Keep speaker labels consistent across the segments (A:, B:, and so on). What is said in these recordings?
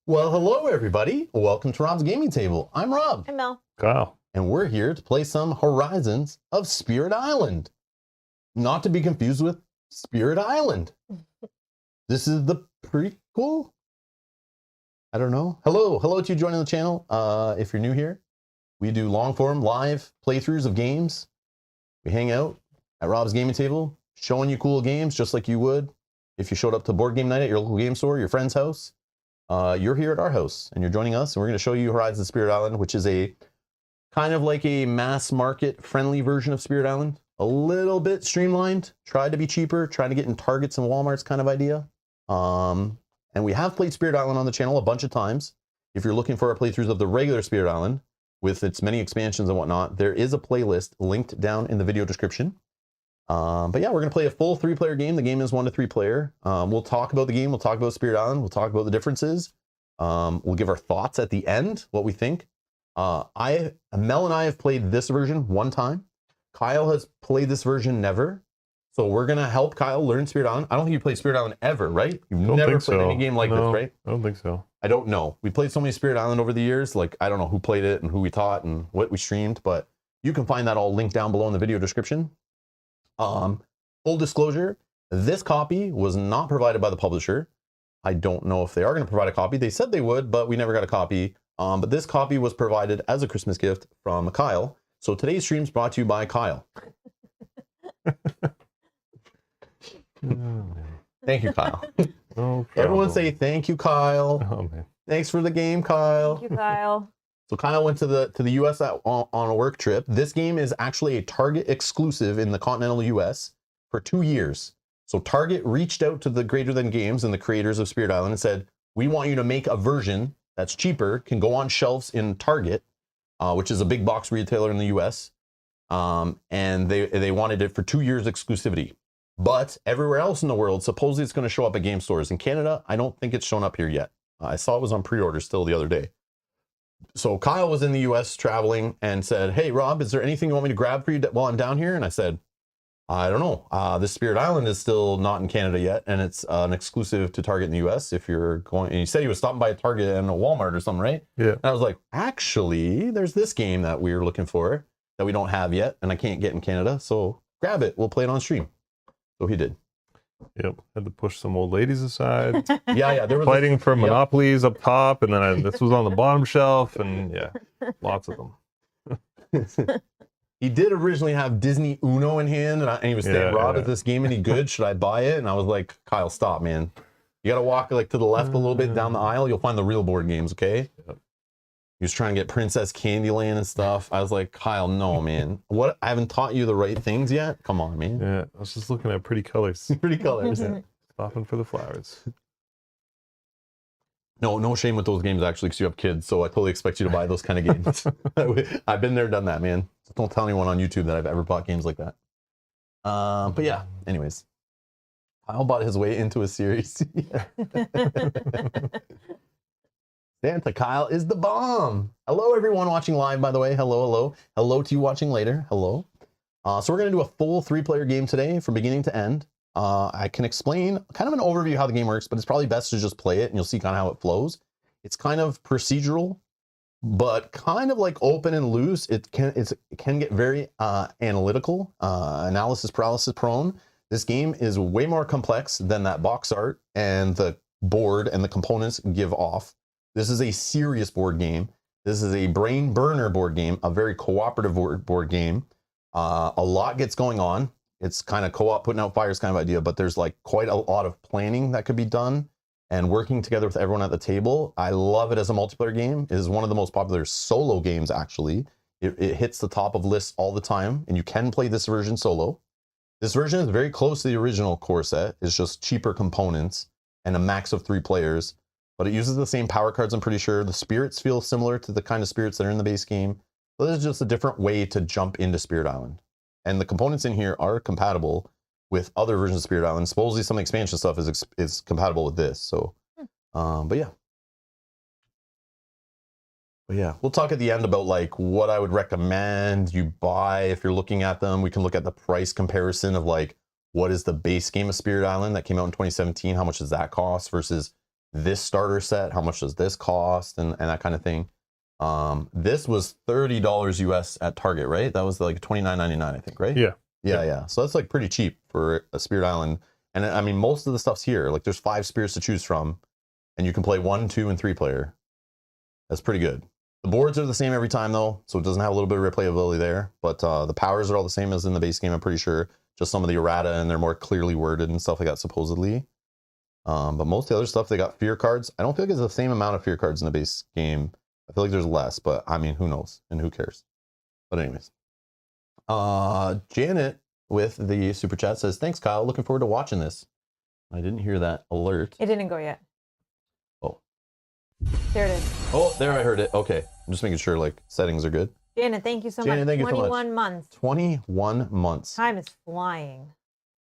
A: Well, hello everybody. Welcome to Rob's Gaming Table. I'm Rob.
B: I'm Mel.
C: Kyle.
A: And we're here to play some Horizons of Spirit Island. Not to be confused with Spirit Island. This is the prequel? I don't know. Hello to you joining the channel. If you're new here, we do long form live playthroughs of games. We hang out at Rob's Gaming Table, showing you cool games just like you would if you showed up to board game night at your local game store, your friend's house. You're here at our house and you're joining us, and we're going to show you Horizons Spirit Island, which is a kind of like a mass market friendly version of Spirit Island. A little bit streamlined, tried to be cheaper, trying to get in Targets and Walmarts kind of idea. And we have played Spirit Island on the channel a bunch of times. If you're looking for our playthroughs of the regular Spirit Island with its many expansions and whatnot, there is a playlist linked down in the video description. But yeah, we're going to play a full 3-player game. The game is 1 to 3 player. We'll talk about the game. We'll talk about Spirit Island. We'll talk about the differences. We'll give our thoughts at the end, what we think. Mel and I have played this version one time. Kyle has played this version never. So we're going to help Kyle learn Spirit Island. I don't think you played Spirit Island ever, right? You've never played any game like this, right?
C: I don't think so.
A: I don't know. We played so many Spirit Island over the years. Like, I don't know who played it and who we taught and what we streamed, but you can find that all linked down below in the video description. Full disclosure, this copy was not provided by the publisher. I don't know if they are going to provide a copy. They said they would, but we never got a copy. But this copy was provided as a Christmas gift from Kyle. So today's stream is brought to you by Kyle. Thank you, Kyle.
C: No
A: Everyone say thank you, Kyle.
C: Oh, man.
A: Thanks for the game, Kyle.
B: Thank you, Kyle.
A: So Kyle went to the US on a work trip. This game is actually a Target exclusive in the continental US for 2 years. So Target reached out to the Greater Than Games and the creators of Spirit Island and said, we want you to make a version that's cheaper, can go on shelves in Target, which is a big box retailer in the US. And they wanted it for 2 years exclusivity. But everywhere else in the world, supposedly it's going to show up at game stores. In Canada, I don't think it's shown up here yet. I saw it was on pre-order still the other day. So Kyle was in the US traveling and said, hey, Rob, is there anything you want me to grab for you while I'm down here? And I said, I don't know. This Spirit Island is still not in Canada yet, and it's an exclusive to Target in the US. If you're going, and he said he was stopping by a Target and a Walmart or something, right?
C: Yeah.
A: And I was like, actually, there's this game that we were looking for that we don't have yet, and I can't get in Canada. So grab it. We'll play it on stream. So he did.
C: Yep. Had to push some old ladies aside.
A: Yeah. There was
C: Fighting for monopolies up top, and then this was on the bottom shelf, and yeah, lots of them.
A: He did originally have Disney Uno in hand, and he was saying, Rob, is this game any good? Should I buy it? And I was like, Kyle, stop, man. You got to walk like to the left a little bit down the aisle. You'll find the real board games, okay? Yep. He was trying to get Princess Candyland and stuff. I was like, Kyle, no, man. What? I haven't taught you the right things yet? Come on, man.
C: Yeah, I was just looking at pretty colors.
A: Pretty colors.
C: Yeah. Stopping for the flowers.
A: No shame with those games, actually, because you have kids, so I totally expect you to buy those kind of games. I've been there, done that, man. So don't tell anyone on YouTube that I've ever bought games like that. But yeah, anyways. Kyle bought his way into a series. Santa Kyle is the bomb. Hello, everyone watching live, by the way. Hello. Hello to you watching later. Hello. So we're going to do a full 3-player game today from beginning to end. I can explain kind of an overview how the game works, but it's probably best to just play it and you'll see kind of how it flows. It's kind of procedural, but kind of like open and loose. It can get very analytical, analysis paralysis prone. This game is way more complex than that box art and the board and the components give off. This is a serious board game. This is a brain burner board game, a very cooperative board game. A lot gets going on. It's kind of co-op, putting out fires kind of idea, but there's like quite a lot of planning that could be done and working together with everyone at the table. I love it as a multiplayer game. It is one of the most popular solo games, actually. It hits the top of lists all the time, and you can play this version solo. This version is very close to the original core set. It's just cheaper components and a max of 3 players, but it uses the same power cards, I'm pretty sure. The spirits feel similar to the kind of spirits that are in the base game. So this is just a different way to jump into Spirit Island. And the components in here are compatible with other versions of Spirit Island. Supposedly some expansion stuff is compatible with this. So, but yeah. But yeah, we'll talk at the end about like what I would recommend you buy if you're looking at them. We can look at the price comparison of like, what is the base game of Spirit Island that came out in 2017? How much does that cost versus this starter set, how much does this cost, and that kind of thing. This was $30 US at Target, right? That was like $29.99, I think, right?
C: Yeah.
A: Yeah. So that's like pretty cheap for a Spirit Island. And I mean, most of the stuff's here. Like there's 5 spirits to choose from, and you can play 1, 2, and 3 player. That's pretty good. The boards are the same every time though, so it doesn't have a little bit of replayability there. But the powers are all the same as in the base game, I'm pretty sure. Just some of the errata, and they're more clearly worded and stuff like that, supposedly. But most of the other stuff, they got fear cards. I don't feel like it's the same amount of fear cards in the base game. I feel like there's less, but I mean, who knows and who cares? But anyways, Janet with the super chat says, "Thanks, Kyle. Looking forward to watching this." I didn't hear that alert.
B: It didn't go yet.
A: Oh,
B: there it is.
A: oh, there I heard it. Okay, I'm just making sure like settings are good.
B: Janet, thank you so
A: Janet,
B: much.
A: thank you so much.
B: 21 months.
A: 21 months.
B: Time is flying.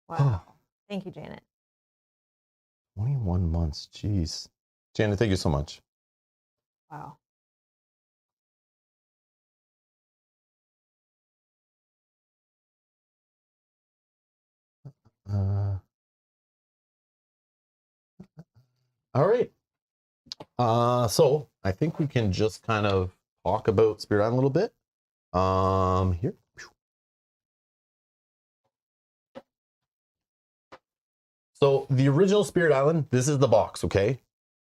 B: Wow. Thank you, Janet.
A: 21 months. Jeez. Janet, thank you so much.
B: Wow.
A: All right. So I think we can just kind of talk about Spirit Island a little bit. Here. So the original Spirit Island, this is the box, okay?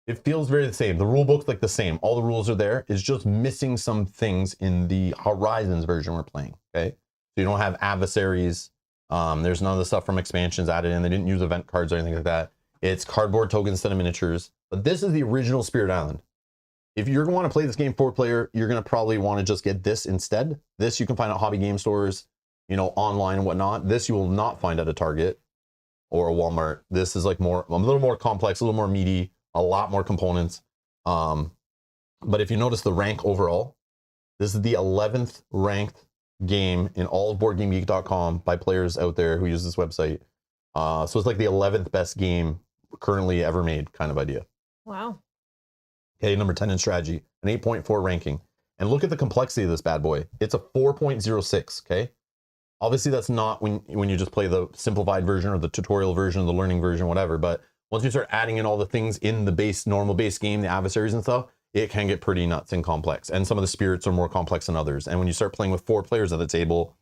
A: It feels very the same. The rule book's like the same. All the rules are there. It's just missing some things in the Horizons version we're playing, okay? So you don't have adversaries. There's none of the stuff from expansions added in. They didn't use event cards or anything like that. It's cardboard tokens instead of miniatures. But this is the original Spirit Island. If you're going to want to play this game 4-player, you're going to probably want to just get this instead. This you can find at hobby game stores, you know, online and whatnot. This you will not find at a Target or a Walmart. This is like a little more complex, a little more meaty, a lot more components. But if you notice the rank overall, this is the 11th ranked game in all of BoardGameGeek.com by players out there who use this website. So it's like the 11th best game currently ever made kind of idea.
B: Wow.
A: Okay, number 10 in strategy, an 8.4 ranking. And look at the complexity of this bad boy. It's a 4.06, okay? Obviously, that's not when you just play the simplified version or the tutorial version or the learning version, whatever. But once you start adding in all the things in the normal base game, the adversaries and stuff, it can get pretty nuts and complex. And some of the spirits are more complex than others. And when you start playing with 4 players at the table,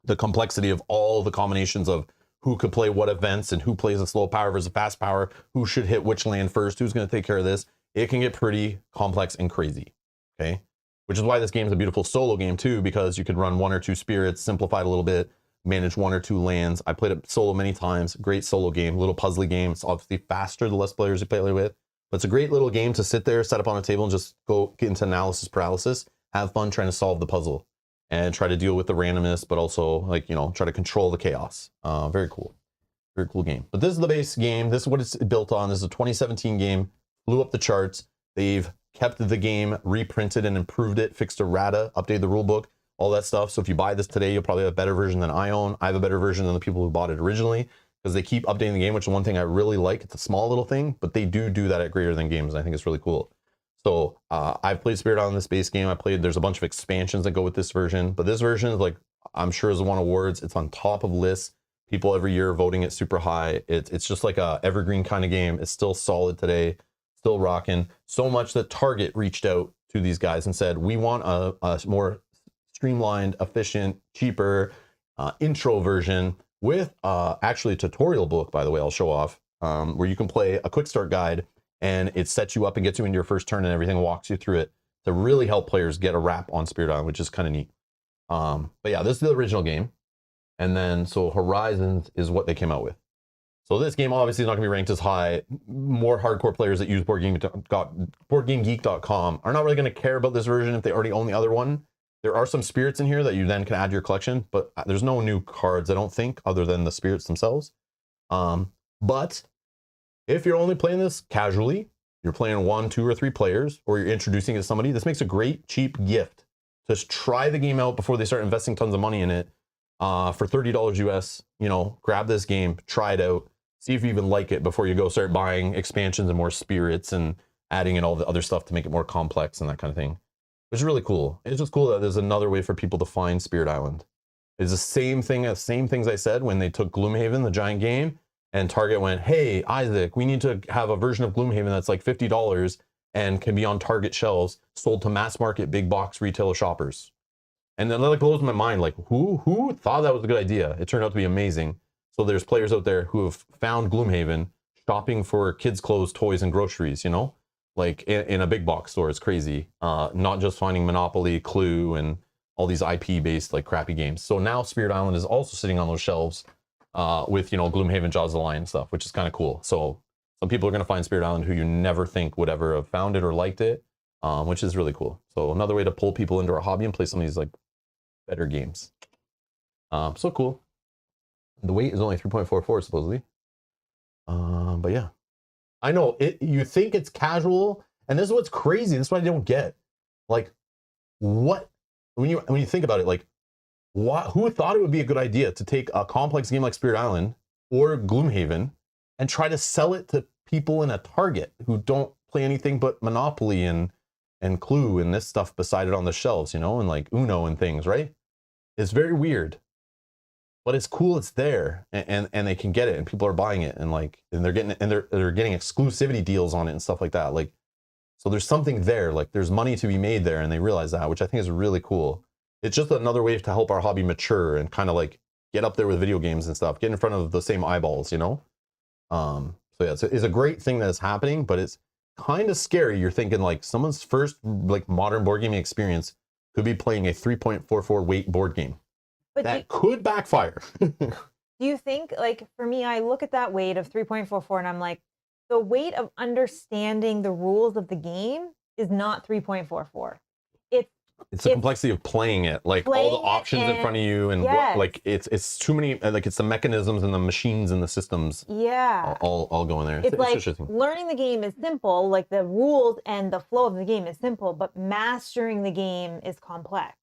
A: the complexity of all the combinations of who could play what events and who plays a slow power versus a fast power, who should hit which land first, who's going to take care of this, it can get pretty complex and crazy, okay? Which is why this game is a beautiful solo game too, because you could run 1 or 2 spirits, simplify it a little bit, manage 1 or 2 lands. I played it solo many times. Great solo game, little puzzly game. It's obviously faster the less players you play with, but it's a great little game to sit there, set up on a table, and just go get into analysis paralysis, have fun trying to solve the puzzle, and try to deal with the randomness, but also like, you know, try to control the chaos. Very cool. Very cool game. But this is the base game. This is what it's built on. This is a 2017 game. Blew up the charts. They've kept the game, reprinted and improved it, fixed errata, updated the rule book, all that stuff. So if you buy this today, you'll probably have a better version than I own. I have a better version than the people who bought it originally, because they keep updating the game, which is one thing I really like. It's a small little thing, but they do that at Greater Than Games. I think it's really cool. So I've played Spirit Island in this base game. There's a bunch of expansions that go with this version, but this version is like, I'm sure has won awards. It's on top of lists. People every year voting it super high. It's just like a evergreen kind of game. It's still solid today. Still rocking. So much that Target reached out to these guys and said, we want a more streamlined, efficient, cheaper intro version with actually a tutorial book, by the way, I'll show off, where you can play a quick start guide, and it sets you up and gets you into your first turn and everything, walks you through it to really help players get a wrap on Spirit Island, which is kind of neat. But yeah, this is the original game. And then, so Horizons is what they came out with. So this game obviously is not going to be ranked as high. More hardcore players that use BoardGameGeek.com are not really going to care about this version if they already own the other one. There are some spirits in here that you then can add to your collection, but there's no new cards, I don't think, other than the spirits themselves. But if you're only playing this casually, you're playing 1, 2, or 3 players, or you're introducing it to somebody, this makes a great cheap gift. Just try the game out before they start investing tons of money in it. For $30 US, you know, grab this game, try it out, see if you even like it before you go start buying expansions and more spirits and adding in all the other stuff to make it more complex and that kind of thing, which is really cool. It's just cool that there's another way for people to find Spirit Island. It's the same thing, same things I said when they took Gloomhaven, the giant game, and Target went, hey, Isaac, we need to have a version of Gloomhaven that's like $50 and can be on Target shelves, sold to mass market big box retailer shoppers. And then that like blows my mind. Like, who thought that was a good idea? It turned out to be amazing. So there's players out there who have found Gloomhaven shopping for kids' clothes, toys, and groceries, you know? Like in a big box store. It's crazy. Not just finding Monopoly, Clue, and all these IP-based like crappy games. So now Spirit Island is also sitting on those shelves with, you know, Gloomhaven, Jaws of the Lion stuff, which is kind of cool. So some people are going to find Spirit Island who you never think would ever have found it or liked it, which is really cool. So another way to pull people into our hobby and play some of these like better games. So cool. The weight is only 3.44 supposedly. But yeah, I know it. You think it's casual, and this is what's crazy. This is what I don't get. Like, what when you think about it, like, what? Who thought it would be a good idea to take a complex game like Spirit Island or Gloomhaven and try to sell it to people in a Target who don't play anything but Monopoly and Clue and this stuff beside it on the shelves, you know, and like Uno and things, right? It's very weird, but it's cool. It's there, and they can get it, and people are buying it, and like, and they're getting exclusivity deals on it and stuff like that. Like, so there's something there. Like, there's money to be made there, and they realize that, which I think is really cool. It's just another way to help our hobby mature and kind of like get up there with video games and stuff, get in front of the same eyeballs, you know. So yeah, it's a great thing that is happening, but it's kind of scary. You're thinking like someone's first like modern board gaming experience could be playing a 3.44 weight board game.
B: But
A: that could backfire.
B: do you think, like, for me, I look at that weight of 3.44 and I'm like, the weight of understanding the rules of the game is not 3.44.
A: It's the complexity of playing it, like all the options in front of you, and what, like it's too many. Like it's the mechanisms and the machines and the systems.
B: Yeah,
A: all go in there.
B: It's like learning the game is simple, like the rules and the flow of the game is simple, but mastering the game is complex.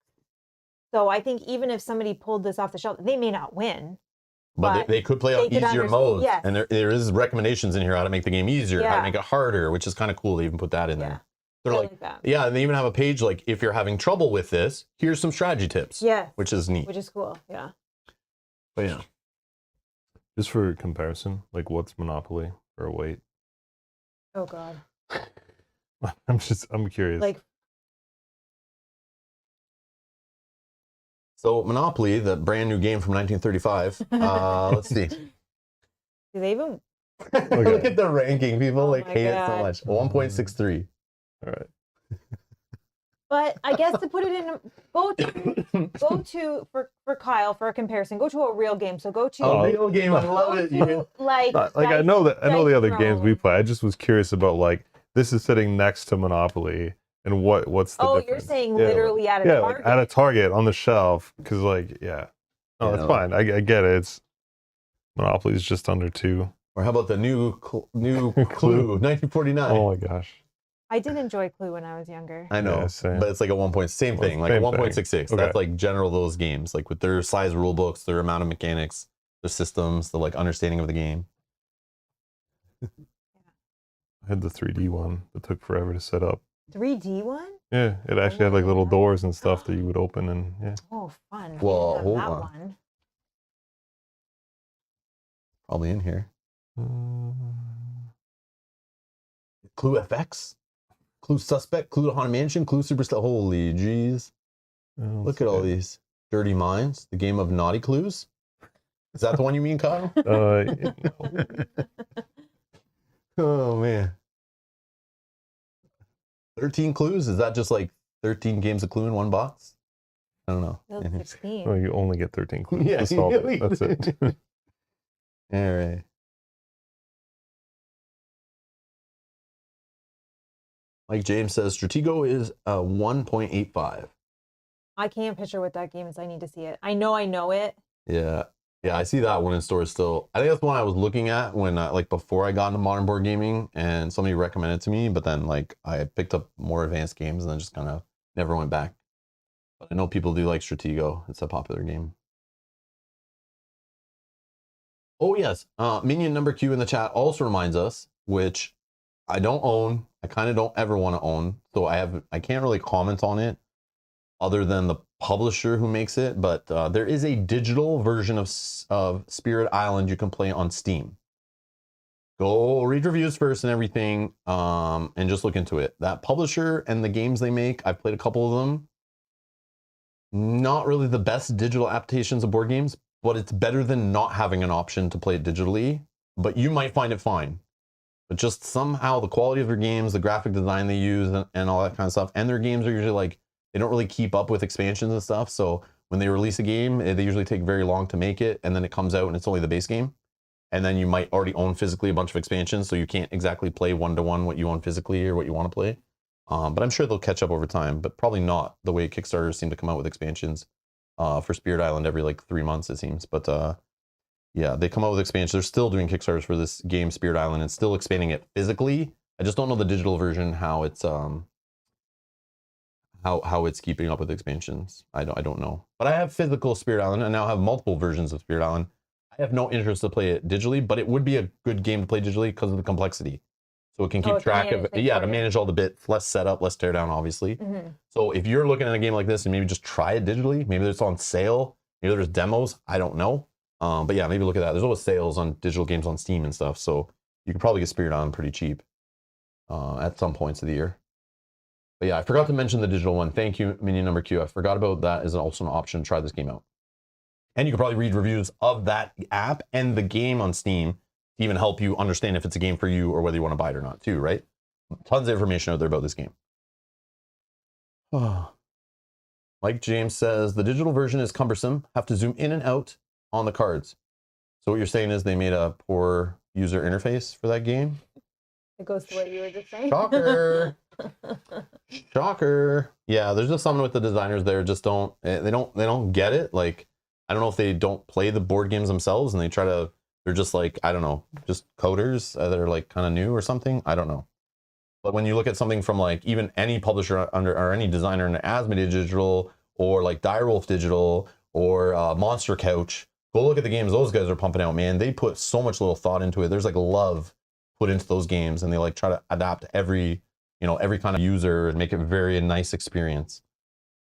B: So I think even if somebody pulled this off the shelf, they may not win.
A: But they could play on easier modes, and there is recommendations in here how to make the game easier, how to make it harder, which is kind of cool. They even put that in there. They're like yeah, and they even have a page like, if you're having trouble with this, here's some strategy tips.
B: Yeah,
A: which is neat.
B: Which is cool. Yeah.
A: But yeah,
C: just for comparison, like what's Monopoly for a weight?
B: Oh God.
C: I'm curious.
B: Like,
A: so Monopoly, the brand new game from 1935. Let's see.
B: Do they even?
A: Look at the ranking. People like hate it so much. 1.63.
C: All right.
B: But I guess to put it in, go to for Kyle for a comparison. Go to a real game. So go to
A: a real game. I love it.
B: Like
C: I know the other games we play. I just was curious about, like, this is sitting next to Monopoly, and what's the difference?
B: You're saying literally at a Target?
C: Like at a Target on the shelf, because like that's fine. I get it. It's Monopoly's just under 2.
A: Or how about the new Clue 1949?
C: Oh my gosh.
B: I did enjoy Clue when I was younger.
A: I know, but it's like a 1 point, same thing, like 1.66. Okay. That's like general those games, like with their size rule books, their amount of mechanics, their systems, the like understanding of the game.
C: I had the 3D one that took forever to set up.
B: 3D one?
C: Yeah, it actually had like little doors and stuff that you would open, and yeah.
B: Oh, fun.
A: Well, hold
B: that
A: on.
B: One.
A: Probably in here. Clue FX? Clue Suspect, Clue to Haunted Mansion, Clue Superstar. Holy jeez. Look at all these. Dirty Minds, the game of naughty clues. Is that the one you mean, Kyle?
C: No.
A: Oh, man. 13 clues? Is that just like 13 games of Clue in one box? I don't know.
B: 16.
C: Well, you only get 13 clues
A: Yeah,
C: to solve it. That's it.
A: All right. Like James says, Stratego is a 1.85.
B: I can't picture what that game is. I need to see it. I know it.
A: Yeah. Yeah, I see that one in stores still. I think that's the one I was looking at when, like, before I got into modern board gaming, and somebody recommended it to me, but then, like, I picked up more advanced games and then just kind of never went back. But I know people do like Stratego. It's a popular game. Oh, yes. Minion number Q in the chat also reminds us, which I don't own. I kind of don't ever want to own. So I can't really comment on it other than the publisher who makes it. But there is a digital version of Spirit Island you can play on Steam. go read reviews first and everything, and just look into it. That publisher and the games they make, I've played a couple of them. Not really the best digital adaptations of board games, but it's better than not having an option to play it digitally. But you might find it fine. But just somehow the quality of their games, the graphic design they use, and all that kind of stuff, and their games are usually like, they don't really keep up with expansions and stuff. So when they release a game, they usually take very long to make it, and then it comes out and it's only the base game. And then you might already own physically a bunch of expansions, so you can't exactly play one-to-one what you own physically or what you want to play. But I'm sure they'll catch up over time, but probably not the way Kickstarters seem to come out with expansions for Spirit Island every like 3 months, it seems. But yeah, they come out with expansions. They're still doing Kickstarters for this game, Spirit Island, and still expanding it physically. I just don't know the digital version, how it's how it's keeping up with expansions. I don't know. But I have physical Spirit Island, and now have multiple versions of Spirit Island. I have no interest to play it digitally, but it would be a good game to play digitally because of the complexity. So it can keep track of, yeah, to manage all the bits, less setup, less teardown, obviously. So if you're looking at a game like this and maybe just try it digitally, maybe it's on sale, maybe there's demos, I don't know. But yeah, maybe look at that. There's always sales on digital games on Steam and stuff, so you can probably get Spirit Island pretty cheap at some points of the year. But yeah, I forgot to mention the digital one. Thank you, Minion Number Q. I forgot about that as also an option to try this game out. And you can probably read reviews of that app and the game on Steam to even help you understand if it's a game for you or whether you want to buy it or not too, right? Tons of information out there about this game. Mike James says, the digital version is cumbersome. Have to zoom in and out on the cards. So what you're saying is they made a poor user interface for that game?
B: It goes to what you were just saying.
A: Shocker. Shocker. Yeah, there's just something with the designers there. Just don't, they don't get it. Like, I don't know if they don't play the board games themselves and they try to, they're just like, I don't know, just coders that are like kind of new or something. I don't know. But when you look at something from like even any publisher under or any designer in Asmodee Digital or like Direwolf Digital or Monster Couch, go look at the games those guys are pumping out, man. They put so much little thought into it. There's like love put into those games, and they like try to adapt every, you know, every kind of user and make it very a nice experience.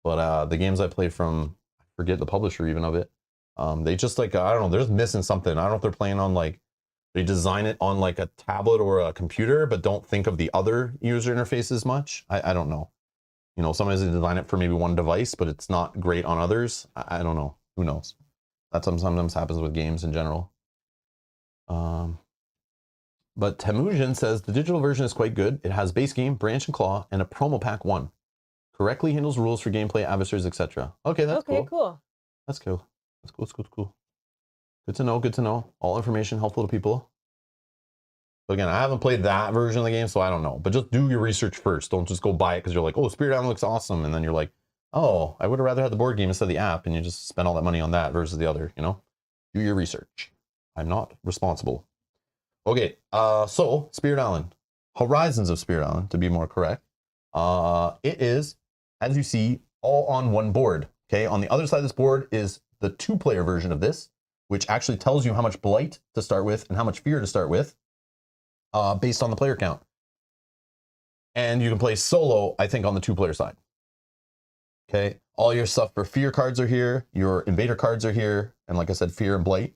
A: But the games I played from, I forget the publisher even of it. They just like, I don't know, they're just missing something. I don't know if they're playing on like, they design it on like a tablet or a computer, but don't think of the other user interfaces much. I don't know. You know, sometimes they design it for maybe one device, but it's not great on others. I don't know. Who knows? That sometimes happens with games in general. But Temujin says the digital version is quite good. It has base game, branch and claw, and a promo pack 1. Correctly handles rules for gameplay, adversaries, etc. Okay, that's cool.
B: Cool.
A: That's cool. That's cool. That's cool. That's cool. Good to know. Good to know. All information helpful to people. But again, I haven't played that version of the game, so I don't know. But just do your research first. Don't just go buy it because you're like, oh, Spirit Island looks awesome, and then you're like, oh, I would have rather had the board game instead of the app, and you just spend all that money on that versus the other. You know, do your research. I'm not responsible. Okay, so Spirit Island, Horizons of Spirit Island, to be more correct. It is, as you see, all on one board. Okay, on the other side of this board is the 2-player version of this, which actually tells you how much blight to start with and how much fear to start with, based on the player count. And you can play solo, I think, on the 2-player side. Okay, all your stuff for fear cards are here, your invader cards are here, and like I said, fear and blight.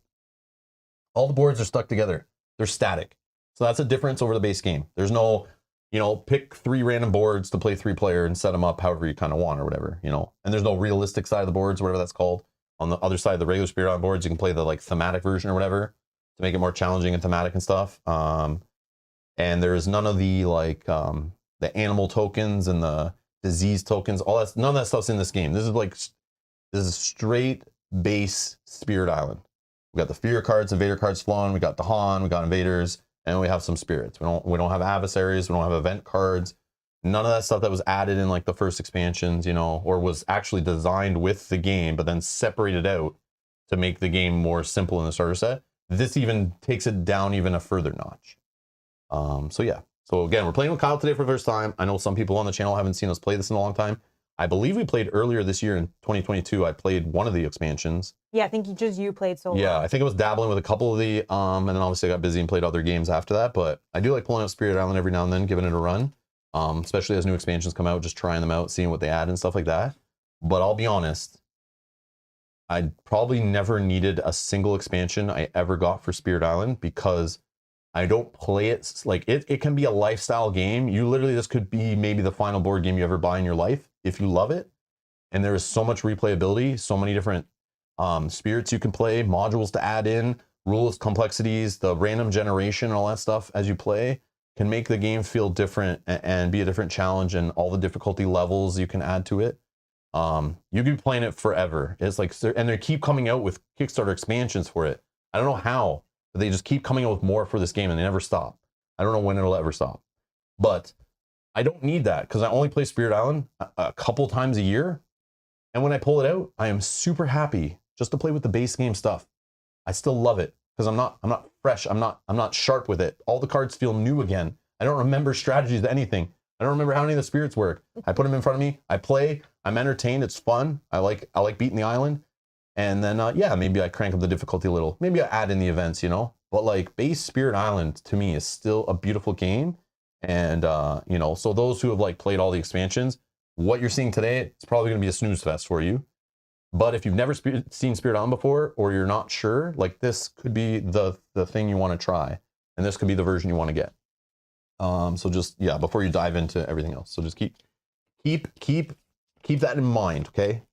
A: All the boards are stuck together. They're static. So that's a difference over the base game. There's no, you know, pick 3 random boards to play 3-player and set them up however you kind of want or whatever, you know. And there's no realistic side of the boards, whatever that's called. On the other side of the regular Spirit Island boards, you can play the like thematic version or whatever to make it more challenging and thematic and stuff. And there's none of the like the animal tokens and the disease tokens, all that, none of that stuff's in this game. This is straight base Spirit Island. We got the fear cards, invader cards flowing. We got Dahan, we got invaders, and we have some spirits. We don't have adversaries. We don't have event cards. None of that stuff that was added in like the first expansions, you know, or was actually designed with the game, but then separated out to make the game more simple in the starter set. This even takes it down even a further notch. So yeah. So again, we're playing with Kyle today for the first time. I know some people on the channel haven't seen us play this in a long time. I believe we played earlier this year in 2022. I played one of the expansions.
B: Yeah, I think you played solo.
A: Yeah, I think I was dabbling with a couple of the, and then obviously I got busy and played other games after that. But I do like pulling out Spirit Island every now and then, giving it a run, especially as new expansions come out, just trying them out, seeing what they add and stuff like that. But I'll be honest, I probably never needed a single expansion I ever got for Spirit Island because I don't play it like it can be a lifestyle game. You literally, this could be maybe the final board game you ever buy in your life if you love it. And there is so much replayability, so many different spirits you can play, modules to add in, rules, complexities, the random generation, and all that stuff as you play can make the game feel different and be a different challenge, and all the difficulty levels you can add to it. You could be playing it forever. It's like, and they keep coming out with Kickstarter expansions for it. I don't know how, but they just keep coming out with more for this game and they never stop. I don't know when it'll ever stop, but I don't need that because I only play Spirit Island a couple times a year. And when I pull it out, I am super happy just to play with the base game stuff. I still love it because I'm not fresh. I'm not sharp with it. All the cards feel new again. I don't remember strategies to anything. I don't remember how any of the spirits work. I put them in front of me. I play. I'm entertained. It's fun. I like beating the island. And then yeah, maybe I crank up the difficulty a little. Maybe I add in the events, you know. But like base Spirit Island to me is still a beautiful game. And you know, so those who have like played all the expansions, what you're seeing today, it's probably going to be a snooze fest for you. But if you've never seen Spirit Island before, or you're not sure, like this could be the thing you want to try, and this could be the version you want to get. So just, yeah, before you dive into everything else, so just keep that in mind, okay?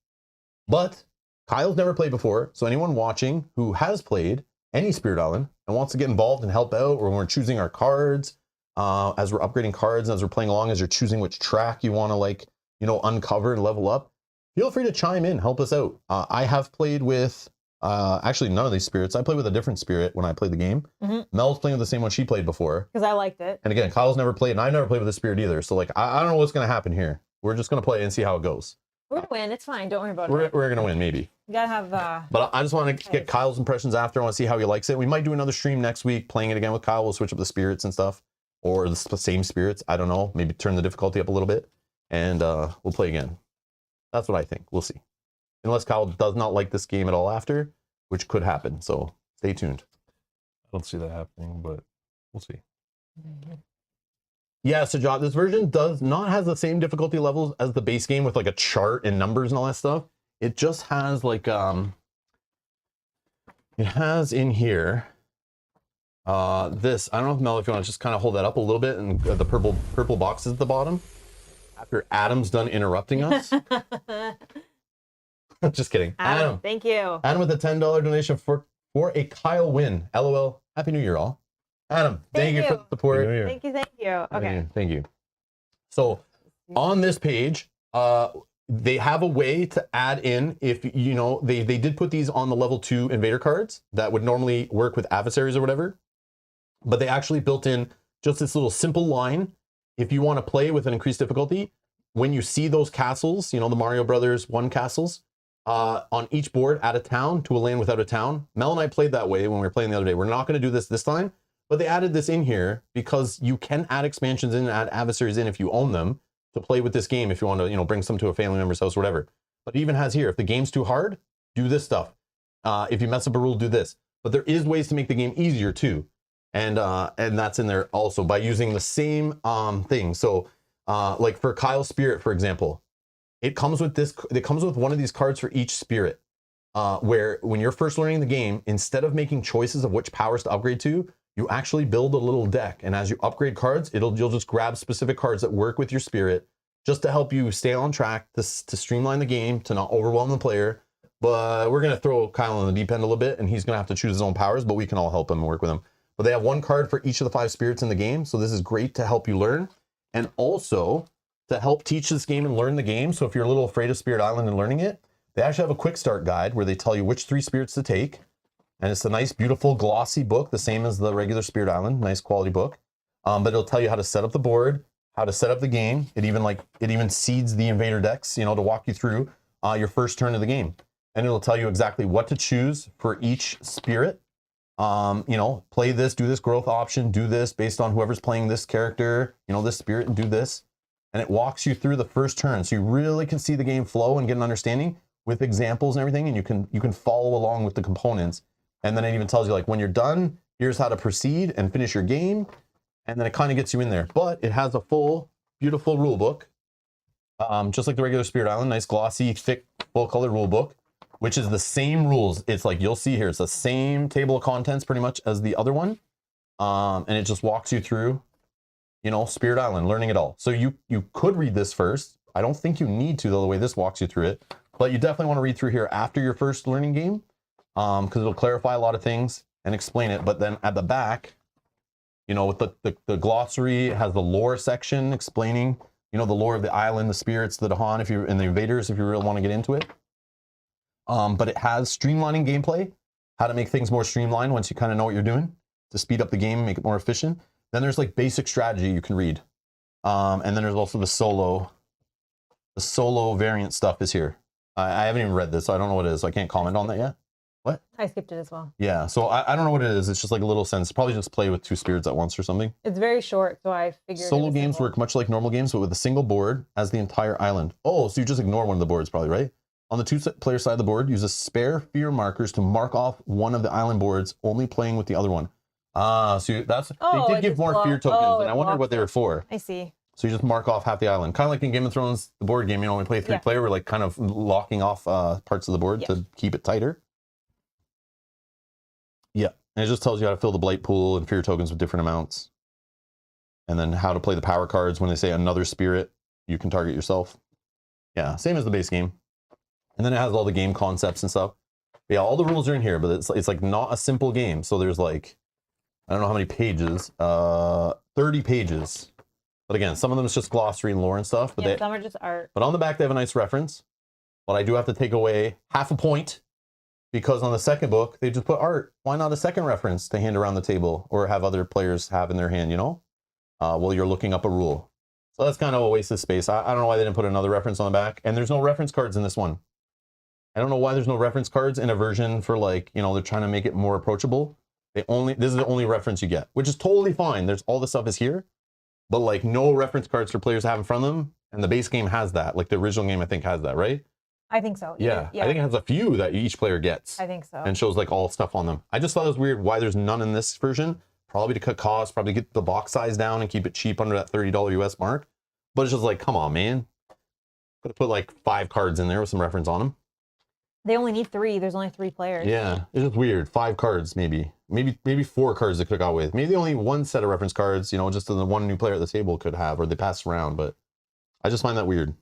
A: But Kyle's never played before, so anyone watching who has played any Spirit Island and wants to get involved and help out, or when we're choosing our cards, as we're upgrading cards, and as we're playing along, as you're choosing which track you want to, like, you know, uncover and level up, feel free to chime in, help us out. I have played with, actually none of these spirits. I played with a different spirit when I played the game. Mel's playing with the same one she played before.
B: Because I liked it.
A: And again, Kyle's never played, and I've never played with this spirit either. So like, I don't know what's going to happen here. We're just going to play and see how it goes.
B: We're going to win. It's fine. Don't worry about
A: We're
B: it.
A: going to win, maybe.
B: You got to have...
A: But I just want to get Kyle's impressions after. I want to see how he likes it. We might do another stream next week, playing it again with Kyle. We'll switch up the spirits and stuff. Or the same spirits. I don't know. Maybe turn the difficulty up a little bit. And we'll play again. That's what I think. We'll see. Unless Kyle does not like this game at all after, which could happen. So stay tuned.
C: I don't see that happening, but we'll see.
A: Yeah, so John, this version does not have the same difficulty levels as the base game with like a chart and numbers and all that stuff. It just has like, it has in here, this, I don't know if Mel, if you want to just kind of hold that up a little bit, and the purple boxes at the bottom. After Adam's done interrupting us. Just kidding. Adam,
B: thank you.
A: Adam with a $10 donation for a Kyle win. LOL. Happy New Year, all. Adam, thank you for the support.
B: Thank you. Okay.
A: Thank you. So on this page, they have a way to add in, if you know, they did put these on the level 2 invader cards that would normally work with adversaries or whatever, but they actually built in just this little simple line. If you want to play with an increased difficulty, when you see those castles, you know, the Mario Brothers 1 castles, on each board, add a town to a land without a town. Mel and I played that way when we were playing the other day. We're not going to do this time, but they added this in here because you can add expansions in and add adversaries in if you own them to play with this game, if you want to, you know, bring some to a family member's house or whatever. But it even has here, if the game's too hard, do this stuff. If you mess up a rule, do this. But there is ways to make the game easier too. And that's in there also by using the same thing. So like for Kyle's Spirit, for example, it comes with this, it comes with one of these cards for each spirit, where when you're first learning the game, instead of making choices of which powers to upgrade to, you actually build a little deck. And as you upgrade cards, you'll just grab specific cards that work with your spirit just to help you stay on track, to streamline the game, to not overwhelm the player. But we're going to throw Kyle on the deep end a little bit, and he's going to have to choose his own powers, but we can all help him and work with him. But they have one card for each of the 5 spirits in the game. So this is great to help you learn, and also to help teach this game and learn the game. So if you're a little afraid of Spirit Island and learning it, they actually have a quick start guide where they tell you which 3 spirits to take. And it's a nice, beautiful, glossy book, the same as the regular Spirit Island, nice quality book. But it'll tell you how to set up the board, how to set up the game. It even seeds the invader decks, you know, to walk you through your first turn of the game. And it'll tell you exactly what to choose for each spirit. You know, play this, do this growth option, do this based on whoever's playing this character, you know, this spirit, and do this. And it walks you through the first turn, so you really can see the game flow and get an understanding with examples and everything, and you can follow along with the components. And then it even tells you, like, when you're done, here's how to proceed and finish your game. And then it kind of gets you in there. But it has a full, beautiful rule book, just like the regular Spirit Island, nice glossy, thick, full-color rule book, which is the same rules. It's like, you'll see here, it's the same table of contents pretty much as the other one. And it just walks you through, you know, Spirit Island, learning it all. So you could read this first. I don't think you need to, though, the way this walks you through it. But you definitely want to read through here after your first learning game, because it'll clarify a lot of things and explain it. But then at the back, you know, with the glossary, it has the lore section explaining, you know, the lore of the island, the spirits, the Dahan, if you're in the invaders, if you really want to get into it. But it has streamlining gameplay, how to make things more streamlined once you kind of know what you're doing to speed up the game, make it more efficient. Then there's like basic strategy you can read. And then there's also the solo variant stuff is here. I haven't even read this, so I don't know what it is. So I can't comment on that yet. What?
B: I skipped it as well.
A: Yeah, so I don't know what it is. It's just like a little sense. Probably just play with 2 spirits at once or something.
B: It's very short, so I figured.
A: Solo games work much like normal games, but with a single board as the entire island. Oh, so you just ignore one of the boards, probably, right? On the 2-player side of the board, use a spare fear markers to mark off one of the island boards, only playing with the other one. So that's they did give more fear tokens, and I wondered what they were for.
B: I see.
A: So you just mark off half the island, kind of like in Game of Thrones, the board game. You know, when we play 3-player, we're like kind of locking off parts of the board to keep it tighter. Yeah, and it just tells you how to fill the blight pool and fear tokens with different amounts, and then how to play the power cards. When they say another spirit, you can target yourself. Yeah, same as the base game. And then it has all the game concepts and stuff. But yeah, all the rules are in here, but it's like not a simple game. So there's like, I don't know how many pages, 30 pages. But again, some of them is just glossary and lore and stuff. But
B: some are just art.
A: But on the back, they have a nice reference. But I do have to take away half a point because on the second book, they just put art. Why not a second reference to hand around the table or have other players have in their hand, you know, while you're looking up a rule. So that's kind of a waste of space. I don't know why they didn't put another reference on the back. And there's no reference cards in this one. I don't know why there's no reference cards in a version for, like, you know, they're trying to make it more approachable. This is the only reference you get, which is totally fine. There's all the stuff is here, but like no reference cards for players to have in front of them. And the base game has that. Like the original game, I think, has that, right?
B: I think so.
A: Yeah. I think it has a few that each player gets.
B: I think so.
A: And shows like all stuff on them. I just thought it was weird why there's none in this version. Probably to cut costs, probably get the box size down and keep it cheap under that $30 US mark. But it's just like, come on, man. Could have put like 5 cards in there with some reference on them.
B: They only need 3. There's only 3 players.
A: Yeah, it's just weird. 5 cards, maybe 4 cards they could have got with. Maybe only one set of reference cards, you know, just the one new player at the table could have, or they pass around. But I just find that weird.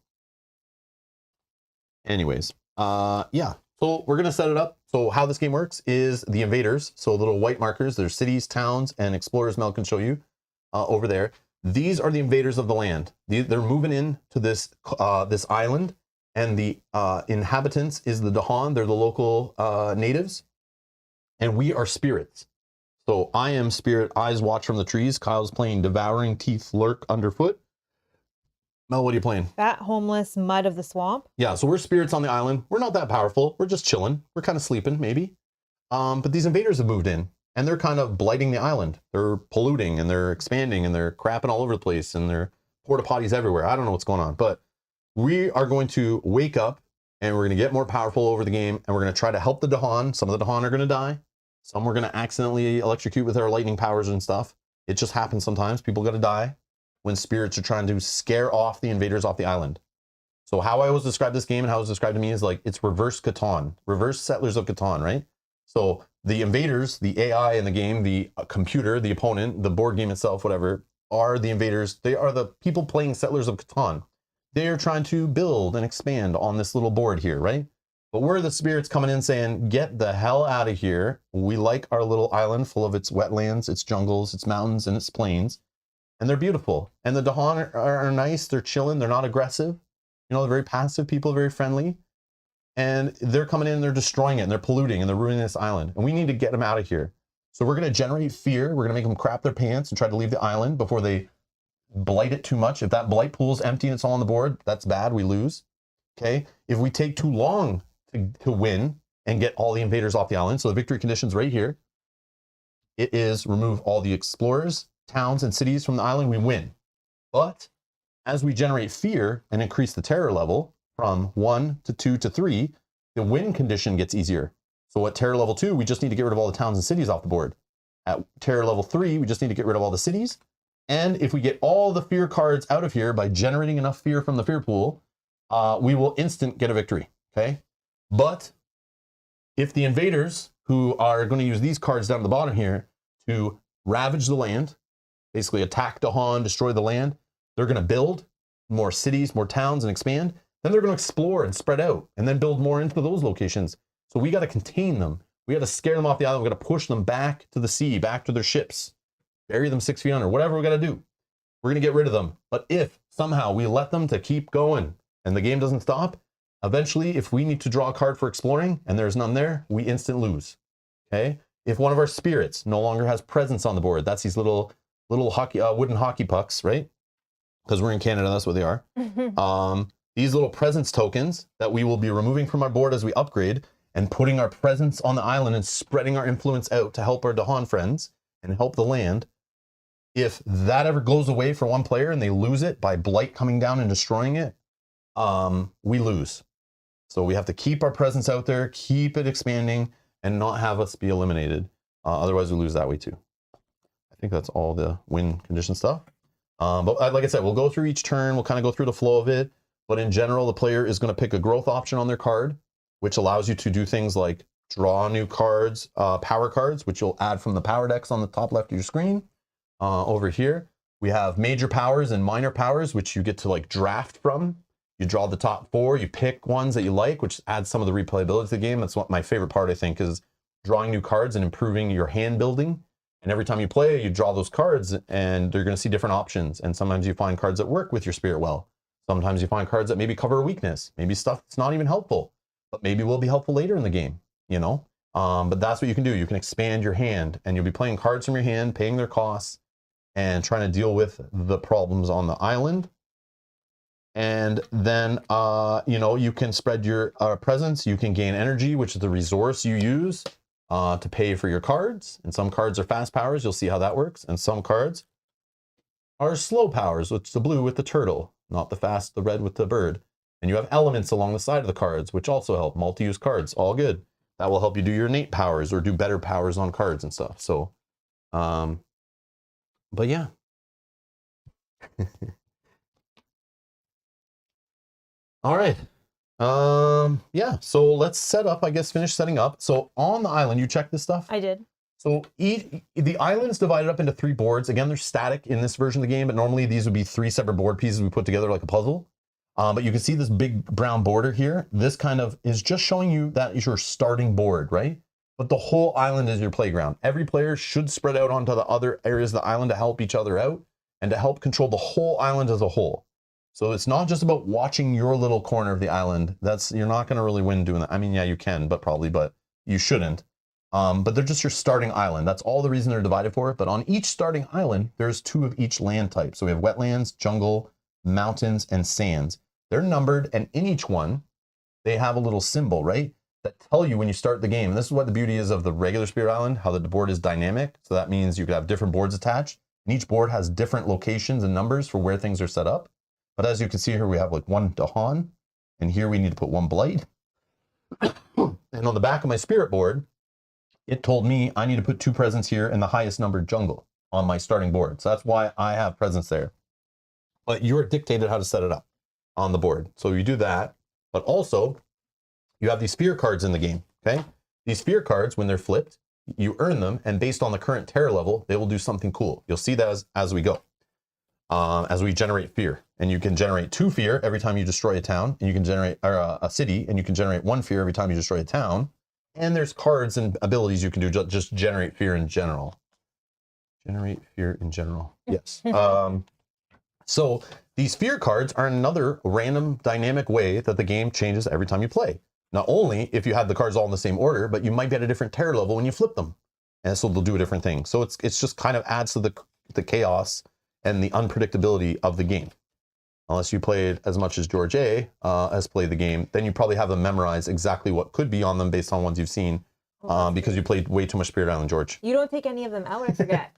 A: Anyways, yeah. So we're gonna set it up. So how this game works is the invaders. So little white markers. There's cities, towns, and explorers. Mel can show you over there. These are the invaders of the land. They're moving in to this this island. And the inhabitants is the Dahan. They're the local natives. And we are spirits. So I am spirit, eyes watch from the trees. Kyle's playing devouring teeth lurk underfoot. Mel, what are you playing?
B: Fat, homeless, mud of the swamp.
A: Yeah, so we're spirits on the island. We're not that powerful. We're just chilling. We're kind of sleeping, maybe. But these invaders have moved in. And they're kind of blighting the island. They're polluting and they're expanding and they're crapping all over the place. And they're porta potties everywhere. I don't know what's going on. But we are going to wake up and we're going to get more powerful over the game. And we're going to try to help the Dahan. Some of the Dahan are going to die. Some we're going to accidentally electrocute with our lightning powers and stuff. It just happens sometimes. People got to die when spirits are trying to scare off the invaders off the island. So how I always describe this game and how it was described to me is like, it's reverse Catan, reverse Settlers of Catan, right? So the invaders, the AI in the game, the computer, the opponent, the board game itself, whatever, are the invaders. They are the people playing Settlers of Catan. They are trying to build and expand on this little board here, right? But we're the spirits coming in saying, get the hell out of here. We like our little island full of its wetlands, its jungles, its mountains, and its plains. And they're beautiful. And the Dahan are nice. They're chilling. They're not aggressive. You know, they're very passive people, very friendly. And they're coming in and they're destroying it and they're polluting and they're ruining this island. And we need to get them out of here. So we're going to generate fear. We're going to make them crap their pants and try to leave the island before they blight it too much. If that blight pool is empty and it's all on the board, that's bad. We lose. Okay. If we take too long to win and get all the invaders off the island. So the victory conditions right here. It is remove all the explorers, towns, and cities from the island. We win. But as we generate fear and increase the terror level from 1 to 2 to 3, the win condition gets easier. So at terror level 2, we just need to get rid of all the towns and cities off the board. At terror level 3, we just need to get rid of all the cities. And if we get all the fear cards out of here by generating enough fear from the fear pool, we will instant get a victory, okay? But if the invaders, who are going to use these cards down at the bottom here to ravage the land, basically attack Dahan, destroy the land. They're going to build more cities, more towns, and expand. Then they're going to explore and spread out and then build more into those locations. So we got to contain them. We got to scare them off the island. We got to push them back to the sea, back to their ships, bury them 6 feet under, whatever we got to do. We're going to get rid of them. But if somehow we let them to keep going and the game doesn't stop, eventually, if we need to draw a card for exploring and there's none there, we instant lose. Okay? If one of our spirits no longer has presence on the board, that's these little hockey, wooden hockey pucks, right? Because we're in Canada, that's what they are. These little presence tokens that we will be removing from our board as we upgrade and putting our presence on the island and spreading our influence out to help our Dahan friends and help the land. If that ever goes away for one player and they lose it by blight coming down and destroying it, we lose. So we have to keep our presence out there, keep it expanding, and not have us be eliminated. Otherwise, we lose that way too. I think that's all the win condition stuff. But like I said, we'll go through each turn. We'll kind of go through the flow of it. But in general, the player is going to pick a growth option on their card, which allows you to do things like draw new cards, power cards, which you'll add from the power decks on the top left of your screen. Over here, we have major powers and minor powers, which you get to like draft from. You draw the top 4, you pick ones that you like, which adds some of the replayability to the game. That's what my favorite part, I think, is drawing new cards and improving your hand building. And every time you play, you draw those cards and you're going to see different options. And sometimes you find cards that work with your spirit well. Sometimes you find cards that maybe cover a weakness, maybe stuff that's not even helpful, but maybe will be helpful later in the game, you know? But that's what you can do. You can expand your hand and you'll be playing cards from your hand, paying their costs, and trying to deal with the problems on the island. And then, you know, you can spread your presence. You can gain energy, which is the resource you use to pay for your cards. And some cards are fast powers. You'll see how that works. And some cards are slow powers, which is the blue with the turtle, not the fast, the red with the bird. And you have elements along the side of the cards, which also help. Multi-use cards, all good. That will help you do your innate powers or do better powers on cards and stuff. So, but yeah. All right. Yeah, so let's set up, I guess, finish setting up. So on the island, you check this stuff?
B: I did.
A: So the island's divided up into 3 boards. Again, they're static in this version of the game, but normally these would be 3 separate board pieces we put together like a puzzle. But you can see this big brown border here. This kind of is just showing you that is your starting board, right? But the whole island is your playground. Every player should spread out onto the other areas of the island to help each other out and to help control the whole island as a whole. So it's not just about watching your little corner of the island. You're not going to really win doing that. I mean, yeah, you can, but you shouldn't. But they're just your starting island. That's all the reason they're divided for. But on each starting island, there's 2 of each land type. So we have wetlands, jungle, mountains, and sands. They're numbered, and in each one, they have a little symbol, right? That tell you when you start the game. And this is what the beauty is of the regular Spirit Island, how the board is dynamic. So that means you could have different boards attached. And each board has different locations and numbers for where things are set up. But as you can see here, we have like 1 Dahan, and here we need to put 1 Blight. And on the back of my Spirit board, it told me I need to put 2 presents here in the highest numbered jungle on my starting board. So that's why I have presents there. But you're dictated how to set it up on the board. So you do that, but also you have these sphere cards in the game, okay? These sphere cards, when they're flipped, you earn them, and based on the current terror level, they will do something cool. You'll see that as we go, as we generate fear. And you can generate 2 fear every time you destroy a town, and you can generate a city, and you can generate 1 fear every time you destroy a town. And there's cards and abilities you can do just generate fear in general. Generate fear in general, yes. So these fear cards are another random dynamic way that the game changes every time you play. Not only if you have the cards all in the same order, but you might be at a different terror level when you flip them. And so they'll do a different thing. So it's just kind of adds to the chaos and the unpredictability of the game. Unless you played as much as George A. Has played the game, then you probably have them memorize exactly what could be on them based on ones you've seen, because you played way too much Spirit Island, George.
B: You don't take any of them out, I forget.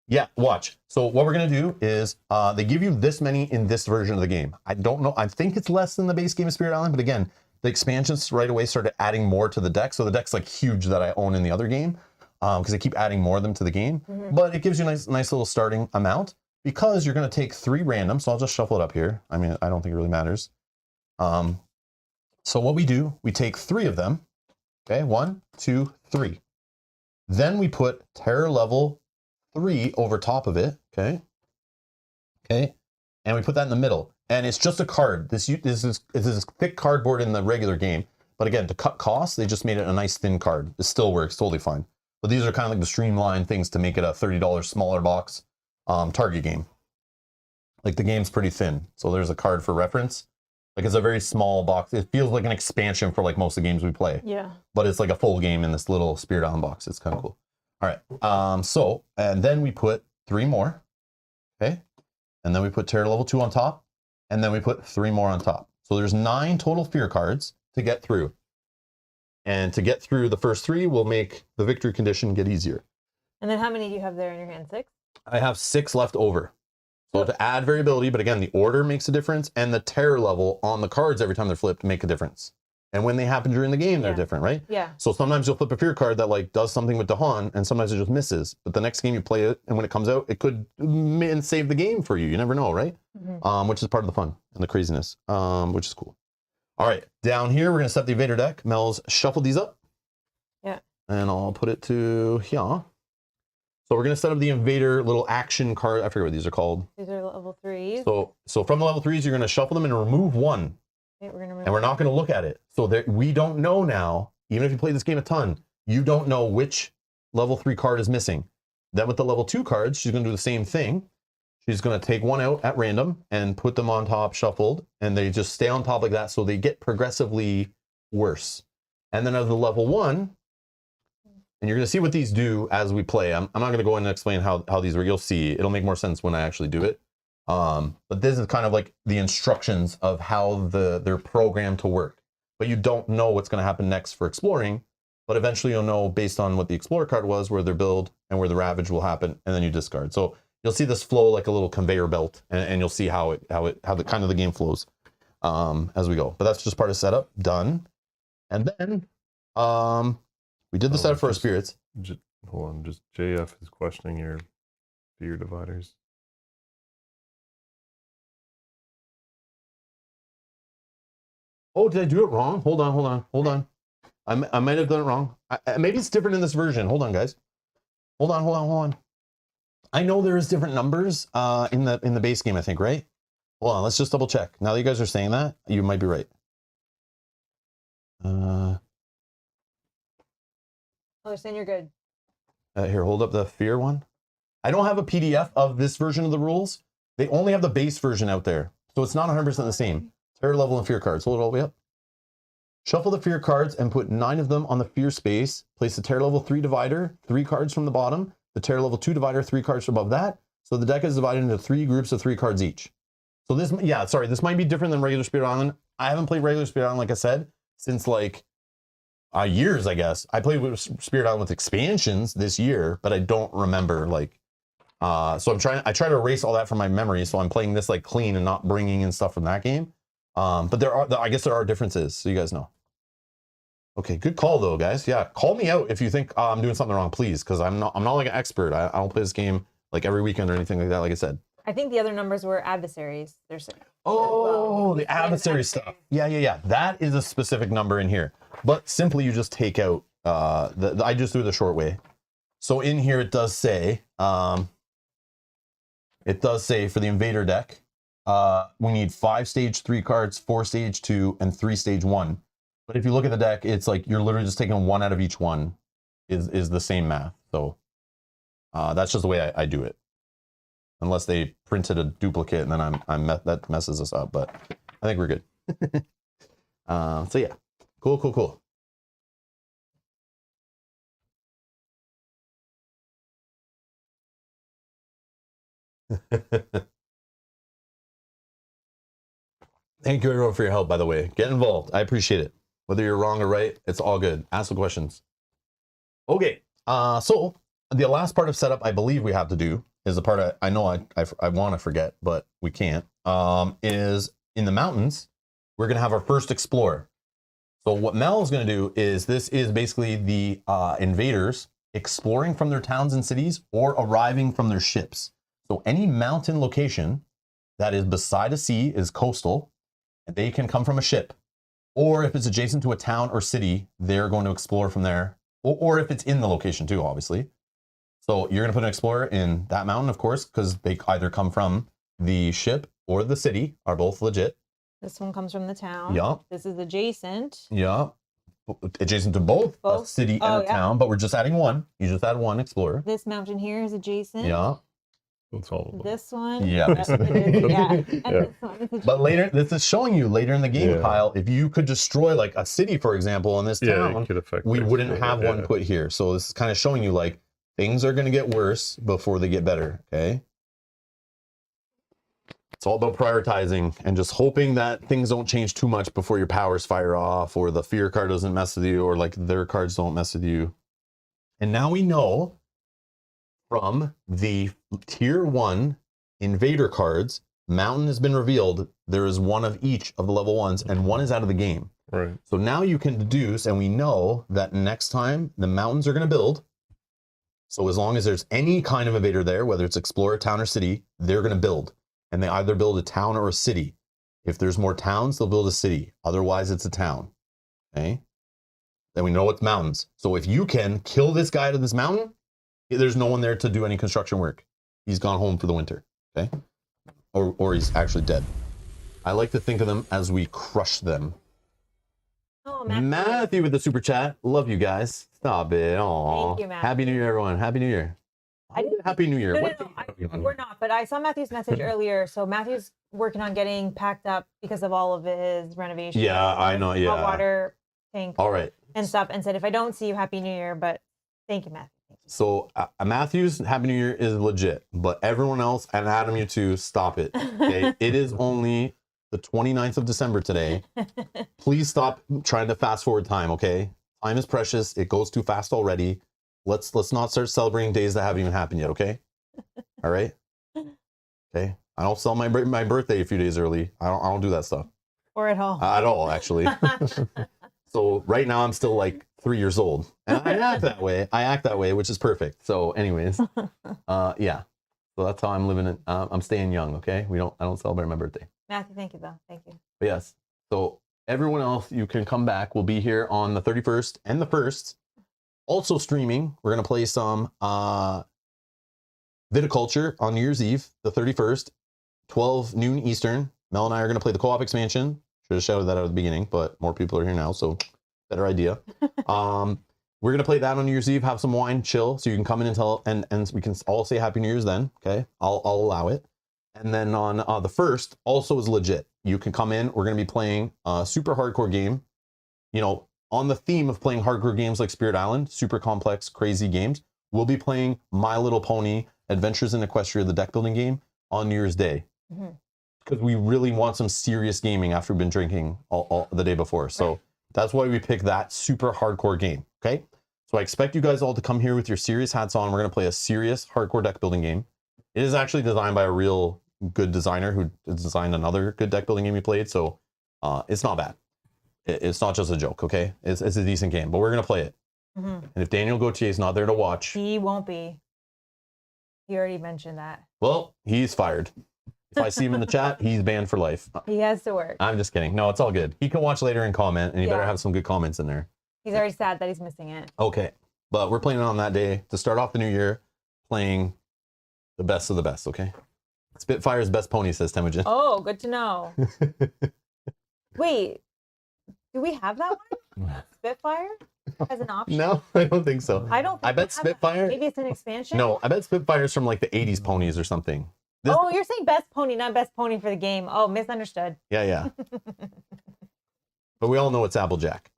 A: Yeah, watch. So what we're going to do is they give you this many in this version of the game. I don't know. I think it's less than the base game of Spirit Island, but again, the expansions right away started adding more to the deck. So the deck's like huge that I own in the other game because they keep adding more of them to the game. Mm-hmm. But it gives you a nice little starting amount because you're going to take 3 random. So I'll just shuffle it up here. I mean, I don't think it really matters. So what we do, we take 3 of them. Okay, 1, 2, 3. Then we put terror level 3 over top of it. Okay. Okay. And we put that in the middle. And it's just a card. This is thick cardboard in the regular game. But again, to cut costs, they just made it a nice thin card. It still works totally fine. But these are kind of like the streamlined things to make it a $30 smaller box target game. Like the game's pretty thin. So there's a card for reference. Like it's a very small box. It feels like an expansion for like most of the games we play.
B: Yeah.
A: But it's like a full game in this little Spirit Island box. It's kind of cool. All right. And then we put 3 more. Okay. And then we put Terror level 2 on top. And then we put 3 more on top. So there's 9 total fear cards to get through. And to get through the first 3 will make the victory condition get easier.
B: And then how many do you have there in your hand? 6?
A: I have 6 left over. So to add variability, but again, the order makes a difference, and the terror level on the cards every time they're flipped make a difference. And when they happen during the game, they're different, right?
B: Yeah.
A: So sometimes you'll flip a fear card that like does something with Dahan, and sometimes it just misses. But the next game you play it, and when it comes out, it could save the game for you. You never know, right?
B: Mm-hmm.
A: Which is part of the fun and the craziness, which is cool. All right, down here, we're going to set the Invader deck. Mel's shuffled these up.
B: Yeah.
A: And I'll put it to here. So we're going to set up the Invader little action card. I forget what these are called.
B: These are level 3s.
A: So from the level 3s, you're going to shuffle them and remove 1.
B: Okay,
A: And we're not going to look at it. So that we don't know now, even if you play this game a ton, you don't know which level 3 card is missing. Then with the level 2 cards, she's going to do the same thing. She's going to take 1 out at random and put them on top shuffled, and they just stay on top like that, so they get progressively worse. And then as the level 1, and you're going to see what these do as we play. I'm not going to go in and explain how these work. You'll see. It'll make more sense when I actually do it. But this is kind of like the instructions of how they're programmed to work. But you don't know what's going to happen next for exploring. But eventually you'll know based on what the Explorer card was, where their build and where the Ravage will happen, and then you discard. So you'll see this flow like a little conveyor belt, and you'll see how the kind of the game flows as we go. But that's just part of setup. Done. And then we did the setup for our spirits.
C: Hold on, just JF is questioning your fear dividers.
A: Oh, did I do it wrong? Hold on. I might have done it wrong. Maybe it's different in this version. Hold on, guys. Hold on. I know there is different numbers in the base game, I think, right? Hold on, let's just double check. Now that you guys are saying that, you might be right.
B: Oh, they're saying you're good.
A: Here, hold up the fear one. I don't have a PDF of this version of the rules. They only have the base version out there. So it's not 100% the same. Terror level and fear cards. Hold it all the way up. Shuffle the fear cards and put 9 of them on the fear space. Place the terror level 3 divider, 3 cards from the bottom. The terror level 2 divider, 3 cards above that. So the deck is divided into 3 groups of 3 cards each. So this might be different than regular Spirit Island. I haven't played regular Spirit Island, like I said, since like years, I guess. I played with Spirit Island with expansions this year, but I don't remember like. So I try to erase all that from my memory. So I'm playing this like clean and not bringing in stuff from that game. But I guess there are differences, so you guys know. Okay, good call though, guys. Yeah, call me out if you think I'm doing something wrong, please, because I'm not like an expert. I don't play this game like every weekend or anything like that. Like I said.
B: I think the other numbers were adversaries. They're saying.
A: Oh, the adversary stuff. Yeah. That is a specific number in here. But simply you just take out I just do it the short way. So in here it does say for the Invader deck, we need 5 stage 3 cards, 4 stage 2, and 3 stage 1. But if you look at the deck, it's like you're literally just taking 1 out of each one is the same math. So that's just the way I do it. Unless they printed a duplicate and then that messes us up, but I think we're good. So yeah, cool. Thank you everyone for your help, by the way. Get involved. I appreciate it. Whether you're wrong or right, it's all good. Ask the questions. Okay, so the last part of setup I believe we have to do is the part I know I want to forget, but we can't, is in the mountains, we're going to have our first explorer. So what Mel is going to do is this is basically the invaders exploring from their towns and cities or arriving from their ships. So any mountain location that is beside a sea is coastal, and they can come from a ship. Or if it's adjacent to a town or city, they're going to explore from there. Or if it's in the location too, obviously. So you're gonna put an explorer in that mountain, of course, because they either come from the ship or the city, are both legit.
B: This one comes from the town.
A: Yeah.
B: This is adjacent.
A: Yeah. Adjacent to both a
B: Both?
A: city and
B: Oh,
A: a
B: yeah.
A: town, but we're just adding one. You just add one explorer.
B: This mountain here is adjacent.
A: Yeah.
C: That's all of them.
B: This one.
A: Yeah.
B: Yep, it is, yeah. And
C: Yeah.
B: this one is adjacent.
A: But later, this is showing you later in the game,
C: Yeah.
A: Kyle, if you could destroy like a city, for example, in this
C: Yeah,
A: town,
C: it could affect
A: we
C: things,
A: wouldn't
C: yeah,
A: have one
C: yeah.
A: put here. So this is kind of showing you like things are going to get worse before they get better. Okay. It's all about prioritizing and just hoping that things don't change too much before your powers fire off or the fear card doesn't mess with you or like their cards don't mess with you. And now we know from the tier 1 invader cards, mountain has been revealed. There is one of each of the level 1s and one is out of the game.
C: Right.
A: So now you can deduce, and we know that next time the mountains are going to build. So as long as there's any kind of invader there, whether it's explorer, town, or city, they're going to build. And they either build a town or a city. If there's more towns, they'll build a city. Otherwise, it's a town. Okay? Then we know it's mountains. So if you can kill this guy to this mountain, there's no one there to do any construction work. He's gone home for the winter. Okay? Or he's actually dead. I like to think of them as we crush them.
B: Oh,
A: Matthew with the super chat. Love you guys. Stop it. Aww.
B: Thank you, Matthew.
A: Happy New Year, everyone. Happy New Year.
B: I didn't-
A: Happy New Year.
B: No,
A: What
B: no,
A: date are we
B: no,
A: on?
B: we're not. But I saw Matthew's message earlier. So Matthew's working on getting packed up because of all of his renovations.
A: Yeah, I know.
B: Hot
A: Yeah.
B: water tank
A: All right.
B: and stuff. And said, if I don't see you, Happy New Year. But thank you, Matthew. Thank you.
A: So Matthew's Happy New Year is legit, but everyone else and Adam, you too, stop it. Okay, it is only the 29th of December today. Please stop trying to fast forward time. Okay, time is precious. It goes too fast already. Let's not start celebrating days that haven't even happened yet. Okay, all right. Okay, I don't celebrate my birthday a few days early. I don't do that stuff
B: Or at home.
A: at all, actually. So right now I'm still like 3 years old, and I act that way. I act that way, which is perfect. So, anyways, yeah. So that's how I'm living. I'm staying young. Okay, I don't celebrate my birthday.
B: Matthew, thank you, though. Thank you.
A: But yes. So everyone else, you can come back. We'll be here on the 31st and the 1st. Also streaming. We're gonna play some Viticulture on New Year's Eve, the 31st, 12 noon Eastern. Mel and I are gonna play the co-op expansion. Should have shouted that out at the beginning, but more people are here now, so better idea. We're gonna play that on New Year's Eve, have some wine, chill, so you can come in and tell, and we can all say Happy New Year's then. Okay, I'll allow it. And then on the 1st, also is legit. You can come in. We're gonna be playing a super hardcore game. You know, on the theme of playing hardcore games like Spirit Island, super complex, crazy games. We'll be playing My Little Pony: Adventures in Equestria, the deck building game, on New Year's Day. Because we really want some serious gaming after we've been drinking all the day before. So
B: Right.
A: that's why we picked that super hardcore game. Okay. So I expect you guys all to come here with your serious hats on. We're going to play a serious hardcore deck building game. It is actually designed by a real good designer who designed another good deck building game we played. So it's not bad. It's not just a joke. Okay. It's a decent game, but we're going to play it. And if Daniel Gauthier is not there to watch,
B: He won't be. He already mentioned that.
A: well, he's fired. If I see him in the chat, he's banned for life.
B: He has to work.
A: I'm just kidding. No, it's all good. He can watch later and comment, and you better
B: Yeah.
A: have some good comments in there.
B: He's already sad that he's missing it.
A: Okay. But we're playing it on that day to start off the new year, playing the best of the best, okay? Spitfire's best pony, says Temujin.
B: Oh, good to know. Wait, do we have that one? Spitfire as an option?
A: No, I don't think so.
B: I don't think
A: I
B: we
A: bet
B: have that.
A: Spitfire.
B: Maybe it's an expansion?
A: No, I bet Spitfire's from like the 80s ponies or something. This,
B: Oh, you're saying best pony, not best pony for the game. Oh, misunderstood.
A: yeah. But we all know it's Applejack.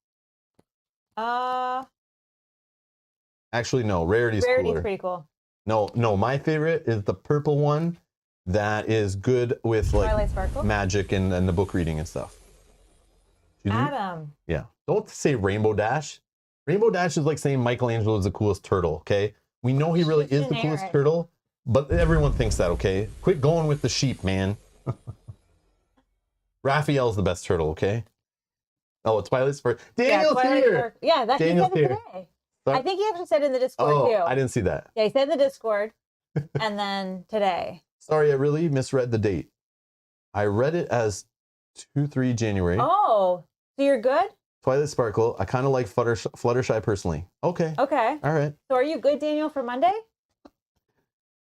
A: Actually, no, Rarity's
B: Rarity's
A: cooler.
B: pretty cool.
A: No, my favorite is the purple one that is good with like
B: Twilight Sparkle.
A: magic and the book reading and stuff. Excuse me?
B: Adam.
A: Yeah. Don't say Rainbow Dash. Rainbow Dash is like saying Michelangelo is the coolest turtle, okay? We know he really is the coolest
B: Generic.
A: turtle, but everyone thinks that, okay? Quit going with the sheep, man. Raphael's the best turtle, okay? Oh, it's Twilight Sparkle. Daniel's
B: Twilight
A: here!
B: Sparkle. Yeah, that he
A: Daniel's
B: said it
A: here.
B: today.
A: Sorry?
B: I think he actually said it in the Discord
A: Oh,
B: too.
A: I didn't see that.
B: Yeah, he said in the Discord, and then today.
A: Sorry, I really misread the date. I read it as 2-3 January.
B: Oh, so you're good?
A: Twilight Sparkle. I kind of like Fluttershy personally. Okay.
B: Okay.
A: All right.
B: So are you good, Daniel, for Monday?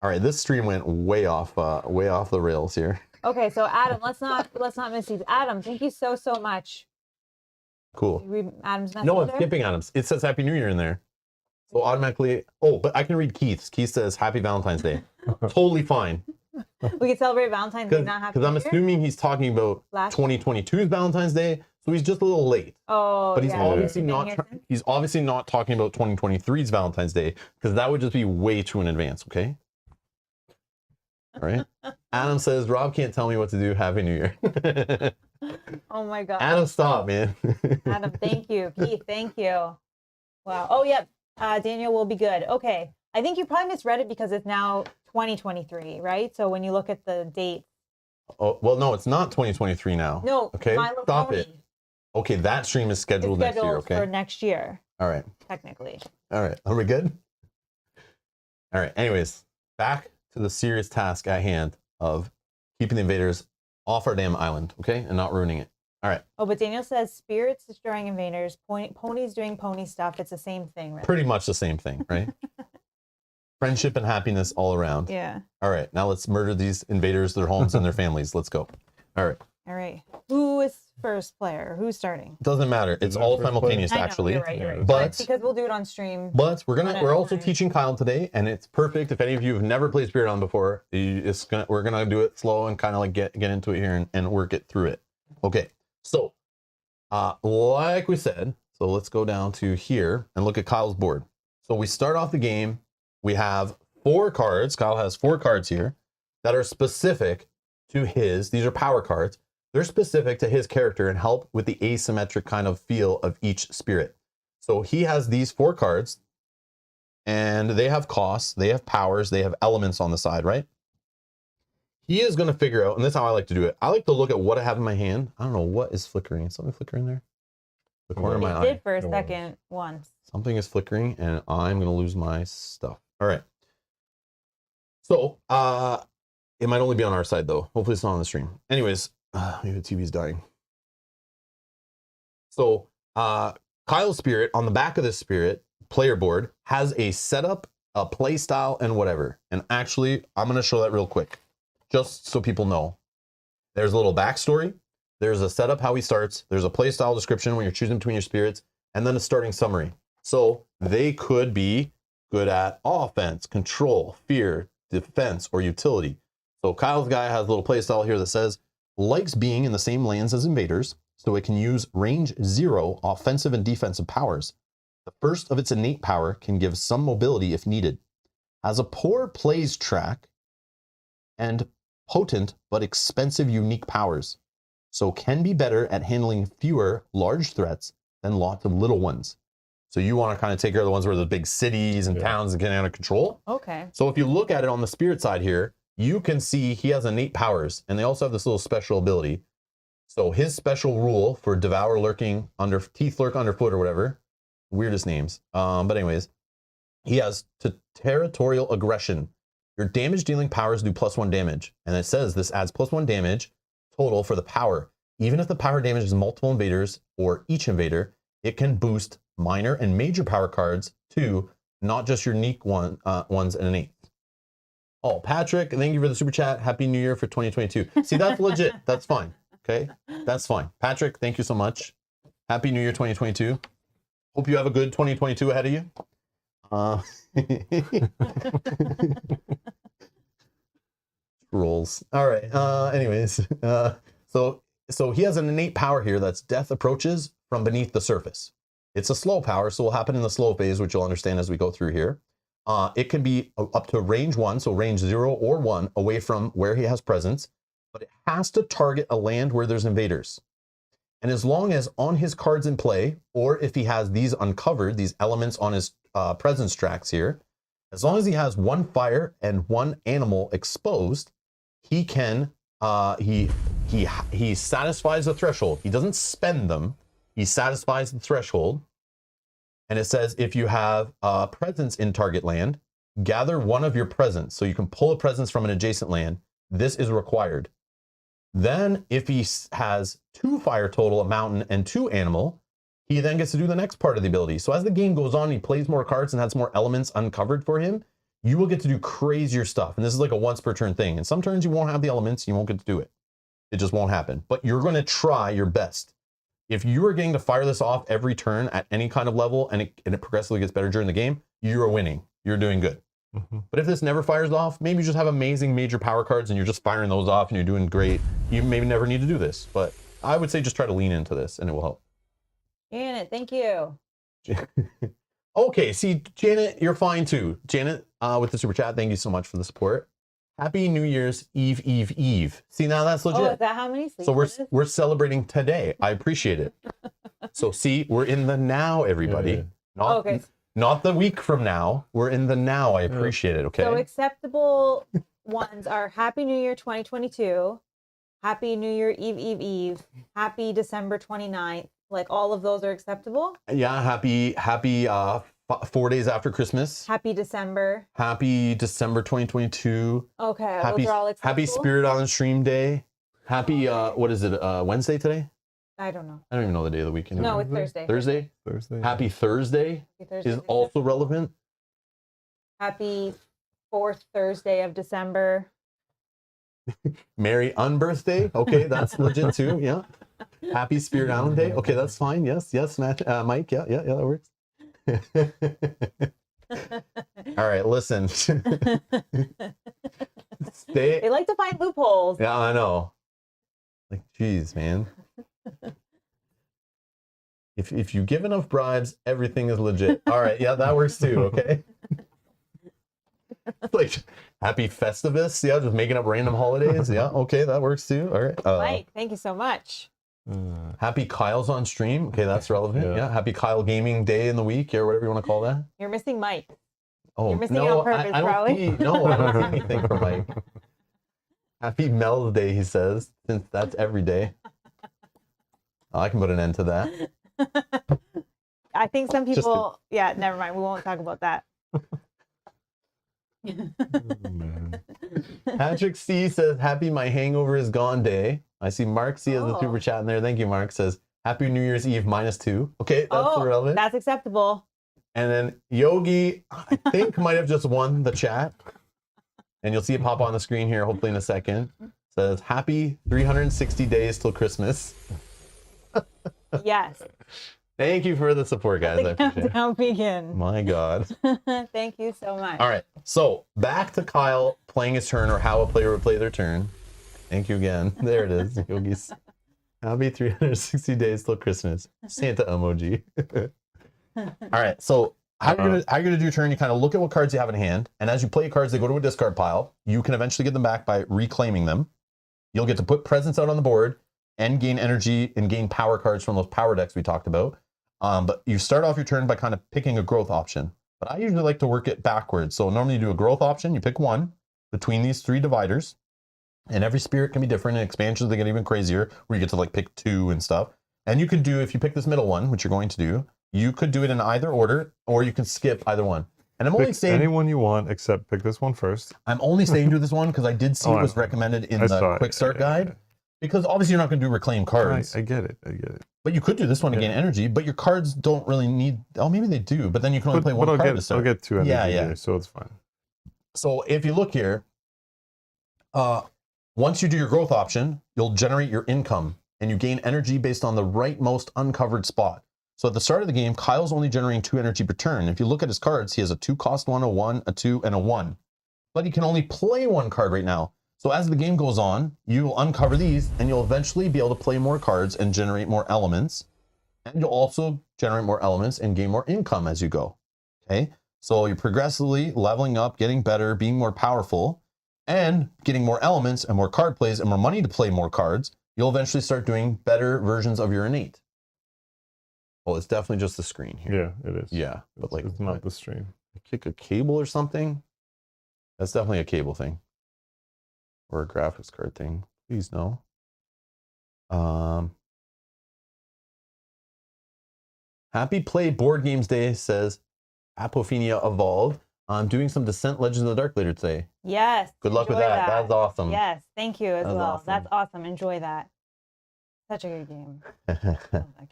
A: All right, this stream went way off the rails here.
B: Okay, so Adam, let's not miss these. Adam, thank you so much.
A: Cool.
B: You read Adam's message.
A: No, I'm
B: there?
A: skipping Adams. It says Happy New Year in there. So automatically, oh, but I can read Keith's. Keith says Happy Valentine's Day. Totally fine.
B: We can celebrate Valentine's Day, not Happy
A: Because I'm
B: New Year?
A: assuming he's talking about
B: Last
A: 2022's Valentine's Day, so he's just a little late.
B: Oh,
A: But he's
B: yeah,
A: obviously
B: been
A: not.
B: here since?
A: He's obviously not talking about 2023's Valentine's Day because that would just be way too in advance. Okay. All right. Adam says Rob can't tell me what to do. Happy New Year.
B: Oh my God.
A: Adam, stop, man.
B: Adam, thank you. Keith, thank you. Wow. Oh, yeah. Daniel will be good. Okay. I think you probably misread it because it's now 2023, right? So when you look at the date.
A: Oh well, no, it's not 2023 now.
B: No.
A: Okay.
B: My Little
A: Stop
B: Pony.
A: it. Okay, that stream is
B: It's
A: scheduled next year. Okay.
B: for next year,
A: All right.
B: technically.
A: All right. Are we good? All right. Anyways, back to the serious task at hand of keeping the invaders off our damn island, okay, and not ruining it. All right.
B: Oh, but Daniel says spirits destroying invaders, ponies doing pony stuff. It's the same thing, right?
A: Pretty much the same thing, right? Friendship and happiness all around.
B: Yeah.
A: All right. Now let's murder these invaders, their homes, and their families. Let's go. All right.
B: All right. Who is first player? Who's starting?
A: Doesn't matter. It's
C: that
A: all
C: first
A: simultaneous,
B: I know,
A: actually.
B: You're right.
A: But
B: because we'll do it on stream.
A: But we're
B: One at a
A: also
B: time.
A: teaching Kyle today, and it's perfect. If any of you have never played Spirit on before, we're gonna do it slow and kind of like get into it here and work it through it. Okay. So, like we said, so let's go down to here and look at Kyle's board. So we start off the game. We have 4 cards. Kyle has 4 cards here that are specific to his. These are power cards. They're specific to his character and help with the asymmetric kind of feel of each spirit. So he has these 4 cards, and they have costs, they have powers, they have elements on the side, right? He is going to figure out, and this is how I like to do it. I like to look at what I have in my hand. I don't know what is flickering. Is something flickering there? The corner of my
B: It
A: eye.
B: did for a
C: No
B: second once.
A: Something is flickering, and I'm going to lose my stuff. All right. So, it might only be on our side, though. Hopefully it's not on the stream. Anyways, maybe the TV's dying. So, Kyle's spirit, on the back of this spirit player board, has a setup, a play style, and whatever. And actually, I'm going to show that real quick, just so people know. There's a little backstory. There's a setup, how he starts. There's a play style description when you're choosing between your spirits, and then a starting summary. So they could be good at offense, control, fear, defense, or utility. So Kyle's guy has a little play style here that says, likes being in the same lands as invaders, so it can use range 0 offensive and defensive powers. The first of its innate power can give some mobility if needed. Has a poor plays track and potent but expensive unique powers, so can be better at handling fewer large threats than lots of little ones. So you want to kind of take care of the ones where the big cities and towns are getting out of control.
B: Okay.
A: So if you look at it on the spirit side here, you can see he has innate powers, and they also have this little special ability. So his special rule for devour lurking under teeth lurk underfoot or whatever, weirdest names. But anyways, he has territorial aggression. Your damage dealing powers do +1 damage, and it says this adds +1 damage total for the power. Even if the power damages multiple invaders or each invader, it can boost minor and major power cards too, not just your unique ones and innate. Oh, Patrick, thank you for the super chat. Happy New Year for 2022. See, that's legit. That's fine. Okay, that's fine. Patrick, thank you so much. Happy New Year 2022. Hope you have a good 2022 ahead of you. Rolls. All right. Anyways, so he has an innate power here that's death approaches from beneath the surface. It's a slow power, so it will happen in the slow phase, which you'll understand as we go through here. It can be up to range 1, so range 0 or 1 away from where he has presence, but it has to target a land where there's invaders. And as long as on his cards in play, or if he has these uncovered, these elements on his presence tracks here, as long as he has 1 fire and 1 animal exposed, he can, he satisfies the threshold. He doesn't spend them. He satisfies the threshold. And it says, if you have a presence in target land, gather 1 of your presence. So you can pull a presence from an adjacent land. This is required. Then if he has 2 fire total, a mountain, and 2 animal, he then gets to do the next part of the ability. So as the game goes on, he plays more cards and has more elements uncovered for him. you will get to do crazier stuff. And this is like a once per turn thing. And some turns you won't have the elements, you won't get to do it. It just won't happen. But you're going to try your best. If you are getting to fire this off every turn at any kind of level and it progressively gets better during the game, you're winning. You're doing good. But if this never fires off, maybe you just have amazing major power cards and you're just firing those off and you're doing great. You maybe never need to do this. But I would say just try to lean into this and it will help.
B: Janet, thank you.
A: Okay, see, Janet, you're fine too. Janet, with the super chat, thank you so much for the support. Happy New Year's Eve, Eve, Eve. See, now that's legit.
B: Oh, is that how many sleeps?
A: So we're celebrating today. I appreciate it. So see, we're in the now, everybody.
B: Okay.
A: Not the week from now. We're in the now. I appreciate it. Okay.
B: So acceptable ones are Happy New Year 2022, Happy New Year Eve, Eve, Eve, Happy December 29th. Like all of those are acceptable.
A: Yeah. Happy 4 days after Christmas.
B: Happy December.
A: Happy December 2022.
B: Okay.
A: Happy,
B: those are all acceptable.
A: Happy Spirit on the Stream Day. Happy what is it? Wednesday today?
B: I don't know.
A: I don't even know the day of the week anymore.
B: No, it's Thursday.
A: Thursday. Happy Thursday,
B: Happy Thursday
A: is also relevant.
B: Happy 4th Thursday of December.
A: Merry Unbirthday. Okay, that's legit too. Yeah. Happy Spirit Island Day. Okay, that's fine. Yes, Matt, Mike. Yeah, that works. All right, listen.
B: They like to find loopholes.
A: Yeah, I know. Like, geez, man. If you give enough bribes, everything is legit. All right, yeah, that works too. Okay. Like Happy Festivus. Yeah, just making up random holidays. Yeah, okay, that works too. All right.
B: Mike, thank you so much.
A: Happy Kyle's on stream. Okay, that's relevant. Yeah. Happy Kyle Gaming Day in the week, or whatever you want to call that.
B: You're missing Mike.
A: Oh,
B: You're missing
A: no,
B: on purpose,
A: I don't
B: probably.
A: see, no, I don't see anything from Mike. Happy Mel's Day, he says, since that's every day. Oh, I can put an end to that.
B: I think some
A: Just
B: people, yeah, never mind. We won't talk about that.
A: Patrick C says, happy my hangover is gone day. I see Mark C has a super chat in there. Thank you, Mark. Says, happy New Year's Eve -2. Okay, that's relevant.
B: That's acceptable.
A: And then Yogi, I think, might have just won the chat. And you'll see it pop on the screen here, hopefully in a second. Says, happy 360 days till Christmas.
B: Yes.
A: Thank you for the support, guys. I appreciate it.
B: Countdown begin.
A: My God.
B: Thank you so much.
A: All right. So back to Kyle playing his turn, or how a player would play their turn. Thank you again. There it is. Yogi's. Happy 360 days till Christmas. Santa emoji. All right. So how you're gonna do your turn? You kind of look at what cards you have in hand, and as you play cards, they go to a discard pile. You can eventually get them back by reclaiming them. You'll get to put presents out on the board and gain energy and gain power cards from those power decks we talked about. But you start off your turn by kind of picking a growth option. But I usually like to work it backwards. So normally you do a growth option, you pick one between these three dividers, and every spirit can be different. And expansions, they get even crazier, where you get to like pick two and stuff. And you could do, if you pick this middle one, which you're going to do, you could do it in either order, or you can skip either one. And I'm only saying
C: anyone you want, except pick this one first.
A: I'm only saying do this one because I did see it was recommended in the quick start guide. Because obviously you're not going to do reclaim cards.
C: I get it.
A: But you could do this one to gain energy, but your cards don't really need... Oh, maybe they do, but then you can only play one card to start.
C: I'll get two energy here, so it's fine.
A: So if you look here, once you do your growth option, you'll generate your income, and you gain energy based on the rightmost uncovered spot. So at the start of the game, Kyle's only generating 2 energy per turn. If you look at his cards, he has a 2 cost 1, a 1, a 2, and a 1. But he can only play 1 card right now. So as the game goes on, you will uncover these, and you'll eventually be able to play more cards and generate more elements. And you'll also generate more elements and gain more income as you go. Okay? So you're progressively leveling up, getting better, being more powerful, and getting more elements and more card plays and more money to play more cards. You'll eventually start doing better versions of your innate. Well, it's definitely just the screen here.
C: Yeah, it is.
A: Yeah, but like
C: it's not the stream.
A: Kick a cable or something? That's definitely a cable thing. Or a graphics card thing. Please no. Happy Play Board Games Day, says Apophenia Evolved. I'm doing some Descent Legends of the Dark later today.
B: Yes.
A: Good luck with that. That's awesome.
B: Yes, thank you as well.
A: Awesome.
B: That's awesome. Enjoy that. Such a good game.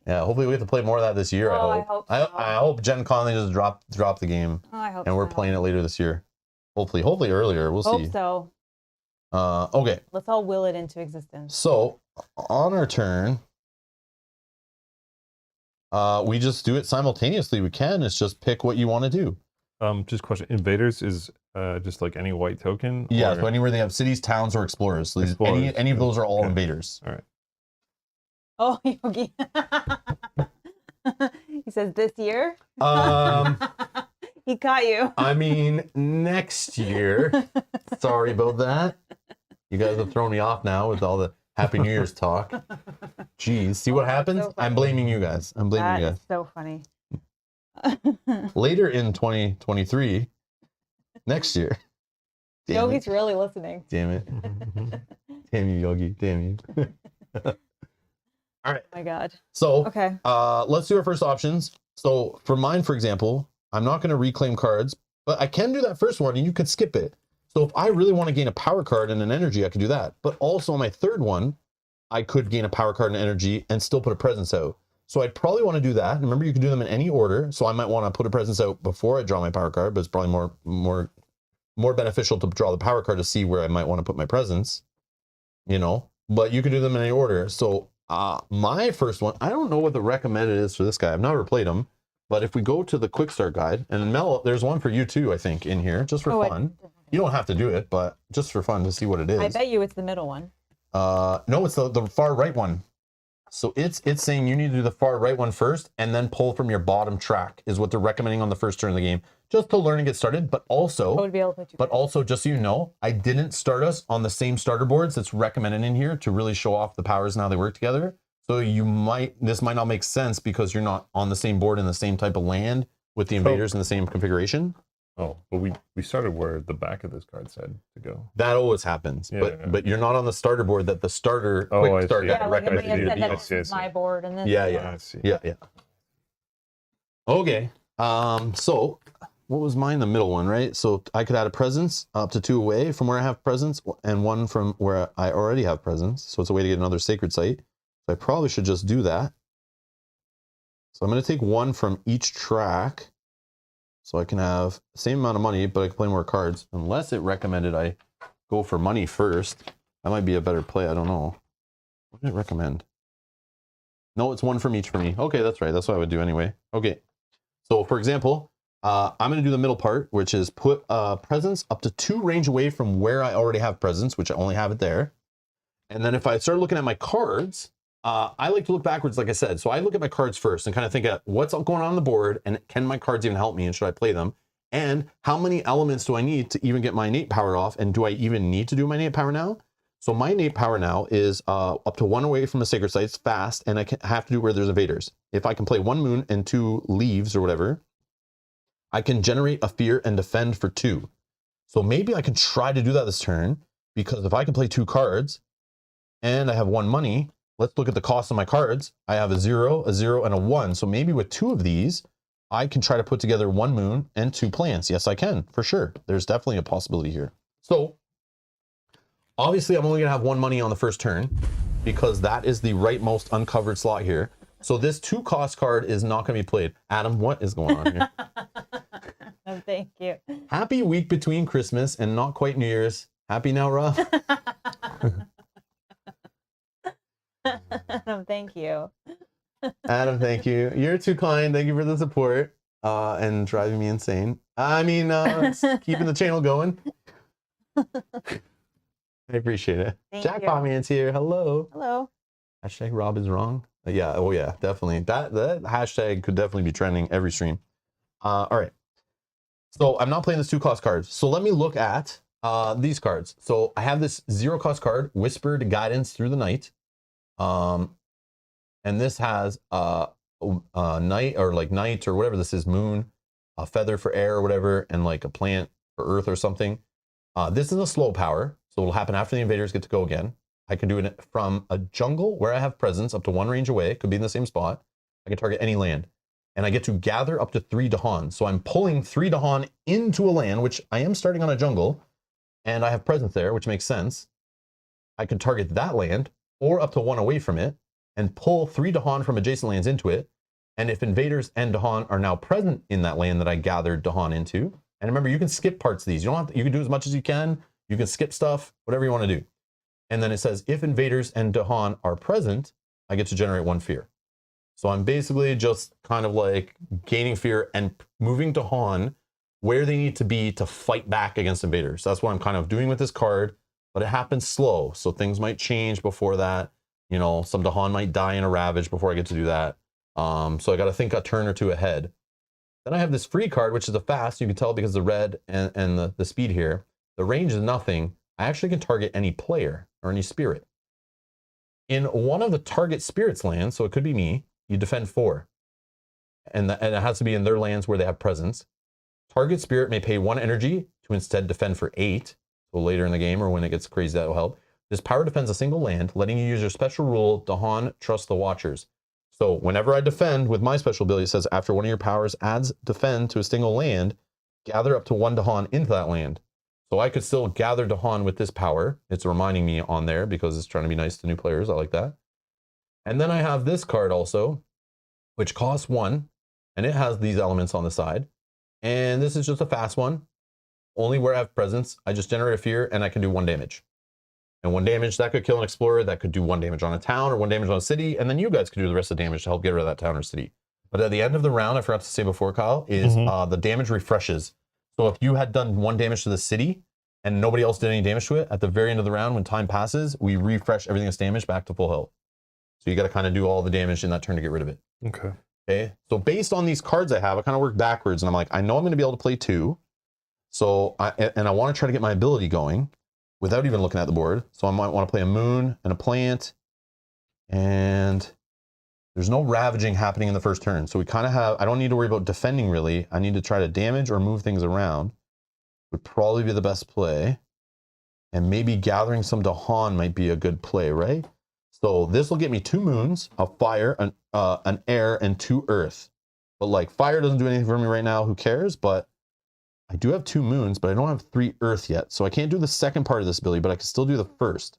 A: Yeah, hopefully we get to play more of that this year.
B: Oh,
A: I hope.
B: so.
A: I hope Jen Conley just drop the game.
B: Oh, I hope
A: and we're
B: so.
A: playing it later this year. Hopefully earlier. We'll
B: Hope
A: see.
B: so.
A: Okay.
B: Let's all will it into existence.
A: So on our turn, we just do it simultaneously. We can. It's just pick what you want to do.
C: Just question. Invaders is just like any white token?
A: Yeah.
C: or-
A: So anywhere they have cities, towns, or explorers. So
C: Explorers,
A: any of those are all
C: okay.
A: invaders.
C: All right.
B: Oh, Yogi. He says this year. He caught you.
A: I mean, next year. Sorry about that. You guys have thrown me off now with all the Happy New Year's talk. Jeez, see what happens?
B: so funny.
A: I'm blaming you guys. I'm blaming
B: That
A: you
B: is
A: guys.
B: so funny.
A: Later in 2023, next year. Damn
B: Yogi's
A: it.
B: really listening.
A: Damn it. Damn you, Yogi. Damn you. All right.
B: Oh my God.
A: So
B: Okay.
A: let's do our first options. So for mine, for example, I'm not going to reclaim cards, but I can do that first one and you could skip it. So if I really want to gain a power card and an energy, I could do that. But also on my third one, I could gain a power card and energy and still put a presence out. So I'd probably want to do that. Remember, you can do them in any order. So I might want to put a presence out before I draw my power card, but it's probably more beneficial to draw the power card to see where I might want to put my presence, you know, but you can do them in any order. So my first one, I don't know what the recommended is for this guy. I've never played him, but if we go to the quick start guide, and Mel, there's one for you too, I think, in here, just for fun. You don't have to do it, but just for fun to see what it is.
B: I bet you it's the middle one.
A: No, it's the far right one. So it's saying you need to do the far right one first and then pull from your bottom track is what they're recommending on the first turn of the game, just to learn and get started. But
B: I
A: also,
B: would be able to
A: but also, just so you know, I didn't start us on the same starter boards that's recommended in here to really show off the powers and how they work together. So this might not make sense because you're not on the same board in the same type of land with the invaders in the same configuration.
C: Oh, but we started where the back of this card said to go.
A: That always happens,
C: Yeah, yeah.
A: but you're not on the starter board that the starter
C: Oh,
A: quick
C: I
A: start
C: see.
A: guide
B: Yeah, like if
A: recommends
B: they
A: you
B: had
A: to
B: said
A: do.
B: that
C: I see, I
B: this is my
C: see.
B: board and this.
A: Yeah.
C: I see.
A: Yeah. Okay. So what was mine? The middle one, right? So I could add a presence up to 2 away from where I have presence and 1 from where I already have presence. So it's a way to get another sacred site. So I probably should just do that. So I'm going to take 1 from each track. So I can have the same amount of money, but I can play more cards. Unless it recommended I go for money first. That might be a better play. I don't know. What did it recommend? No, it's 1 from each for me. Okay, that's right. That's what I would do anyway. Okay. So for example, I'm going to do the middle part, which is put presence up to 2 range away from where I already have presence, which I only have it there. And then if I start looking at my cards, I like to look backwards, like I said. So I look at my cards first and kind of think at what's going on the board and can my cards even help me and should I play them? And how many elements do I need to even get my innate power off? And do I even need to do my innate power now? So my innate power now is up to 1 away from the sacred sites fast, and I have to do where there's invaders. If I can play 1 moon and 2 leaves or whatever, I can generate a fear and defend for 2. So maybe I can try to do that this turn, because if I can play 2 cards and I have 1 money, let's look at the cost of my cards. I have a 0, and a 1. So maybe with 2 of these, I can try to put together 1 moon and 2 plants. Yes, I can, for sure. There's definitely a possibility here. So obviously I'm only gonna have 1 money on the first turn because that is the rightmost uncovered slot here. So this 2 cost card is not gonna be played. Adam, what is going on here?
B: Oh, thank you.
A: Happy week between Christmas and not quite New Year's. Happy now, Rob?
B: Thank you.
A: Adam, thank you. You're too kind. Thank you for the support and driving me insane. I mean, it's keeping the channel going. I appreciate it.
B: Thank
A: Jack
B: you.
A: Pomeran's here. Hello.
B: Hello.
A: Hashtag Rob is wrong. Yeah. Oh yeah, definitely. That hashtag could definitely be trending every stream. All right. So I'm not playing this 2 cost cards. So let me look at these cards. So I have this 0 cost card, Whispered Guidance Through the Night. And this has night or like night or whatever this is, moon, a feather for air or whatever, and like a plant for earth or something. This is a slow power, so it'll happen after the invaders get to go again. I can do it from a jungle where I have presence up to 1 range away. It could be in the same spot. I can target any land. And I get to gather up to 3 Dahan. So I'm pulling 3 Dahan into a land, which I am starting on a jungle, and I have presence there, which makes sense. I can target that land or up to 1 away from it and pull 3 Dahan from adjacent lands into it. And if invaders and Dahan are now present in that land that I gathered Dahan into, And remember, you can skip parts of these. You don't have to, you can do as much as you can. You can skip stuff, whatever you want to do. And then it says, if invaders and Dahan are present, I get to generate 1 fear. So I'm basically just kind of like gaining fear and moving Dahan where they need to be to fight back against invaders. That's what I'm kind of doing with this card, but it happens slow. So things might change before that. You know, some Dahan might die in a Ravage before I get to do that. So I got to think a turn or two ahead. Then I have this free card, which is a fast. You can tell because the red and the speed here. The range is nothing. I actually can target any player or any spirit. In one of the target spirits lands, so it could be me, you defend 4. And it has to be in their lands where they have presence. Target spirit may pay 1 energy to instead defend for 8. So later in the game or when it gets crazy, that will help. This power defends a single land, letting you use your special rule, Dahan, Trust the Watchers. So whenever I defend with my special ability, it says after one of your powers adds defend to a single land, gather up to 1 Dahan into that land. So I could still gather Dahan with this power. It's reminding me on there because it's trying to be nice to new players. I like that. And then I have this card also, which costs 1, and it has these elements on the side. And this is just a fast one. Only where I have presence, I just generate a fear and I can do 1 damage. And 1 damage, that could kill an explorer, that could do 1 damage on a town or 1 damage on a city, and then you guys could do the rest of the damage to help get rid of that town or city. But at the end of the round, I forgot to say before, Kyle, is the damage refreshes. So if you had done 1 damage to the city and nobody else did any damage to it, at the very end of the round, when time passes, we refresh everything that's damaged back to full health. So you got to kind of do all the damage in that turn to get rid of it.
C: Okay.
A: Okay. So based on these cards I have, I kind of work backwards, and I'm like, I know I'm going to be able to play 2. So I want to try to get my ability going without even looking at the board. So I might want to play a moon and a plant, and there's no ravaging happening in the first turn. So we kind of have, I don't need to worry about defending really. I need to try to damage or move things around. Would probably be the best play. And maybe gathering some Dahan might be a good play, right? So this will get me 2 moons, a fire, an air, and 2 earth. But like fire doesn't do anything for me right now. Who cares? But I do have 2 moons, but I don't have 3 earth yet. So I can't do the second part of this ability, but I can still do the first.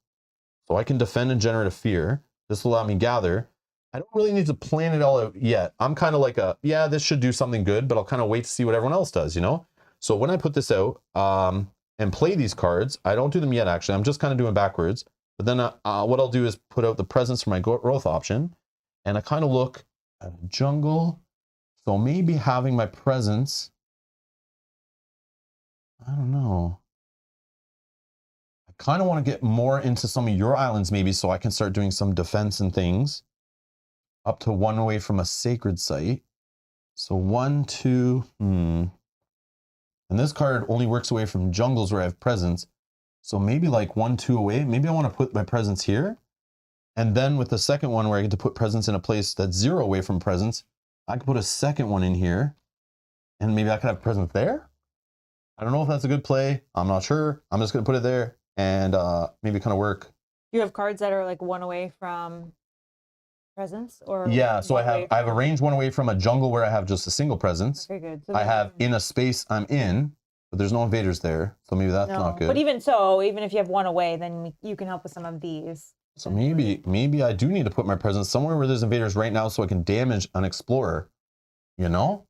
A: So I can defend and generate a fear. This will allow me gather. I don't really need to plan it all out yet. I'm kind of like yeah, this should do something good, but I'll kind of wait to see what everyone else does, you know? So when I put this out and play these cards, I don't do them yet, actually. I'm just kind of doing backwards. But then what I'll do is put out the presence for my growth option. And I kind of look at a jungle. So maybe having my presence, I don't know. I kind of want to get more into some of your islands maybe so I can start doing some defense and things. Up to 1 away from a sacred site. So 1, 2, And this card only works away from jungles where I have presence. So maybe like 1, 2 away. Maybe I want to put my presence here. And then with the second one where I get to put presence in a place that's 0 away from presence, I could put a second one in here. And maybe I could have presence there. I don't know if that's a good play. I'm not sure. I'm just going to put it there and maybe kind of work.
B: You have cards that are like 1 away from presence, or
A: yeah, so I have a range 1 away from a jungle where I have just a single presence.
B: Okay, good. So
A: I have in a space I'm in, but there's no invaders there, so maybe that's not good.
B: But even so, even if you have 1 away, then you can help with some of these.
A: So maybe I do need to put my presence somewhere where there's invaders right now so I can damage an explorer, you know?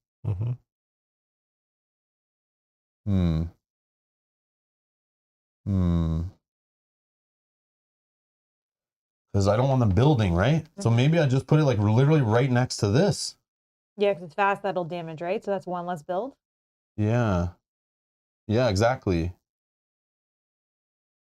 A: Because I don't want them building, right? So maybe I just put it like literally right next to this.
B: Yeah, because it's fast, that'll damage, right? So that's 1 less build.
A: Yeah. Yeah, exactly.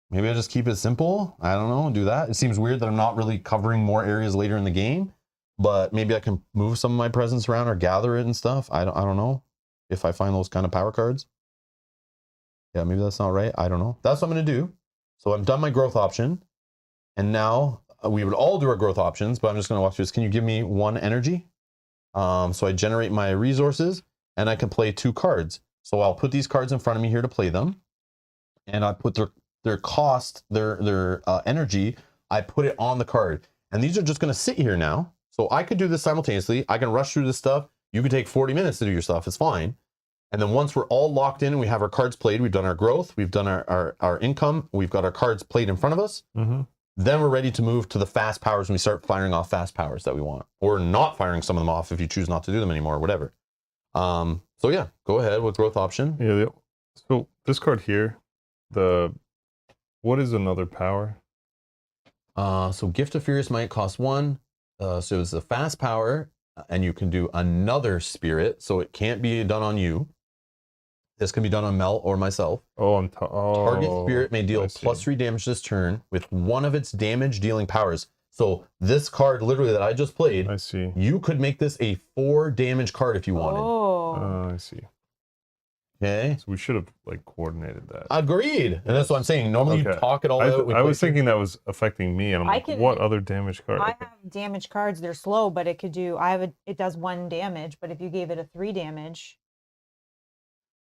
A: Maybe I just keep it simple. I don't know, do that. It seems weird that I'm not really covering more areas later in the game, but maybe I can move some of my presence around or gather it and stuff. I don't know if I find those kind of power cards. Yeah, maybe that's not right. I don't know. That's what I'm going to do. So I've done my growth option. And now we would all do our growth options, but I'm just going to walk through this. Can you give me 1 energy? So I generate my resources and I can play 2 cards. So I'll put these cards in front of me here to play them. And I put their cost, their energy, I put it on the card. And these are just going to sit here now. So I could do this simultaneously. I can rush through this stuff. You could take 40 minutes to do your stuff. It's fine. And then once we're all locked in and we have our cards played, we've done our growth, we've done our income, we've got our cards played in front of us. Then we're ready to move to the fast powers and we start firing off fast powers that we want. Or not firing some of them off if you choose not to do them anymore or whatever. So yeah, go ahead with growth option.
C: Yeah. So this card here, what is another power?
A: So Gift of Furious Might costs 1. So it's a fast power, and you can do another spirit. So it can't be done on you. This can be done on Mel or myself.
C: Oh,
A: Target spirit may deal
C: I see.
A: +3 damage this turn with one of its damage dealing powers. So this card, literally that I just played,
C: I see.
A: you could make this a 4 damage card if you wanted.
B: Oh.
C: I see.
A: Okay.
C: So we should have like coordinated that.
A: Agreed. And that's what I'm saying. Normally you
C: Okay.
A: talk it all out.
C: I was thinking that was affecting me, and I'm like,
B: can-
C: what other damage card?
B: I have damage cards. They're slow, but it could do. It does 1 damage, but if you gave it a 3 damage.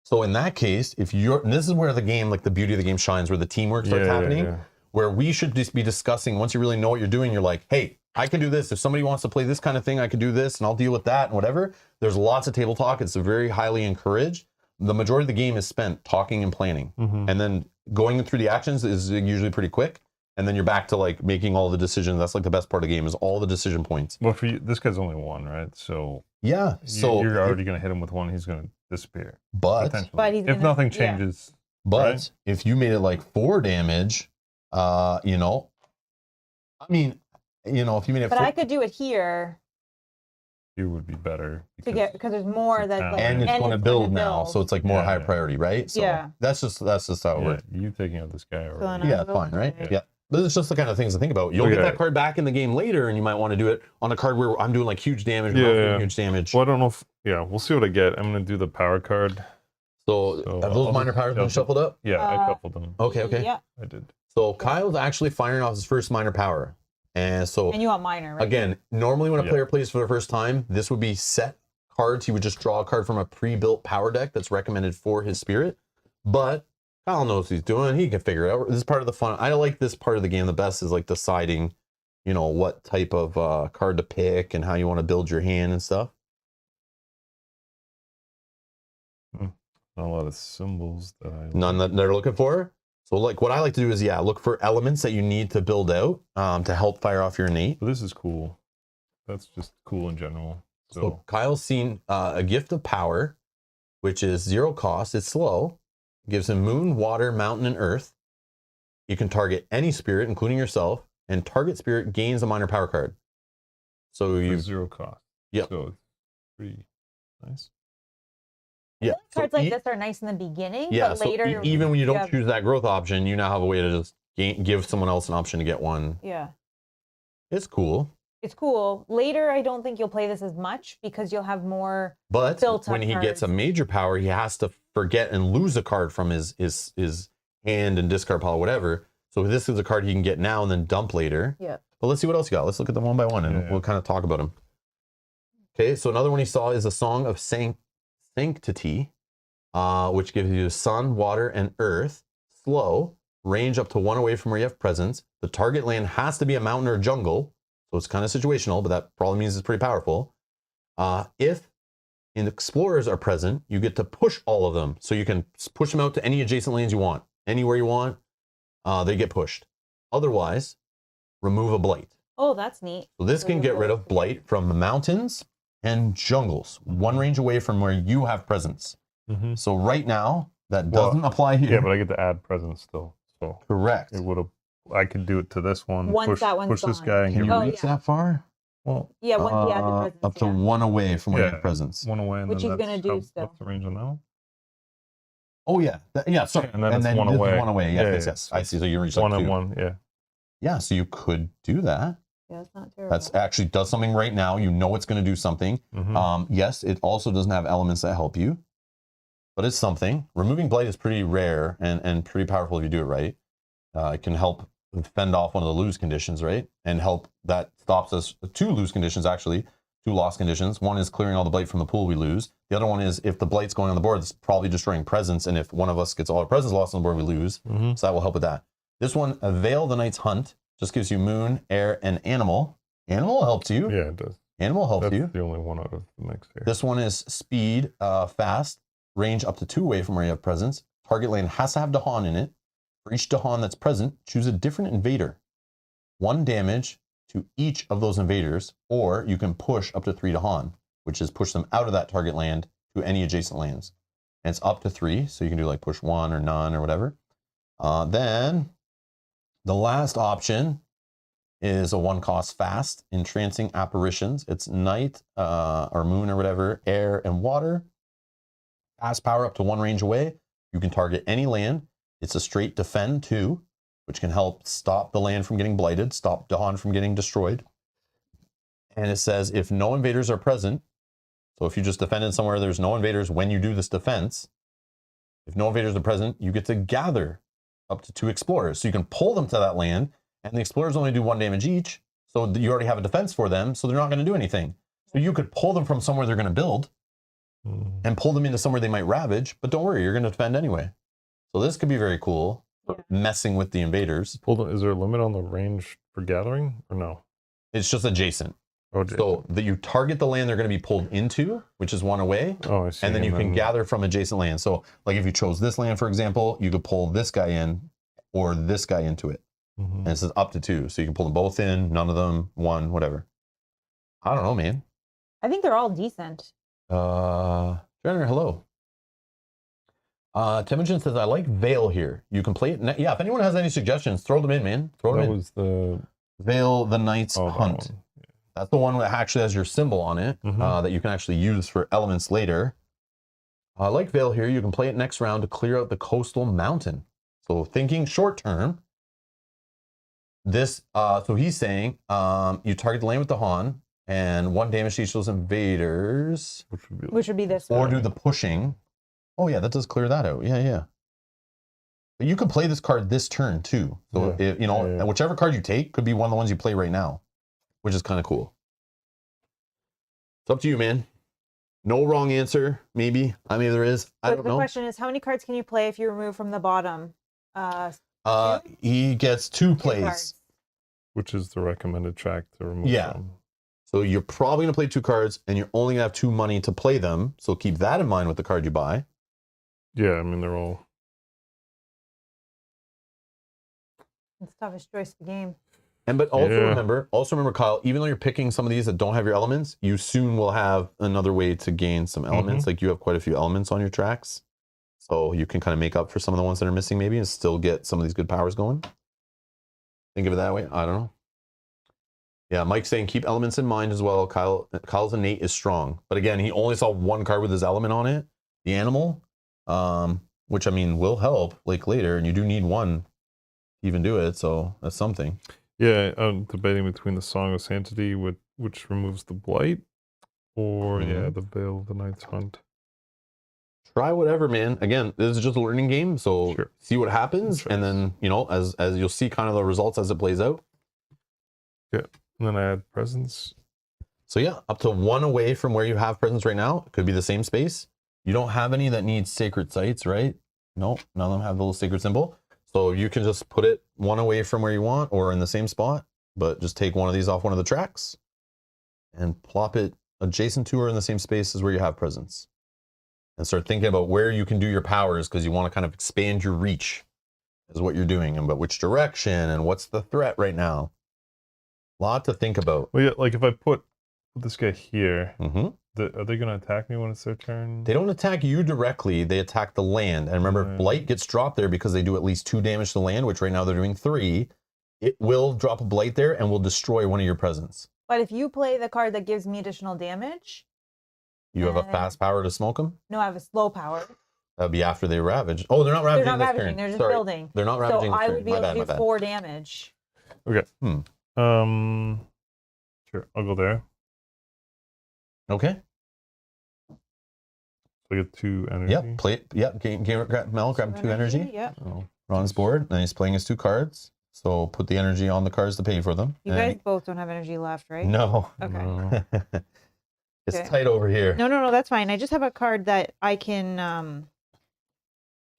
A: So in that case, if you're, and this is where the game, like the beauty of the game shines, where the teamwork starts happening, where we should just be discussing, once you really know what you're doing, you're like, hey, I can do this. If somebody wants to play this kind of thing, I could do this and I'll deal with that and whatever. There's lots of table talk. It's very highly encouraged. The majority of the game is spent talking and planning. And then going through the actions is usually pretty quick. And then you're back to like making all the decisions. That's like the best part of the game is all the decision points.
C: Well, for you, this guy's only 1, right? So
A: yeah. So
C: you're already going to hit him with 1. He's going to disappear.
A: But
C: Potentially.
B: he's
C: if
B: gonna-
C: nothing
B: yeah.
C: changes.
A: But if you made it like 4 damage, you know, I mean, you know, if you made it
B: But
A: 4,
B: I could do it here
C: It would be better
B: because there's more that like,
A: and it's going to build now, so it's like more high
C: Yeah.
A: priority, right? So
B: Yeah.
A: that's just how it works.
C: you taking out this guy
B: then
C: already.
A: Yeah,
B: I'll
A: fine,
B: go
A: right?
B: for it.
A: Yeah. But it's just the kind of things to think about. You'll
C: Okay.
A: get that card back in the game later, and you might want to do it on a card where I'm doing like huge damage,
C: Yeah,
A: or
C: yeah.
A: huge damage.
C: Well, I don't know if we'll see what I get. I'm going to do the power card.
A: So have those minor powers been shuffled up?
C: Yeah, I
B: Uh,
C: shuffled them.
A: Okay.
B: Yeah,
C: I did.
A: So Kyle's actually firing off his first minor power. And so
B: and you want minor, right?
A: again, normally when a
C: Yeah.
A: player plays for the first time, this would be set cards. He would just draw a card from a pre-built power deck that's recommended for his spirit. But Kyle knows what he's doing. He can figure it out. This is part of the fun. I like this part of the game the best is like deciding, you know, what type of card to pick and how you want to build your hand and stuff.
C: Not a lot of symbols that I
A: None that they're looking for. So like what I like to do is, look for elements that you need to build out to help fire off your innate.
C: But this is cool. That's just cool in general.
A: So Kyle's seen a gift of power, which is 0 cost. It's slow. Gives him moon, water, mountain, and earth. You can target any spirit, including yourself, and target spirit gains a minor power card. So you,
C: 0 cost.
A: Yep.
C: So it's pretty nice.
A: yeah. So
B: Cards like this are nice in the beginning, but
A: so
B: later
A: even when you don't
B: have-
A: choose that growth option, you now have a way to just give someone else an option to get one.
B: Yeah,
A: It's cool.
B: it's cool. Later, I don't think you'll play this as much because you'll have more.
A: But
B: Built
A: when
B: up
A: he gets a
B: cards.
A: major power, he has to forget and lose a card from his hand and discard pile, whatever. So this is a card he can get now and then dump later.
B: Yeah.
A: But let's see what else you got. Let's look at them one by one and
C: Yeah.
A: we'll kind of talk about them. Okay, so another one he saw is a Song of Sanctity, which gives you sun, water, and earth. Slow, range up to 1 away from where you have presence. The target land has to be a mountain or a jungle, so it's kind of situational, but that probably means it's pretty powerful. If explorers are present, you get to push all of them. So you can push them out to any adjacent lanes you want. Anywhere you want, they get pushed. Otherwise, remove a blight.
B: Oh, that's neat.
A: So this can get rid of blight from the mountains and jungles, 1 range away from where you have presence.
C: Mm-hmm.
A: So right now, that
C: Well,
A: doesn't apply here.
C: Yeah, but I get to add presents still. So
A: Correct.
C: it would have. I could do it to this one.
B: Once that one's
C: push this
B: gone.
C: guy and
A: Can
C: get
A: you
B: Oh,
C: rid
A: reach
B: yeah.
A: that far?
C: Well,
B: Yeah, once you add the presence,
A: up to
B: yeah.
A: 1 away from where you
C: Yeah.
A: have presence.
C: one away, and
B: Which
C: then
B: he's gonna
C: that's
B: do still.
C: What's the range on that one?
A: Oh yeah, yeah. Sorry,
C: And then it's
A: this
C: 1
A: is
C: away.
A: 1 away. Yes,
C: Yeah,
A: yes,
C: yeah.
A: yes. I see. So you reach like
C: 1
A: 2.
C: and 1. Yeah.
A: Yeah, so you could do that.
B: Yeah, that's not terrible.
A: That's actually does something right now. You know it's going to do something.
C: Mhm.
A: Yes, it also doesn't have elements that help you, but it's something. Removing blight is pretty rare and pretty powerful if you do it right. It can help fend off one of the lose conditions, right? And help that stops us 2 lose conditions, actually, 2 loss conditions. One is clearing all the blight from the pool we lose. The other one is if the blight's going on the board, it's probably destroying presence. And if one of us gets all our presence lost on the board, we lose.
C: Mhm.
A: So that will help with that. This one, Veil the Night's Hunt, just gives you moon, air, and animal. Animal helps you.
C: Yeah, it does.
A: Animal helps
C: That's
A: you.
C: the only one out of the mix here.
A: This one is speed, fast, range up to 2 away from where you have presence. Target lane has to have Dahan in it. For each Dahan that's present, choose a different invader. 1 damage to each of those invaders, or you can push up to 3 Dahan, which is push them out of that target land to any adjacent lands. And it's up to 3, so you can do like push 1 or none or whatever. Then the last option is a 1-cost fast, Entrancing Apparitions. It's night or moon or whatever, air and water. Fast power up to 1 range away. You can target any land. It's a straight defend 2, which can help stop the land from getting blighted, stop Dawn from getting destroyed. And it says if no invaders are present, so if you just defended somewhere, there's no invaders when you do this defense, if no invaders are present, you get to gather up to 2 explorers. So you can pull them to that land, and the explorers only do 1 damage each, so you already have a defense for them, so they're not going to do anything. So you could pull them from somewhere they're going to build, and pull them into somewhere they might ravage, but don't worry, you're going to defend anyway. So this could be very cool, messing with the invaders.
C: Is there a limit on the range for gathering, or no?
A: It's just adjacent.
C: Oh,
A: so that you target the land they're going to be pulled into, which is 1 away.
C: Oh, I see.
A: And then you can gather from adjacent land. So like if you chose this land, for example, you could pull this guy in or this guy into it. And it says up to 2. So you can pull them both in, none of them, 1, whatever. I don't know, man.
B: I think they're all decent.
A: Jenner, hello. Temujin says, I like Veil here. You can play it. Yeah, if anyone has any suggestions, throw them in, man. Throw them in. That was
C: the
A: Veil the Knight's Hunt. That's the one that actually has your symbol on it that you can actually use for elements later. Like Veil here, you can play it next round to clear out the coastal mountain. So thinking short term, this, so he's saying you target the land with the Han and 1 damage to each of those invaders.
B: Which would be this
A: or
B: one.
A: do the pushing. Oh yeah, that does clear that out. Yeah. But you can play this card this turn too. So if, you know, whichever card you take could be one of the ones you play right now, which is kind of cool. It's up to you, man. No wrong answer, maybe. I mean, there is. I don't know.
B: The question is, how many cards can you play if you remove from the bottom?
A: He gets 2 plays.
B: Cards.
C: Which is the recommended track to remove from.
A: So you're probably going to play 2 cards, and you're only going to have 2 money to play them. So keep that in mind with the card you buy.
C: Yeah, I mean, they're all...
B: It's the toughest choice of the game.
A: But also remember, Kyle, even though you're picking some of these that don't have your elements, you soon will have another way to gain some elements. Like you have quite a few elements on your tracks. So you can kind of make up for some of the ones that are missing maybe and still get some of these good powers going. Think of it that way. I don't know. Yeah, Mike's saying keep elements in mind as well. Kyle's innate is strong. But again, he only saw 1 card with his element on it, the animal, which I mean will help like later. And you do need 1 to even do it. So that's something.
C: Yeah, I'm debating between the Song of Sanctity, which removes the blight, or the Veil of the Knight's Hunt.
A: Try whatever, man. Again, this is just a learning game, so see what happens, and then as you'll see kind of the results as it plays out.
C: Yeah, and then I add presence.
A: So yeah, up to 1 away from where you have presence right now. It could be the same space. You don't have any that need sacred sites, right? No, none of them have the little sacred symbol. So you can just put it 1 away from where you want or in the same spot, but just take one of these off one of the tracks and plop it adjacent to or in the same space as where you have presence. And start thinking about where you can do your powers because you want to kind of expand your reach is what you're doing, and but which direction and what's the threat right now. A lot to think about.
C: Well, yeah, like if I put this guy here, are they going to attack me when it's their turn?
A: They don't attack you directly. They attack the land. And remember, Blight gets dropped there because they do at least 2 damage to the land, which right now they're doing 3. It will drop a Blight there and will destroy one of your presence.
B: But if you play the card that gives me additional damage...
A: You have a fast power to smoke them?
B: No, I have a slow power.
A: That would be after they ravage. Oh, they're not ravaging
B: They're not ravaging,
A: turn.
B: they're just
A: Sorry.
B: building.
A: They're not ravaging
B: So I
A: turn.
B: would be able to do 4 damage.
C: Okay. Sure, I'll go there.
A: Okay.
C: So I get 2 energy.
A: Yep, play it. Yep, Mel, grab 2 energy.
B: Yep.
A: Oh, Ron's board. Then he's playing his 2 cards. So put the energy on the cards to pay for them.
B: You guys both don't have energy left, right?
A: No.
B: Okay.
C: No.
A: It's tight over here.
B: No, that's fine. I just have a card that I can...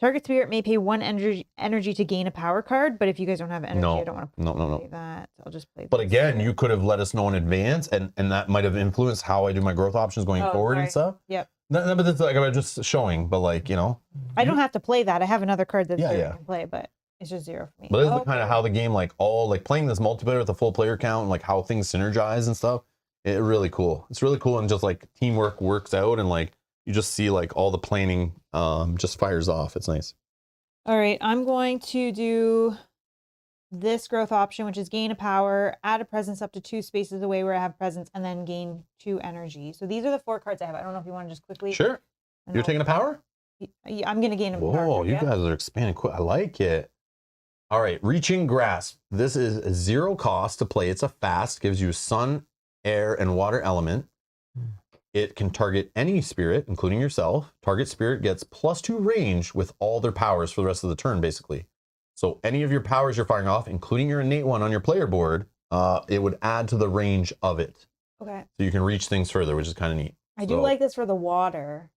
B: Target spirit may pay 1 energy to gain a power card, but if you guys don't have energy, I don't want to play that. I'll just play
A: But again, you could have let us know in advance, and that might have influenced how I do my growth options going forward and stuff.
B: Yep.
A: No, but that's like I'm just showing, but like,
B: I don't have to play that. I have another card that's I can play, but it's just 0 for me.
A: But this is kind of how the game, like playing this multiplayer with a full player count, and like how things synergize and stuff. It's really cool. It's really cool, and just like teamwork works out, and like you just see like all the planning just fires off. It's nice.
B: All right, I'm going to do this growth option, which is gain a power, add a presence up to 2 spaces away where I have presence, and then gain 2 energy. So these are the 4 cards I have. I don't know if you want to just quickly.
A: Sure. You're taking a power?
B: I'm going to gain a power.
A: Whoa,
B: card,
A: you
B: yeah.
A: guys are expanding quick. I like it. All right, reaching grasp. This is 0 cost to play. It's a fast, gives you sun, air, and water element. It can target any spirit, including yourself. Target spirit gets +2 range with all their powers for the rest of the turn, basically. So any of your powers you're firing off, including your innate one on your player board, it would add to the range of it.
B: Okay.
A: So you can reach things further, which is kind of neat.
B: I do like this for the water.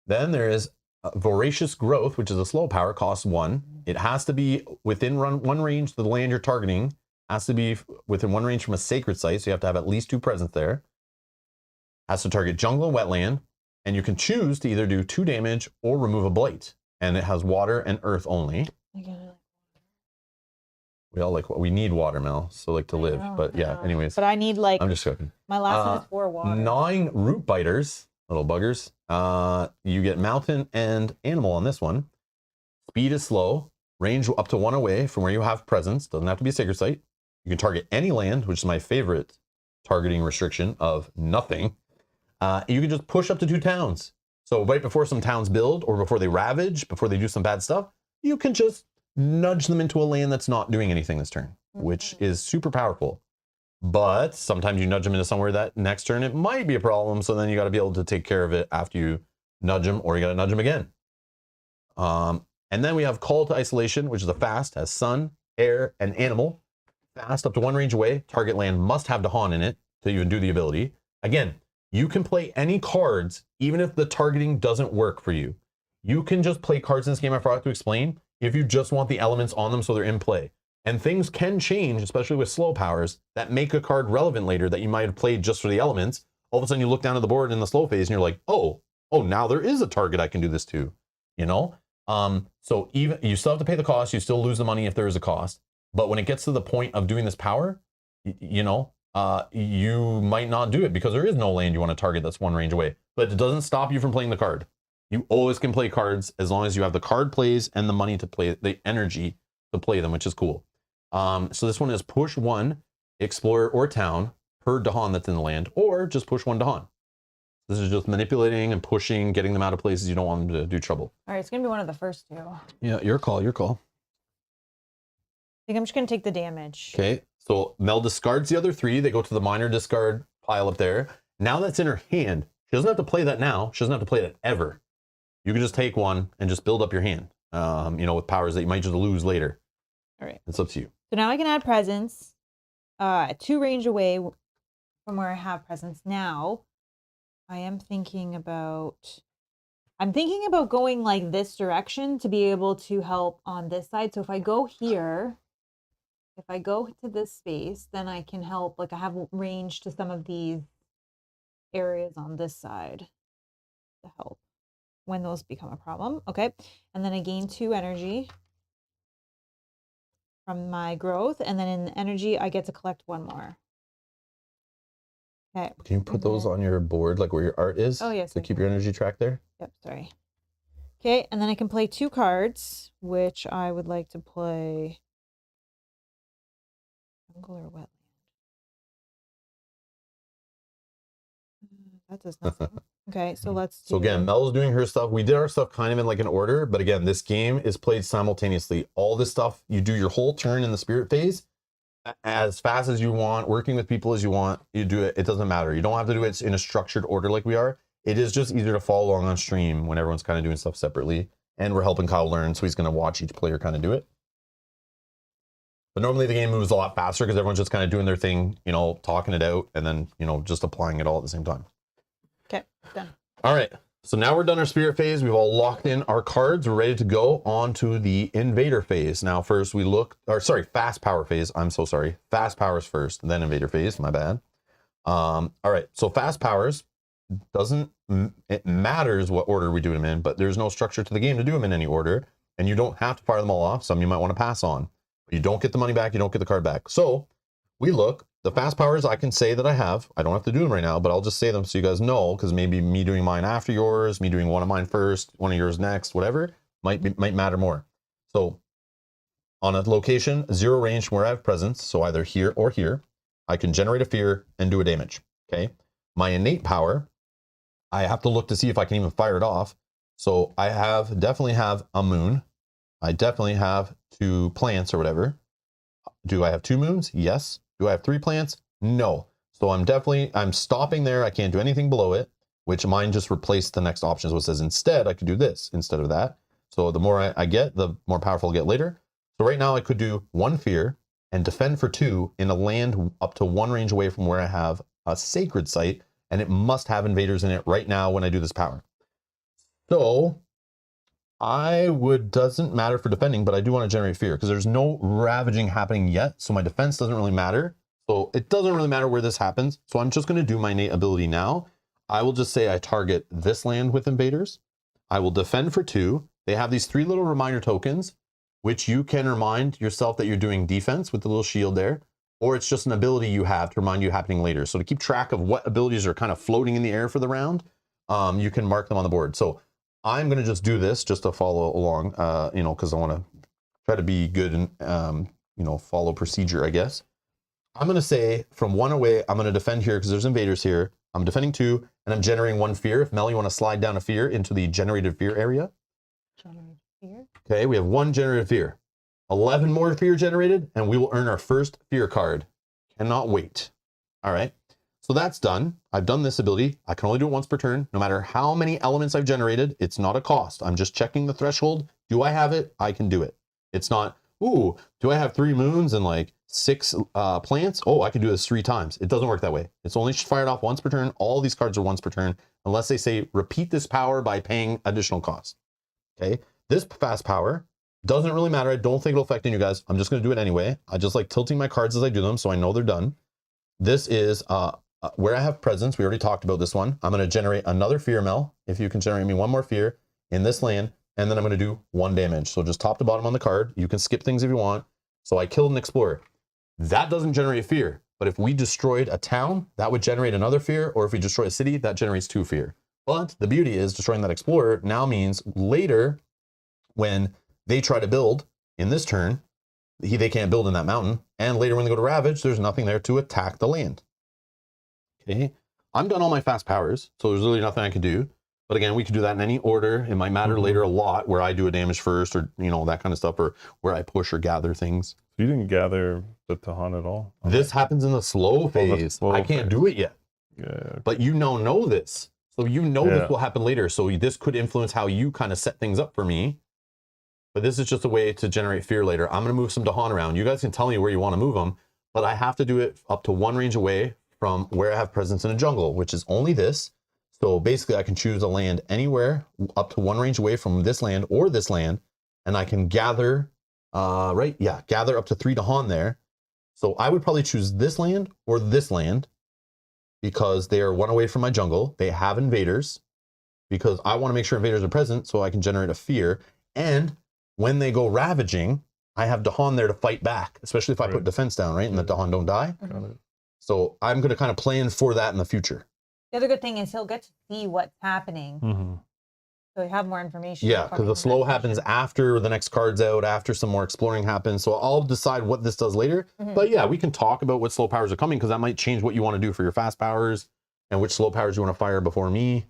A: Then there is voracious growth, which is a slow power, costs 1. It has to be within 1 range of the land you're targeting. Has to be within 1 range from a sacred site, so you have to have at least 2 presence there. Has to target jungle and wetland, and you can choose to either do 2 damage or remove a blight. And it has water and earth only. We all like what we need water, Mel, so like to live. But yeah, anyways.
B: But I need like,
A: I'm just joking.
B: my last one is 4 water.
A: Gnawing root biters, little buggers. You get mountain and animal on this one. Speed is slow. Range up to 1 away from where you have presence. Doesn't have to be a sacred site. You can target any land, which is my favorite targeting restriction of nothing. You can just push up to 2 towns. So right before some towns build or before they ravage, before they do some bad stuff, you can just nudge them into a land that's not doing anything this turn, which is super powerful. But sometimes you nudge them into somewhere that next turn it might be a problem. So then you got to be able to take care of it after you nudge them, or you got to nudge them again. And then we have Call to Isolation, which is a fast, has sun, air, and animal. Fast up to 1 range away. Target land must have Dahan in it to even do the ability. Again, you can play any cards, even if the targeting doesn't work for you. You can just play cards in this game I forgot to explain if you just want the elements on them so they're in play. And things can change, especially with slow powers, that make a card relevant later that you might have played just for the elements. All of a sudden you look down at the board in the slow phase and you're like, oh, now there is a target I can do this to, you know? So even you still have to pay the cost, you still lose the money if there is a cost. But when it gets to the point of doing this power, you might not do it because there is no land you want to target that's 1 range away. But it doesn't stop you from playing the card. You always can play cards as long as you have the card plays and the money to play, the energy to play them, which is cool. So this one is push 1 explorer or town per Dahan that's in the land, or just push 1 Dahan. This is just manipulating and pushing, getting them out of places you don't want them to do trouble.
B: All right, it's going to be one of the first 2. I
A: Yeah, your call, your call.
B: think I'm just going to take the damage.
A: Okay, so Mel discards the other 3. They go to the minor discard pile up there. Now that's in her hand. She doesn't have to play that now. She doesn't have to play that ever. You can just take 1 and just build up your hand, with powers that you might just lose later.
B: All right.
A: It's up to you.
B: So now I can add presence 2 range away from where I have presence. Now I am thinking about, going like this direction to be able to help on this side. So if I go here, if I go to this space, then I can help, like I have range to some of these areas on this side to help when those become a problem. Okay. And then I gain 2 energy from my growth, and then in energy I get to collect 1 more. Okay.
A: Can you put those on your board, like where your art is?
B: Oh, yes.
A: To keep your energy track there?
B: Yep, sorry. Okay, and then I can play 2 cards, which I would like to play jungle or wetland. That does nothing. Okay, so let's do...
A: So again, Mel's doing her stuff. We did our stuff kind of in like an order, but again, this game is played simultaneously. All this stuff, you do your whole turn in the spirit phase as fast as you want, working with people as you want. You do it. It doesn't matter. You don't have to do it in a structured order like we are. It is just easier to follow along on stream when everyone's kind of doing stuff separately. And we're helping Kyle learn, so he's going to watch each player kind of do it. But normally the game moves a lot faster because everyone's just kind of doing their thing, talking it out, and then, just applying it all at the same time.
B: Okay, done.
A: All right, so now we're done our spirit phase. We've all locked in our cards. We're ready to go on to the invader phase. Now, first we fast power phase. I'm so sorry. Fast powers first, then invader phase. My bad. All right, so fast powers it matters what order we do them in, but there's no structure to the game to do them in any order, and you don't have to fire them all off. Some you might want to pass on, but you don't get the money back. You don't get the card back. So we look the fast powers I can say that I have. I don't have to do them right now, but I'll just say them so you guys know, because maybe me doing mine after yours, me doing one of mine first, one of yours next, whatever, might matter more. So on a location, 0 range from where I have presence, so either here or here, I can generate a fear and do a damage. Okay. My innate power, I have to look to see if I can even fire it off. So I definitely have a moon. I definitely have 2 plants or whatever. Do I have 2 moons? Yes. Do I have 3 plants? No. So I'm stopping there. I can't do anything below it, which mine just replaced the next option. So it says instead I could do this instead of that. So the more I get, the more powerful I'll get later. So right now I could do 1 fear and defend for 2 in a land up to 1 range away from where I have a sacred site, and it must have invaders in it right now when I do this power. So doesn't matter for defending, but I do want to generate fear because there's no ravaging happening yet. So my defense doesn't really matter. So it doesn't really matter where this happens. So I'm just going to do my innate ability now. I will just say I target this land with invaders. I will defend for 2. They have these 3 little reminder tokens, which you can remind yourself that you're doing defense with the little shield there, or it's just an ability you have to remind you happening later. So to keep track of what abilities are kind of floating in the air for the round, you can mark them on the board. So I'm going to just do this just to follow along, because I want to try to be good and, follow procedure, I guess. I'm going to say from 1 away, I'm going to defend here because there's invaders here. I'm defending 2, and I'm generating 1 fear. If Mel, you want to slide down a fear into the generated fear area.
B: Generate fear.
A: Okay, we have 1 generated fear. 11 more fear generated, and we will earn our first fear card. Cannot wait. All right. So that's done. I've done this ability. I can only do it once per turn. No matter how many elements I've generated, it's not a cost. I'm just checking the threshold. Do I have it? I can do it. It's not, ooh, do I have 3 moons and like 6 plants? Oh, I can do this 3 times. It doesn't work that way. It's only fired off once per turn. All these cards are once per turn, unless they say repeat this power by paying additional cost. Okay. This fast power doesn't really matter. I don't think it'll affect any of you guys. I'm just going to do it anyway. I just like tilting my cards as I do them, so I know they're done. This is where I have presence. We already talked about this one. I'm going to generate another fear, Mel. If you can generate me 1 more fear in this land, and then I'm going to do 1 damage. So just top to bottom on the card. You can skip things if you want. So I killed an explorer. That doesn't generate fear. But if we destroyed a town, that would generate another fear. Or if we destroy a city, that generates 2 fear. But the beauty is destroying that explorer now means later when they try to build in this turn, they can't build in that mountain. And later when they go to ravage, there's nothing there to attack the land. Okay, I'm done all my fast powers, so there's really nothing I can do. But again, we can do that in any order. It might matter later a lot where I do a damage first, or that kind of stuff, or where I push or gather things.
C: You didn't gather the Tahan at all?
A: This happens in the slow phase.
C: Slow
A: I can't
C: phase.
A: do it yet.
C: Yeah.
A: But know this. So this will happen later. So this could influence how you kind of set things up for me. But this is just a way to generate fear later. I'm going to move some Dahan around. You guys can tell me where you want to move them, but I have to do it up to 1 range away from where I have presence in a jungle, which is only this. So basically I can choose a land anywhere up to 1 range away from this land or this land, and I can gather, gather up to 3 Dahan there. So I would probably choose this land or this land because they are 1 away from my jungle. They have invaders because I want to make sure invaders are present so I can generate a fear. And when they go ravaging, I have Dahan there to fight back, especially if I put defense down, right? And the Dahan don't die.
C: Got it.
A: So I'm going to kind of plan for that in the future.
B: The other good thing is he'll get to see what's happening.
C: Mm-hmm.
B: So you have more information.
A: Yeah, because the slow happens after the next card's out, after some more exploring happens. So I'll decide what this does later. But yeah, we can talk about what slow powers are coming because that might change what you want to do for your fast powers and which slow powers you want to fire before me.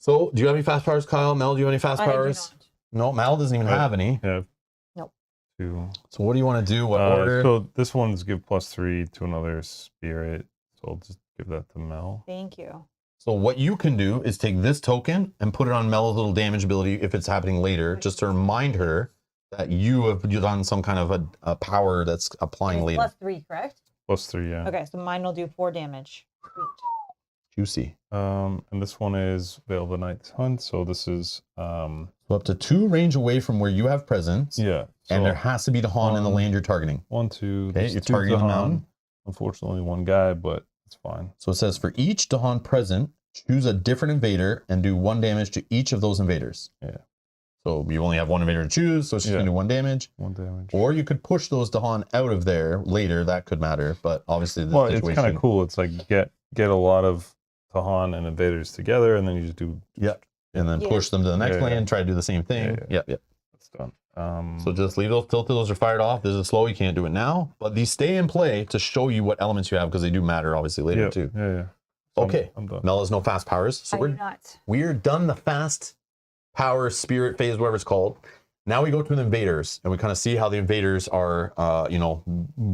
A: So do you have any fast powers, Kyle? Mel, do you have any fast powers? No, Mal doesn't even have any.
C: Yeah.
B: Nope.
C: 2.
A: So what do you want to do? What order?
C: So this one's give +3 to another spirit. So I'll just give that to Mel.
B: Thank you.
A: So what you can do is take this token and put it on Mel's little damage ability if it's happening later, just to remind her that you have done some kind of a power that's applying later.
B: +3, correct?
C: +3, yeah.
B: Okay, so mine will do 4 damage. Sweet.
A: Juicy.
C: And this one is Veil of the Night's Hunt. So this is
A: So up to 2 range away from where you have presence.
C: yeah. So
A: And there has to be Dahan in the land you're targeting.
C: 1, 2.
A: Okay,
C: there's
A: you're
C: 2
A: targeting the
C: Tahan.
A: mountain.
C: Unfortunately, 1 guy, but it's fine.
A: So it says for each Dahan present, choose a different invader and do 1 damage to each of those invaders.
C: Yeah.
A: So you only have one invader to choose, so it's just going to do 1 damage.
C: 1 damage.
A: Or you could push those Dahan out of there later. That could matter, but obviously the
C: Well,
A: situation...
C: it's kind of cool. It's like get a lot of Dahan and invaders together, and then you just do...
A: Yep. And then push them to the next lane, try to do the same thing. Yep.
C: That's done.
A: So just leave those till those are fired off. This is slow. You can't do it now, but these stay in play to show you what elements you have because they do matter obviously later too.
C: Yeah. So
A: Okay.
C: I'm done.
A: Mel has no fast powers, so
B: I do not.
A: we're done the fast power spirit phase, whatever it's called. Now we go to the invaders and we kind of see how the invaders are,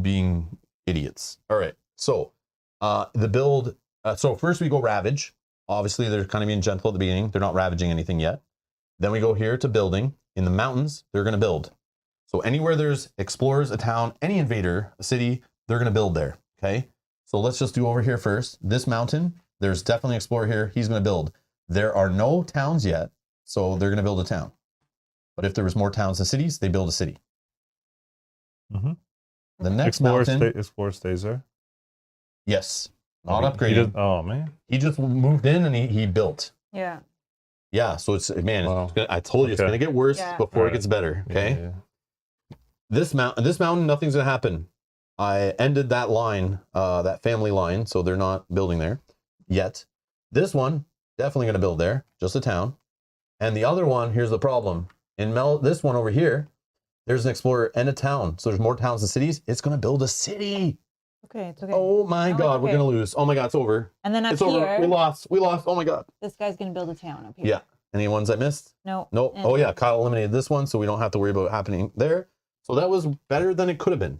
A: being idiots. All right. So the build. So first we go ravage. Obviously they're kind of being gentle at the beginning. They're not ravaging anything yet. Then we go here to building. In the mountains, they're going to build. So anywhere there's explorers, a town, any invader, a city, they're going to build there. Okay. So let's just do over here first. This mountain, there's definitely an explorer here. He's going to build. There are no towns yet, so they're going to build a town. But if there was more towns and cities, they build a city.
C: Mm-hmm.
A: The next
C: Explorer
A: mountain,
C: Explorer stays there.
A: yes, not
C: He
A: upgraded.
C: oh man.
A: He just moved in and he built.
B: Yeah.
A: Yeah, so it's man.
C: Wow.
A: It's gonna, I told you it's
C: Okay.
A: going to get worse before it
C: Alright.
A: gets better. Okay.
C: Yeah.
A: This mountain, nothing's gonna happen. I ended that line, that family line, so they're not building there yet. This one, definitely gonna build there, just a town. And the other one, here's the problem. In this one over here, there's an explorer and a town. So there's more towns and cities. It's gonna build a city.
B: Okay, it's okay.
A: Oh my
B: No,
A: God,
B: it's
A: we're
B: okay.
A: gonna lose. Oh my God, it's over.
B: And then up
A: It's
B: here,
A: over. We lost. Oh my God.
B: this guy's gonna build a town up here.
A: Yeah. Any ones I missed?
B: No.
A: Nope.
B: And-
A: Oh yeah, Kyle eliminated this one, so we don't have to worry about it happening there. So that was better than it could have been.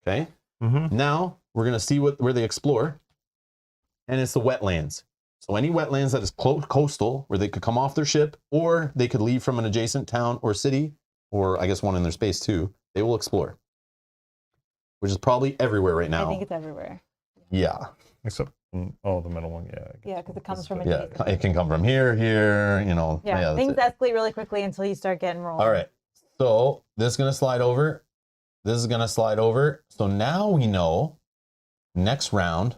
A: Okay.
C: Mm-hmm.
A: Now we're gonna see where they explore, and it's the wetlands. So any wetlands that is coastal, where they could come off their ship, or they could leave from an adjacent town or city, or I guess one in their space too, they will explore. Which is probably everywhere right now.
B: I think it's everywhere.
A: Yeah.
C: Except the middle one. Yeah. I guess.
B: Yeah, because it comes from
A: Yeah.
B: adjacent.
A: It can come from here, you know.
B: Yeah,
A: that's
B: things
A: it.
B: escalate really quickly until you start getting rolling.
A: All right. So this is going to slide over. This is going to slide over. So now we know next round,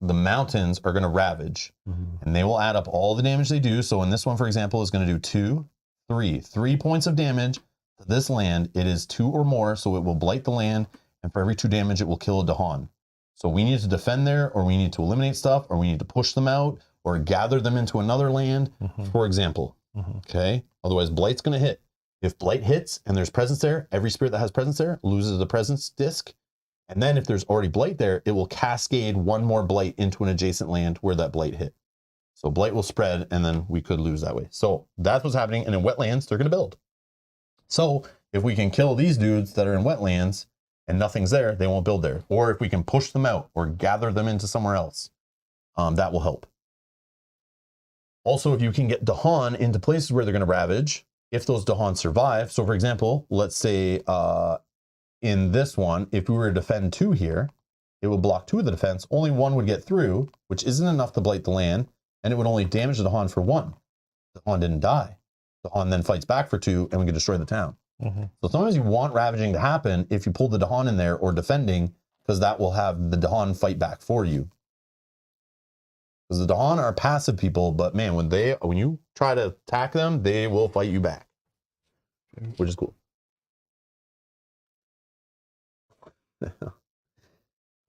A: the mountains are going to ravage and they will add up all the damage they do. So in this one, for example, is going to do 3 points of damage to this land. It is 2 or more. So it will blight the land. And for every 2 damage, it will kill a Dahan. So we need to defend there, or we need to eliminate stuff, or we need to push them out, or gather them into another land, for example. Okay. Otherwise, blight's going to hit. If blight hits and there's presence there, every spirit that has presence there loses the presence disc. And then if there's already blight there, it will cascade 1 more blight into an adjacent land where that blight hit. So blight will spread, and then we could lose that way. So that's what's happening. And in wetlands, they're going to build. So if we can kill these dudes that are in wetlands and nothing's there, they won't build there. Or if we can push them out or gather them into somewhere else, that will help. Also, if you can get Dahan into places where they're going to ravage, if those Dahan survive. So for example, let's say in this one, if we were to defend 2 here, it would block 2 of the defense. Only 1 would get through, which isn't enough to blight the land, and it would only damage the Dahan for 1. The Dahan didn't die. The Dahan then fights back for 2, and we can destroy the town. So sometimes you want ravaging to happen if you pull the Dahan in there or defending, because that will have the Dahan fight back for you. Because the Dahan are passive people, but man, when you try to attack them, they will fight you back, which is cool. But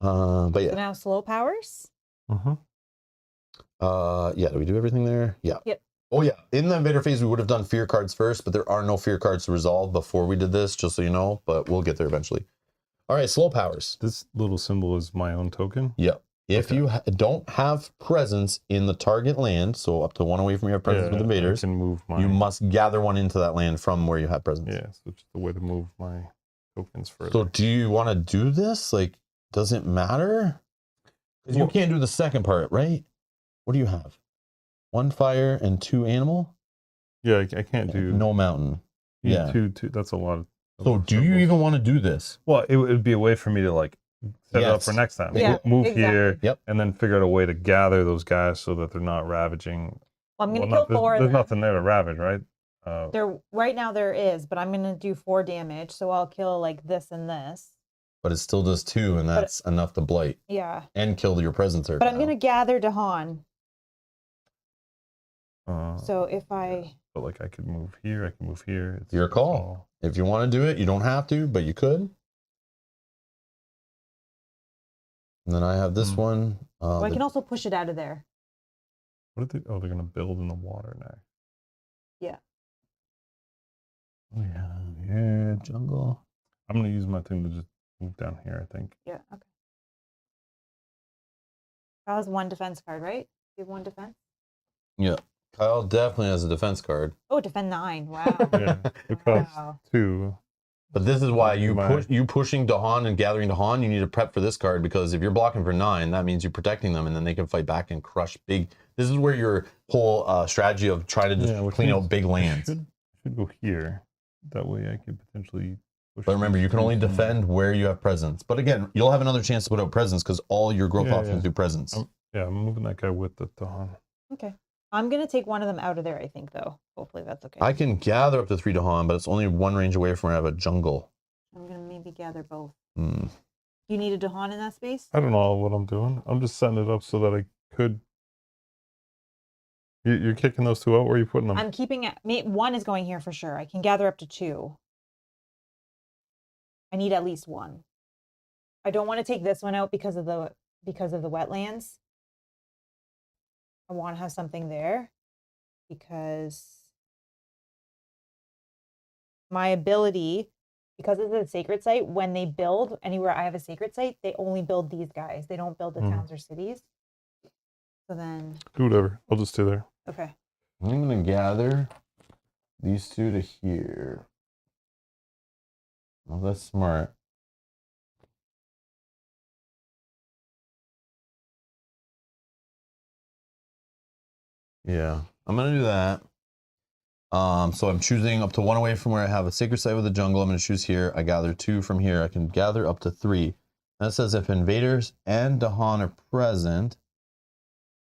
B: So
A: yeah,
B: now slow powers.
A: yeah. Do we do everything there? Yeah.
B: Yep.
A: Oh yeah. In the invader phase, we would have done fear cards first, but there are no fear cards to resolve before we did this, just so you know. But we'll get there eventually. All right, slow powers.
C: This little symbol is my own token.
A: Yep. If you don't have presence in the target land, so up to 1 away from your presence with invaders,
C: I can move my.
A: you must gather 1 into that land from where you have presence.
C: Yeah, so it's the way to move my tokens further.
A: So do you want to do this? Like, does it matter? Because you can't do the second part, right? What do you have? 1 fire and 2 animal?
C: Yeah, I can't do
A: No mountain. Yeah.
C: two. That's a lot of.
A: So do you even want to do this?
C: Well, it would be a way for me to like set it up for next time.
B: Yeah,
C: Move
B: exactly.
C: here,
A: Yep.
C: and then figure out a way to gather those guys so that they're not ravaging.
B: Well, I'm gonna
C: Well,
B: kill 4 of
C: There's
B: them.
C: nothing there to ravage, right?
B: Right now there is, but I'm gonna do 4 damage, so I'll kill like this and this.
A: But it still does 2, and that's enough to blight
B: Yeah.
A: and kill your presence there.
B: But I'm gonna gather Dahan.
C: Uh,
B: So if I
C: But like I could move here, I can move here. It's
A: Your call.
C: all-
A: If you want to do it, you don't have to, but you could. And then I have this one.
B: Well, I can also push it out of there.
C: What are they? Oh, they're gonna build in the water now.
B: Yeah.
A: We have here jungle.
C: I'm gonna use my thing to just move down here, I think.
B: Yeah. Okay. Kyle has 1 defense card, right? You have 1 defense?
A: Yeah. Kyle definitely has a defense card.
B: Oh, defend 9. Wow.
C: Yeah, it costs
B: Wow.
C: 2.
A: But this is why you
C: My-
A: pushing Dahan and gathering Dahan, you need to prep for this card, because if you're blocking for 9, that means you're protecting them, and then they can fight back and crush big. This is where your whole strategy of trying to just
C: which
A: clean
C: means
A: out big
C: I
A: lands.
C: should go here. That way I could potentially push.
A: But remember, you can only
C: these from-
A: defend where you have presence. But again, you'll have another chance to put out presence because all your growth
C: Yeah,
A: options
C: yeah.
A: do presence.
C: Yeah, I'm moving that guy with the Dawn.
B: Okay. I'm going to take one of them out of there, I think, though. Hopefully that's okay.
A: I can gather up to 3 Dahan, but it's only 1 range away from where I have a jungle.
B: I'm going to maybe gather both.
A: Hmm.
B: You need a Dahan in that space?
C: I don't know what I'm doing. I'm just setting it up so that I could. You're kicking those 2 out? Where are you putting them?
B: I'm keeping it. 1 is going here for sure. I can gather up to 2. I need at least 1. I don't want to take this one out because of the wetlands. I want to have something there because my ability, because it's a sacred site, when they build anywhere I have a sacred site, they only build these guys. They don't build the towns or cities. So then,
C: Do whatever. I'll just stay there.
B: okay.
A: I'm going to gather these 2 to here. Well, that's smart. Yeah, I'm going to do that. So I'm choosing up to 1 away from where I have a sacred site with a jungle. I'm going to choose here. I gather 2 from here. I can gather up to 3. That says if invaders and Dahan are present,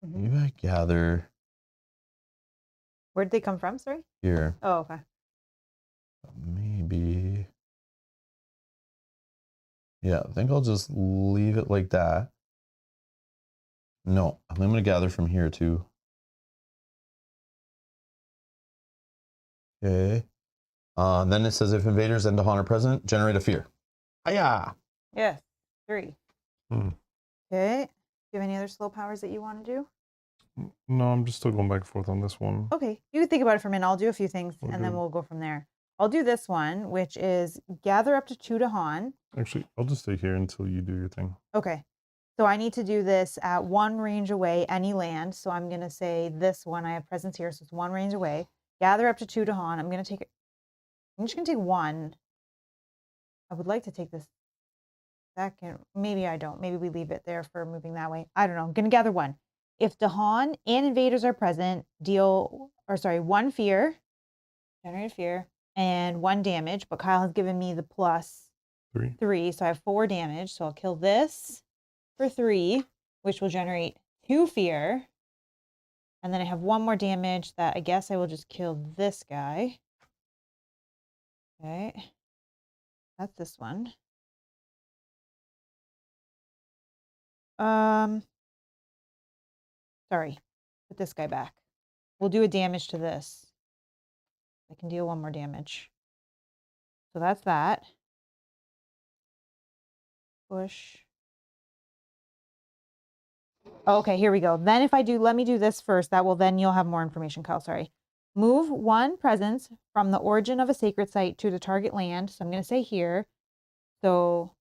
A: maybe I gather
B: Where'd they come from? Sorry.
A: here.
B: Oh, okay.
A: Maybe. Yeah, I think I'll just leave it like that. No, I'm going to gather from here too. Okay. Then it says if invaders and Dahan are present, generate a fear. Hiya!
B: Yes. 3.
C: Hmm.
B: Okay. Do you have any other slow powers that you want to do?
C: No, I'm just still going back and forth on this one.
B: Okay. You can think about it for a minute. I'll do a few things and then
C: Okay.
B: we'll go from there. I'll do this one, which is gather up to 2 Dahan.
C: Actually, I'll just stay here until you do your thing.
B: Okay. So I need to do this at 1 range away, any land. So I'm going to say this one. I have presence here, so it's 1 range away. Gather up to 2 Dahan. I'm just going to take 1. I would like to take this second. Maybe I don't. Maybe we leave it there for moving that way. I don't know. I'm going to gather 1. If Dahan and invaders are present, 1 fear, generate a fear, and 1 damage. But Kyle has given me the plus 3, so I have 4 damage. So I'll kill this for 3, which will generate 2 fear. And then I have 1 more damage that I guess I will just kill this guy. Okay. That's this one. Sorry. Put this guy back. We'll do a damage to this. I can deal 1 more damage. So that's that. Push. Oh, okay, here we go. Then if I do, let me do this first. Then you'll have more information, Kyle. Sorry. Move 1 presence from the origin of a sacred site to the target land. So I'm going to say here. So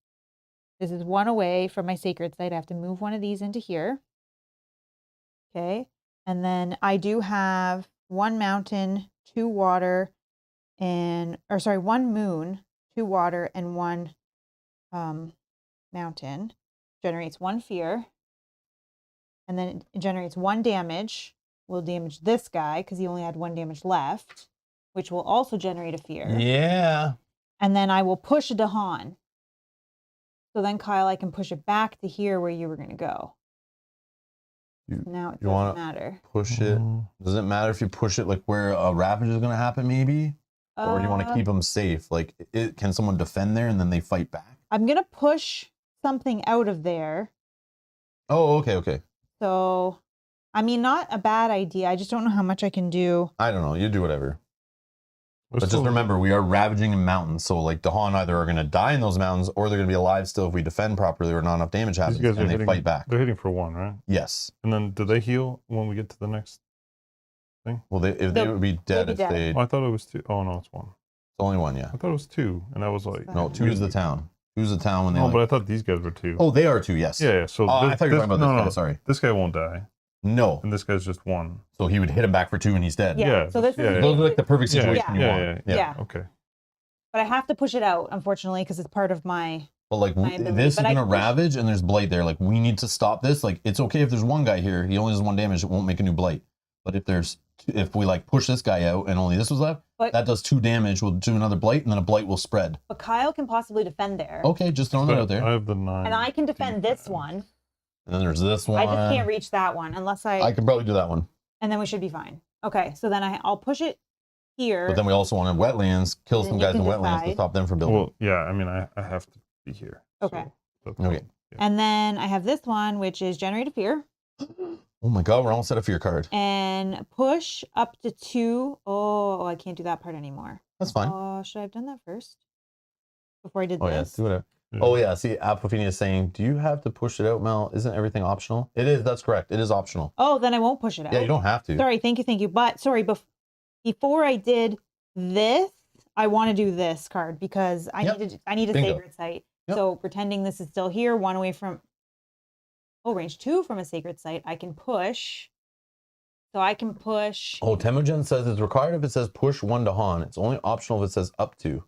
B: this is 1 away from my sacred site. I have to move 1 of these into here. Okay. And then I do have 1 mountain, 2 water, 1 moon, 2 water, and 1 mountain. Generates 1 fear. And then it generates 1 damage. We'll damage this guy because he only had 1 damage left, which will also generate a fear.
A: Yeah.
B: And then I will push a Dahan. So then, Kyle, I can push it back to here where you were going to go. Now it doesn't matter.
A: Push it. Does it matter if you push it like where a ravage is going to happen maybe? Or do you want to keep them safe? Like, can someone defend there and then they fight back?
B: I'm going to push something out of there.
A: Oh, okay.
B: So I mean, not a bad idea. I just don't know how much I can do.
A: I don't know. You do whatever.
C: We're
A: But just
C: still-
A: remember, we are ravaging in mountains. So like Dahan either are going to die in those mountains or they're going to be alive still if we defend properly or not enough damage
C: these
A: happens
C: guys are
A: and they
C: hitting,
A: fight back.
C: They're hitting for 1, right?
A: Yes.
C: And then do they heal when we get to the next thing?
A: Well, they
B: They'll-
A: would be dead
B: be
A: if
B: dead.
A: they.
C: Oh, I thought it was 2. Oh no, it's 1.
A: Only one, yeah.
C: I thought it was 2, and I was like,
B: No,
A: No, 2 is the town. 2 is the town when they.
C: No,
A: like-
C: but I thought these guys were 2.
A: Oh, they are 2. Yes.
C: yeah. So
A: Oh, I thought you were talking about this
C: no,
A: guy. Sorry.
C: This guy won't die,
A: No.
C: and this guy's just 1.
A: So he would hit him back for 2 and he's dead.
B: Yeah.
C: Yeah,
B: So this
C: yeah,
B: is
C: yeah.
A: Those are like the perfect
C: Yeah,
A: situation you want.
B: Yeah.
C: Okay.
B: But I have to push it out, unfortunately, because it's part of my.
A: But like
B: My ability,
A: this is
B: but I
A: gonna
B: push-
A: ravage and there's blight there. Like we need to stop this. Like it's okay if there's one guy here, he only does 1 damage, it won't make a new blight. But if we like push this guy out and only this was left,
B: But-
A: that does 2 damage. We'll do another blight and then a blight will spread.
B: But Kyle can possibly defend there,
A: Okay, just throwing that out there.
C: I have the 9.
B: and I can defend this one.
A: And then there's this one.
B: I just can't reach that one unless
A: I can probably do that one.
B: and then we should be fine. Okay, so then I'll push it here.
A: But then we also want to wetlands, kill
B: And
A: some
B: then
A: guys
B: you
A: in
B: can
A: wetlands to
B: decide.
A: stop them from building.
C: Well, yeah. I mean, I have to be here.
B: Okay.
C: So that's
A: Okay.
C: yeah.
B: And then I have this one, which is Generate a Fear.
A: Oh my god, we're almost at a fear card.
B: And push up to 2. Oh, I can't do that part anymore.
A: That's fine.
B: Oh, should I have done that first? Before I did
A: Oh yeah,
B: this?
A: do whatever.
C: Yeah.
A: Oh yeah, see, Apofenia is saying, do you have to push it out, Mel? Isn't everything optional? It is, that's correct. It is optional.
B: Oh, then I won't push it out.
A: Yeah, you don't have to.
B: Sorry, thank you. But sorry, before I did this, I want to do this card because I
A: Yep.
B: need a
A: Bingo.
B: sacred site.
A: Yep.
B: So pretending this is still here, 1 away from range 2 from a sacred site, I can push. So I can push.
A: Oh, Temujin says it's required if it says push 1 to Han. It's only optional if it says up to.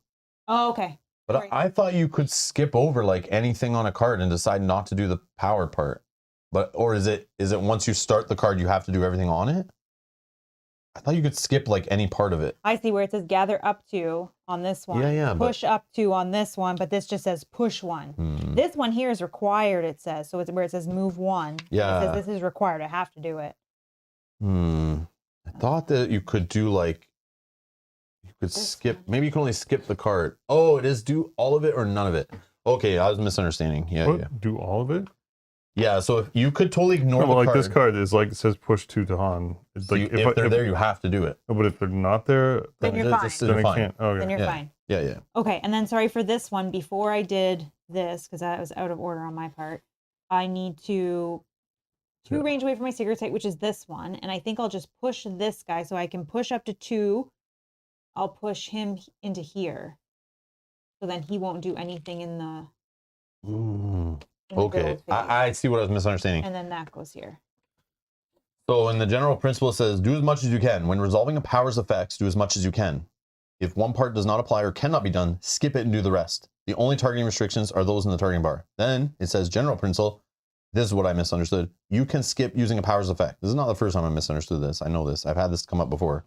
B: Oh, okay.
A: But
B: Sorry.
A: I thought you could skip over like anything on a card and decide not to do the power part. Or is it once you start the card you have to do everything on it? I thought you could skip like any part of it.
B: I see where it says gather up to on this one.
A: Yeah, but-
B: Push up to on this one, but this just says push 1.
A: Hmm.
B: This one here is required, it says. So it's where it says move 1.
A: Yeah.
B: It says this is required. I have to do it.
A: I thought that you could do like you could
B: This
A: skip.
B: one.
A: Maybe you can only skip the card. Oh, it is do all of it or none of it. Okay, I was misunderstanding. Yeah,
C: What?
A: yeah.
C: Do all of it?
A: Yeah, so if you could totally ignore
C: No, but
A: the
C: like
A: card.
C: this card is like it says push 2 to Han. It's
A: So
C: like
A: if they're there, you have to do it.
C: but if they're not there,
B: Then you're fine.
C: then I
A: fine.
C: can't. Okay.
B: Then you're
A: Yeah.
B: fine.
A: Yeah, yeah.
B: Okay, and then sorry for this one. Before I did this, because that was out of order on my part, I need to 2
C: Yeah.
B: range away from my secret site, which is this one. And I think I'll just push this guy so I can push up to 2. I'll push him into here. So then he won't do anything in the, in the
A: Okay,
B: build phase.
A: I see what I was misunderstanding.
B: And then that goes here.
A: So in the general principle, it says do as much as you can. When resolving a power's effects, do as much as you can. If one part does not apply or cannot be done, skip it and do the rest. The only targeting restrictions are those in the targeting bar. Then it says general principle. This is what I misunderstood. You can skip using a power's effect. This is not the first time I misunderstood this. I know this. I've had this come up before.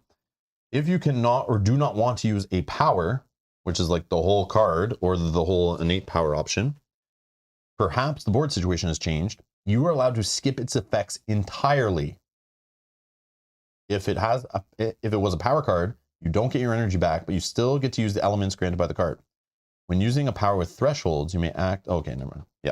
A: If you cannot or do not want to use a power, which is like the whole card or the whole innate power option, perhaps the board situation has changed. You are allowed to skip its effects entirely. If it was a power card, you don't get your energy back, but you still get to use the elements granted by the card. When using a power with thresholds, you may act. Okay, never mind. Yeah.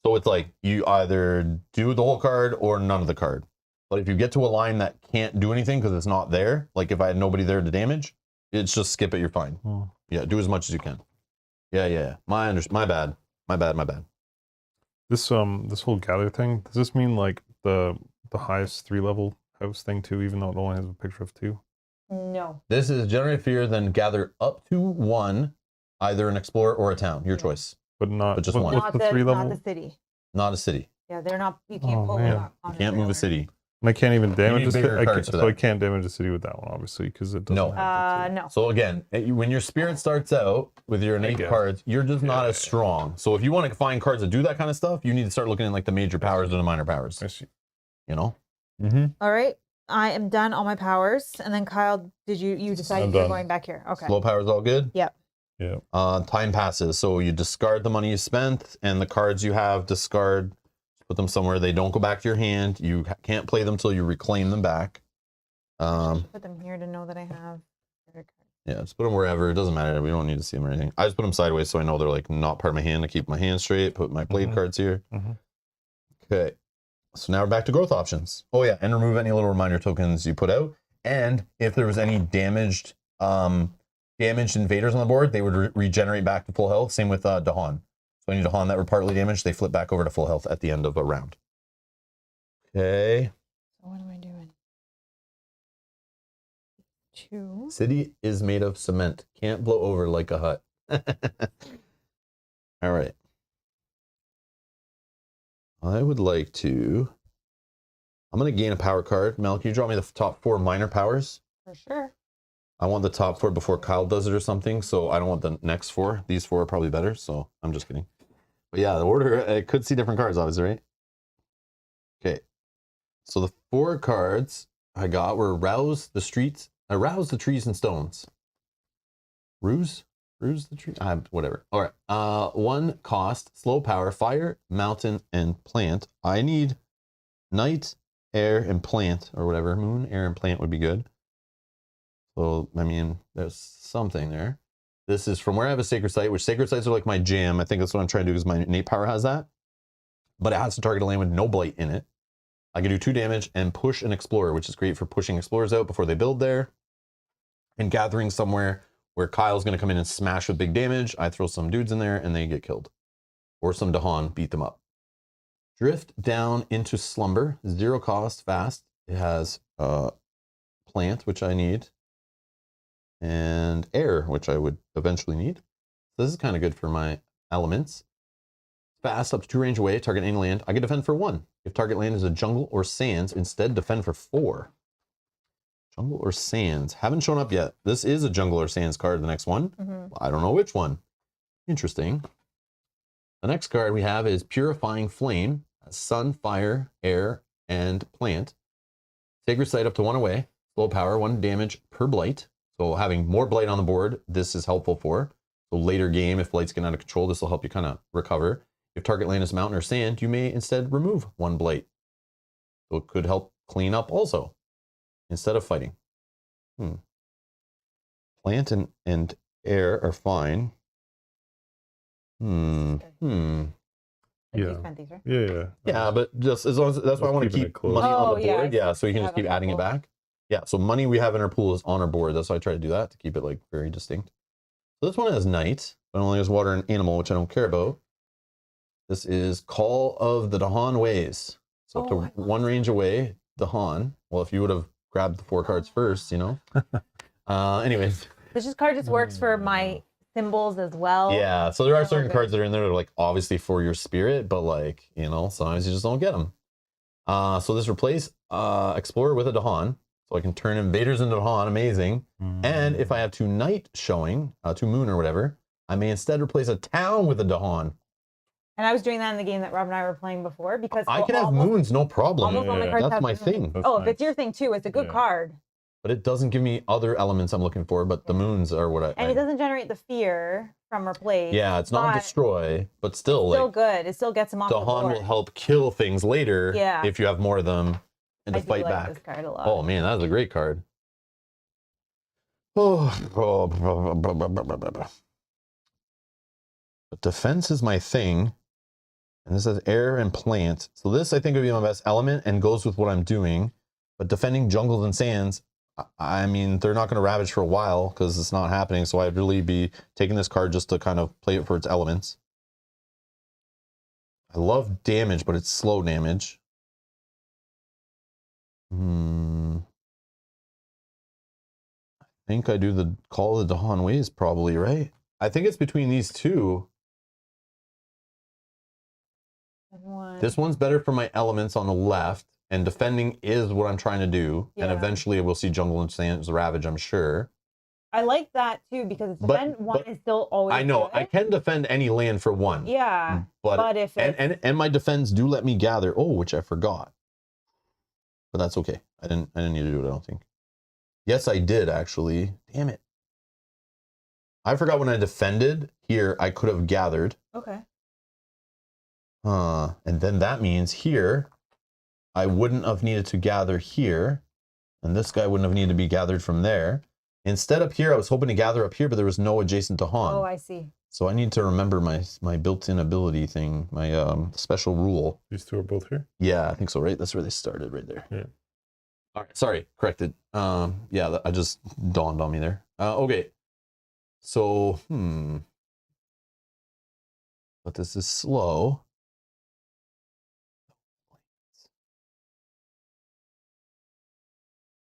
A: So it's like you either do the whole card or none of the card. But if you get to a line that can't do anything because it's not there, like if I had nobody there to damage, it's just skip it. You're fine.
C: Oh.
A: Yeah, do as much as you can. Yeah. My bad.
C: This this whole gather thing, does this mean like the highest 3-level house thing too, even though it only has a picture of 2?
B: No.
A: This is generate fear, then gather up to 1, either an explorer or a town. Your choice.
C: But not
A: But just
C: what-
A: one.
C: what's
B: Not
C: the
B: the,
C: 3-level?
B: not the city.
A: Not a city.
B: Yeah, they're not, you can't
C: Oh,
B: pull
C: man.
B: it up on
A: You can't move a
B: trailer.
A: city.
C: And I can't even damage
A: need
C: the city.
A: bigger cards for
C: So I
A: that.
C: can't damage the city with that one, obviously, because it doesn't
A: No.
C: have the 2.
B: No.
A: So again, when your spirit starts out with your innate
C: guess.
A: cards, you're just not
C: Yeah.
A: as strong. So if you want to find cards that do that kind of stuff, you need to start looking at like the major powers and the minor powers.
C: I see.
A: You know?
C: Mm-hmm.
B: All right. I am done all my powers. And then Kyle, did you decide
C: I'm
B: you're
C: done.
B: going back here? Okay.
A: Slow powers all good?
B: Yep.
C: Yeah.
A: Time passes. So you discard the money you spent and the cards you have, discard, put them somewhere. They don't go back to your hand. You can't play them till you reclaim them back.
B: Put them here to know that I have.
A: Yeah, just put them wherever. It doesn't matter. We don't need to see them or anything. I just put them sideways so I know they're like not part of my hand to keep my hand straight. Put my blade
C: Mhm.
A: cards here.
C: Mhm.
A: Okay. So now we're back to growth options. Oh yeah, and remove any little reminder tokens you put out. And if there was any damaged invaders on the board, they would regenerate back to full health. Same with Dahan. So any Dahan that were partly damaged, they flip back over to full health at the end of a round. Okay.
B: So what am I doing? 2.
A: City is made of cement. Can't blow over like a hut. All right. I would like to... I'm going to gain a power card. Mel, can you draw me the top 4 minor powers?
B: For sure.
A: I want the top 4 before Kyle does it or something, so I don't want the next 4. These 4 are probably better, so I'm just kidding. But yeah, the order, it could see different cards, obviously, right? Okay. So the 4 cards I got were Rouse the Trees and Stones. Ruse the tree? Whatever. All right. 1 cost, slow power, fire, mountain, and plant. I need night, air, and plant, or whatever. Moon, air, and plant would be good. So, I mean, there's something there. This is from where I have a sacred site, which sacred sites are like my jam. I think that's what I'm trying to do because my innate power has that. But it has to target a land with no blight in it. I can do 2 damage and push an explorer, which is great for pushing explorers out before they build there. And gathering somewhere where Kyle's going to come in and smash with big damage. I throw some dudes in there and they get killed. Or some Dahan beat them up. Drift down into slumber. 0 cost, fast. It has plant, which I need. And air, which I would eventually need. So this is kind of good for my elements. Fast, up to 2 range away, target any land. I can defend for 1. If target land is a jungle or sands, instead defend for 4. Jungle or sands. Haven't shown up yet. This is a jungle or sands card, the next one. I don't know which one. Interesting. The next card we have is Purifying Flame. Sun, fire, air, and plant. Sacred Site up to 1 away. Slow power, 1 damage per blight. So having more blight on the board, this is helpful for. So later game, if blights get out of control, this will help you kind of recover. If target land is mountain or sand, you may instead remove 1 blight. So it could help clean up also, instead of fighting. Plant and air are fine.
C: Yeah.
A: Yeah, but just as long as that's why I want to
C: keeping
A: keep
C: it close.
A: money on the
B: Oh,
A: board.
B: yeah,
A: Yeah, so you can just keep adding it back. Yeah, so money we have in our pool is on our board. That's why I try to do that to keep it like very distinct. So this one has night, but only has water and animal, which I don't care about. This is Call of the Dahan Ways. So up to 1 range away, Dahan. Well, if you would have grabbed the 4 cards first, you know. Anyways.
B: This card just works for my symbols as well.
A: Yeah, so there are certain cards that are in there that are like obviously for your spirit, but like, you know, sometimes you just don't get them. So this replace Explorer with a Dahan. So I can turn invaders into Dahan, amazing. And if I have 2 night showing, 2 moon or whatever, I may instead replace a town with a Dahan.
B: And I was doing that in the game that Rob and I were playing before because
A: I can have moons, no problem.
B: almost all my cards
A: That's
B: have
A: my
B: moons.
A: thing.
C: That's
B: If it's your thing too, it's a good card.
A: But it doesn't give me other elements I'm looking for, but the moons are what
B: And it doesn't generate the fear from replace.
A: Yeah, it's not destroy, but still,
B: Still
A: like,
B: good. It still gets them off the
A: Dahan
B: board.
A: will help kill things later if you have more of them and to
B: I do
A: fight
B: like
A: back.
B: this card a lot.
A: Oh man, that's a great card. Oh, but defense is my thing. And this says air and plant. So this I think would be my best element and goes with what I'm doing. But defending jungles and sands, I mean, they're not going to ravage for a while because it's not happening. So I'd really be taking this card just to kind of play it for its elements. I love damage, but it's slow damage. I think I do the Call of the Dahan Ways probably, right? I think it's between these 2. This one's better for my elements on the left, and defending is what I'm trying to do. And eventually we'll see jungle and sands ravage, I'm sure.
B: I like that too because defend 1 is still always
A: I know
B: good.
A: I can defend any land for 1.
B: Yeah, but if
A: and my defense do let me gather. Oh, which I forgot. But that's okay. I didn't need to do it, I don't think. Yes, I did actually. Damn it. I forgot when I defended here, I could have gathered.
B: Okay.
A: And then that means here, I wouldn't have needed to gather here. And this guy wouldn't have needed to be gathered from there. Instead up here, I was hoping to gather up here, but there was no adjacent Dahan.
B: Oh, I see.
A: So I need to remember my built-in ability thing, my special rule.
C: These two are both here?
A: Yeah, I think so, right? That's where they started, right there.
C: Yeah.
A: All right, sorry, corrected. Yeah, I just dawned on me there. Okay. So, but this is slow.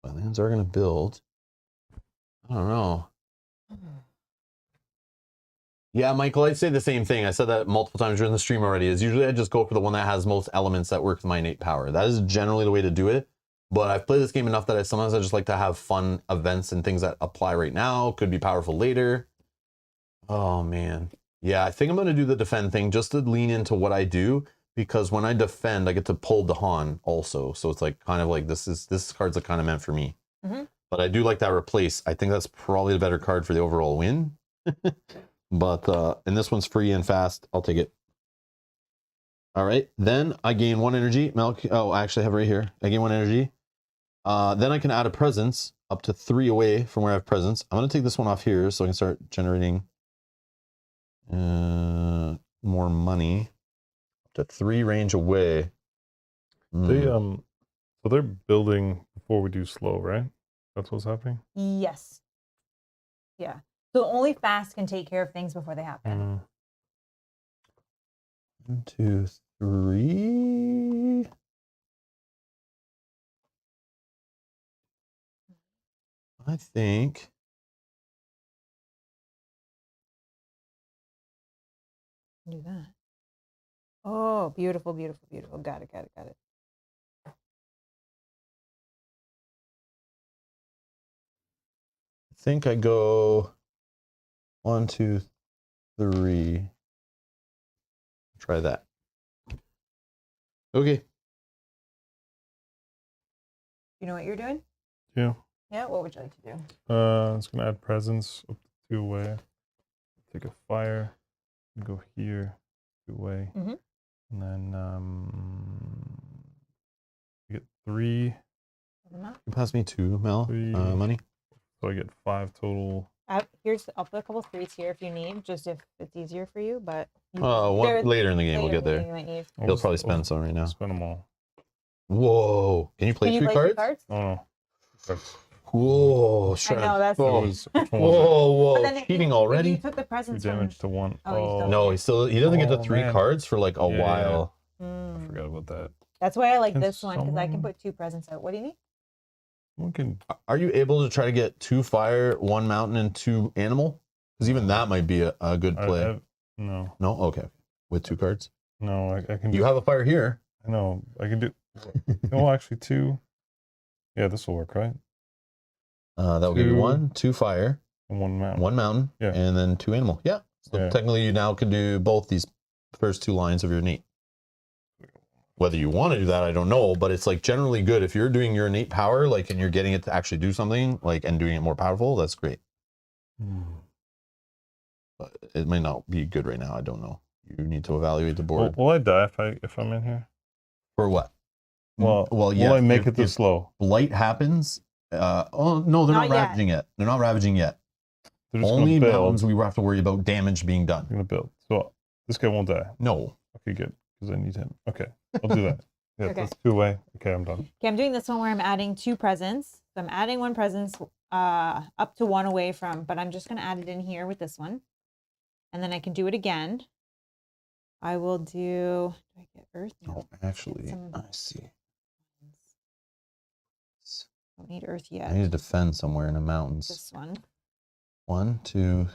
A: My lands are gonna build. I don't know. Yeah, Michael, I'd say the same thing. I said that multiple times during the stream already. Is usually I just go for the one that has most elements that work with my innate power. That is generally the way to do it. But I've played this game enough that sometimes I just like to have fun events and things that apply right now. Could be powerful later. Oh man. Yeah, I think I'm gonna do the defend thing just to lean into what I do, because when I defend, I get to pull Dahan also. So it's like kind of like this card's like kind of meant for me.
B: Mm-hmm.
A: But I do like that replace. I think that's probably the better card for the overall win. But and this one's free and fast. I'll take it. All right. Then I gain 1 energy. Oh, I actually have it right here. I gain 1 energy. Then I can add a presence up to 3 away from where I have presence. I'm gonna take this one off here so I can start generating more money. Up to 3 range away.
C: They so they're building before we do slow, right? That's what's happening?
B: Yes. Yeah. So only fast can take care of things before they happen.
A: 1, 2, 3. I think
B: Do that. Oh, beautiful, beautiful, beautiful. Got it, got it, got it.
A: I go 1, 2, 3. Try that. Okay.
B: You know what you're doing?
C: Yeah.
B: Yeah. What would you like to do?
C: It's gonna add presence up to 2 away. Take a fire. Go here, 2 away.
B: Mm-hmm.
C: And then you get 3.
A: You pass me 2, Mel.
C: 3.
A: Money.
C: So I get 5 total.
B: I'll put a couple 3s here if you need, just if it's easier for you. But
A: Later in the game, we'll get there.
B: You might need.
A: He'll probably spend some right now.
C: Spend them all.
A: Whoa! Can you play 3 cards?
C: Oh no.
A: Whoa!
B: I know that's.
A: Whoa!
C: Which one was
A: Whoa!
B: But then
A: Cheating
B: if
A: already?
B: you took the
C: it? 2
B: presents
C: damage to 1.
B: Oh,
A: No, he doesn't get the
C: Oh,
A: 3
C: man.
A: cards for like a
C: Yeah,
A: while.
C: I forgot about that.
B: That's why I like
C: Can
B: this one, because I can
C: someone-
B: put 2 presents out. What do you need?
C: We can.
A: Are you able to try to get 2 fire, 1 mountain, and 2 animal? Because even that might be a good play.
C: No,
A: No, okay. With 2 cards,
C: no, I can.
A: you have a fire here.
C: I know. I can do. No, actually 2. Yeah, this will work, right?
A: That will give you
C: 2.
A: 1, 2 fire,
C: And 1 mountain.
A: 1 mountain,
C: Yeah.
A: and then 2 animal. Yeah. So
C: Yeah.
A: technically, you now can do both these first 2 lines of your innate. Whether you want to do that, I don't know, but it's like generally good if you're doing your innate power, like, and you're getting it to actually do something, like, and doing it more powerful. That's great. But it might not be good right now. I don't know. You need to evaluate the board.
C: Will I die if I'm in here?
A: For what?
C: Well,
A: yeah.
C: will I make
A: if-
C: it this
A: if
C: slow?
A: blight happens. Oh no, they're
B: Not
A: not
B: yet.
A: ravaging yet. They're not ravaging yet.
C: They're just
A: Only
C: gonna build.
A: mountains we have to worry about damage being done.
C: I'm gonna build. So this guy won't die.
A: No.
C: Okay, good. Because I need him. Okay, I'll do that. Yeah,
B: Okay.
C: that's 2 away. Okay, I'm done.
B: Okay, I'm doing this one where I'm adding 2 presents. So I'm adding 1 present up to 1 away from, but I'm just going to add it in here with this one. And then I can do it again. I will do I get earth?
A: Oh, actually,
B: Some-
A: I see.
B: Don't need earth
A: I
B: yet.
A: need to defend somewhere in the mountains.
B: This one.
A: 1, 2,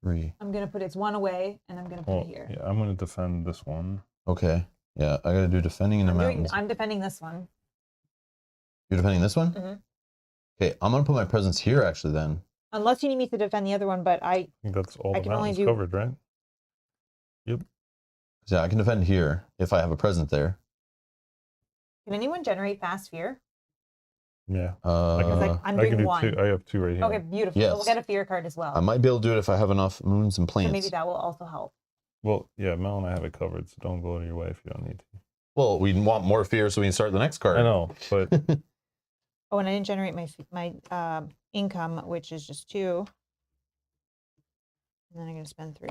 A: 3.
B: I'm going to put it's 1 away and I'm going to put
C: Well,
B: it here.
C: yeah, I'm gonna defend this one.
A: Okay. Yeah, I gotta do defending in the mountains.
B: I'm defending this one.
A: You're defending this one?
B: Mhm.
A: Okay, I'm gonna put my presence here actually then.
B: Unless you need me to defend the other one, but
C: I think that's all
B: I
C: the
B: can only
C: mountains
B: do-
C: covered, right?
A: Yeah, I can defend here if I have a present there.
B: can anyone generate fast fear?
C: Yeah.
B: Like, I'm
C: I can
B: doing
C: do
B: 1.
C: 2. I have 2 right here.
B: Okay, beautiful. So we'll
A: Yes.
B: get a fear card as well.
A: I might be able to do it if I have enough moons and
B: So
A: plants.
B: maybe that will also help.
C: Well, yeah, Mel and I have it covered, so don't go out of your way if you don't need to.
A: Well, we want more fear so we can start the next card.
C: I know, but
B: Oh, and I didn't generate my income, which is just 2. And then I'm going to spend 3.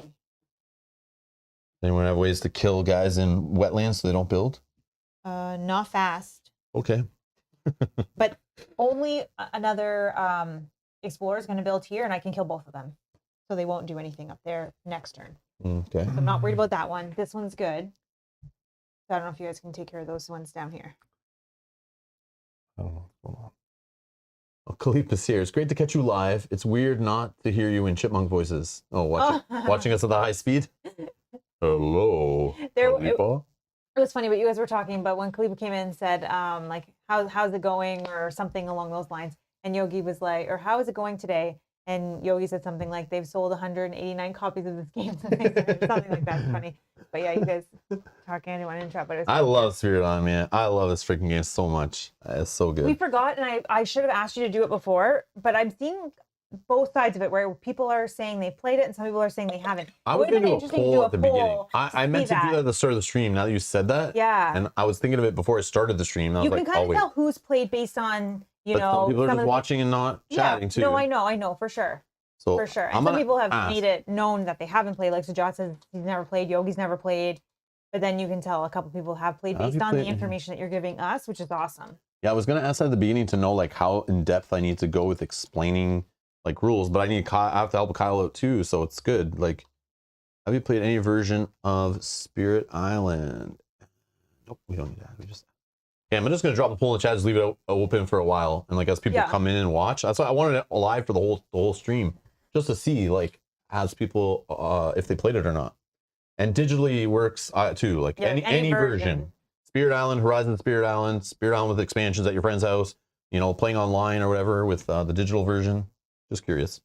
A: Anyone have ways to kill guys in wetlands so they don't build?
B: Not fast,
A: Okay.
B: but only another explorer is going to build here, and I can kill both of them, so they won't do anything up there next turn.
A: Okay.
B: So I'm not worried about that one. This one's good. So I don't know if you guys can take care of those ones down here.
C: I don't know what's going on.
A: Oh, Kalipa's here. It's great to catch you live. It's weird not to hear you in chipmunk voices. Oh, watching us at the high speed? Hello, Kalipa.
B: It was funny, but you guys were talking, but when Kalipa came in and said, like, how's it going, or something along those lines, and Yogi was like, or how is it going today? And Yogi said something like, they've sold 189 copies of this game, something like that. It's funny. But yeah, you guys talking, I didn't want to interrupt, but
A: I love Spirit Island, man. I love this freaking game so much. It's so good.
B: We forgot, and I should have asked you to do it before, but I'm seeing both sides of it, where people are saying they played it and some people are saying they haven't.
A: I was going to do a poll at the beginning. I meant to do that at the start of the stream. Now that you said that,
B: yeah,
A: and I was thinking of it before I started the stream. And I was
B: you
A: like,
B: can kind of tell who's played based on, you know,
A: some people are just watching and not chatting too.
B: No, I know for sure.
A: So
B: for sure. And some people have made it known that they haven't played. Like Sajat says he's never played, Yogi's never played. But then you can tell a couple people have played based on the information that you're giving us, which is awesome.
A: Yeah, I was going to ask at the beginning to know like how in depth I need to go with explaining like rules, but I have to help Kyle out too, so it's good. Like, have you played any version of Spirit Island? Nope, we don't need that. We just. Okay, I'm just gonna drop the poll in the chat, just leave it open for a while, and like as people come in and watch. That's why I wanted it live for the whole stream, just to see like as people if they played it or not. And digitally works too, like any version. Spirit Island, Horizon Spirit Island with expansions at your friend's house. You know, playing online or whatever with the digital version. Just curious.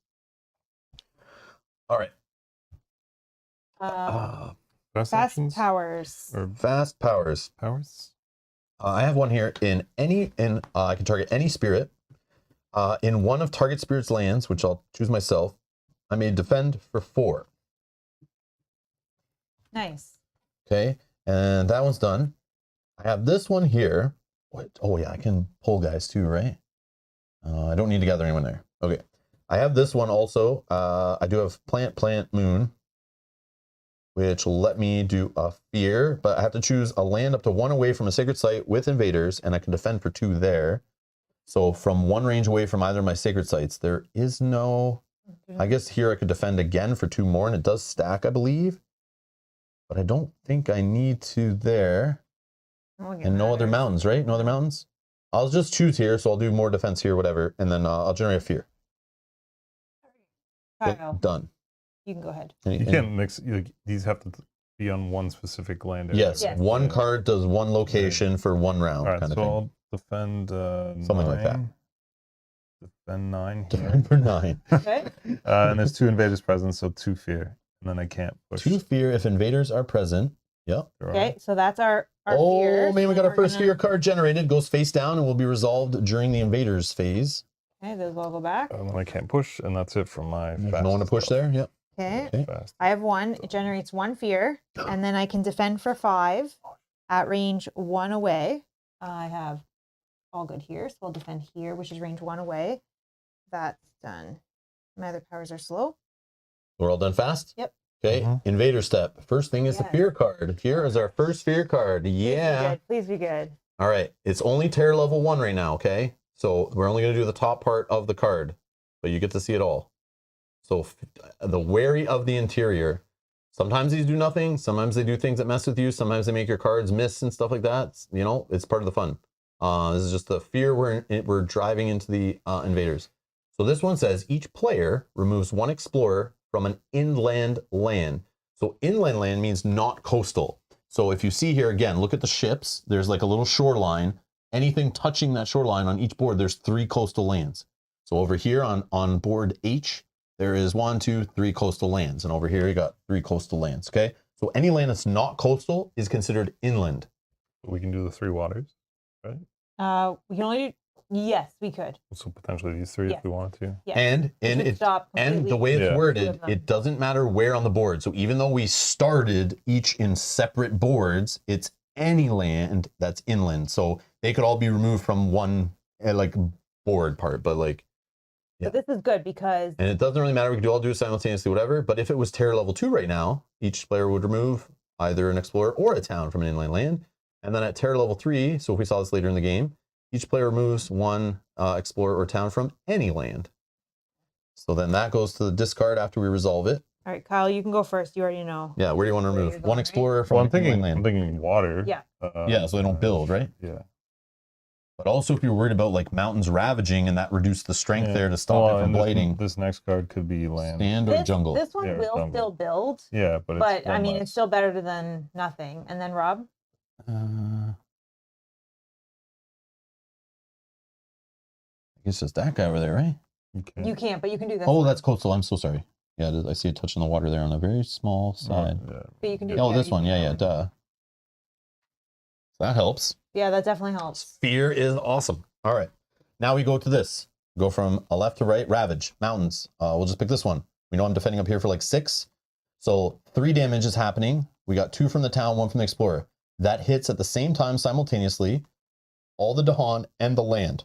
A: All right.
B: Fast powers.
C: Or
A: fast powers.
C: Powers?
A: I have one here. I can target any spirit. In one of target spirit's lands, which I'll choose myself, I may defend for 4.
B: Nice.
A: Okay, and that one's done. I have this one here. Oh yeah, I can pull guys too, right? I don't need to gather anyone there. Okay. I have this one also. I do have Plant, Moon, which will let me do a fear, but I have to choose a land up to 1 away from a sacred site with invaders, and I can defend for 2 there. So from 1 range away from either of my sacred sites, there is no... I guess here I could defend again for 2 more, and it does stack, I believe. But I don't think I need to there. And no other mountains, right? No other mountains? I'll just choose here, so I'll do more defense here, whatever, and then I'll generate a fear.
B: Kyle,
A: done.
B: You can go ahead.
C: You can't mix. These have to be on one specific land area.
A: Yes, one card does 1 location for 1 round.
C: All right,
A: kind of
C: so
A: thing.
C: I'll defend
A: something like that.
C: Defend 9.
A: Defend for 9.
B: Okay.
C: And there's 2 invaders present, so 2 fear, and then I can't push.
A: 2 fear if invaders are present. Yep.
B: Okay, so that's our fear.
A: Oh man, we got our first fear card generated. Goes face down and will be resolved during the invaders phase.
B: Okay, those all go back.
C: And then I can't push, and that's it from my fast.
A: No one to push there? Yep.
B: Okay. I have 1. It generates 1 fear, and then I can defend for 5 at range 1 away. I have all good here, so I'll defend here, which is range 1 away. That's done. My other powers are slow.
A: We're all done fast?
B: Yep.
A: Okay, Invader step. First thing is the fear card. Here is our first fear card. Yeah.
B: Please be good.
A: All right, it's only terror level 1 right now, okay? So we're only going to do the top part of the card, but you get to see it all. So the Wary of the Interior. Sometimes these do nothing. Sometimes they do things that mess with you. Sometimes they make your cards miss and stuff like that. You know, it's part of the fun. This is just the fear we're driving into the invaders. So this one says each player removes 1 explorer from an inland land. So inland land means not coastal. So if you see here again, look at the ships. There's like a little shoreline. Anything touching that shoreline on each board, there's 3 coastal lands. So over here on board H, there is 1, 2, 3 coastal lands. And over here you got 3 coastal lands, okay? So any land that's not coastal is considered inland.
C: We can do the 3 waters, right?
B: We can only do... Yes, we could.
C: So potentially these 3 if we wanted to.
B: Yes.
A: And the way it's worded, it doesn't matter where on the board. So even though we started each in separate boards, it's any land that's inland. So they could all be removed from one like board part, but like
B: But this is good because...
A: And it doesn't really matter. We could all do it simultaneously, whatever. But if it was terror level 2 right now, each player would remove either an explorer or a town from an inland land. And then at terror level 3, so if we saw this later in the game, each player removes one explorer or town from any land. So then that goes to the discard after we resolve it.
B: All right, Kyle, you can go first. You already know.
A: Yeah, where do you want to
B: Where
A: remove?
B: you're
A: One
B: going, right?
A: explorer from
C: Well, I'm
A: an inland
C: thinking,
A: land.
C: I'm thinking water.
B: Yeah.
A: Yeah, so they don't build, right?
C: Yeah.
A: But also if you're worried about like mountains ravaging and that reduced the strength there to stop it from
C: and
A: blighting.
C: This next card could be land.
A: Sand or jungle?
B: This one
C: Yeah,
B: will
C: jungle.
B: still build.
C: Yeah, but it's
B: But I
C: one
B: mean,
C: less.
B: it's still better than nothing. And then Rob?
A: I guess it's that guy over there, right?
C: Okay.
B: You can't, but you can do this.
A: Oh,
B: one.
A: that's coastal. I'm so sorry. Yeah, it is. I see it touching the water there on a very small side.
C: Yeah.
B: But you can do
A: Oh,
B: yeah,
A: this
B: you
A: one.
B: can
A: Yeah,
B: do
A: yeah,
B: that.
A: duh. That helps.
B: Yeah, that definitely helps.
A: Fear is awesome. All right. Now we go to this. Go from a left to right. Ravage. Mountains. We'll just pick this one. We know I'm defending up here for like 6. So 3 damage is happening. We got 2 from the town, 1 from the explorer. That hits at the same time simultaneously. All the Dahan and the land.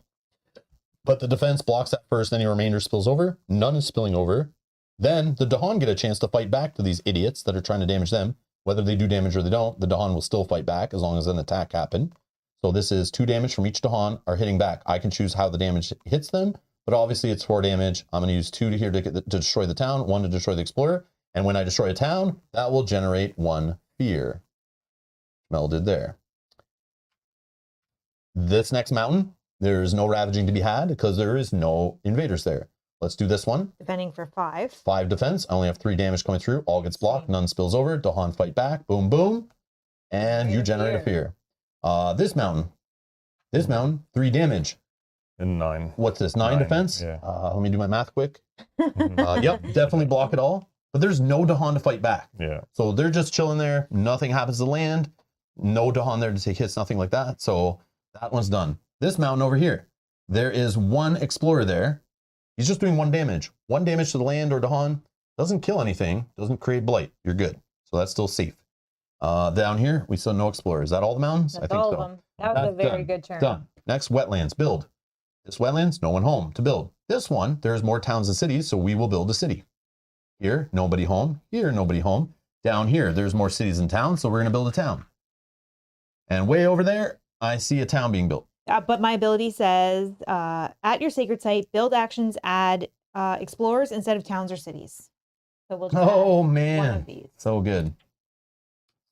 A: But the defense blocks that first. Any remainder spills over. None is spilling over. Then the Dahan get a chance to fight back to these idiots that are trying to damage them. Whether they do damage or they don't, the Dahan will still fight back as long as an attack happened. So this is 2 damage from each Dahan are hitting back. I can choose how the damage hits them, but obviously it's 4 damage. I'm going to use 2 to here to destroy the town, 1 to destroy the explorer. And when I destroy a town, that will generate 1 fear. Mel did there. This next mountain, there is no ravaging to be had because there is no invaders there. Let's do this one.
B: Defending for 5.
A: 5 defense. I only have 3 damage coming through. All gets blocked. None spills over. Dahan fight back. Boom, boom. And you generate a fear. This mountain, 3 damage.
C: And 9.
A: What's this? 9 defense?
C: Yeah.
A: Let me do my math quick.
C: Mhm.
A: Yep, definitely block it all. But there's no Dahan to fight back.
C: Yeah.
A: So they're just chilling there. Nothing happens to land. No Dahan there to take hits, nothing like that. So that one's done. This mountain over here, there is 1 explorer there. He's just doing 1 damage. 1 damage to the land or Dahan. Doesn't kill anything. Doesn't create blight. You're good. So that's still safe. Down here, we still no explorer. Is that all the mountains?
B: That's
A: I think
B: all
A: so.
B: of them. That was a
A: That's
B: very
A: done.
B: good turn.
A: Done. Next, wetlands. Build. This wetlands, no one home to build. This one, there's more towns than cities, so we will build a city. Here, nobody home. Here, nobody home. Down here, there's more cities and towns, so we're going to build a town. And way over there, I see a town being built.
B: But my ability says, at your sacred site, build actions, add explorers instead of towns or cities. So we'll just
A: Oh,
B: add one
A: man.
B: of these.
A: So good.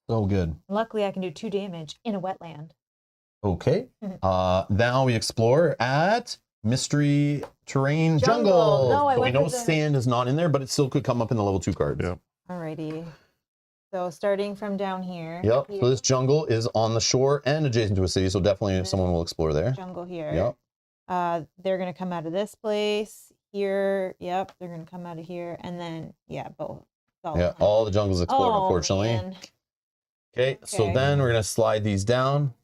A: So good.
B: Luckily, I can do 2 damage in a wetland.
A: Okay.
B: Mm-hmm.
A: Now we explore at Mystery Terrain
B: Jungle.
A: Jungle.
B: No, I
A: So we
B: went
A: know
B: for the-
A: sand is not in there, but it still could come up in the level 2 cards.
C: Yep.
B: Alrighty. So starting from down here.
A: Yep.
B: here,
A: So this jungle is on the shore and adjacent to a city, so definitely someone will explore there.
B: jungle here.
A: Yep.
B: They're gonna come out of this place here. Yep, they're gonna come out of here, and then yeah, both.
A: Yeah, all the jungles explored, unfortunately.
B: Man.
A: Okay, so
B: Okay.
A: then we're going to slide these down.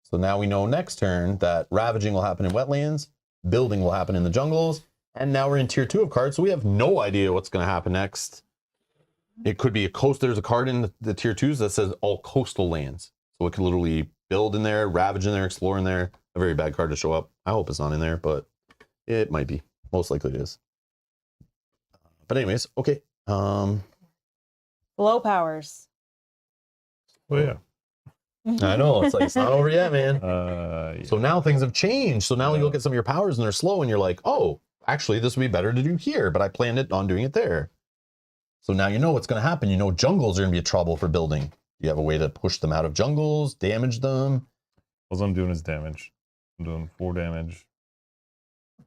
A: So now we know next turn that ravaging will happen in wetlands, building will happen in the jungles, and now we're in tier 2 of cards, so we have no idea what's going to happen next. It could be a coast. There's a card in the tier 2s that says all coastal lands. So it could literally build in there, ravage in there, explore in there. A very bad card to show up. I hope it's not in there, but it might be. Most likely it is. But anyways, okay.
B: Blow powers.
C: Oh, yeah.
A: I know, it's like, it's not over yet, man.
C: Yeah.
A: So now things have changed. So now you look at some of your powers and they're slow and you're like, oh, actually this would be better to do here, but I planned it on doing it there. So now you know what's going to happen. You know jungles are going to be a trouble for building. You have a way to push them out of jungles, damage them.
C: All I'm doing is damage. I'm doing 4 damage.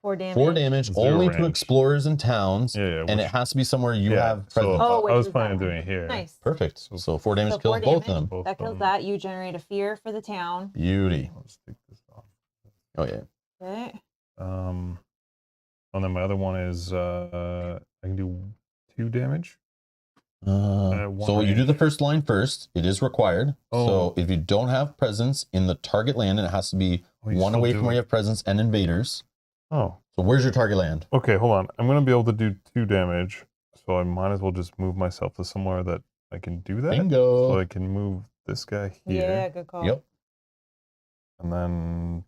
B: 4 damage.
A: 4 damage,
C: Zero
A: only to
C: range.
A: explorers and towns.
C: Yeah,
A: And it has to be somewhere you have presence.
B: Oh,
C: I
B: which
C: was
B: is
C: planning on
B: that
C: doing
B: one.
C: it here.
B: Nice.
A: Perfect. So 4 damage
B: So
A: kills
B: 4
A: both of
B: damage.
A: them.
C: Both
B: That kills
C: of them.
B: that. You generate a fear for the town.
A: Beauty.
C: Let's take this off.
A: Oh, yeah.
B: Okay.
C: And then my other one is I can do 2 damage.
A: So
C: one
A: you do the
C: range.
A: first line first. It is required.
C: Oh.
A: So if you don't have presence in the target land, and it has to be
C: Oh, you
A: one
C: still
A: away
C: do
A: from where
C: it.
A: you have presence and invaders.
C: Oh,
A: So where's your target land?
C: okay. Hold on. I'm gonna be able to do 2 damage, so I might as well just move myself to somewhere that I can do that.
A: Bingo.
C: So I can move this guy here,
B: Yeah, good call.
A: Yep.
C: and then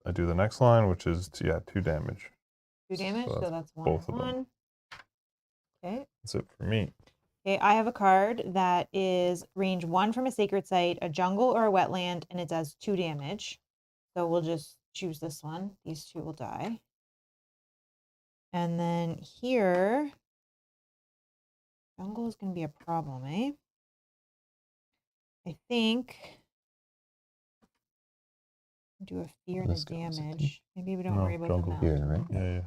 C: I do the next line, which is 2 damage.
B: 2 damage.
C: So
B: So
C: that's
B: that's 1.
C: both of them.
B: 1. Okay.
C: That's it for me.
B: Okay, I have a card that is range 1 from a sacred site, a jungle or a wetland, and it does 2 damage. So we'll just choose this one. These 2 will die. And then here, jungle is going to be a problem, eh? I think do a fear and a
A: This guy was, I think.
B: damage. Maybe we don't
C: No,
B: worry about the
C: jungle
B: mount.
A: Here, right?
C: Yeah, yeah.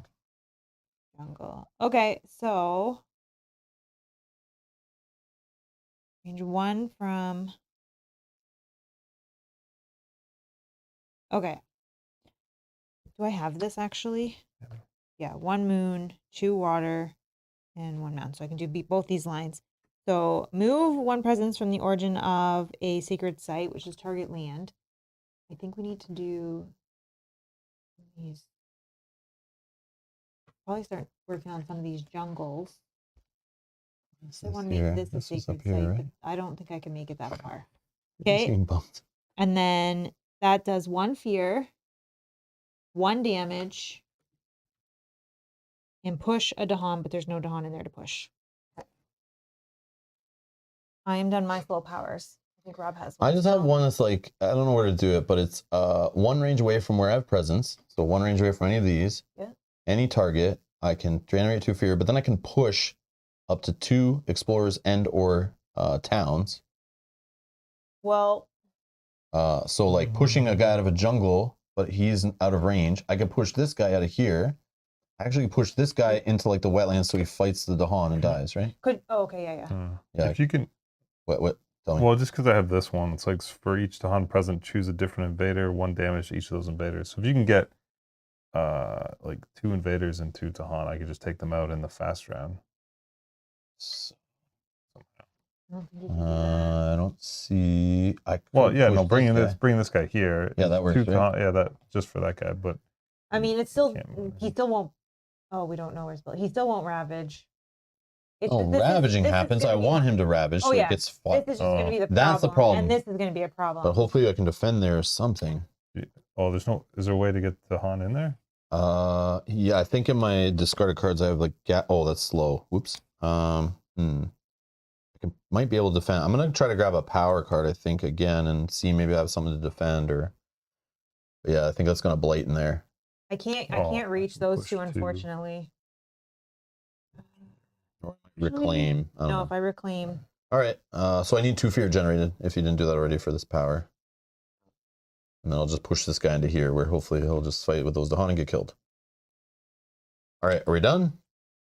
B: Jungle. Okay, so range 1 from. Okay. Do I have this actually? Yeah, 1 moon, 2 water, and 1 mountain. So I can do both these lines. So move 1 presence from the origin of a sacred site, which is target land. I think we need to do these. Probably start working on some of these jungles. I want to make this a sacred site, but I don't think I can make it that far. Okay. And then that does 1 fear, 1 damage, and push a Dahan, but there's no Dahan in there to push. I am done my slow powers. I think Rob has one.
A: I just have one that's like, I don't know where to do it, but it's 1 range away from where I have presence. So 1 range away from any of these.
B: Yeah.
A: Any target. I can generate 2 fear, but then I can push up to 2 explorers and or towns.
B: Well.
A: So like pushing a guy out of a jungle, but he's out of range. I can push this guy out of here. I actually push this guy into like the wetlands so he fights the Dahan and dies, right?
B: Okay, yeah.
A: Yeah.
C: If you can.
A: What? Tell me.
C: Well, just because I have this one, it's like for each Dahan present, choose a different invader, 1 damage to each of those invaders. So if you can get like 2 invaders and 2 Dahan, I could just take them out in the fast round.
A: I don't see.
C: Well, yeah, no, bringing this guy here.
A: Yeah, that works. Right?
C: Yeah, that just for that guy, but
B: I mean, it's still he still won't. Oh, we don't know where he still won't ravage.
A: Ravaging happens. I want him to ravage, so it gets fought.
B: This is just going to be the problem.
A: That's the problem.
B: And this is going to be a problem.
A: But hopefully I can defend there or something.
C: Oh, is there a way to get the Han in there?
A: Yeah, I think in my discarded cards I have like oh, that's slow. Whoops. Might be able to defend. I'm gonna try to grab a power card, I think, again, and see maybe I have something to defend or. But yeah, I think that's gonna blight in there.
B: I can't reach those 2, unfortunately.
A: Reclaim.
B: No, if I reclaim.
A: All right. So I need 2 fear generated. If you didn't do that already for this power, and then I'll just push this guy into here, where hopefully he'll just fight with those Dahan and get killed. All right, are we done?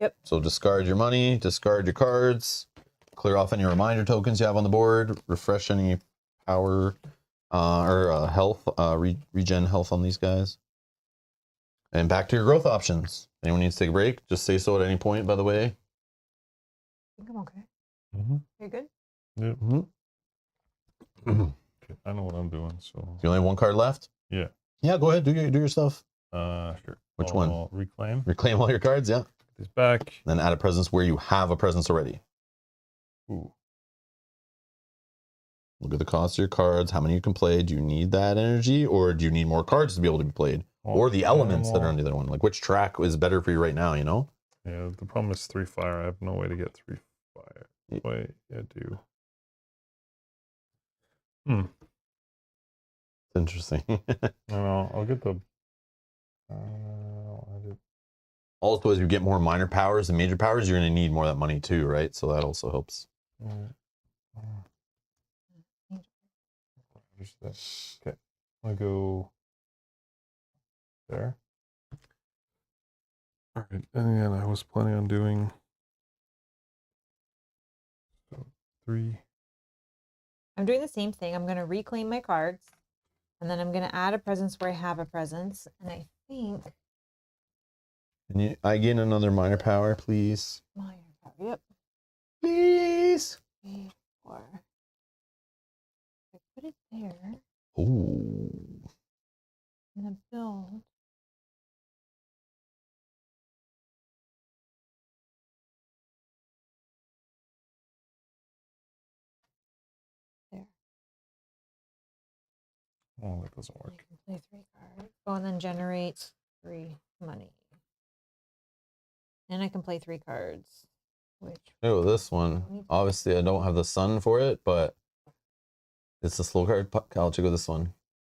B: Yep.
A: So discard your money, discard your cards, clear off any reminder tokens you have on the board, refresh any power or health, regen health on these guys. And back to your growth options. Anyone needs to take a break, just say so at any point, by the way.
B: I think I'm okay.
C: Mm-hmm.
B: Are you good?
C: Yeah.
A: Mm-hmm.
C: Okay, I know what I'm doing, so.
A: You only have 1 card left?
C: Yeah.
A: Yeah, go ahead, do your stuff.
C: Sure.
A: Which one?
C: Reclaim.
A: Reclaim all your cards, yeah.
C: Get these back.
A: Then add a presence where you have a presence already.
C: Ooh.
A: Look at the cost of your cards, how many you can play. Do you need that energy, or do you need more cards to be able to be played? Or the elements that are on the other one. Like, which track is better for you right now, you know?
C: Yeah, the problem is 3 fire. I have no way to get 3 fire. Wait, I do.
A: It's interesting.
C: No, I'll get the...
A: Also, as you get more minor powers and major powers, you're going to need more of that money too, right? So that also helps.
C: Okay, I'm going to go there. All right, and then I was planning on doing 3.
B: I'm doing the same thing. I'm going to reclaim my cards, and then I'm going to add a presence where I have a presence. And I think.
A: Can I gain another minor power, please?
B: Minor power, yep.
A: Please.
B: 3, 4. I put it there.
A: Ooh.
B: In the build. There.
C: Oh, that doesn't work.
B: Play 3 cards. Oh, and then generate 3 money. And I can play 3 cards. Which
A: Oh, this one. Obviously, I don't have the sun for it, but it's a slow card. I'll check with this one.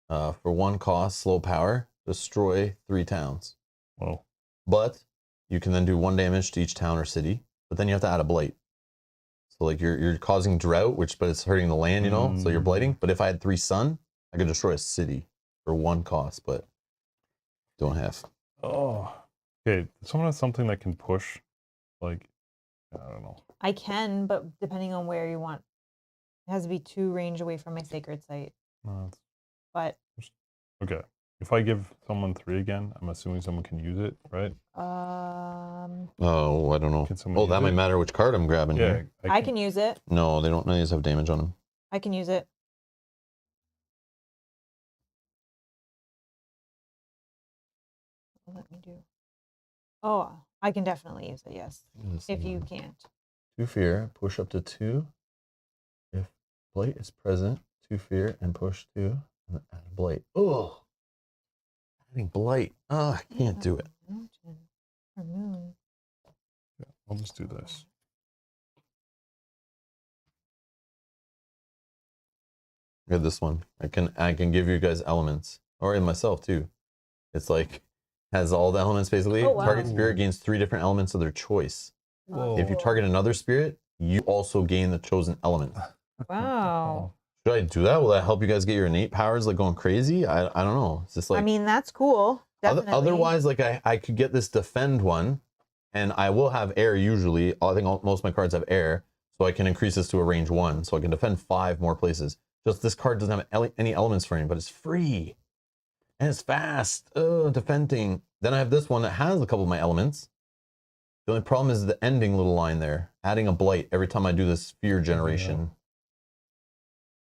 A: For 1 cost, slow power, destroy 3 towns.
C: Whoa.
A: But you can then do 1 damage to each town or city. But then you have to add a blight. So like you're causing drought, but it's hurting the land, you know. So you're blighting. But if I had 3 sun, I could destroy a city for 1 cost, but don't have.
C: Oh. Okay. Someone has something that can push, like, I don't know.
B: I can, but depending on where you want, it has to be 2 range away from my sacred site.
C: No,
B: But
C: okay. If I give someone 3 again, I'm assuming someone can use it, right?
A: Oh, I don't know.
C: Can someone
A: Oh, that
C: use
A: might
C: it?
A: matter which card I'm grabbing
C: Yeah,
A: here.
B: I can use it.
A: No, they don't. None of these have damage on them.
B: I can use it. Let me do. Oh, I can definitely use it. Yes, if you can't.
A: 2 fear, push up to 2. If blight is present, 2 fear and push 2. And then add a blight. Oh, adding blight. Oh, I can't do it.
B: Mountain or moon.
C: Yeah, I'll just do this.
A: Get this one. I can give you guys elements, or in myself too. It's like has all the elements basically.
B: Oh, wow.
A: Target spirit gains 3 different elements of their choice.
C: Whoa.
A: If you target another spirit, you also gain the chosen element.
B: Wow.
A: Should I do that? Will that help you guys get your innate powers like going crazy? I don't know. It's just like
B: I mean, that's cool. Definitely.
A: otherwise, like I could get this defend one, and I will have air usually. I think most of my cards have air, so I can increase this to a range 1, so I can defend 5 more places. Just this card doesn't have any elements for me, but it's free. And it's fast. Defending. Then I have this one that has a couple of my elements. The only problem is the ending little line there. Adding a blight every time I do this fear generation.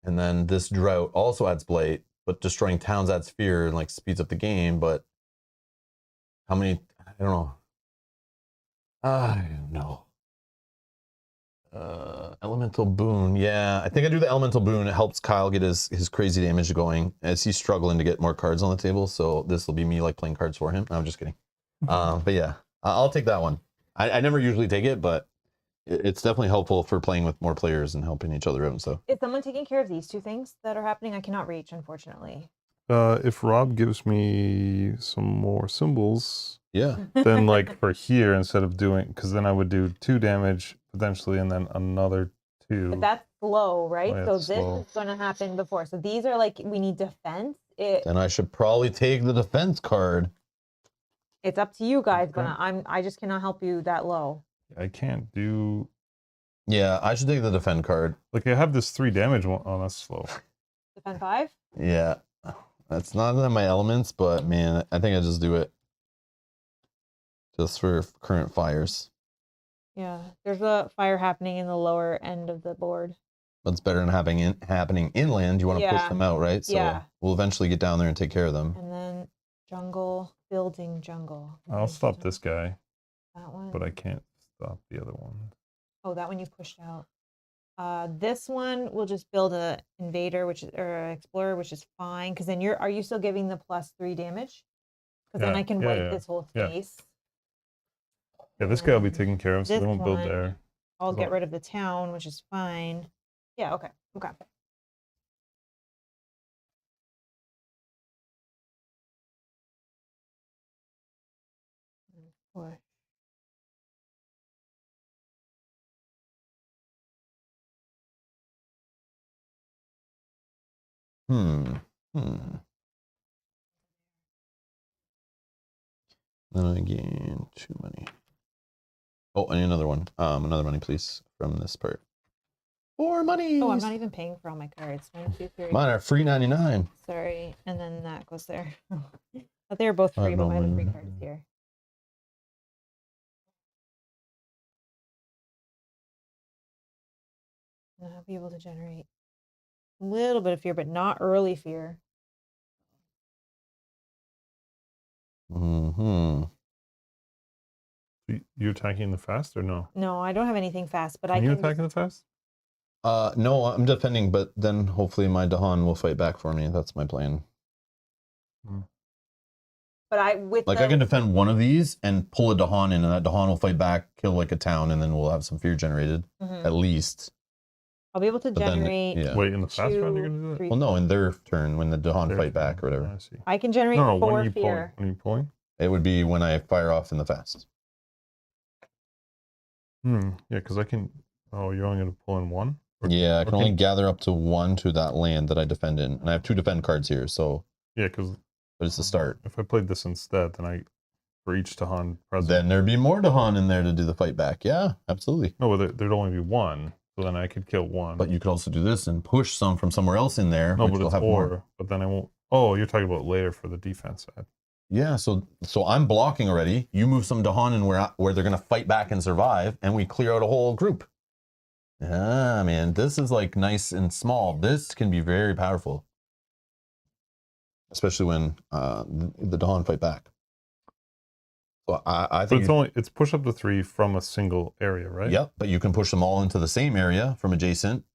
A: And then this drought also adds blight, but destroying towns adds fear and like speeds up the game. But how many? I don't know. I don't know. Elemental boon. Yeah, I think I do the elemental boon. It helps Kyle get his crazy damage going as he's struggling to get more cards on the table. So this will be me like playing cards for him. No, I'm just kidding. But yeah, I'll take that one. I never usually take it, but it's definitely helpful for playing with more players and helping each other out and stuff.
B: Is someone taking care of these 2 things that are happening? I cannot reach, unfortunately.
C: If Rob gives me some more symbols,
A: Yeah.
C: then like for here, instead of doing, because then I would do 2 damage potentially, and then another 2.
B: But that's slow, right?
C: Oh, yeah,
B: so
C: it's
B: this
C: slow.
B: is going to happen before. So these are like, we need defense.
A: Then I should probably take the defense card.
B: It's up to you guys,
C: Okay.
B: but I just cannot help you that low.
C: I can't do,
A: Yeah, I should take the defend card.
C: like I have this 3 damage one. Oh, that's slow.
B: Defend 5?
A: Yeah. That's not in my elements, but man, I think I just do it. Just for current fires.
B: Yeah. There's a fire happening in the lower end of the board.
A: But it's better than happening inland. You want to push
B: Yeah.
A: them out, right? So
B: Yeah.
A: we'll eventually get down there and take care of them.
B: And then jungle, building jungle.
C: I'll stop this guy,
B: That one.
C: but I can't stop the other one.
B: Oh, that one you pushed out. This one will just build a invader, or an explorer, which is fine. Because then are you still giving the +3 damage? Because then
C: Yeah,
B: I can
C: yeah,
B: wipe
C: yeah,
B: this whole
C: yeah.
B: space.
C: Yeah, this guy will be
B: And
C: taken care of, so
B: this
C: they won't build
B: one,
C: there.
B: I'll get
C: Well-
B: rid of the town, which is fine. Yeah, okay. Okay. Push.
A: Hmm. Then I gain 2 money. Oh, I need another one. Another money, please, from this part. 4 money.
B: Oh, I'm not even paying for all my cards. 1, 2, 3.
A: Mine are free 99.
B: Sorry. And then that goes there. But they were both
A: I have
B: free, but
A: no
B: I have the free
A: money.
B: cards here. And I'll be able to generate a little bit of fear, but not early fear.
A: Mm-hmm.
C: You attacking the fast or no?
B: No, I don't have anything fast, but
C: Can
B: I
C: you
B: can.
C: attack the fast?
A: No, I'm defending, but then hopefully my Dahan will fight back for me. That's my plan.
B: But I
A: Like I can defend one of these and pull a Dahan in, and that Dahan will fight back, kill like a town, and then we'll have some fear generated at least.
B: I'll be able to
A: But then,
B: generate.
A: yeah.
C: Wait, in the fast round you're gonna do that?
B: 3,
A: Well, no, in their turn when the Dahan
C: Their
A: fight back or
C: turn.
A: whatever.
C: I see.
B: I can generate
C: No, when
B: 4
C: are you pulling?
B: fear.
C: When are you pulling?
A: It would be when I fire off in the fast.
C: Yeah, because I can. Oh, you're only gonna pull in one.
A: Yeah, I can
C: Okay.
A: only gather up to 1 to that land that I defend in, and I have 2 defend cards here, so.
C: Yeah, because.
A: But it's the start.
C: If I played this instead, then for each Tahan present.
A: Then there'd be more Dahan in there to do the fight back. Yeah, absolutely.
C: No, there'd only be one, so then I could kill one.
A: But you could also do this and push some from somewhere else in there.
C: No,
A: which
C: but
A: will
C: it's
A: have more.
C: but then I won't. Oh, you're talking about later for the defense side.
A: Yeah, so I'm blocking already. You move some Dahan in where they're gonna fight back and survive, and we clear out a whole group. Ah, man, this is like nice and small. This can be very powerful, especially when the Dahan fight back. So I think
C: It's push up to 3 from a single area, right?
A: Yep, but you can push them all into the same area from adjacent.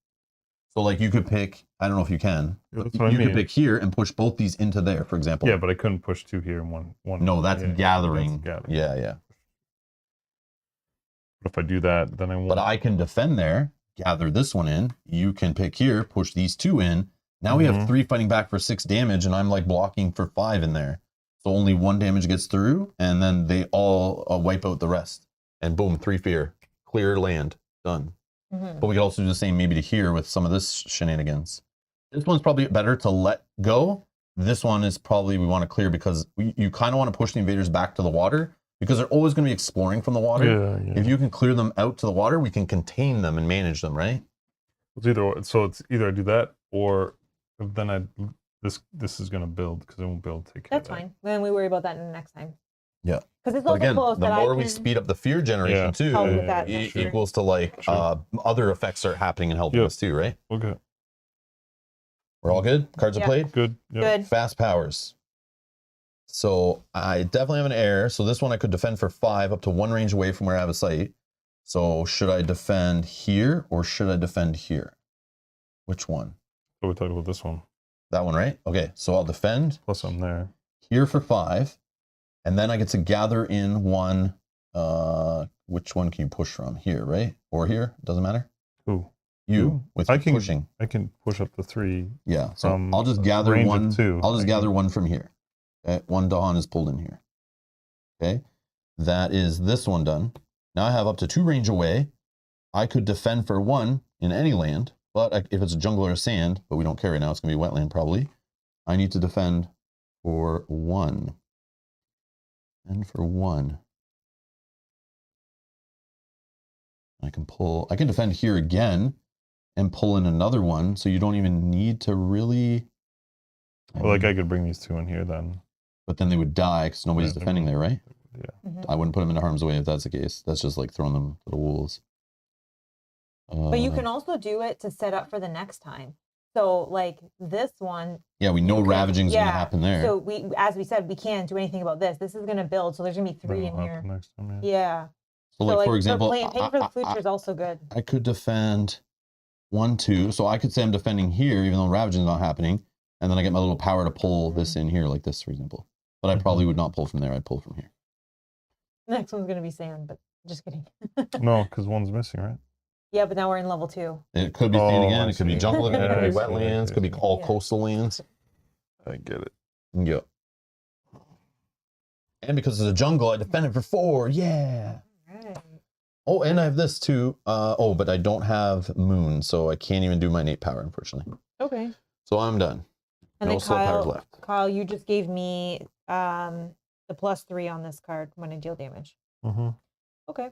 A: So like you could pick, I don't know if you can,
C: Yeah,
A: but
C: that's what I
A: you could
C: mean.
A: pick here and push both these into there, for example.
C: Yeah, but I couldn't push 2 here and one.
A: No, that's
C: yeah,
A: gathering.
C: that's gathering.
A: Yeah.
C: But if I do that, then I won't.
A: But I can defend there, gather this one in. You can pick here, push these 2 in. Now we have 3 fighting back for 6 damage, and I'm like blocking for 5 in there. So only 1 damage gets through, and then they all wipe out the rest. And boom, 3 fear. Clear land. Done. But we could also do the same maybe to here with some of this shenanigans. This one's probably better to let go. This one is probably we want to clear because you kind of want to push the invaders back to the water because they're always going to be exploring from the water.
C: Yeah.
A: If you can clear them out to the water, we can contain them and manage them, right?
C: It's either I do that or then this is gonna build because I won't build take care
B: That's
C: of that.
B: fine. Then we worry about that next time.
A: Yeah.
B: Because it's
A: But
B: also
A: again,
B: close
A: the
B: that
A: more
B: I
A: we
B: can
A: speed up the fear generation
C: Yeah.
A: too,
B: help with that next turn.
A: equals to like other effects start happening and helping
C: Yep.
A: us too, right?
C: Okay.
A: We're all good? Cards are
B: Yeah.
A: played?
C: Good. Yep.
B: Good.
A: Fast powers. So I definitely have an error. So this one I could defend for 5 up to 1 range away from where I have a sight. So should I defend here or should I defend here? Which one?
C: So we talked about this one.
A: That one, right? Okay, so I'll defend
C: Plus I'm there.
A: here for 5. And then I get to gather in 1. Which one can you push from? Here, right? Or here? Doesn't matter.
C: Ooh.
A: You with
C: I
A: your
C: can
A: pushing.
C: I can push up to 3.
A: Yeah. So
C: from
A: I'll just gather
C: range of
A: 1.
C: 2.
A: I'll just
C: I
A: gather
C: can-
A: 1 from here. Okay, 1 Dahan is pulled in here. Okay. That is this one done. Now I have up to 2 range away. I could defend for 1 in any land, but if it's a jungle or a sand, but we don't care right now, it's going to be wetland probably. I need to defend for 1. And for 1. I can defend here again and pull in another one, so you don't even need to really.
C: Well, like I could bring these 2 in here then.
A: But then they would die because nobody's
C: Yeah, they
A: defending there, right?
C: Yeah.
A: I wouldn't put them into harm's way if that's the case. That's just like throwing them to the wolves.
B: But you can also do it to set up for the next time. So like this one.
A: Yeah, we know ravaging is going to happen there.
B: So as we said, we can't do anything about this. This is going to build. So there's going to be 3
C: Bring
B: in
C: them up
B: here.
C: next time,
B: Yeah.
A: So like for example,
B: paying for the future is also good.
A: I could defend 1, 2. So I could say I'm defending here, even though ravaging is not happening. And then I get my little power to pull this in here, like this, for example. But I probably would not pull from there. I'd pull from here.
B: Next one's going to be sand, but just kidding.
C: No, because one's missing, right?
B: Yeah, but now we're in level 2.
A: It could be sand again.
C: I
A: It could be
C: see.
A: jungle again. It
C: Yeah,
A: could
C: I
A: be
C: see, I
A: wetlands.
C: see,
A: Could be
C: I see.
A: all
B: Yeah.
A: coastal lands.
C: I get it.
A: Yeah. And because it's a jungle, I defend it for 4. Yeah.
B: Right.
A: Oh, and I have this too. But I don't have moon, so I can't even do my innate power, unfortunately.
B: Okay.
A: So I'm done.
B: And
A: No
B: then
A: slow powers left.
B: Kyle, you just gave me the +3 on this card when I deal damage.
C: Mm-hmm.
B: Okay.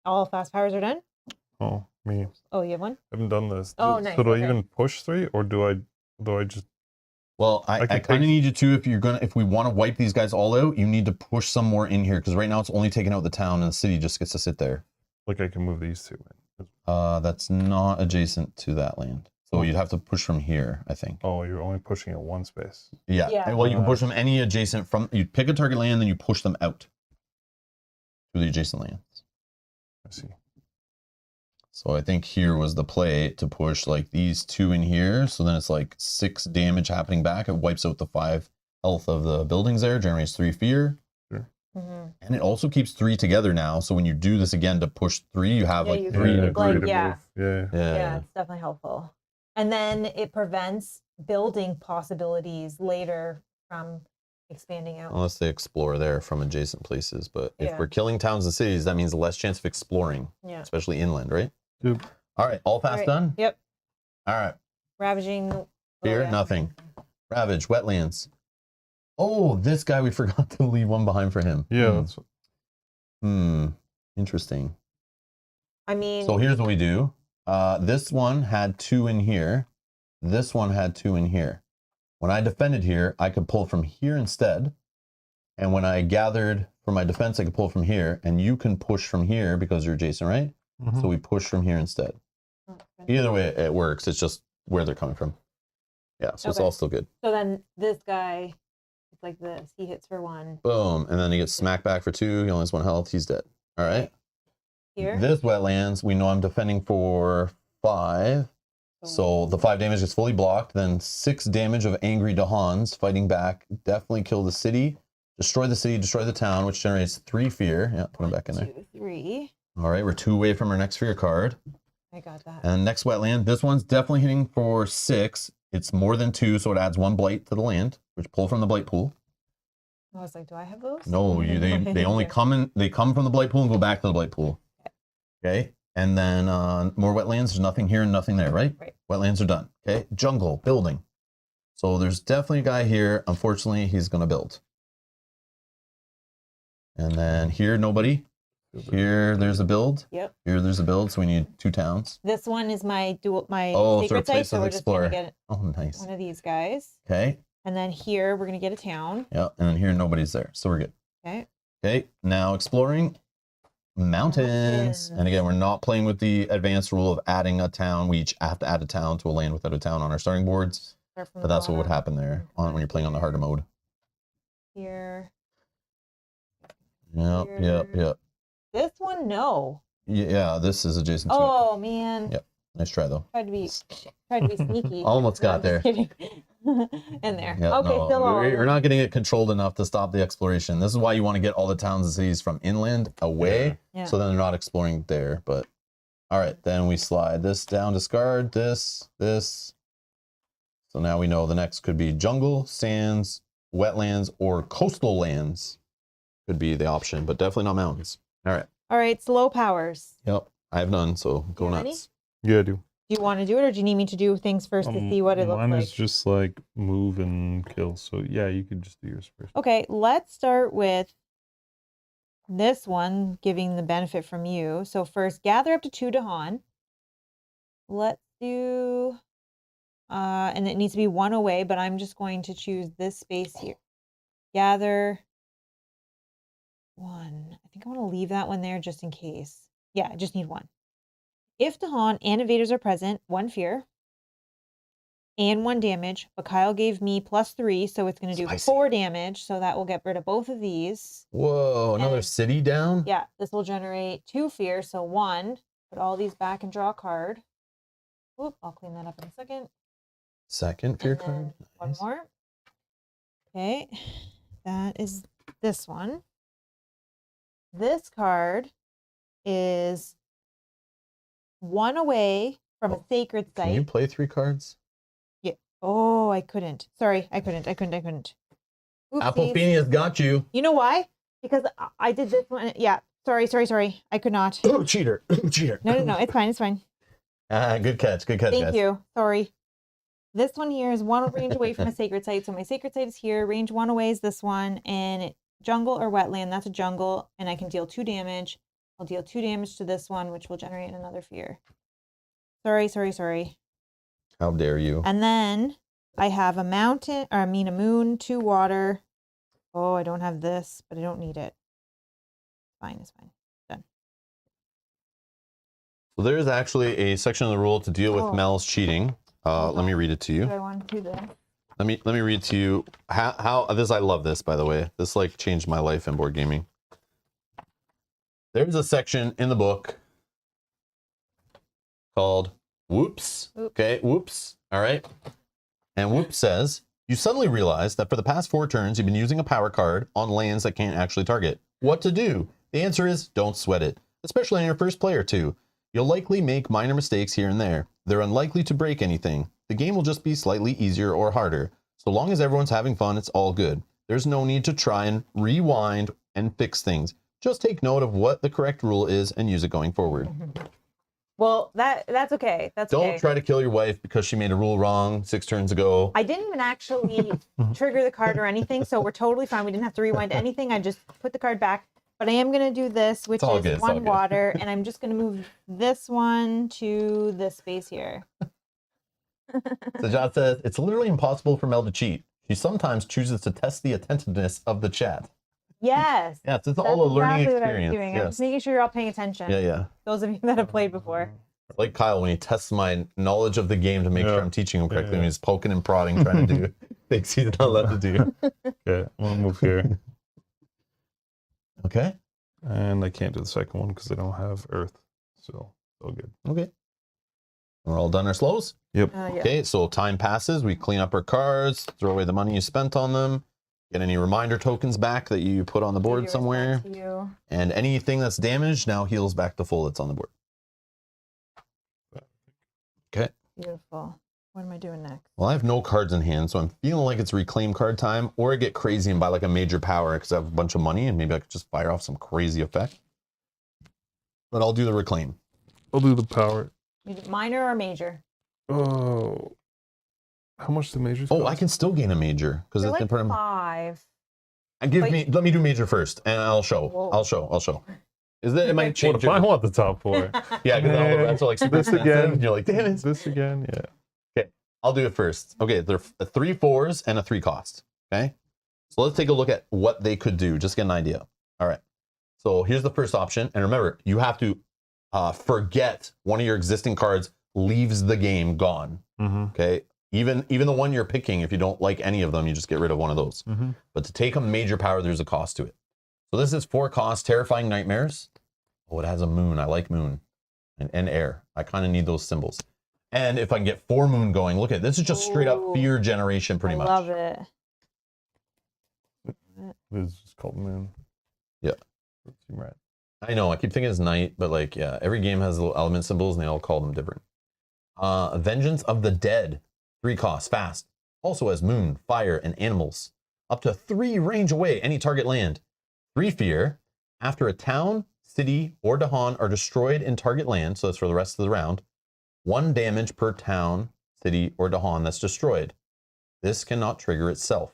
B: All fast powers are done?
C: Oh, me.
B: Oh, you have one?
C: I haven't done this.
B: Oh, nice,
C: So do
B: okay.
C: I even push 3 or do I just
A: Well, I
C: could
A: kind of
C: take-
A: need you to, if we want to wipe these guys all out, you need to push some more in here because right now it's only taking out the town and the city just gets to sit there.
C: like I can move these 2 in?
A: That's not adjacent to that land. So you'd have to push from here, I think.
C: Oh, you're only pushing at 1 space.
A: Yeah.
B: Yeah.
A: Well, you can push them any adjacent from, you pick a target land, then you push them out to the adjacent lands.
C: I see.
A: So I think here was the play to push like these 2 in here. So then it's like 6 damage happening back. It wipes out the 5 health of the buildings there, generates 3 fear.
B: Mhm.
A: And it also keeps 3 together now. So when you do this again to push 3, you have
B: Yeah,
A: like
B: you
A: 3
B: can,
A: to
B: like,
A: group.
B: yeah.
C: Yeah.
B: Yeah, it's definitely helpful. And then it prevents building possibilities later from expanding out.
A: Unless they explore there from adjacent places. But if
B: Yeah.
A: we're killing towns and cities, that means less chance of exploring,
B: Yeah.
A: especially inland, right?
C: Yep.
A: All right, all fast
B: All right.
A: done?
B: Yep.
A: All right.
B: Ravaging.
A: Fear,
B: yeah.
A: nothing. Ravage, wetlands. Oh, this guy, we forgot to leave one behind for him.
C: Yeah. That's
A: Interesting.
B: I mean,
A: So here's what we do. This one had 2 in here. This one had 2 in here. When I defended here, I could pull from here instead. And when I gathered for my defense, I could pull from here. And you can push from here because you're adjacent, right?
C: Mhm.
A: So we push from here instead. Either way, it works. It's just where they're coming from. Yeah, so it's
B: Okay.
A: all still good.
B: so then this guy, it's like this. He hits for 1
A: Boom. And then he gets smacked back for 2. He only has 1 health. He's dead. All right.
B: here.
A: This wetlands, we know I'm defending for 5. So the 5 damage is fully blocked. Then 6 damage of angry Dahans fighting back. Definitely kill the city. Destroy the city, destroy the town, which generates 3 fear. Yeah, put them back in there.
B: 2, 3.
A: All right, we're 2 away from our next fear card.
B: I got that.
A: And next wetland, this one's definitely hitting for 6. It's more than 2, so it adds 1 blight to the land, which pull from the blight pool.
B: I was like, do I have those?
A: No, they only come in. They come from the blight pool and go back to the blight pool. Okay, and then more wetlands. There's nothing here and nothing there, right?
B: Right.
A: Wetlands are done. Okay, jungle building. So there's definitely a guy here. Unfortunately, he's gonna build. And then here, nobody. Here, there's a build.
B: Yep.
A: Here, there's a build. So we need 2 towns.
B: This one is my
A: Oh, so
B: sacred site,
A: replace
B: so
A: with
B: we're just gonna
A: explorer.
B: get
A: Oh, nice.
B: one of these guys.
A: Okay.
B: And then here we're gonna get a town.
A: Yeah, and then here, nobody's there. So we're good.
B: Okay.
A: Okay, now exploring mountains.
B: Mountains.
A: And again, we're not playing with the advanced rule of adding a town. We each have to add a town to a land without a town on our starting boards.
B: Start from
A: But
B: the
A: that's what would
B: bottom.
A: happen there when you're playing on the harder mode.
B: Here.
A: Yep, yep,
B: Here.
A: yep.
B: This one, no.
A: Yeah, this is adjacent to it.
B: Oh man.
A: Yep. Nice try though.
B: Tried to be sneaky.
A: Almost
B: No,
A: got
B: I'm
A: there.
B: just kidding. In there.
A: Yeah,
B: Okay,
A: no,
B: still all
A: we're not getting it controlled enough to stop the exploration. This is why you want to get all the towns and cities from inland away,
B: Yeah.
A: so then they're not exploring there. But all right, then we slide this down, discard this. So now we know the next could be jungle, sands, wetlands, or coastal lands could be the option, but definitely not mountains. All right.
B: All right, slow powers.
A: Yep. I have none, so go
B: You ready?
A: nuts.
C: Yeah, I do.
B: Do you want to do it, or do you need me to do things first to see what it looks
C: Mine
B: like?
C: is just like move and kill. So yeah, you could just do yours first.
B: Okay, let's start with this one, giving the benefit from you. So first, gather up to 2 Dahan. Let's do, and it needs to be 1 away, but I'm just going to choose this space here. Gather 1. I think I want to leave that one there just in case. Yeah, I just need 1. If Dahan and invaders are present, 1 fear and 1 damage, but Kyle gave me +3, so it's going to do
A: Spicy.
B: 4 damage, so that will get rid of both of these.
A: Whoa, another
B: And-
A: city down?
B: Yeah, this will generate 2 fear, so 1. Put all these back and draw a card. Oop, I'll clean that up in a second.
A: Second fear
B: And then
A: card.
B: One
A: Nice.
B: more. Okay, that is this one. This card is 1 away from a sacred
A: Can you
B: site.
A: play 3 cards?
B: Oh, I couldn't. Sorry, I couldn't.
A: Applefini
B: Oopsies.
A: has got you.
B: You know why? Because I did this one. Yeah. Sorry. I could not.
A: Oh, cheater. Cheater.
B: No. It's fine.
A: Good catch. Good catch,
B: Thank
A: guys.
B: you. Sorry. This one here is 1 range away from a sacred site. So my sacred site is here. Range 1 away is this one. And jungle or wetland, that's a jungle. And I can deal 2 damage. I'll deal 2 damage to this one, which will generate another fear. Sorry.
A: How dare you?
B: And then I have a moon, 2 water. Oh, I don't have this, but I don't need it. It's fine. Done.
A: So there is actually a section of the rule to deal with
B: Oh.
A: Mel's cheating. Let me read it to
B: Do
A: you.
B: I want to do this?
A: Let me read to you how this. I love this, by the way. This like changed my life in board gaming. There's a section in the book called Whoops.
B: Oops.
A: Okay, Whoops. All right. And Whoops says, You suddenly realize that for the past 4 turns, you've been using a power card on lands that can't actually target. What to do? The answer is don't sweat it, especially on your first play or two. You'll likely make minor mistakes here and there. They're unlikely to break anything. The game will just be slightly easier or harder. So long as everyone's having fun, it's all good. There's no need to try and rewind and fix things. Just take note of what the correct rule is and use it going forward.
B: Well, that's okay. That's
A: Don't
B: okay.
A: try to kill your wife because she made a rule wrong 6 turns ago.
B: I didn't even actually trigger the card or anything, so we're totally fine. We didn't have to rewind anything. I just put the card back. But I am going to do this, which
A: all
B: is
A: good, it's all
B: 1
A: good.
B: water, and I'm just going to move this one to this space here.
A: So John says, it's literally impossible for Mel to cheat. She sometimes chooses to test the attentiveness of the chat.
B: Yes.
A: Yes, it's
B: That's
A: all a learning
B: exactly what I was
A: experience.
B: doing. I was
A: Yes.
B: just making sure you're all paying attention.
A: Yeah, yeah.
B: Those of you that have played before.
A: It's like Kyle when he tests my knowledge of the game to make sure I'm teaching him correctly.
C: Yeah.
A: When he's poking and prodding, trying to do things he's not allowed to do.
C: Okay, I'm gonna move here.
A: Okay.
C: And I can't do the second one because I don't have Earth. So, all good.
A: Okay. We're all done our slows?
C: Yep.
B: Yeah.
A: Okay, so time passes. We clean up our cards, throw away the money you spent on them, get any reminder tokens back that you put on the board
B: Yours
A: somewhere.
B: back to you.
A: And anything that's damaged now heals back to full that's on the board. Okay.
B: Beautiful. What am I doing next?
A: Well, I have no cards in hand, so I'm feeling like it's reclaim card time, or I get crazy and buy like a major power because I have a bunch of money and maybe I could just fire off some crazy effect. But I'll do the reclaim.
C: I'll do the power.
B: Minor or major?
C: Oh. How much the majors
A: Oh,
C: cost?
A: I can still gain a major because
B: They're
A: it's
B: like
A: in front of
B: 5.
A: Let me do major first and I'll show.
B: Whoa.
A: I'll show. Is that it might
C: What
A: change?
C: if I want the top 4?
A: Yeah, because all the rest are like super
C: This
A: expensive,
C: again.
A: and you're like, damn it.
C: This again? Yeah.
A: I'll do it first. Okay, they're 3 4s and a 3 cost. Okay, so let's take a look at what they could do. Just get an idea. All right. So here's the first option, and remember, you have to forget one of your existing cards leaves the game gone.
C: Mm-hmm.
A: Okay, even the one you're picking, if you don't like any of them, you just get rid of one of those.
C: Mm-hmm.
A: But to take a major power, there's a cost to it. So this is 4 cost, Terrifying Nightmares. Oh, it has a moon. I like moon and air. I kind of need those symbols. And if I can get 4 moon going, look at this is just straight up
B: Ooh.
A: fear generation pretty
B: I
A: much.
B: love it.
C: It's just called Moon.
A: Yeah.
C: Right.
A: I know, I keep thinking it's night, but like, yeah, every game has little element symbols and they all call them different. Vengeance of the Dead, 3 costs, fast. Also has moon, fire, and animals. Up to 3 range away, any target land. 3 fear. After a town, city, or Dahan are destroyed in target land, so that's for the rest of the round, 1 damage per town, city, or Dahan that's destroyed. This cannot trigger itself.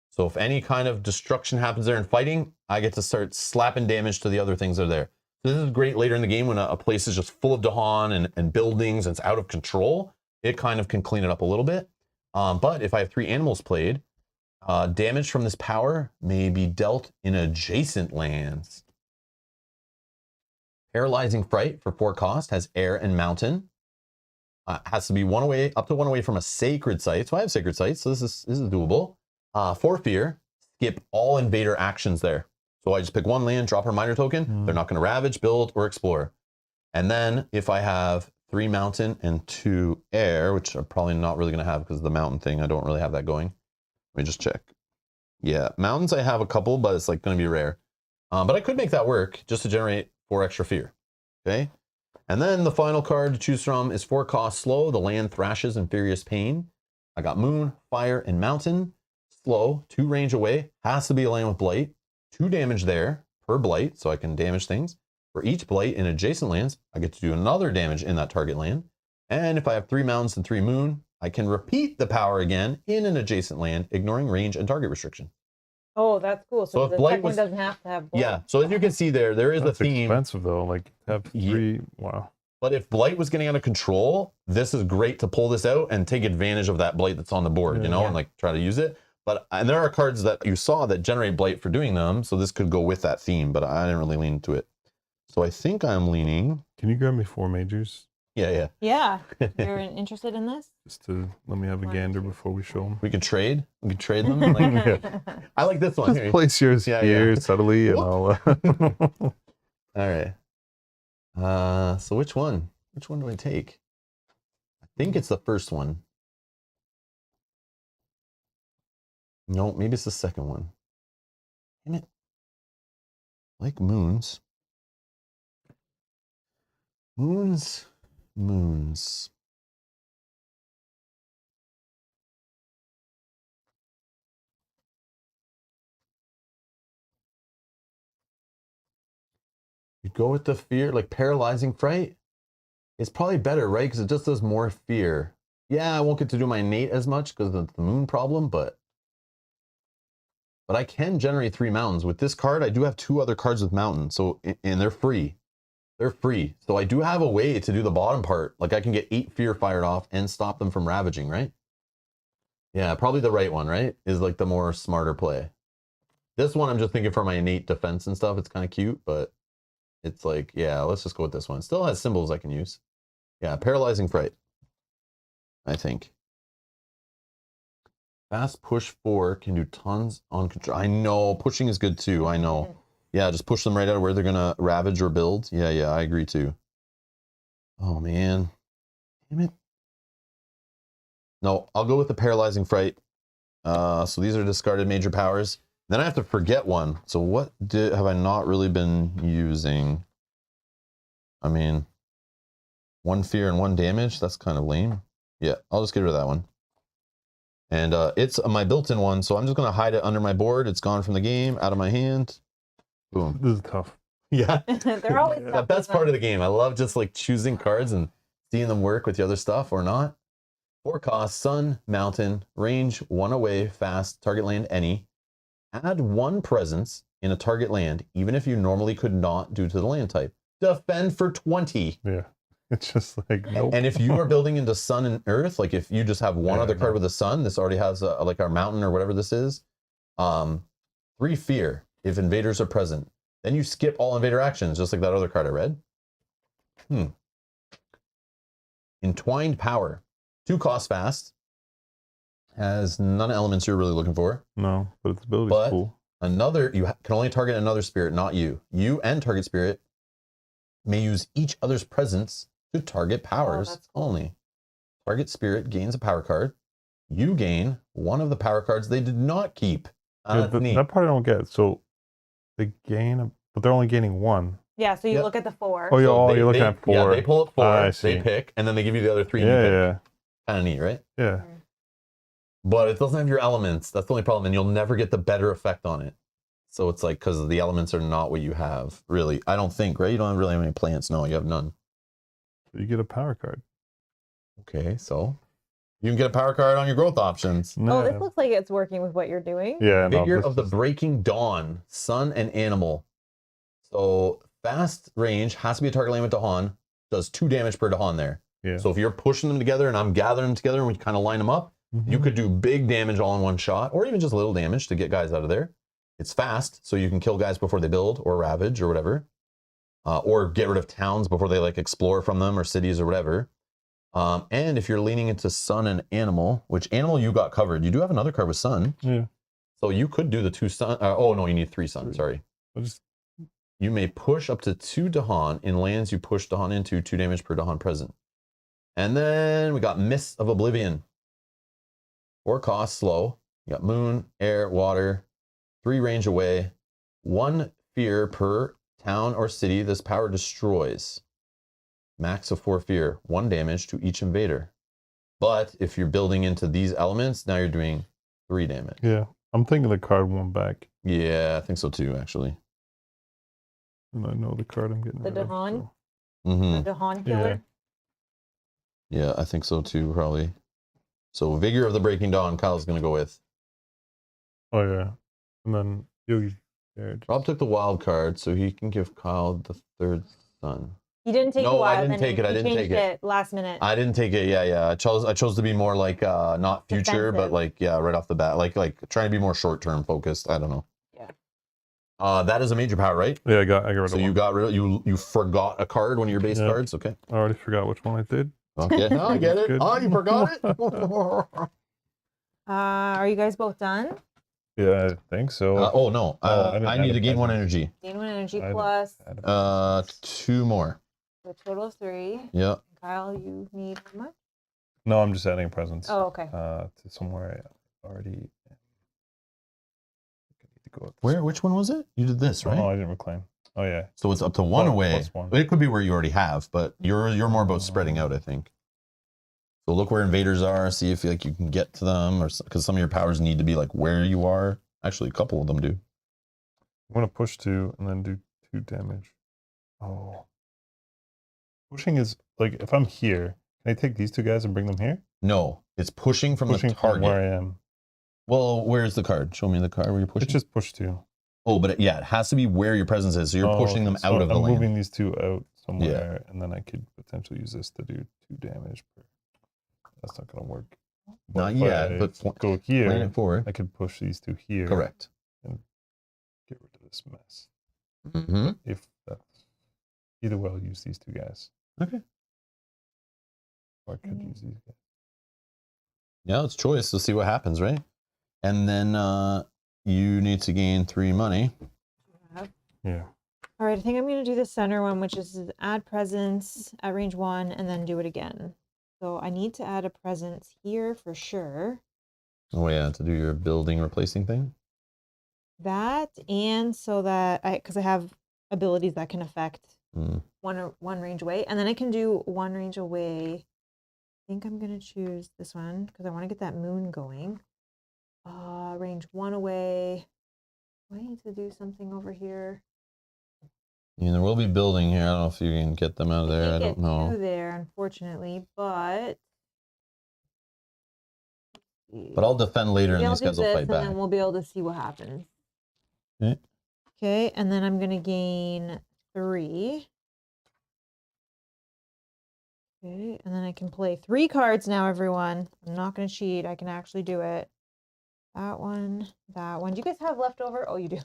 A: So if any kind of destruction happens there in fighting, I get to start slapping damage to the other things that are there. So this is great later in the game when a place is just full of Dahan and buildings and it's out of control. It kind of can clean it up a little bit. But if I have 3 animals played, damage from this power may be dealt in adjacent lands. Paralyzing Fright for 4 cost has air and mountain. Has to be 1 away, up to 1 away from a sacred site. So I have sacred sites, so this is doable. 4 fear, skip all invader actions there. So I just pick 1 land, drop a reminder token. They're not going to ravage, build, or explore. And then if I have 3 mountain and 2 air, which I'm probably not really going to have because of the mountain thing, I don't really have that going. Let me just check. Yeah, mountains I have a couple, but it's like going to be rare. But I could make that work just to generate 4 extra fear. Okay. And then the final card to choose from is 4 cost slow. The land thrashes in furious pain. I got moon, fire, and mountain. Slow, 2 range away. Has to be a land with blight. 2 damage there per blight, so I can damage things. For each blight in adjacent lands, I get to do another damage in that target land. And if I have 3 mountains and 3 moon, I can repeat the power again in an adjacent land, ignoring range and target restriction.
B: Oh, that's cool.
A: So
B: So
A: if
B: the
A: blight
B: second one
A: was-
B: doesn't have to have blight.
A: Yeah, so as you can see there is
C: That's
A: a theme.
C: expensive though. Like have 3. Wow.
A: But if blight was getting out of control, this is great to pull this out and take advantage of that blight that's on the board, you know,
B: Yeah.
A: and like try to use it. But and there are cards that you saw that generate blight for doing them, so this could go with that theme, but I didn't really lean into it. So I think I'm leaning.
C: Can you grab me 4 majors
A: Yeah.
B: Yeah. You're interested in this?
C: just to let me have a
B: 1,
C: gander
B: 2.
C: before we show them?
A: We could trade. We could trade them. Like, I like this one.
C: Just
A: Here.
C: place yours
A: Yeah,
C: here
A: yeah.
C: subtly, and I'll.
A: All right. So which one? Which one do I take? I think it's the first one. No, maybe it's the second one. Damn it. Like moons. Moons. Moons. You go with the fear, like paralyzing fright. It's probably better, right? Because it just does more fear. Yeah, I won't get to do my innate as much because of the moon problem, but I can generate 3 mountains. With this card, I do have 2 other cards with mountains, so and they're free. They're free. So I do have a way to do the bottom part. Like I can get 8 fear fired off and stop them from ravaging, right? Yeah, probably the right one, right? Is like the more smarter play. This one I'm just thinking for my innate defense and stuff. It's kind of cute, but it's like, yeah, let's just go with this one. It still has symbols I can use. Yeah, paralyzing fright, I think. Fast push 4 can do tons on control. I know, pushing is good too, I know. Yeah, just push them right out of where they're gonna ravage or build. Yeah, I agree too. Oh man, damn it. No, I'll go with the paralyzing fright. So these are discarded major powers. Then I have to forget one. So what have I not really been using? I mean, 1 fear and 1 damage. That's kind of lame. Yeah, I'll just get rid of that one. And it's my built-in one, so I'm just gonna hide it under my board. It's gone from the game, out of my hand. Boom.
C: This is tough.
A: Yeah.
B: They're always
A: The
B: tough,
A: best
B: isn't
A: part
B: it?
A: of the game. I love just like choosing cards and seeing them work with the other stuff or not. 4 cost, sun, mountain, range, 1 away, fast, target land any. Add 1 presence in a target land, even if you normally could not due to the land type. Defend for 20.
C: Yeah. It's just like, nope.
A: And if you are building into sun and earth, like if you just have one
C: Yeah,
A: other card
C: no.
A: with a sun, this already has like our mountain or whatever this is. 3 fear if invaders are present. Then you skip all invader actions, just like that other card I read. Entwined power. 2 cost fast. Has none of elements you're really looking for.
C: No, but its ability's
A: But
C: cool.
A: another, you can only target another spirit, not you. You and target spirit may use each other's presence to target powers
B: that's cool.
A: only. Target spirit gains a power card. You gain 1 of the power cards they did not keep.
C: Yeah,
A: That's neat.
C: that part I don't get. So they gain, but they're only gaining 1.
B: Yeah, so you
A: Yep.
B: look at the 4.
C: Oh,
A: So
C: you're looking at 4.
A: Yeah, they pull up 4,
C: I
A: they
C: see.
A: pick, and then they give you the other 3.
C: Yeah,
A: and you pick.
C: yeah,
A: Kind of neat, right?
C: yeah.
A: But it doesn't have your elements. That's the only problem, and you'll never get the better effect on it. So it's like, because the elements are not what you have, really. I don't think, right? You don't really have any plants. No, you have none.
C: You get a power card.
A: Okay, so you can get a power card on your growth options.
C: No.
B: Oh, this looks like it's working with what you're doing.
C: Yeah, no,
A: Figure
C: this
A: of the
C: is-
A: breaking dawn, sun and animal. So fast range has to be a target land with Dahan. Does 2 damage per Dahan there.
C: Yeah.
A: So if you're pushing them together and I'm gathering them together and we kind of line them up, you could do big damage all in one shot, or even just little damage to get guys out of there. It's fast, so you can kill guys before they build or ravage or whatever, or get rid of towns before they like explore from them or cities or whatever. And if you're leaning into sun and animal, which animal you got covered, you do have another card with sun,
C: Yeah.
A: so you could do the 2 sun. Oh no, you need 3 sun.
C: 3.
A: Sorry.
C: I'll just,
A: You may push up to 2 Dahan in lands you push Dahan into, 2 damage per Dahan present. And then we got Mists of Oblivion. 4 cost, slow. You got moon, air, water, 3 range away, 1 fear per town or city this power destroys. Max of 4 fear, 1 damage to each invader. But if you're building into these elements, now you're doing 3 damage.
C: yeah. I'm thinking the card won back.
A: Yeah, I think so too, actually.
C: And I know the card I'm getting
B: The
C: rid of,
B: Dahan?
C: so-
A: Mm-hmm.
B: The Dahan killer.
A: Yeah, I think so too, probably. So Vigor of the Breaking Dawn, Kyle's going to go with.
C: Oh, yeah. And then Yogi. Yeah,
A: Rob took the wild card, so he can give Kyle the 3rd sun.
B: You didn't take
A: No,
B: a while.
A: I didn't
B: and
A: take it. I
B: you
A: didn't
B: changed
A: take it.
B: last minute.
A: I didn't take it. Yeah. I chose to be more like not future, but
B: Defensive.
A: like right off the bat, like trying to be more short term focused. I don't know.
B: Yeah.
A: That is a major power, right?
C: Yeah, I got rid of
A: So
C: one.
A: you got rid of you forgot a card, one of your base
C: Yeah.
A: cards. Okay.
C: I already forgot which one I did.
A: Okay. Oh, I get it.
C: Good.
A: Oh, you forgot it.
B: Are you guys both done?
C: Yeah, I think so.
A: Oh no.
C: I didn't
A: I
C: add
A: need
C: a
A: to gain 1
C: present.
A: energy.
B: Gain 1 energy
C: I-
B: plus
C: I had a-
A: 2 more.
B: a total of 3.
A: Yeah.
B: Kyle, you need how much?
C: No, I'm just adding presents.
B: Oh, okay.
C: To somewhere I already. go. At this
A: Where? Which one was it? You did this,
C: Oh,
A: right?
C: no, I didn't reclaim. Oh yeah.
A: So it's up to one
C: Plus-
A: away.
C: plus one.
A: It could be where you already have, but you're more about spreading out, I think. So look where invaders are. See if like you can get to them, or because some of your powers need to be like where you are. Actually, a couple of them do.
C: I'm gonna push 2 and then do 2 damage. Oh. Pushing is like if I'm here, can I take these 2 guys and bring them here?
A: No, it's pushing from
C: Pushing
A: the
C: from
A: target.
C: where I am.
A: Well, where's the card? Show me the card where you're pushing.
C: It's just push 2.
A: Oh, but yeah, it has to be where your presence is. So you're pushing them
C: so
A: out of the
C: I'm
A: land.
C: moving these 2 out somewhere, and then I could potentially use this to do 2 damage. That's not gonna work.
A: Not
C: if
A: yet,
C: I
A: but
C: go
A: plan
C: here.
A: it forward.
C: I could push these 2 here.
A: Correct.
C: And get rid of this mess.
A: Mm-hmm.
C: If that's either way, I'll use these 2 guys.
A: Okay.
C: Or I could use these guys.
A: Yeah, it's choice. Let's see what happens, right? And then you need to gain 3 money.
C: Yeah.
B: All right, I think I'm going to do the center one, which is add presence at range 1 and then do it again. So I need to add a presence here for sure.
A: Oh yeah, to do your building replacing thing.
B: That and so that because I have abilities that can affect
A: Mm.
B: one range away, and then I can do 1 range away. I think I'm going to choose this one because I want to get that moon going. Range 1 away. Do I need to do something over here?
A: Yeah, there will be building here. I don't know if you can get them out of there. I don't
B: Can't get
A: know.
B: 2 there, unfortunately, but
A: But I'll defend later,
B: maybe
A: and
B: I'll
A: these
B: do
A: guys will
B: this,
A: fight
B: and
A: back.
B: then we'll be able to see what happens.
A: Okay.
B: Okay, and then I'm gonna gain 3. Okay, and then I can play 3 cards now, everyone. I'm not gonna cheat. I can actually do it. That one, that one. Do you guys have leftover? Oh, you do.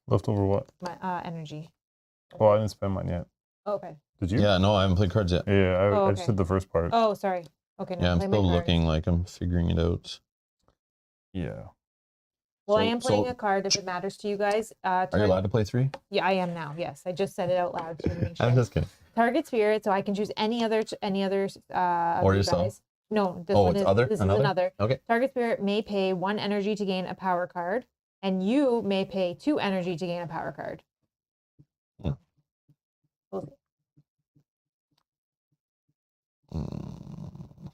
C: Leftover what?
B: My energy.
C: Oh, I didn't spend mine yet.
B: Okay.
C: Did you?
A: Yeah, no, I haven't played cards yet.
C: Yeah, I just
B: okay.
C: did the first part.
B: Oh, sorry. Okay,
A: Yeah, I'm
B: play my
A: still
B: cards.
A: looking like I'm figuring it out.
C: Yeah.
B: Well, I
A: So-
B: am playing
A: so-
B: a card if it matters to you guys.
A: Are you allowed to play 3?
B: Yeah, I am now. Yes, I just said it out loud to make sure.
A: I'm just kidding.
B: Target spirit, so I can choose any other of
A: Or
B: you
A: yourself?
B: guys. No, this
A: Oh,
B: one
A: it's
B: is
A: other?
B: this
A: Another?
B: is another.
A: Okay.
B: Target spirit may pay 1 energy to gain a power card, and you may pay 2 energy to gain a power card.
A: Hmm.
B: We'll see.
A: Mm.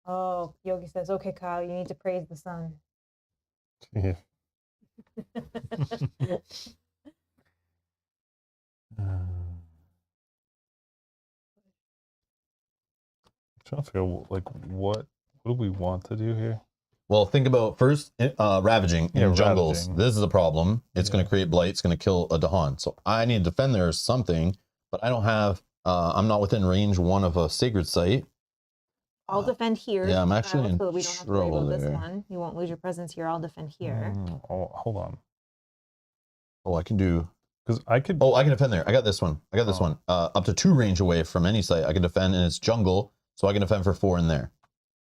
B: Oh, Yogi says, "Okay, Kyle, you need to praise the sun."
C: Yeah. Trying to figure out like what do we want to do here?
A: Well, think about first ravaging in
C: Yeah,
A: jungles.
C: ravaging.
A: This is a problem. It's going
C: Yeah.
A: to create blight. It's going to kill a Dahan. So I need to defend there or something, but I don't have. I'm not within range 1 of a sacred site.
B: I'll defend here.
A: yeah, I'm
B: Kyle,
A: actually in
B: so that we don't have to worry
A: trouble
B: about this
A: there.
B: one. You won't lose your presence here. I'll defend here.
C: Oh, hold on.
A: Oh, I can do.
C: Because I could.
A: Oh, I can defend there. I got this one. I got this
C: Oh.
A: one. Up to 2 range away from any site. I can defend, and it's jungle, so I can defend for 4 in there.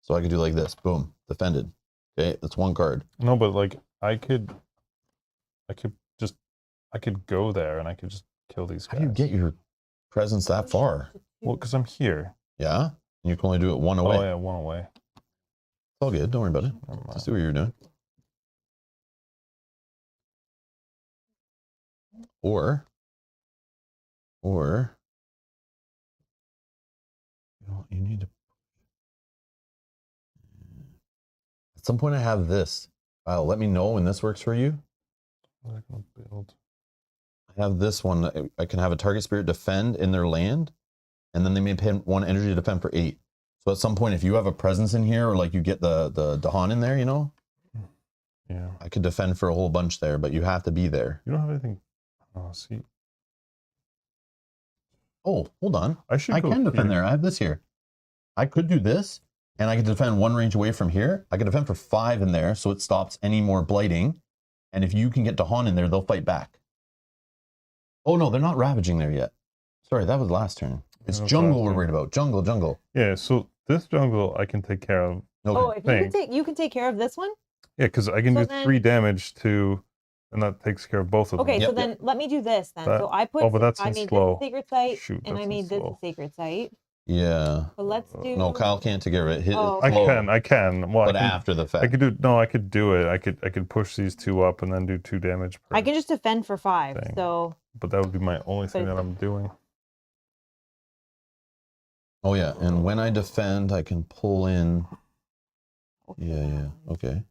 A: So I can do like this. Boom, defended. Okay, that's 1 card.
C: No, but like I could go there and I could just kill these
A: How
C: guys.
A: do you get your presence that far?
C: Well, because I'm here.
A: Yeah, and you can only do it 1 away.
C: Oh yeah, 1 away.
A: It's all good. Don't worry about it.
C: Never mind.
A: Just do what you're doing. Or you need to. At some point, I have this. Let me know when this works for you.
C: What am I gonna build?
A: I have this one. I can have a target spirit defend in their land, and then they may pay 1 energy to defend for 8. So at some point, if you have a presence in here, or like you get the Dahan in there, you know,
C: Yeah.
A: I could defend for a whole bunch there, but you have to be there.
C: You don't have anything. Oh, see,
A: Oh, hold on.
C: I should.
A: I
C: go
A: can defend
C: here.
A: there. I have this here. I could do this, and I could defend 1 range away from here. I could defend for 5 in there, so it stops any more blighting. And if you can get Dahan in there, they'll fight back. Oh no, they're not ravaging there yet. Sorry, that was last turn. It's
C: That was
A: jungle
C: last
A: we're
C: turn.
A: worried about. Jungle.
C: Yeah. So this jungle I can take care of.
A: Okay.
B: Oh, if
C: Thanks.
B: you can take care of this one.
C: Yeah, because I can
B: So
C: do
B: then-
C: 3 damage to, and that takes care of both of them.
B: Okay, so
A: Yep,
B: then let me do this then.
C: That-
B: so I put.
C: oh, but that
B: I
C: seems
B: made
C: slow.
B: this a sacred site,
C: Shoot,
B: and
C: that
B: I made
C: seems
B: this
C: slow.
B: a sacred site.
A: Yeah.
B: But let's do.
A: No, Kyle can't take care of it. His
B: Oh,
C: I
A: flow,
C: can. I can. Well,
A: but
C: I can,
A: after the
C: I
A: fact.
C: could do. No, I could do it. I could push these two up and then do 2 damage per.
B: I can just defend for 5.
C: Thing.
B: So.
C: But that would be my only thing
B: it's-
C: that I'm doing.
A: Oh yeah, and when I defend, I can pull in. Yeah. Okay.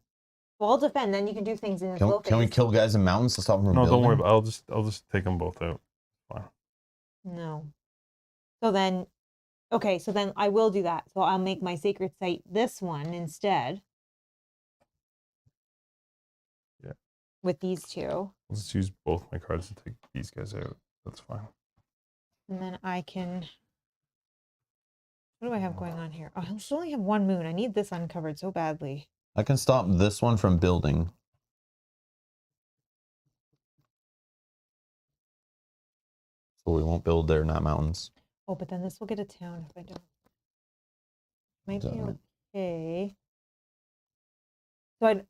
B: Well, I'll defend. Then you can do things in the slow
A: Can we
B: phase.
A: kill guys in mountains to stop them from
C: No,
A: building?
C: don't worry. I'll just take them both out. Fine.
B: No. So then, okay. So then I will do that. So I'll make my sacred site this one instead.
C: Yeah.
B: With these 2.
C: I'll just use both my cards to take these guys out. That's fine.
B: And then I can. What do I have going on here? Oh, I still only have 1 moon. I need this uncovered so badly.
A: I can stop this one from building. So we won't build there, not mountains.
B: Oh, but then this will get a town if I don't. Might be
A: Duh.
B: okay. So I.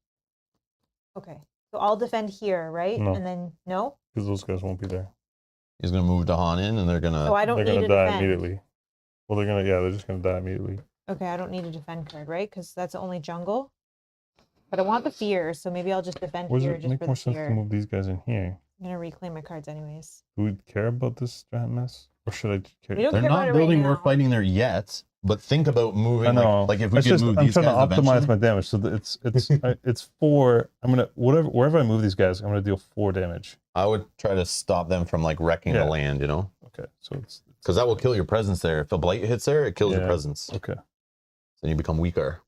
B: Okay. So I'll defend here, right?
C: No.
B: And then no.
C: Because those guys won't be there.
A: He's gonna move Dahan in, and they're gonna.
B: So I don't
C: They're
B: need
C: gonna
B: to
C: die
B: defend.
C: immediately. Well, they're just gonna die immediately.
B: Okay, I don't need a defend card, right? Because that's the only jungle. But I want the fear, so maybe I'll just defend
C: Does
B: here
C: it
B: just
C: make
B: for
C: more
B: the
C: sense to
B: fear.
C: move these guys in here?
B: I'm gonna reclaim my cards anyways.
C: Do we care about this strat mess, or should I care?
B: We don't
A: They're
B: care about
A: not
B: it
A: building
B: right
A: or
B: now.
A: fighting there yet. But think about moving.
C: I know.
A: Like if we
C: It's
A: could
C: just,
A: move
C: I'm
A: these
C: trying
A: guys
C: to optimize
A: eventually.
C: my damage, so that it's 4. I'm gonna wherever I move these guys, I'm gonna deal 4 damage.
A: I would try to stop them from like wrecking the
C: Yeah.
A: land, you know,
C: Okay, so it's
A: because that will kill your presence there. If a blight hits there, it kills your
C: Yeah.
A: presence.
C: okay.
A: Then you become weaker.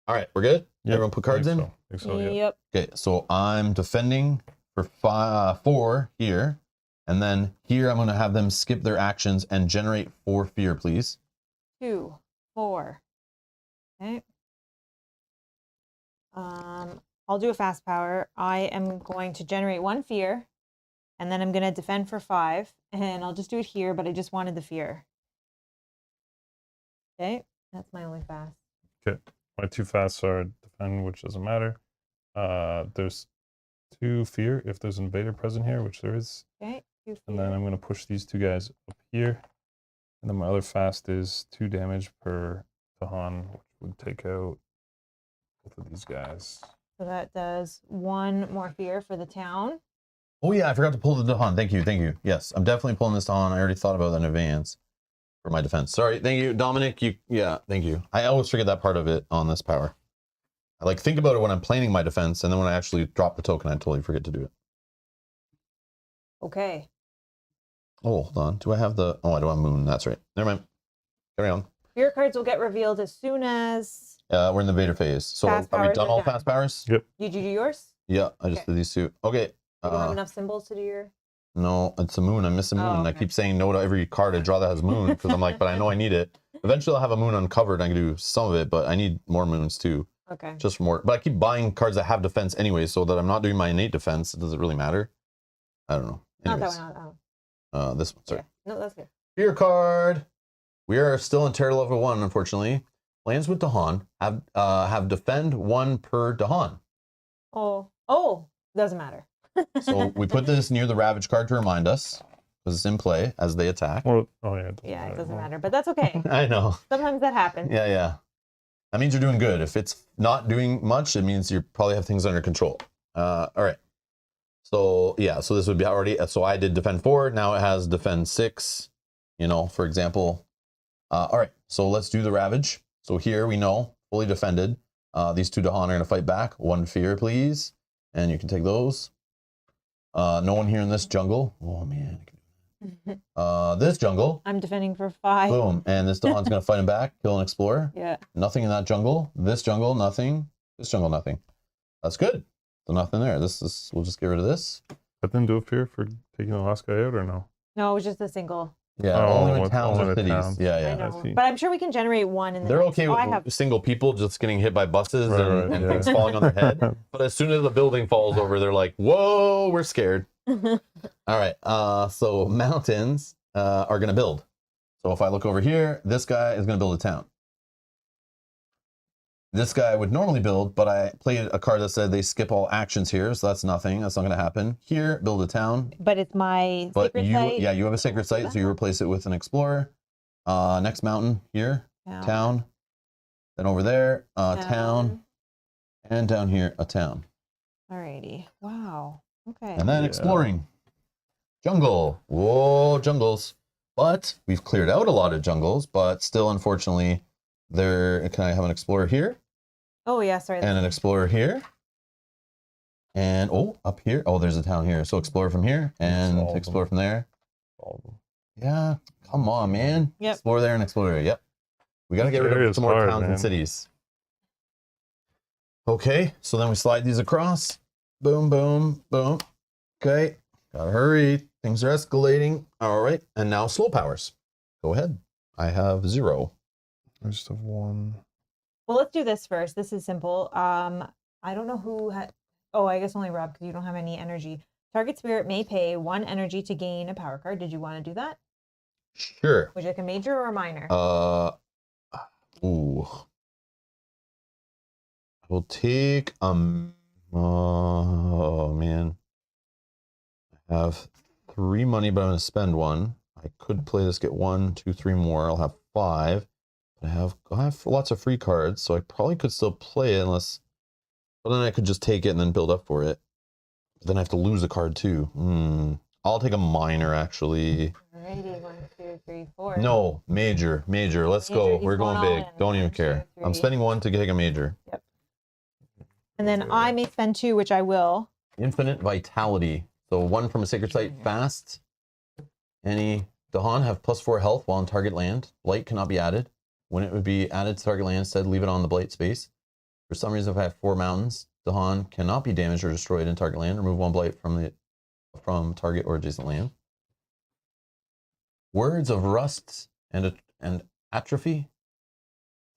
A: All right, we're good.
C: Yep,
A: Everyone put cards in.
C: I think so, yeah.
B: Yep.
A: Okay, so I'm defending for 4 here, and then here I'm going to have them skip their actions and generate 4 fear, please.
B: 2, 4. Okay. I'll do a fast power. I am going to generate 1 fear, and then I'm gonna defend for 5, and I'll just do it here. But I just wanted the fear. Okay, that's my only fast.
C: Okay, my 2 fasts are defend, which doesn't matter. There's 2 fear if there's an invader present here, which there is,
B: Okay, 2 fear.
C: and then I'm gonna push these 2 guys up here, and then my other fast is 2 damage per Tahan, which would take out both of these guys.
B: So that does 1 more fear for the town.
A: Oh yeah, I forgot to pull the Dahan. Thank you. Yes, I'm definitely pulling this Dahan. I already thought about that in advance for my defense. Sorry, thank you, Dominic. Thank you. I always forget that part of it on this power. I like think about it when I'm planning my defense, and then when I actually drop the token, I totally forget to do it.
B: Okay.
A: Oh, hold on. Do I have the? Oh, I don't have Moon. That's right. Never mind. Carry on.
B: Fear cards will get revealed as soon as
A: We're in the Vader phase. So
B: Fast
A: have we
B: powers
A: done
B: are
A: all
B: done.
A: fast powers?
C: Yep.
B: you do yours.
A: Yeah, I just
B: Okay.
A: did these 2. Okay.
B: You don't have enough symbols to do your.
A: No, it's a moon. I miss a moon.
B: Oh,
A: I
B: okay.
A: keep saying no to every card I draw that has moon because I'm like, but I know I need it. Eventually, I'll have a moon uncovered. I can do some of it, but I need more moons too,
B: Okay.
A: just for more. But I keep buying cards that have defense anyway, so that I'm not doing my innate defense. Does it really matter? I don't know.
B: Not that
A: Anyways,
B: one. Not that one.
A: this one. Sorry.
B: Yeah. No, that's good.
A: Fear card. We are still in Terror level 1, unfortunately. Lands with Dahan have defend 1 per Dahan.
B: Oh, doesn't matter.
A: So we put this near the Ravage card to remind us because it's in play as they attack.
C: Well, oh yeah.
B: Yeah, it doesn't matter, but that's okay.
A: I know.
B: Sometimes that happens.
A: Yeah. That means you're doing good. If it's not doing much, it means you probably have things under control. All right. So yeah, so this would be already. So I did defend 4. Now it has defend 6. You know, for example. All right. So let's do the Ravage. So here we know fully defended. These 2 Dahan are going to fight back. 1 fear, please, and you can take those. No one here in this jungle. Oh man. This jungle.
B: I'm defending for 5.
A: Boom. And this Dahan's going to fight him back. Kill an explorer.
B: Yeah.
A: Nothing in that jungle. This jungle, nothing. This jungle, nothing. That's good. So nothing there. This is. We'll just get rid of this.
C: But then do a fear for taking the last guy out or no?
B: No, it was just a single.
A: Yeah.
C: Oh,
A: only when
C: with-
A: towns
C: only
A: or
C: the
A: cities.
C: towns.
A: Yeah,
B: I
A: yeah.
B: know.
C: see.
B: But I'm sure we can generate 1 in the
A: They're
B: next.
A: okay
B: Oh,
A: with
B: I have.
A: single people just getting hit by buses
C: Right,
A: and
C: right,
A: things
C: yeah.
A: falling on their head. But as soon as the building falls over, they're like, "Whoa, we're scared." All right. So mountains are gonna build. So if I look over here, this guy is gonna build a town. This guy would normally build, but I played a card that said they skip all actions here, so that's nothing. That's not going to happen. Here, build a town.
B: But it's my
A: But
B: secret
A: you,
B: site.
A: yeah, you have a sacred site, so you replace it with an explorer. Next mountain here, town. Then over there, town. And down here, a town.
B: Alrighty. Wow. Okay.
A: And then exploring. Jungle. Whoa, jungles. But we've cleared out a lot of jungles, but still, unfortunately, can I have an explorer here?
B: Oh, yeah, sorry.
A: And an explorer here. And, up here. Oh, there's a town here. So explore from here and explore from there. Yeah, come on, man.
B: Yep.
A: Explore there and explore there. Yep. We got to get rid of some more towns and cities. Okay, so then we slide these across. Boom, boom, boom. Okay, gotta hurry. Things are escalating. All right, and now slow powers. Go ahead. I have 0.
C: I just have 1.
B: Well, let's do this first. This is simple. I don't know who had. Oh, I guess only Rob, because you don't have any energy. Target spirit may pay 1 energy to gain a power card. Did you want to do that?
A: Sure.
B: Would you like a major or a minor?
A: Ooh. We'll take oh man. I have 3 money, but I'm gonna spend 1. I could play this, get 1, 2, 3 more. I'll have 5. But I have lots of free cards, so I probably could still play it unless. But then I could just take it and then build up for it. But then I have to lose a card too. I'll take a minor actually.
B: Alrighty, 1, 2, 3, 4.
A: No, major. Let's go. We're going big. Don't even care.
B: 2, 3.
A: I'm spending 1 to take a major.
B: Yep. And then I may spend 2, which I will.
A: Infinite vitality. So 1 from a sacred site fast. Any Dahan have +4 health while on target land. Blight cannot be added. When it would be added to target land, instead leave it on the blight space. For some reason, if I have 4 mountains, Dahan cannot be damaged or destroyed in target land. Remove 1 blight from target or adjacent land. Words of rust and atrophy.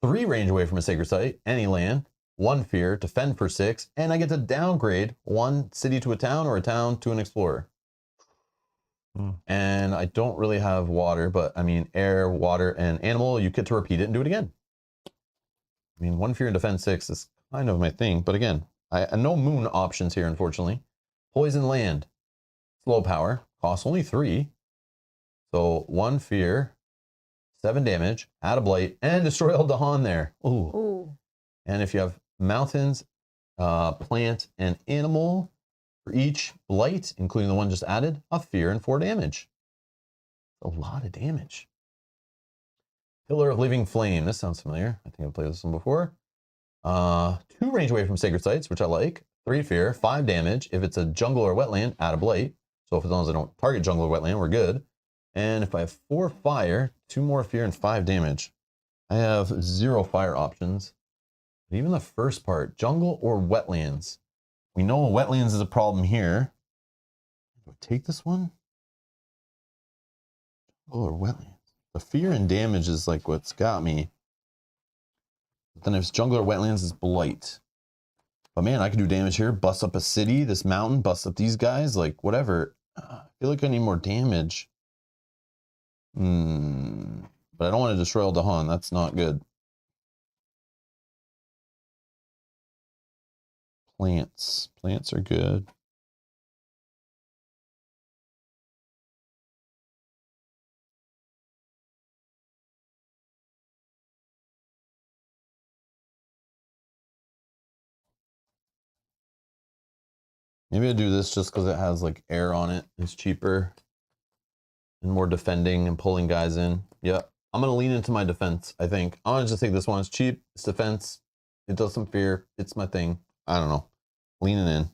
A: 3 range away from a sacred site, any land. 1 fear, defend for 6, and I get to downgrade 1 city to a town or a town to an explorer. And I don't really have water, but I mean air, water, and animal, you get to repeat it and do it again. I mean, 1 fear and defend 6 is kind of my thing, but again, no moon options here, unfortunately. Poison land, slow power, costs only 3. So 1 fear, 7 damage, add a blight, and destroy all Dahan there. Ooh. And if you have mountains, plant, and animal, for each blight, including the one just added, a fear and 4 damage. A lot of damage. Pillar of Living Flame. This sounds familiar. I think I've played this one before. 2 range away from sacred sites, which I like. 3 fear, 5 damage. If it's a jungle or wetland, add a blight. So as long as I don't target jungle or wetland, we're good. And if I have 4 fire, 2 more fear and 5 damage. I have 0 fire options. But even the first part, jungle or wetlands. We know wetlands is a problem here. Do I take this one? Jungle or wetlands? The fear and damage is like what's got me. But then if it's jungle or wetlands, it's blight. But man, I can do damage here. Bust up a city, this mountain, bust up these guys, like whatever. I feel like I need more damage. But I don't want to destroy all Dahan. That's not good. Plants. Plants are good. Maybe I do this just because it has like air on it. It's cheaper and more defending and pulling guys in. Yep. I'm going to lean into my defense, I think. I'm going to just take this one. It's cheap. It's defense. It does some fear. It's my thing. I don't know. Leaning in.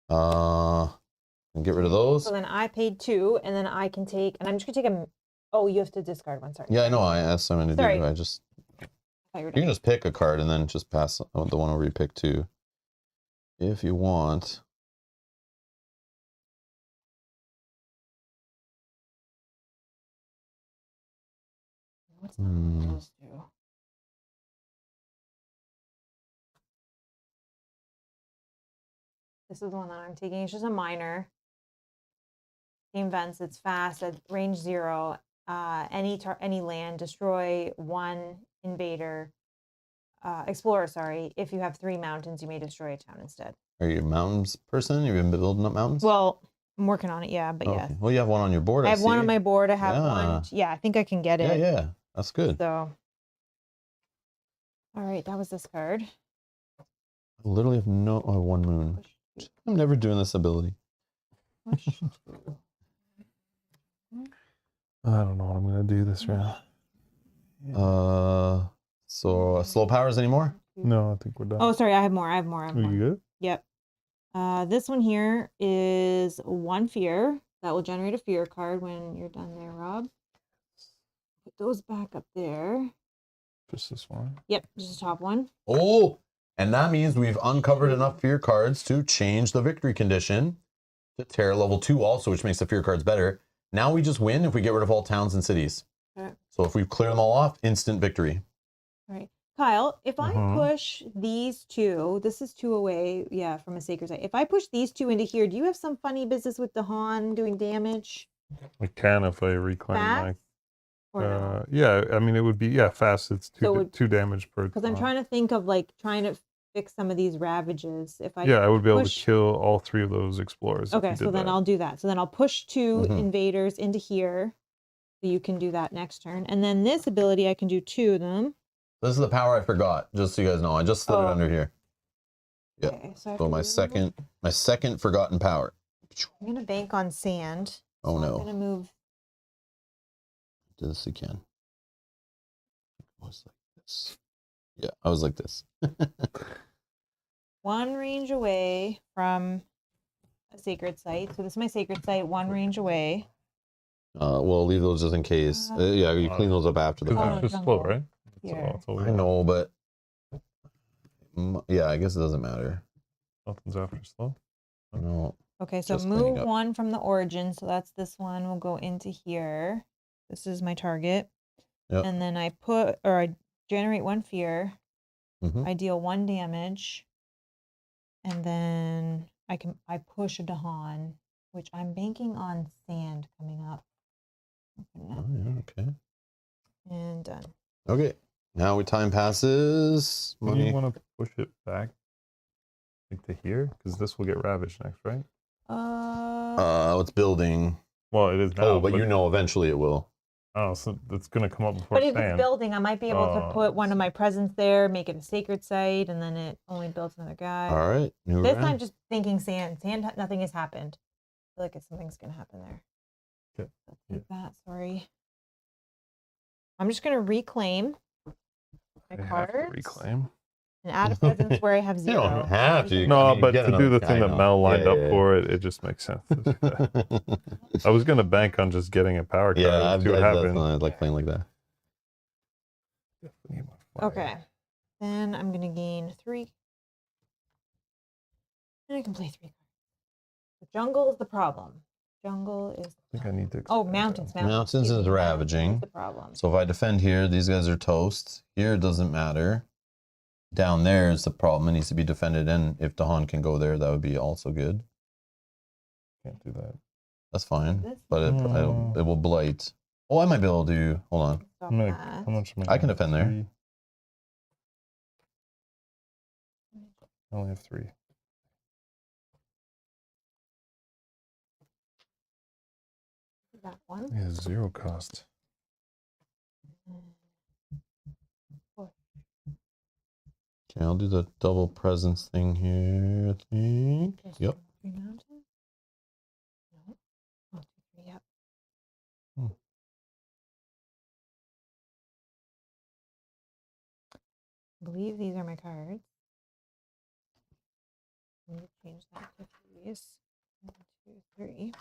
A: And get rid of those.
B: So then I paid 2, and then I can take, and I'm just gonna take a. Oh, you have to discard 1. Sorry.
A: Yeah, I know. That's what I'm going to do. I just.
B: You
A: can just pick a card and then just pass the one over you picked too, if you want.
B: What's that supposed to? This is the one that I'm taking. It's just a minor. Game vents. It's fast at range 0. Any land, destroy 1 invader, explorer. Sorry. If you have 3 mountains, you may destroy a town instead.
A: Are you a mountains person? You've been building up mountains?
B: Well, I'm working on it, yeah, but yes.
A: Okay. Well, you have one on your board.
B: I have one on
A: see.
B: my board. I have
A: Yeah.
B: one. Yeah, I think I can get
A: Yeah,
B: it.
A: yeah. That's good.
B: So, all right, that was this card.
A: I literally have no. Oh, one moon.
B: Push,
A: I'm never doing this ability.
B: push.
C: I don't know what I'm gonna do this round.
A: So slow powers anymore?
C: No, I think we're done.
B: Oh, sorry, I have more. I have more. I have
C: Are
B: more.
C: you good?
B: Yep. This one here is 1 fear. That will generate a fear card when you're done there, Rob. Put those back up there.
C: Just this one.
B: Yep, just the top one.
A: Oh, and that means we've uncovered enough fear cards to change the victory condition to terror level 2 also, which makes the fear cards better. Now we just win if we get rid of all towns and cities.
B: Okay.
A: So if we clear them all off, instant victory.
B: All right. Kyle, if I
C: Mhm.
B: push these two, this is 2 away, yeah, from a sacred site. If I push these 2 into here, do you have some funny business with the Han doing damage?
C: I can if I reclaim
B: Fast? Or
C: my.
B: no?
C: Yeah, I mean it would be fast. It's
B: So it would-
C: 2 damage per.
B: Because I'm trying to think of like trying to fix some of these ravages. If I
C: Yeah, I would be able
B: push-
C: to kill all 3 of those explorers. if
B: Okay,
C: you
B: so
C: did
B: then
C: that.
B: I'll do that. So then I'll push 2
A: Mhm.
B: invaders into here. So you can do that next turn. And then this ability, I can do 2 of them.
A: This is the power I forgot, just so you guys know. I just slid it
B: Oh.
A: under here. Yeah.
B: Okay, so I have
A: So
B: to
A: my
B: move-
A: second forgotten power.
B: I'm gonna bank on sand.
A: Oh
B: so
A: no.
B: I'm gonna move.
A: Do this again. I was like this. Yeah, I was like this.
B: 1 range away from a sacred site. So this is my sacred site, 1 range away.
A: We'll leave those just in case. Yeah, you clean those up after the
C: Because
B: Oh,
A: fact.
C: it's just slow,
B: jungle.
C: right? That's all we
A: I
C: have.
A: know, but yeah, I guess it doesn't matter.
C: Nothing's after slow.
A: No.
B: Okay, so
A: Just cleaning
B: move
A: up.
B: 1 from the origin. So that's this one. We'll go into here. This is my target.
A: Yep.
B: And then I generate 1 fear.
A: Mhm.
B: I deal 1 damage. And then I push a Dahan, which I'm banking on sand coming up. Open that
A: Oh, yeah, okay.
B: and done.
A: Okay. Now time passes.
C: Do
A: Money.
C: you want to push it back like to here? Because this will get ravaged next, right?
A: It's building.
C: Well, it is now.
A: Oh, but you know eventually it will.
C: Oh, so it's gonna come up before
B: but if it's
C: sand.
B: building, I might be able to
C: Oh.
B: put one of my presents there, make it a sacred site, and then it only builds another guy.
A: All right. New
B: This
A: round.
B: time, just thinking sand. Sand, nothing has happened. I feel like something's gonna happen there.
C: Okay.
B: Let's take that. Sorry. I'm just gonna reclaim my
C: I have to
B: cards
C: reclaim.
B: and add a presence where I have
A: You
B: 0.
A: don't have to.
C: No,
A: I mean,
C: but
A: get
C: to do
A: another-
C: the thing
A: I
C: that
A: know.
C: Mel lined
A: Yeah,
C: up
A: yeah,
C: for it just makes sense. I was gonna bank on just getting a power card.
A: Yeah,
C: and see what
A: that's
C: happens.
A: fine. I like playing like that.
C: Definitely my fire.
B: Okay. Then I'm gonna gain 3. And I can play 3 cards. The jungle is the problem. Jungle is.
C: I think I need to.
B: Oh,
C: expand
B: mountains.
C: that.
A: Mountains
B: Excuse
A: is
B: me,
A: ravaging.
B: is the problem.
A: So if I defend here, these guys are toast. Here it doesn't matter. Down there is the problem. It needs to be defended. And if Dahan can go there, that would be also good.
C: Can't do that.
A: That's fine.
B: This-
A: But it will blight. Oh, I might be able to do. Hold on.
B: Stop
C: I'm gonna,
B: that.
C: how much am
A: I can
C: have?
A: defend there.
C: 3? I only have 3.
B: That one.
C: Yeah, 0 cost.
A: Okay, I'll do the double presence thing here, I think.
B: Just
A: Yep.
B: 3 mountains? No. Oh, 2, 3, yep.
C: Hmm.
B: I believe these are my cards. Let me change that to these. 1, 2, 3.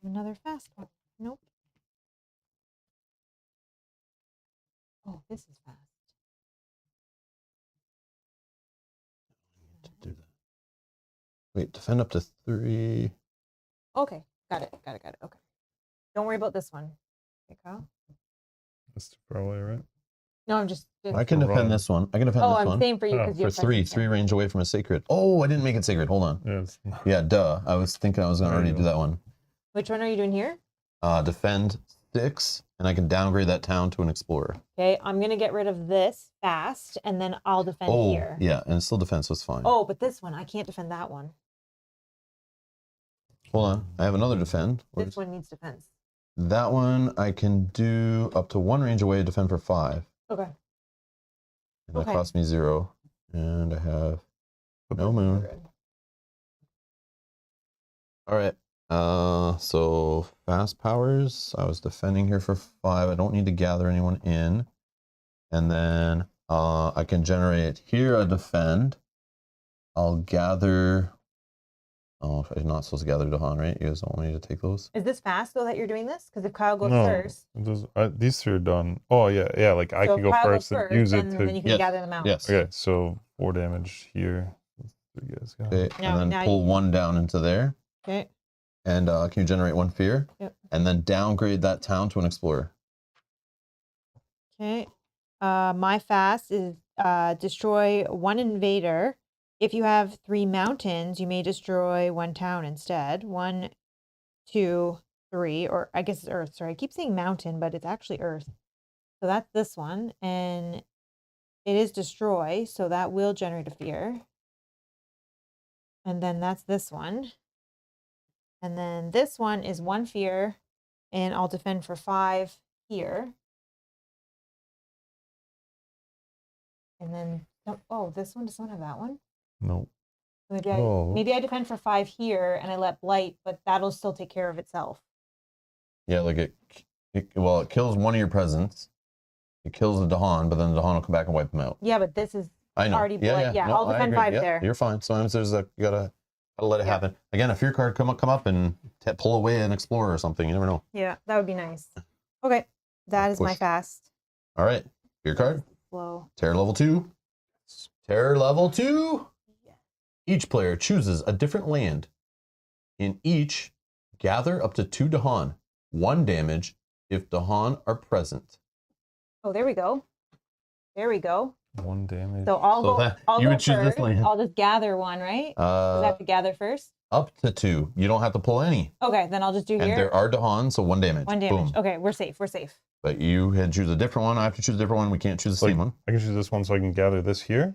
B: Another fast one. Nope. Oh, this is fast.
A: To do that. Wait, defend up to 3.
B: Okay, got it. Okay. Don't worry about this one. Okay, Kyle.
C: That's too far away, right?
B: No, I'm just.
A: I can defend this one. I can defend
B: Oh,
A: this
B: I'm
A: one.
B: saying for you
C: Oh,
B: because you
A: For
B: have
A: 3
B: presence.
A: range away from a sacred. Oh, I didn't make it sacred. Hold on.
C: Yeah, it's
A: Yeah, duh. I was thinking I was gonna
C: There you
A: already do
C: go.
A: that one.
B: Which one are you doing here?
A: Defend 6, and I can downgrade that town to an explorer.
B: Okay, I'm gonna get rid of this fast, and then I'll defend
A: Oh,
B: here.
A: yeah, and it's still defense, so it's fine.
B: Oh, but this one I can't defend that one.
A: Hold on, I have another defend.
B: This one needs defense.
A: That one I can do up to 1 range away, defend for 5.
B: Okay.
A: And that
B: Okay.
A: costs me 0. And I have no moon. All right. So fast powers. I was defending here for 5. I don't need to gather anyone in. And then I can generate here a defend. I'll gather. Oh, I'm not supposed to gather Dahan, right? You guys don't want me to take those?
B: Is this fast though that you're doing this? Because if Kyle goes
C: No,
B: first,
C: it does, these 3 are done. Oh yeah. Like I
B: so
C: can
B: if
C: go
B: Kyle
C: first
B: goes
C: and use it
B: then
C: to.
B: you can
A: Yes,
B: gather them out.
A: Yes.
C: Okay, so 4 damage here. 3 guys got.
A: Okay.
B: Now-
A: And
B: now
A: then pull
B: you-
A: 1 down into there.
B: Okay.
A: And can you generate 1 fear?
B: Yep.
A: And then downgrade that town to an explorer.
B: Okay. My fast is destroy 1 invader. If you have 3 mountains, you may destroy 1 town instead. 1, 2, 3, or I guess it's Earth. Sorry, I keep saying mountain, but it's actually Earth. So that's this one, and it is destroy, so that will generate a fear. And then that's this one. And then this one is 1 fear, and I'll defend for 5 here. And then, oh, this one, does someone have that one?
C: Nope.
B: Maybe
A: Oh.
B: maybe I defend for 5 here, and I let blight, but that'll still take care of itself.
A: Yeah, like it kills one of your presents. It kills the Dahan, but then the Dahan will come back and wipe them out.
B: Yeah, but this is
A: I know.
B: already blight. Yeah,
A: No,
B: I'll
A: I
B: defend
A: agree.
B: 5
A: Yeah,
B: there.
A: You're fine. Sometimes there's you gotta let it
B: Yeah.
A: happen. Again, a fear card come up and pull away an explorer or something. You never know.
B: Yeah, that would be nice. Okay, that is my
A: Push.
B: fast.
A: All right, fear card.
B: Slow.
A: Terror level 2. Terror level 2. Each player chooses a different land. In each, gather up to 2 Dahan. 1 damage if Dahan are present.
B: Oh, there we go. There we go.
C: 1 damage.
B: So I'll
A: So
B: go.
A: that-
B: I'll
A: you
B: go
A: would choose this
B: first.
A: land.
B: I'll just gather 1, right? Does I have to gather first?
A: Up to 2. You don't have to pull any.
B: Okay, then I'll just do
A: And
B: here.
A: there are Dahan, so 1 damage.
B: 1 damage.
A: Boom.
B: Okay, we're safe. We're safe.
A: But you had to choose a different one. I have to choose a different one. We can't choose the
C: Like,
A: same one.
C: I can choose this one so I can gather this here,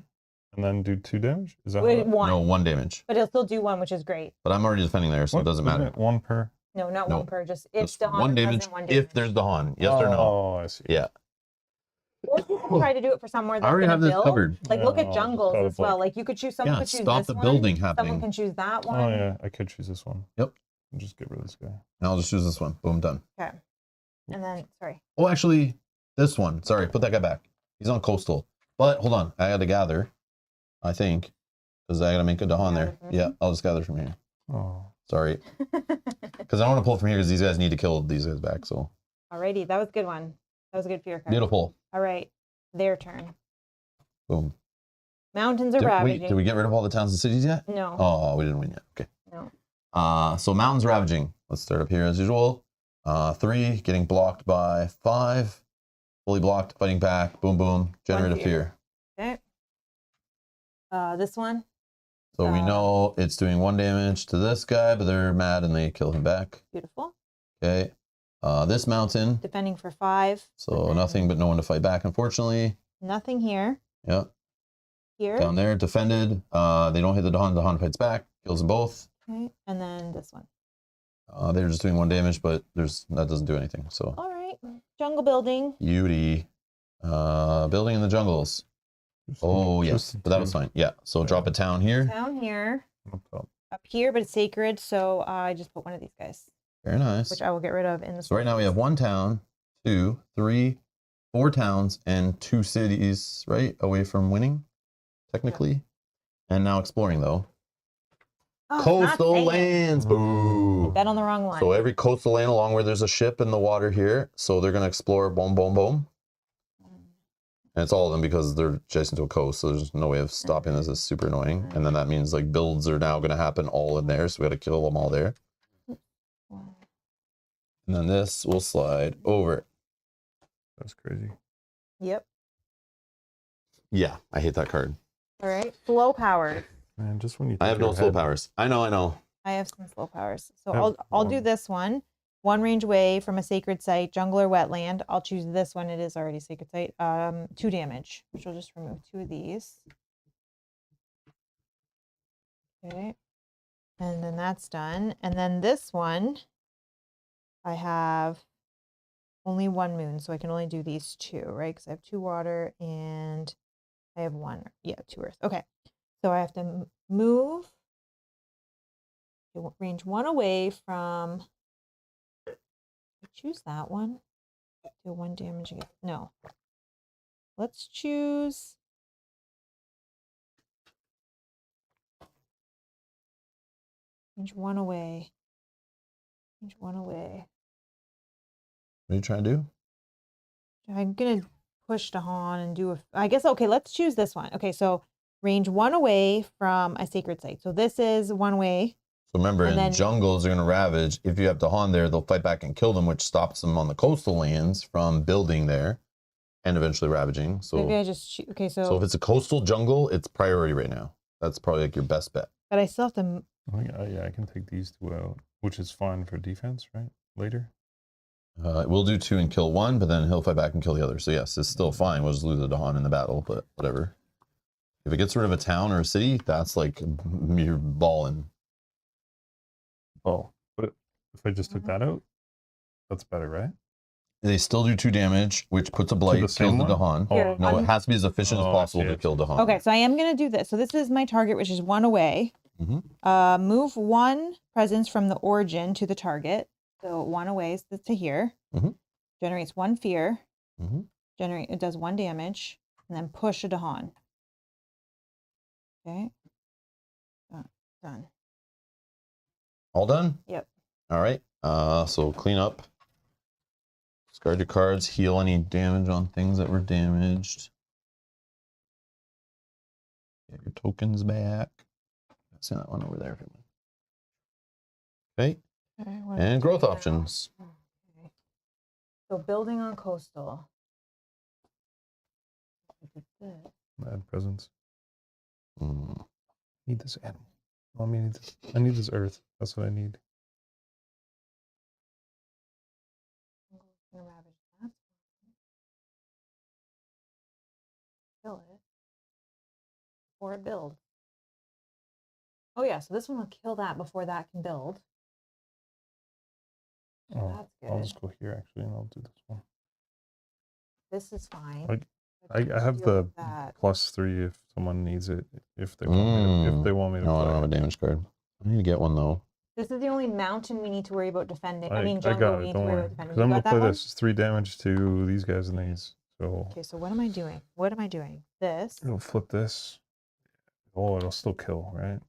C: and then do 2 damage. Is that how
B: Wait,
C: that-
B: 1.
A: No, 1 damage.
B: But it'll still do 1, which is great.
A: But I'm already defending there, so
C: What?
A: it doesn't
C: Isn't
A: matter.
C: it 1 per.
B: No, not
A: No.
B: 1 per. Just it's
A: Just
B: the
A: 1 damage
B: 1
A: if there's Dahan. Yes or no?
C: Oh, I see.
A: Yeah.
B: Or you can try to do it for somewhere
A: I
B: that's
A: already
B: gonna
A: have this
B: build.
A: covered.
B: Like look
C: Yeah,
B: at
C: I'll just
B: jungles
C: try to
B: as well.
C: block.
B: Like you could choose. Someone
A: Yeah,
B: could choose
A: stop
B: this
A: the
B: one,
A: building
B: Someone
A: happening.
B: can choose that one.
C: Oh yeah, I could choose this one.
A: Yep.
C: And just get rid of this guy.
A: And I'll just choose this one. Boom, done.
B: Okay. And then sorry.
A: Oh, actually, this one. Sorry, put that guy back. He's on coastal. But hold on, I got to gather. I think because I got to make a Dahan
B: Gather
A: there.
B: from
A: Yeah,
B: here?
A: I'll just gather from here.
C: Oh.
A: Sorry, because I don't want to pull from here because these guys need to kill these guys back. So
B: Alrighty, that was a good one. That was a good fear card.
A: beautiful.
B: All right, their turn.
A: Boom.
B: Mountains are
A: Wait,
B: ravaging.
A: did we get rid of all the towns and cities yet?
B: No.
A: Oh, we didn't win yet. Okay.
B: No.
A: So mountains ravaging. Let's start up here as usual. 3 getting blocked by 5. Fully blocked, fighting back. Boom, boom. Generate a
B: fear.
A: fear.
B: Okay. This one.
A: So we know it's doing 1 damage to this guy, but they're mad and they kill him back.
B: Beautiful.
A: Okay. This mountain.
B: Defending for 5.
A: So
B: then
A: nothing but no one to fight back, unfortunately.
B: Nothing here.
A: Yep.
B: Here.
A: Down there, defended. They don't hit the Dahan. The Dahan fights back. Kills them both.
B: Okay. And then this one.
A: They're just doing 1 damage, but that doesn't do anything. So
B: All right. Jungle building.
A: beauty. Building in the jungles. Oh, yes. But that was fine. Yeah. So drop a town here.
B: Down here.
C: Up top.
B: Up here, but it's sacred, so I just put one of these guys,
A: Very nice.
B: which I will get rid of in the.
A: So right now we have 1 town, 2, 3, 4 towns, and 2 cities, right? Away from winning, technically. And now exploring, though.
B: Oh, it's not
A: Coastal
B: saying.
A: lands. Boo.
B: Bet on the wrong one.
A: So every coastal land along where there's a ship in the water here. So they're going to explore, boom, boom, boom. And it's all of them because they're adjacent to a coast, so there's no way of stopping this. It's super annoying. And then that means like builds are now going to happen all in there, so we got to kill them all there. And then this will slide over.
C: That's crazy.
B: Yep.
A: Yeah, I hate that card.
B: All right. Slow powers.
C: Man, just when you
A: I
C: think
A: have no
C: you're
A: slow
C: ahead.
A: powers. I know.
B: I have some slow powers. So
C: I have
B: I'll do
C: one.
B: this one. One range away from a sacred site, jungle or wetland. I'll choose this one. It is already sacred site. 2 damage, which will just remove 2 of these. Okay. And then that's done. And then this one, I have only 1 moon, so I can only do these 2, right? Because I have 2 water and I have 1. Yeah, 2 earth. Okay. So I have to move range 1 away from. Choose that one. Do 1 damage again. No. Let's choose. Range 1 away. Range 1 away.
A: What are you trying to do?
B: I'm gonna push to Han and do a. I guess okay. Let's choose this one. Okay, so range 1 away from a sacred site. So this is 1 away.
A: So remember,
B: And
A: in
B: then-
A: jungles, they're going to ravage. If you have Dahan there, they'll fight back and kill them, which stops them on the coastal lands from building there and eventually ravaging.
B: Maybe
A: So,
B: I just okay.
A: so if it's a coastal jungle, it's priority right now. That's probably like your best bet.
B: But I still have to.
C: Yeah, I can take these 2 out, which is fine for defense, right? Later.
A: We'll do 2 and kill 1, but then he'll fight back and kill the other. So yes, it's still fine. We'll just lose the Dahan in the battle, but whatever. If it gets rid of a town or a city, that's like you're balling.
C: Oh, but if I just took that out, that's better, right?
A: They still do 2 damage, which puts a blight, kills
C: same
A: the
C: one?
A: Dahan.
C: Oh,
B: Here,
A: No, it has to be as efficient as
C: Oh, I
A: possible
C: see,
A: to
C: I
A: kill
C: see.
A: Dahan.
B: Okay, so I am gonna do this. So this is my target, which is 1 away.
A: Mm-hmm.
B: Move 1 presence from the origin to the target. So 1 away is to here.
A: Mhm.
B: Generates 1 fear.
A: Mm-hmm.
B: It does 1 damage, and then push a Dahan. Okay. Done.
A: All done?
B: Yep.
A: All right. So clean up. Discard your cards. Heal any damage on things that were damaged. Get your tokens back. Send that one over there. Okay.
B: Okay, what
A: And
B: am I
A: growth
B: doing now?
A: options.
B: Okay. So building on coastal.
C: Add presence.
A: Mm.
C: Need this animal. Oh, I need this earth. That's what I need.
B: Gonna ravage that. Kill it. Or build. Oh yeah, so this one will kill that before that can build. So
C: Oh,
B: that's good.
C: I'll just go here actually, and I'll do this one.
B: This is fine.
C: Like,
B: I
C: I have
B: deal
C: the
B: with that.
C: +3 if someone needs it. If they want me to, if they want me to
A: No, I
C: play.
A: don't have a damage card. I need to get one though.
B: This is the only mountain we need to worry about defending. I mean,
C: I
B: jungle
C: got
B: we
C: it.
B: need
C: Don't
B: to worry
C: worry.
B: about defending.
C: Because I'm
B: You
C: gonna
B: got
C: play
B: that one?
C: this. It's 3 damage to these guys and these. So
B: Okay, so what am I doing? What am I doing? This.
C: it'll flip this. Oh, it'll still kill, right?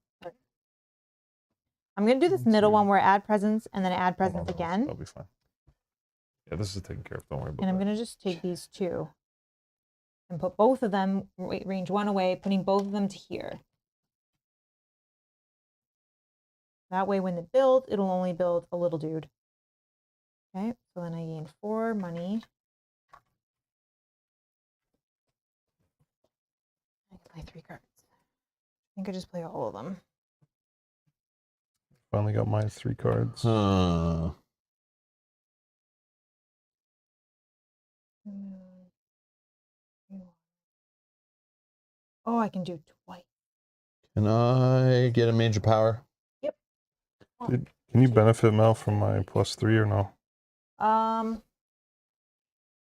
B: I'm gonna do this
C: One,
B: middle
C: two.
B: one where add presence and then add
C: Oh, no,
B: presence
C: that'll
B: again.
C: be fine. Yeah, this is taken care of. Don't worry about
B: And I'm
C: that.
B: gonna just take these 2 and put both of them range 1 away, putting both of them to here. That way when it builds, it'll only build a little dude. Okay, so then I gain 4 money. I can play 3 cards. I think I just play all of them.
C: Finally got my 3 cards.
B: Oh, I can do twice.
A: Can I get a major power?
B: Yep.
C: Can you benefit Mel from my +3 or no?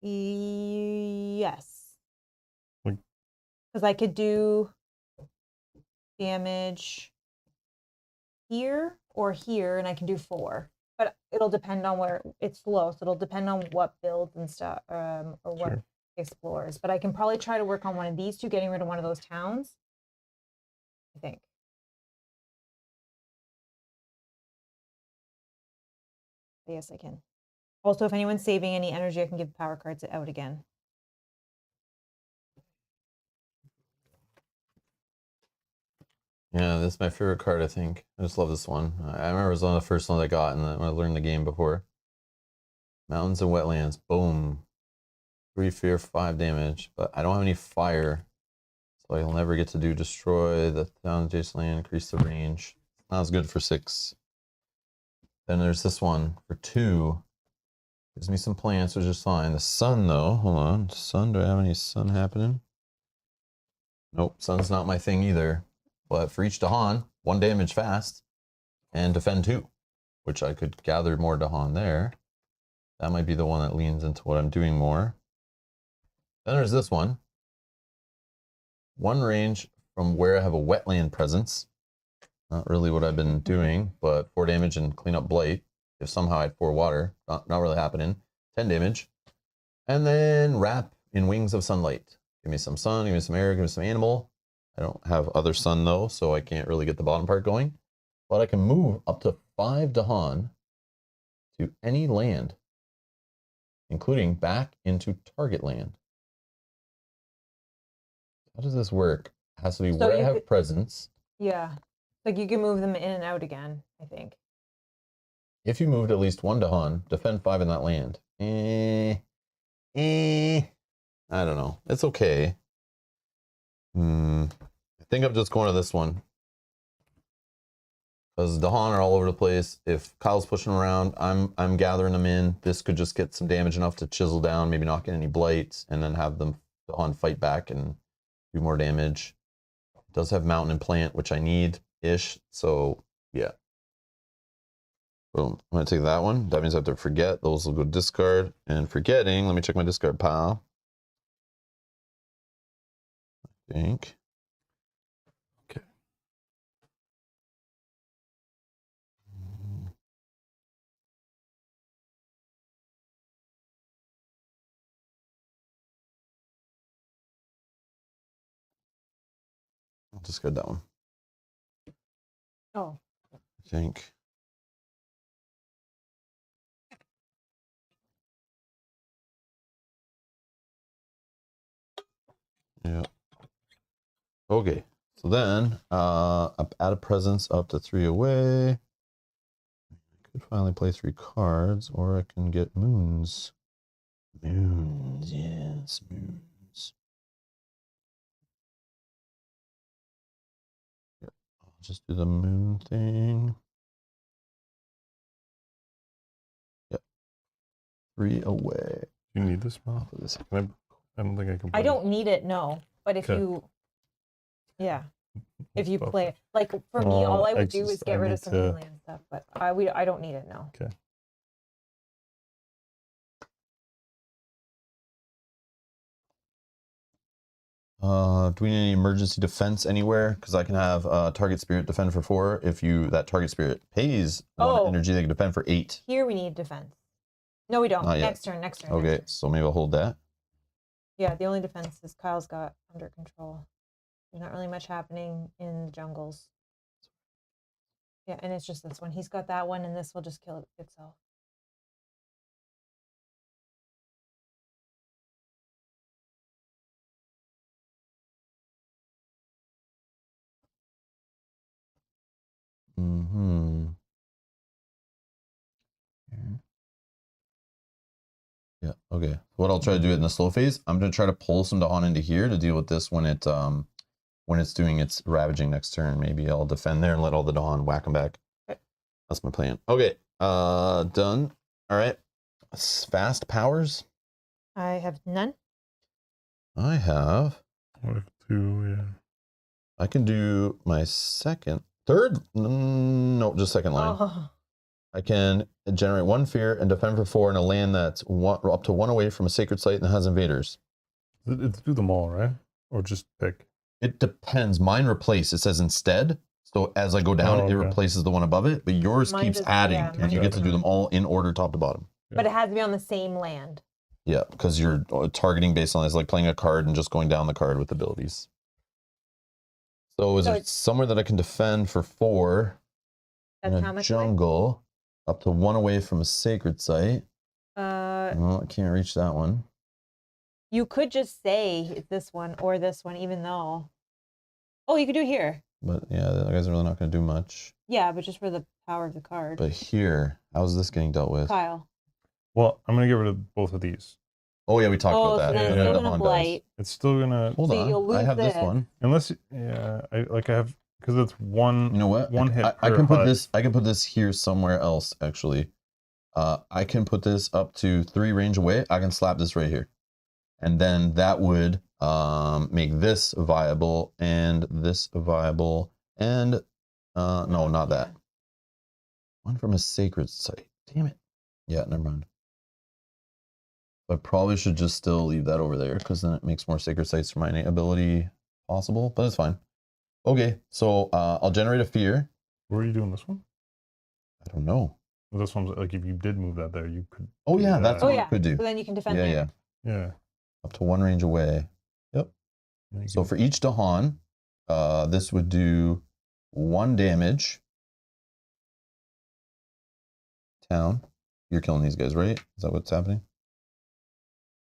B: Yes.
C: Like-
B: Because I could do damage here or here, and I can do 4. But it'll depend on where it's slow, so it'll depend on what builds and stuff, or what
C: Sure.
B: explores. But I can probably try to work on one of these 2, getting rid of one of those towns. I think. Yes, I can. Also, if anyone's saving any energy, I can give power cards out again.
A: Yeah, this is my favorite card, I think. I just love this one. I remember it was one of the first ones I got when I learned the game before. Mountains and wetlands. Boom. 3 fear, 5 damage. But I don't have any fire. So I'll never get to do destroy the town adjacent land, increase the range. Not as good for 6. Then there's this one for 2. Gives me some plants, which is fine. The sun, though. Hold on. Sun, do I have any sun happening? Nope, sun's not my thing either. But for each Dahan, 1 damage fast and defend 2, which I could gather more Dahan there. That might be the one that leans into what I'm doing more. Then there's this one. 1 range from where I have a wetland presence. Not really what I've been doing, but 4 damage and clean up blight. If somehow I had 4 water, not really happening. 10 damage. And then wrap in wings of sunlight. Give me some sun, give me some air, give me some animal. I don't have other sun though, so I can't really get the bottom part going. But I can move up to 5 Dahan to any land, including back into target land. How does this work? It has to be
B: So
A: where I
B: you
A: have
B: could-
A: presence.
B: Yeah. Like you can move them in and out again, I think.
A: If you moved at least 1 Dahan, defend 5 in that land. I don't know. It's okay. I think I'm just going to this one. Because Dahan are all over the place. If Kyle's pushing around, I'm gathering them in. This could just get some damage enough to chisel down, maybe not get any blights, and then have them Dahan fight back and do more damage. It does have mountain and plant, which I need-ish. So, yeah. Boom. I'm going to take that one. That means I have to forget. Those will go discard. And forgetting, let me check my discard pile. I think.
C: Okay.
A: I'll discard that one.
B: Oh.
A: I think. Yeah. Okay. So then, add a presence up to 3 away. I could finally play 3 cards, or I can get moons. Moons, yes, moons. Yeah, I'll just do the moon thing. Yep. 3 away.
C: Do you need this, Mel?
A: For this.
C: I don't think I can.
B: I don't need it, no. But if
C: Okay.
B: you, yeah, if you
C: Buffer.
B: play, like for me, all I would do is get rid of
C: need
B: some
C: to-
B: mainland stuff. But I don't need it, no.
C: Okay.
A: Do we need any emergency defense anywhere? Because I can have target spirit defend for 4 if that target spirit pays 1 energy, they can defend for 8.
B: Here we need defense. No, we don't.
A: Not yet.
B: Next turn, next turn.
A: Okay,
B: Next turn.
A: so maybe I'll hold that.
B: Yeah, the only defense is Kyle's got under control. There's not really much happening in the jungles. Yeah, and it's just this one. He's got that one, and this will just kill it itself.
A: Mm-hmm. Yeah, okay. What I'll try to do it in the slow phase, I'm gonna try to pull some Dahan into here to deal with this when it's doing its ravaging next turn. Maybe I'll defend there and let all the Dahan whack them back.
B: Okay.
A: That's my plan. Okay, done. All right. Fast powers.
B: I have none.
A: I have.
C: What if 2? Yeah.
A: I can do my third. No, just second line.
B: Oh,
A: I can generate 1 fear and defend for 4 in a land that's up to 1 away from a sacred site and has invaders.
C: It's do them all, right? Or just pick?
A: It depends. Mine replace. It says instead. So as I go down,
C: Oh,
A: it
C: okay.
A: replaces the one above it. But yours
B: Mine
A: keeps
B: just-
A: adding,
B: yeah,
A: and
B: mine
A: you get to
C: does.
A: do them all in order, top to bottom.
B: but it has to be on the same land.
A: Yeah, because you're targeting based on it's like playing a card and just going down the card with abilities. So is
B: So
A: there
B: it's-
A: somewhere that I can defend for 4
B: That's
A: in
B: how
A: a
B: much?
A: jungle, up to 1 away from a sacred site?
B: Away?
A: Well, I can't reach that one.
B: You could just say it's this one or this one, even though. Oh, you could do it here.
A: But yeah, the guys are really not going to do much.
B: Yeah, but just for the power of the card.
A: But here, how's this getting dealt with?
B: Kyle.
C: Well, I'm gonna get rid of both of these.
A: Oh yeah, we talked
B: Oh,
A: about
B: so
A: that.
B: then
C: Yeah,
B: it's
C: yeah.
B: still
A: The
B: gonna
A: Dahan dies.
B: blight.
C: It's still gonna
A: Hold
B: So you'll
A: on,
B: lose
A: I have this
B: this.
A: one.
C: unless I have because it's one.
A: You know what?
C: One hit.
A: I
C: per
A: can put
C: hut.
A: this. I can put this here somewhere else. Actually, I can put this up to 3 range away. I can slap this right here, and then that would make this viable and this viable. And no, not that. One from a sacred site. Damn it. Yeah, never mind. I probably should just still leave that over there because then it makes more sacred sites for my innate ability possible. But it's fine. Okay, so I'll generate a fear.
C: Where are you doing this one?
A: I don't know.
C: Well, this one's like if you did move that there, you could.
A: Oh
C: do
A: yeah,
C: that.
A: that's
B: Oh
A: what
B: yeah.
A: I could do.
B: So then you can defend
A: Yeah,
B: there.
A: yeah.
C: Yeah.
A: Up to 1 range away. Yep.
C: And you
A: So
C: can-
A: for each Dahan, this would do 1 damage. Town. You're killing these guys, right? Is that what's happening?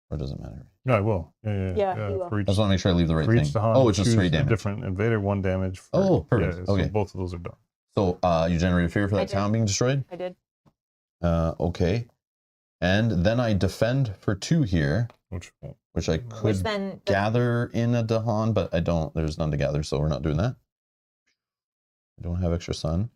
A: Or does it matter?
C: Yeah, I will. Yeah.
B: Yeah, you will.
C: For
A: I
C: each,
A: just want to make sure I leave the right
C: for
A: thing.
C: each Dahan,
A: Oh, it's just
C: choose
A: 3
C: a
A: damage.
C: different invader, 1 damage. For,
A: Oh, perfect.
C: Yeah, so
A: Okay.
C: both of those are done.
A: So you generate a fear for
B: I
A: that
B: did.
A: town being destroyed?
B: I did.
A: Okay. And then I defend for 2 here,
C: Which won't.
A: which I
B: Which
A: could
B: then
A: gather in a Dahan, but I don't. There's none to gather, so we're not doing that. I don't have extra sun.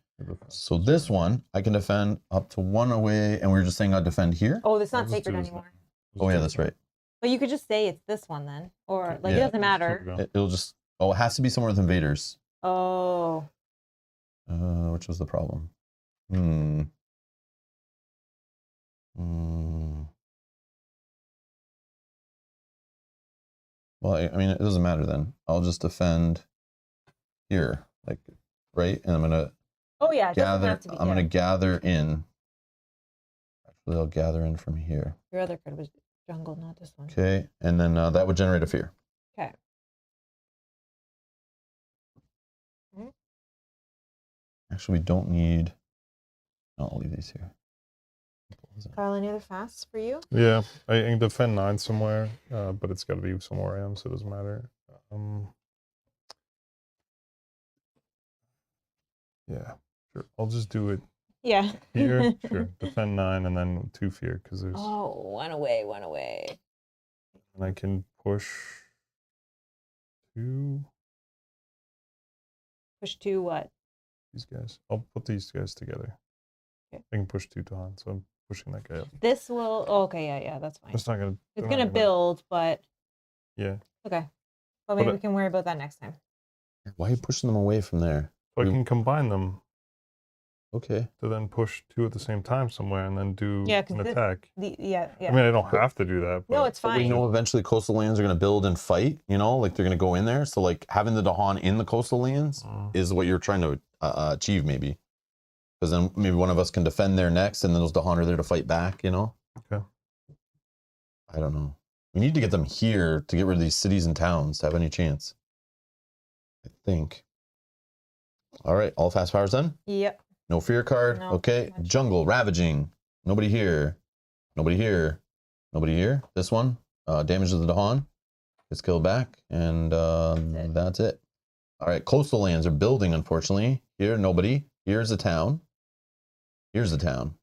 A: So this one, I can defend up to 1 away, and we were just saying I'd defend here?
B: Oh, it's not
C: I'll just
B: sacred
C: do this
B: anymore.
A: Oh yeah, that's right.
B: But you could just say it's this one then. Or like
A: Yeah.
B: it doesn't matter.
A: It'll just, oh, it has to be somewhere with invaders.
B: Oh.
A: Which was the problem. Well, I mean, it doesn't matter then. I'll just defend here, like, right? And I'm gonna
B: Oh yeah, it doesn't
A: gather.
B: have to be
A: I'm gonna
B: here.
A: gather in. Actually, I'll gather in from here.
B: Your other card was jungle, not this one.
A: Okay, and then that would generate a fear.
B: Okay.
A: Actually, we don't need. I'll leave these here.
B: Kyle, any other fasts for you?
C: Yeah, I can defend 9 somewhere, but it's got to be somewhere I am, so it doesn't matter. Yeah, sure. I'll just do it
B: Yeah.
C: here. Sure, defend 9 and then 2 fear because there's.
B: Oh, one away, one away.
C: And I can push 2
B: Push 2 what?
C: these guys. I'll put these guys together.
B: Okay.
C: I can push 2 Dahan, so I'm pushing that guy up.
B: This will. Oh, okay, yeah, that's fine.
C: It's not gonna.
B: It's
C: they're not
B: gonna build, but
C: Yeah.
B: okay. But maybe
C: But
B: we can worry about that next time.
A: Why are you pushing them away from there?
C: So I
A: We-
C: can combine them
A: Okay.
C: to then push 2 at the same time somewhere and then do
B: Yeah, 'cause
C: an
B: this-
C: attack.
B: Yeah.
C: I mean, I don't have to do that. But
B: No, it's
A: But we
B: fine.
A: know eventually coastal lands are going to build and fight, you know, like they're going to go in there. So like having the Dahan in the coastal lands is what you're trying to achieve maybe. Because then maybe one of us can defend there next and then those Dahan are there to fight back, you know?
C: Okay.
A: I don't know. We need to get them here to get rid of these cities and towns to have any chance. I think. All right, all fast powers done?
B: Yep.
A: No fear card.
B: No,
A: Okay.
B: not much.
A: Jungle, ravaging. Nobody here. Nobody here. Nobody here. This one. Damage to the Dahan. Gets killed back. And that's it. All right. Coastal lands are building, unfortunately. Here, nobody. Here's a town. Here's a town.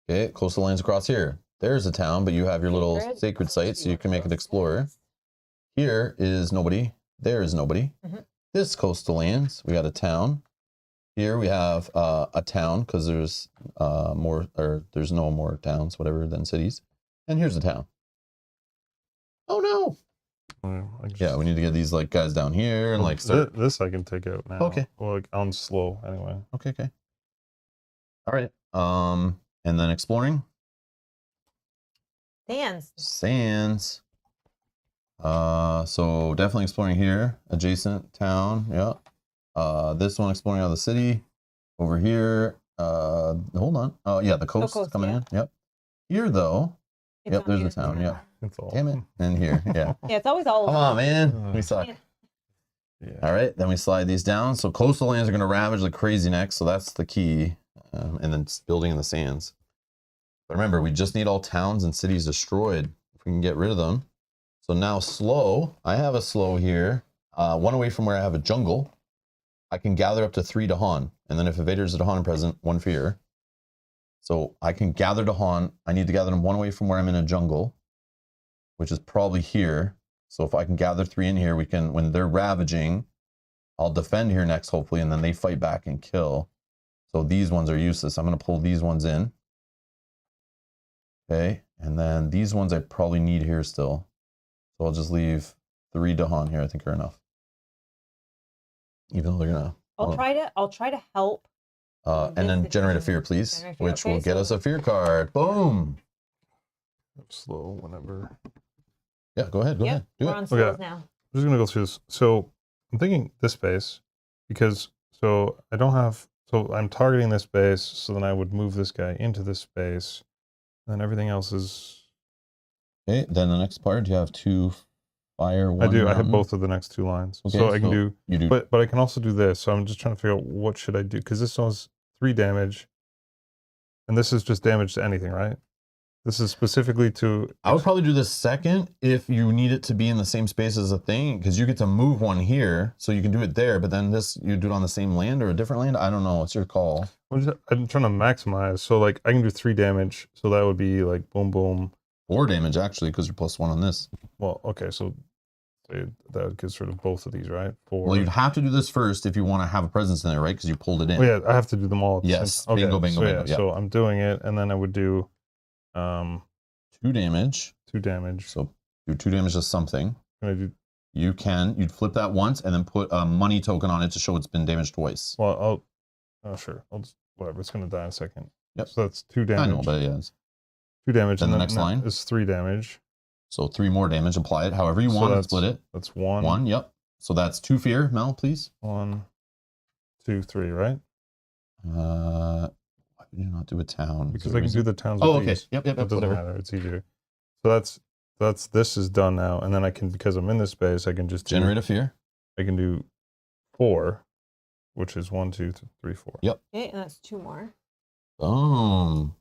A: Okay. Coastal lands across here. There's a town, but you have your little sacred site, so you can make it explorer. Here is nobody. There is nobody.
B: Mhm.
A: This coastal lands, we got a town. Here we have a town because there's there's no more towns, whatever, than cities. And here's a town. Oh no! Yeah, we need to get these like guys down here and like start.
C: This I can take out now.
A: Okay.
C: Well, like on slow anyway.
A: Okay. All right. And then exploring
B: Sands.
A: sands. So definitely exploring here, adjacent town. Yeah. This one exploring out of the city. Over here. Hold on. Oh yeah, the coast,
B: coast,
A: coming
B: yeah.
A: in. Yep. Here though.
B: It's
A: Yep,
B: on
A: there's
B: here.
A: the town. Yeah.
C: That's all.
A: Damn it. And here. Yeah.
B: Yeah, it's always all
A: Come
B: over.
A: on, man. We suck.
C: Yeah.
A: All right. Then we slide these down. So coastal lands are going to ravage like crazy next. So that's the key. And then building in the sands. But remember, we just need all towns and cities destroyed if we can get rid of them. So now slow. I have a slow here. one away from where I have a jungle, I can gather up to 3 Dahan. And then if invaders of Dahan are present, 1 fear. So I can gather Dahan. I need to gather them 1 away from where I'm in a jungle, which is probably here. So if I can gather 3 in here, we can, when they're ravaging, I'll defend here next, hopefully, and then they fight back and kill. So these ones are useless. I'm going to pull these ones in. Okay, and then these ones I probably need here still. So I'll just leave 3 Dahan here, I think are enough. Even though they're gonna...
B: I'll try to help.
A: And then generate a fear, please, which will get us a fear card. Boom!
C: Slow whenever.
A: Yeah, go ahead, go ahead. Do
B: We're
A: it.
B: on slows now.
C: I'm just gonna go through this. So I'm thinking this space because so I don't have, so I'm targeting this space, so then I would move this guy into this space, and then everything else is...
A: Okay, then the next part, you have 2 fire, 1
C: I do, I have
A: mountain.
C: both of the next 2 lines.
A: Okay,
C: so I can do,
A: you do.
C: but I can also do this. So I'm just trying to figure out what should I do, because this one's 3 damage, and this is just damage to anything, right? This is specifically to...
A: I would probably do this second if you need it to be in the same space as a thing, because you get to move 1 here, so you can do it there, but then this, you do it on the same land or a different land? I don't know, it's your call.
C: I'm trying to maximize, so like I can do 3 damage, so that would be like boom, boom.
A: 4 damage actually, because you're +1 on this.
C: Well, okay, so that gives sort of both of these, right? 4.
A: Well, you'd have to do this first if you want to have a presence in there, right? Because you pulled it in.
C: Oh, yeah, I have to do them all at the
A: Yes,
C: same time. Okay,
A: bingo, bingo,
C: so,
A: bingo. Yeah.
C: So I'm doing it, and then I would do
A: 2 damage.
C: 2 damage.
A: So do 2 damage to something.
C: Can I do...
A: You'd flip that once and then put a money token on it to show it's been damaged twice.
C: Well, oh, sure. I'll just, whatever, it's going to die in a second.
A: Yep.
C: So that's 2 damage.
A: I know, but yeah.
C: 2 damage.
A: Then
C: and
A: the next line
C: is 3 damage.
A: So 3 more damage, apply it however you want and split it.
C: That's 1.
A: 1, yep. So that's 2 fear, Mel, please.
C: 1, 2, 3, right?
A: Why did you not do a town?
C: Because I can do the towns.
A: Oh,
C: with
A: okay.
C: these.
A: Yep.
C: It doesn't matter. It's easier. So this is done now, and then I can, because I'm in this space, I can just
A: generate a fear.
C: I can do 4, which is 1, 2, 3, 4.
A: Yep.
B: Okay, and that's 2 more.
A: Boom.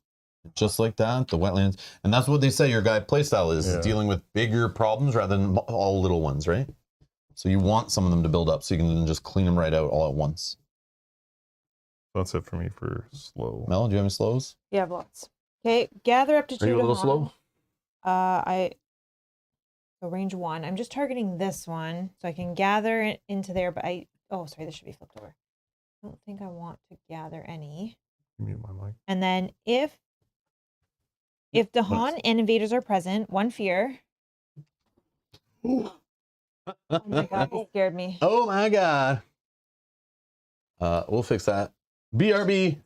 A: Just like that, the wetlands. And that's what they say your guy playstyle is, dealing with bigger problems rather than all little ones, right? So you want some of them to build up so you can then just clean them right out all at once.
C: That's it for me for slow.
A: Mel, do you have any slows?
B: Yeah, I have lots. Okay, gather up to 2
A: Are you a little
B: Dahan.
A: slow?
B: So range 1. I'm just targeting this one, so I can gather it into there, but oh, sorry, this should be flipped over. I don't think I want to gather any.
C: Mute my mic.
B: And then if Dahan and invaders are present, 1 fear. Oh my god, you scared me.
A: Oh my god. We'll fix that. BRB.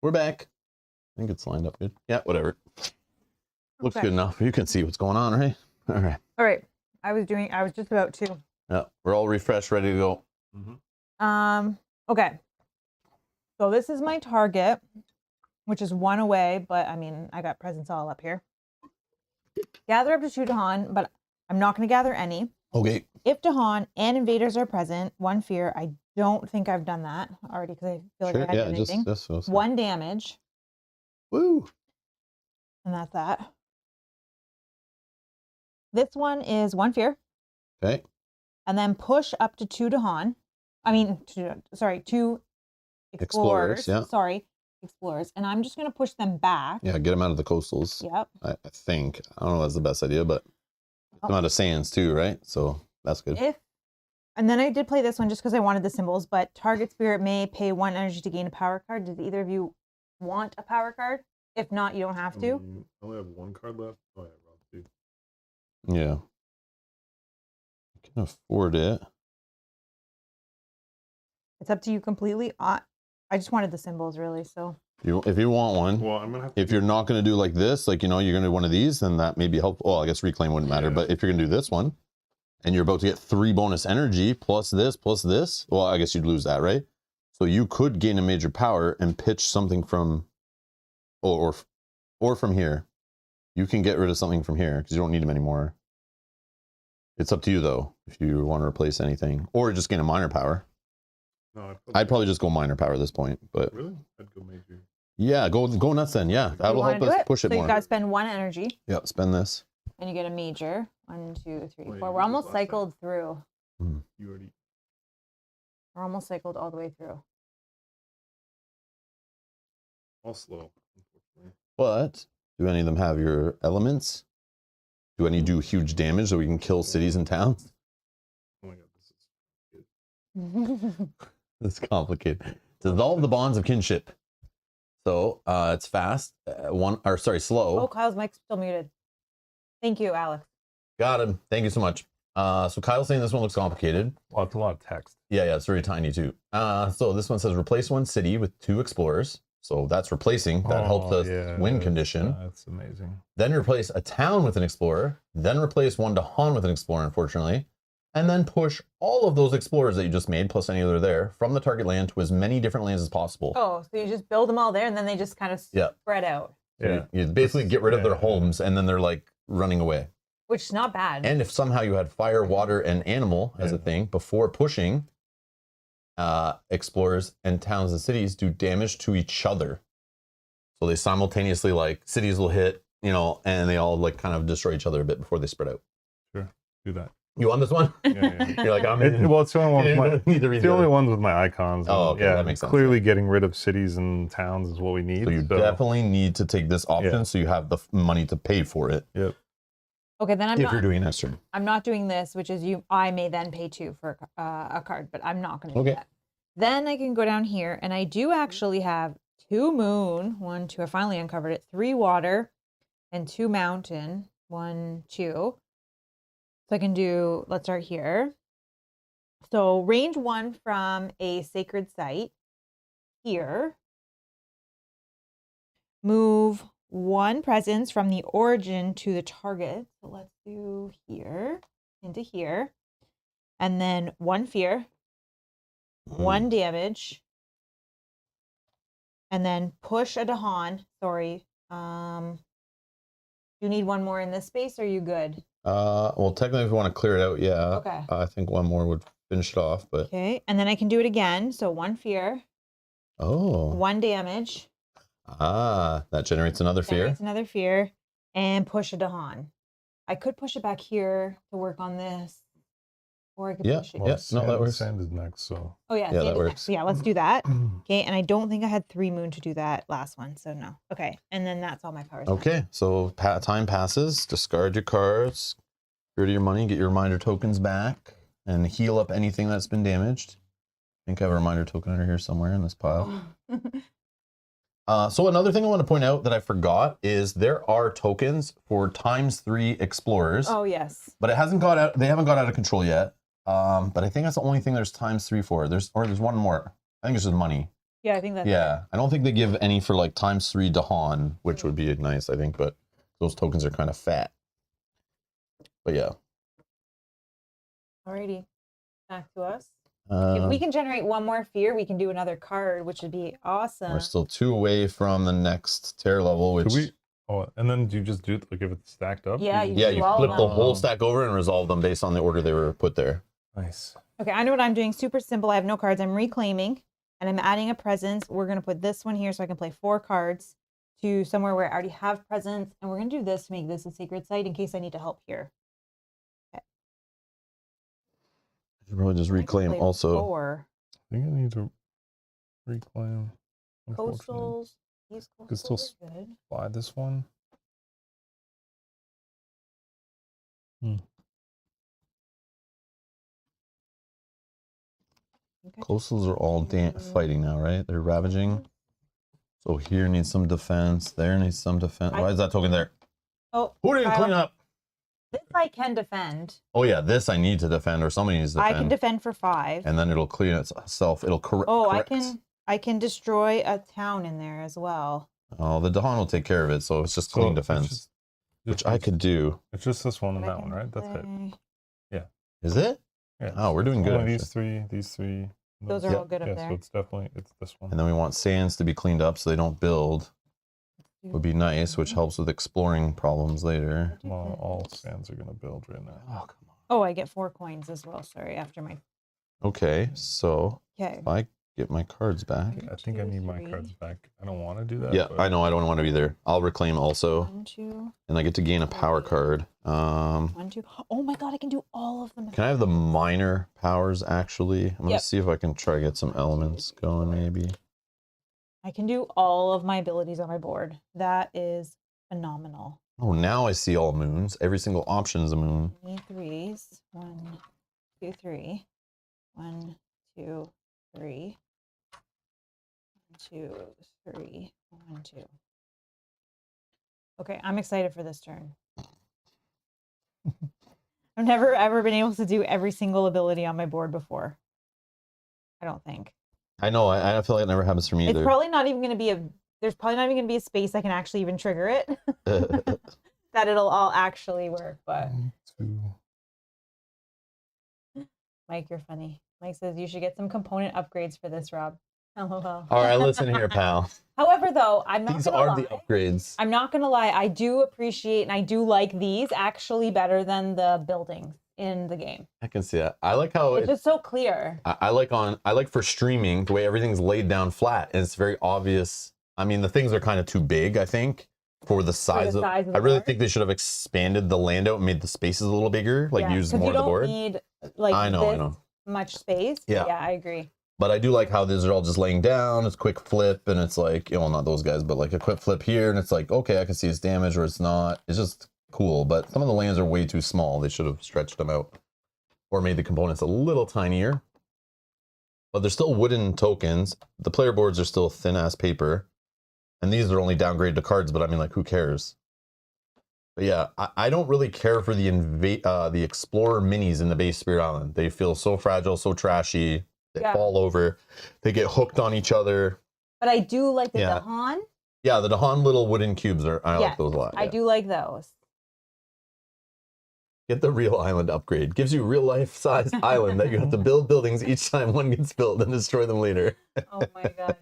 A: We're back. I think it's lined up good. Yeah, whatever. Looks
B: Okay.
A: good enough. You can see what's going on, right? All right.
B: All right. I was just about to.
A: Yeah, we're all refreshed, ready to go.
B: Okay. So this is my target, which is 1 away, but I mean, I got presents all up here. Gather up to 2 Dahan, but I'm not going to gather any.
A: Okay.
B: If Dahan and invaders are present, 1 fear. I don't think I've done that already because I feel like I haven't done anything.
A: Just
B: 1 damage.
A: Woo.
B: And that's that. This one is 1 fear.
A: Okay.
B: And then push up to 2 Dahan. I mean, 2 explorers.
A: Yeah.
B: Sorry, explorers. And I'm just going to push them back.
A: Yeah, get them out of the coastals.
B: Yep.
A: I think. I don't know if that's the best idea, but get them out of sands too, right? So that's good.
B: And then I did play this one just because I wanted the symbols, but target spirit may pay 1 energy to gain a power card. Does either of you want a power card? If not, you don't have to.
C: I only have 1 card left. Oh, yeah, Rob, 2.
A: Yeah. I can afford it.
B: It's up to you completely. I just wanted the symbols, really. So
A: If you want one,
C: Well, I'm gonna have to
A: if you're not going to do like this, like, you know, you're going to do one of these, then that may be helpful. Well, I guess reclaim wouldn't matter, but if you're going to do this one and you're about to get 3 bonus energy plus this, well, I guess you'd lose that, right? So you could gain a major power and pitch something from, or from here. You can get rid of something from here because you don't need them anymore. It's up to you though, if you want to replace anything or just gain a minor power.
C: No,
A: I'd probably just go minor power at this point, but
C: really, I'd go major.
A: yeah, go nuts then. Yeah, that'll help us push it
B: so
A: more.
B: you got to spend 1 energy.
A: Yep, spend this.
B: And you get a major. 1, 2, 3,
C: Wait,
B: 4.
C: you
B: We're
C: did
B: almost
C: this last
B: cycled through.
C: You already.
B: We're almost cycled all the way through.
C: All slow, unfortunately.
A: But do any of them have your elements? Do any do huge damage so we can kill cities and towns?
C: Oh my god, this is good.
A: It's complicated. Dissolve the bonds of kinship. So it's fast. Slow.
B: Oh, Kyle's mic's still muted. Thank you, Alex.
A: Got him. Thank you so much. So Kyle's saying this one looks complicated.
C: Well, it's a lot of text.
A: Yeah, it's very tiny too. So this one says replace 1 city with 2 explorers. So that's replacing. That helps us win condition.
C: That's amazing.
A: Then replace a town with an explorer. Then replace 1 Dahan with an explorer, unfortunately. And then push all of those explorers that you just made, plus any other there, from the target land to as many different lands as possible.
B: Oh, so you just build them all there and then they just kind of spread out.
A: So
C: Yeah.
A: you basically get rid of their homes and then they're like running away.
B: Which is not bad.
A: And if somehow you had fire, water, and animal as a thing before pushing, explorers and towns and cities do damage to each other. So they simultaneously, like, cities will hit, you know, and they all like kind of destroy each other a bit before they spread out.
C: Sure, do that.
A: You want this one?
C: Yeah.
A: You're like, I'm in.
C: Well, it's the only one with my,
A: Need to read
C: it's the only ones with my icons.
A: Oh, okay,
C: yeah,
A: that makes sense.
C: Clearly getting rid of cities and towns is what we need.
A: So you definitely need to take this option so you have the money to pay for it.
C: Yep.
B: Okay, then
A: If you're doing an extra.
B: I'm not doing this, which is I may then pay 2 for a card, but I'm not going to do
A: Okay.
B: that. Then I can go down here, and I do actually have 2 moon, 1, 2. I finally uncovered it. 3 water, and 2 mountain. 1, 2. So I can do. Let's start here. So range 1 from a sacred site here. Move 1 presence from the origin to the target. So let's do here into here. And then 1 fear, 1 damage. And then push a Dahan. Sorry. Do you need 1 more in this space or are you good?
A: Well, technically if you want to clear it out, yeah.
B: Okay.
A: I think 1 more would finish it off, but.
B: Okay. And then I can do it again. So 1 fear.
A: Oh.
B: 1 damage.
A: That generates another fear.
B: Generates another fear. And push a Dahan. I could push it back here to work on this. Or I could push it.
A: Yeah, no, that works.
C: Sand is next, so.
B: Oh, yeah.
A: Yeah,
B: Sand
A: that
B: is
A: works.
B: next. Yeah, let's do that. Okay. And I don't think I had 3 moon to do that last one. So no. Okay. And then that's all my powers.
A: Okay, so time passes. Discard your cards. Get rid of your money. Get your reminder tokens back. And heal up anything that's been damaged. I think I have a reminder token under here somewhere in this pile. So another thing I want to point out that I forgot is there are tokens for ×3 explorers.
B: Oh, yes.
A: But it hasn't got out. They haven't got out of control yet. But I think that's the only thing there's ×3 for. There's 1 more. I think it's just money.
B: Yeah, I think that's
A: Yeah, I don't think they give any for like ×3 Dahan, which would be nice, I think, but those tokens are kind of fat. But yeah.
B: Alrighty, back to us. If we can generate one more fear, we can do another card, which would be awesome.
A: We're still 2 away from the next tear level, which...
C: Oh, and then do you just do it, like if it's stacked up?
B: Yeah,
A: Yeah, you flip the whole stack over and resolve them based on the order they were put there.
C: Nice.
B: Okay, I know what I'm doing. Super simple. I have no cards. I'm reclaiming, and I'm adding a presence. We're going to put this one here so I can play 4 cards to somewhere where I already have presence, and we're going to do this to make this a sacred site in case I need to help here.
A: I should probably just reclaim also.
B: 4.
C: I think I need to reclaim.
B: Coastals. These
C: Could still
B: coastals are good.
C: buy this one.
B: Okay.
A: Coastals are all fighting now, right? They're ravaging. So here needs some defense. There needs some defense. Why is that token there?
B: Oh,
A: who didn't clean up?
B: This I can defend.
A: Oh yeah, this I need to defend, or somebody needs to defend.
B: I can defend for 5.
A: And then it'll clean itself. It'll correct.
B: Oh, I can destroy a town in there as well.
A: Oh, the Dahan will take care of it, so it's just clean defense, which I could do.
C: It's just this one and that one, right? That's it. Yeah.
A: Is it?
C: Yeah.
A: Oh, we're doing good.
C: These 3, these 3.
B: Those are all good up there.
C: So it's definitely this one.
A: And then we want sands to be cleaned up so they don't build. Would be nice, which helps with exploring problems later.
C: Well, all sands are gonna build right now.
A: Oh, come on.
B: Oh, I get 4 coins as well. Sorry, after my.
A: Okay, so
B: Okay.
A: if I get my cards back.
C: I think I need my cards back. I don't want to do that.
A: Yeah, I know. I don't want to either. I'll reclaim also.
B: 1, 2.
A: And I get to gain a power card.
B: 1, 2. Oh my god, I can do all of them.
A: Can I have the minor powers actually? I'm gonna see if I can try to get some elements going maybe.
B: I can do all of my abilities on my board. That is phenomenal.
A: Oh, now I see all moons. Every single option is a moon.
B: 3s. 1, 2, 3. 1, 2, 3. 1, 2, 3. 1, 2. Okay, I'm excited for this turn. I've never ever been able to do every single ability on my board before. I don't think.
A: I know. I feel like it never happens for me either.
B: It's probably not even going to be there's probably not even going to be a space I can actually even trigger it. That it'll all actually work, but.
C: 2.
B: Mike, you're funny. Mike says you should get some component upgrades for this, Rob. LOL.
A: All right, listen here, pal.
B: However, though, I'm not
A: These
B: gonna
A: are
B: lie.
A: the upgrades.
B: I'm not gonna lie. I do appreciate and I do like these actually better than the buildings in the game.
A: I can see that. I like how
B: It's just so clear.
A: I like for streaming the way everything's laid down flat and it's very obvious. I mean, the things are kind of too big, I think, for the size of. I really think they should have expanded the land out and made the spaces a little bigger, like use more of the board.
B: You don't need like
A: I know.
B: much space.
A: Yeah,
B: I agree.
A: But I do like how these are all just laying down. It's quick flip, and it's like, you know, not those guys, but like a quick flip here, and it's like, okay, I can see it's damaged or it's not. It's just cool. But some of the lands are way too small. They should have stretched them out or made the components a little tinier. But they're still wooden tokens. The player boards are still thin ass paper, and these are only downgraded to cards. But I mean, like, who cares? But yeah, I don't really care for the Explorer minis in the base Spirit Island. They feel so fragile, so trashy. They fall over. They get hooked on each other.
B: But I do like the Dahan.
A: Yeah, the Dahan little wooden cubes are. I like those a lot.
B: I do like those.
A: Get the real island upgrade. Gives you real life size island that you have to build buildings each time one gets built and destroy them later.
B: Oh my god.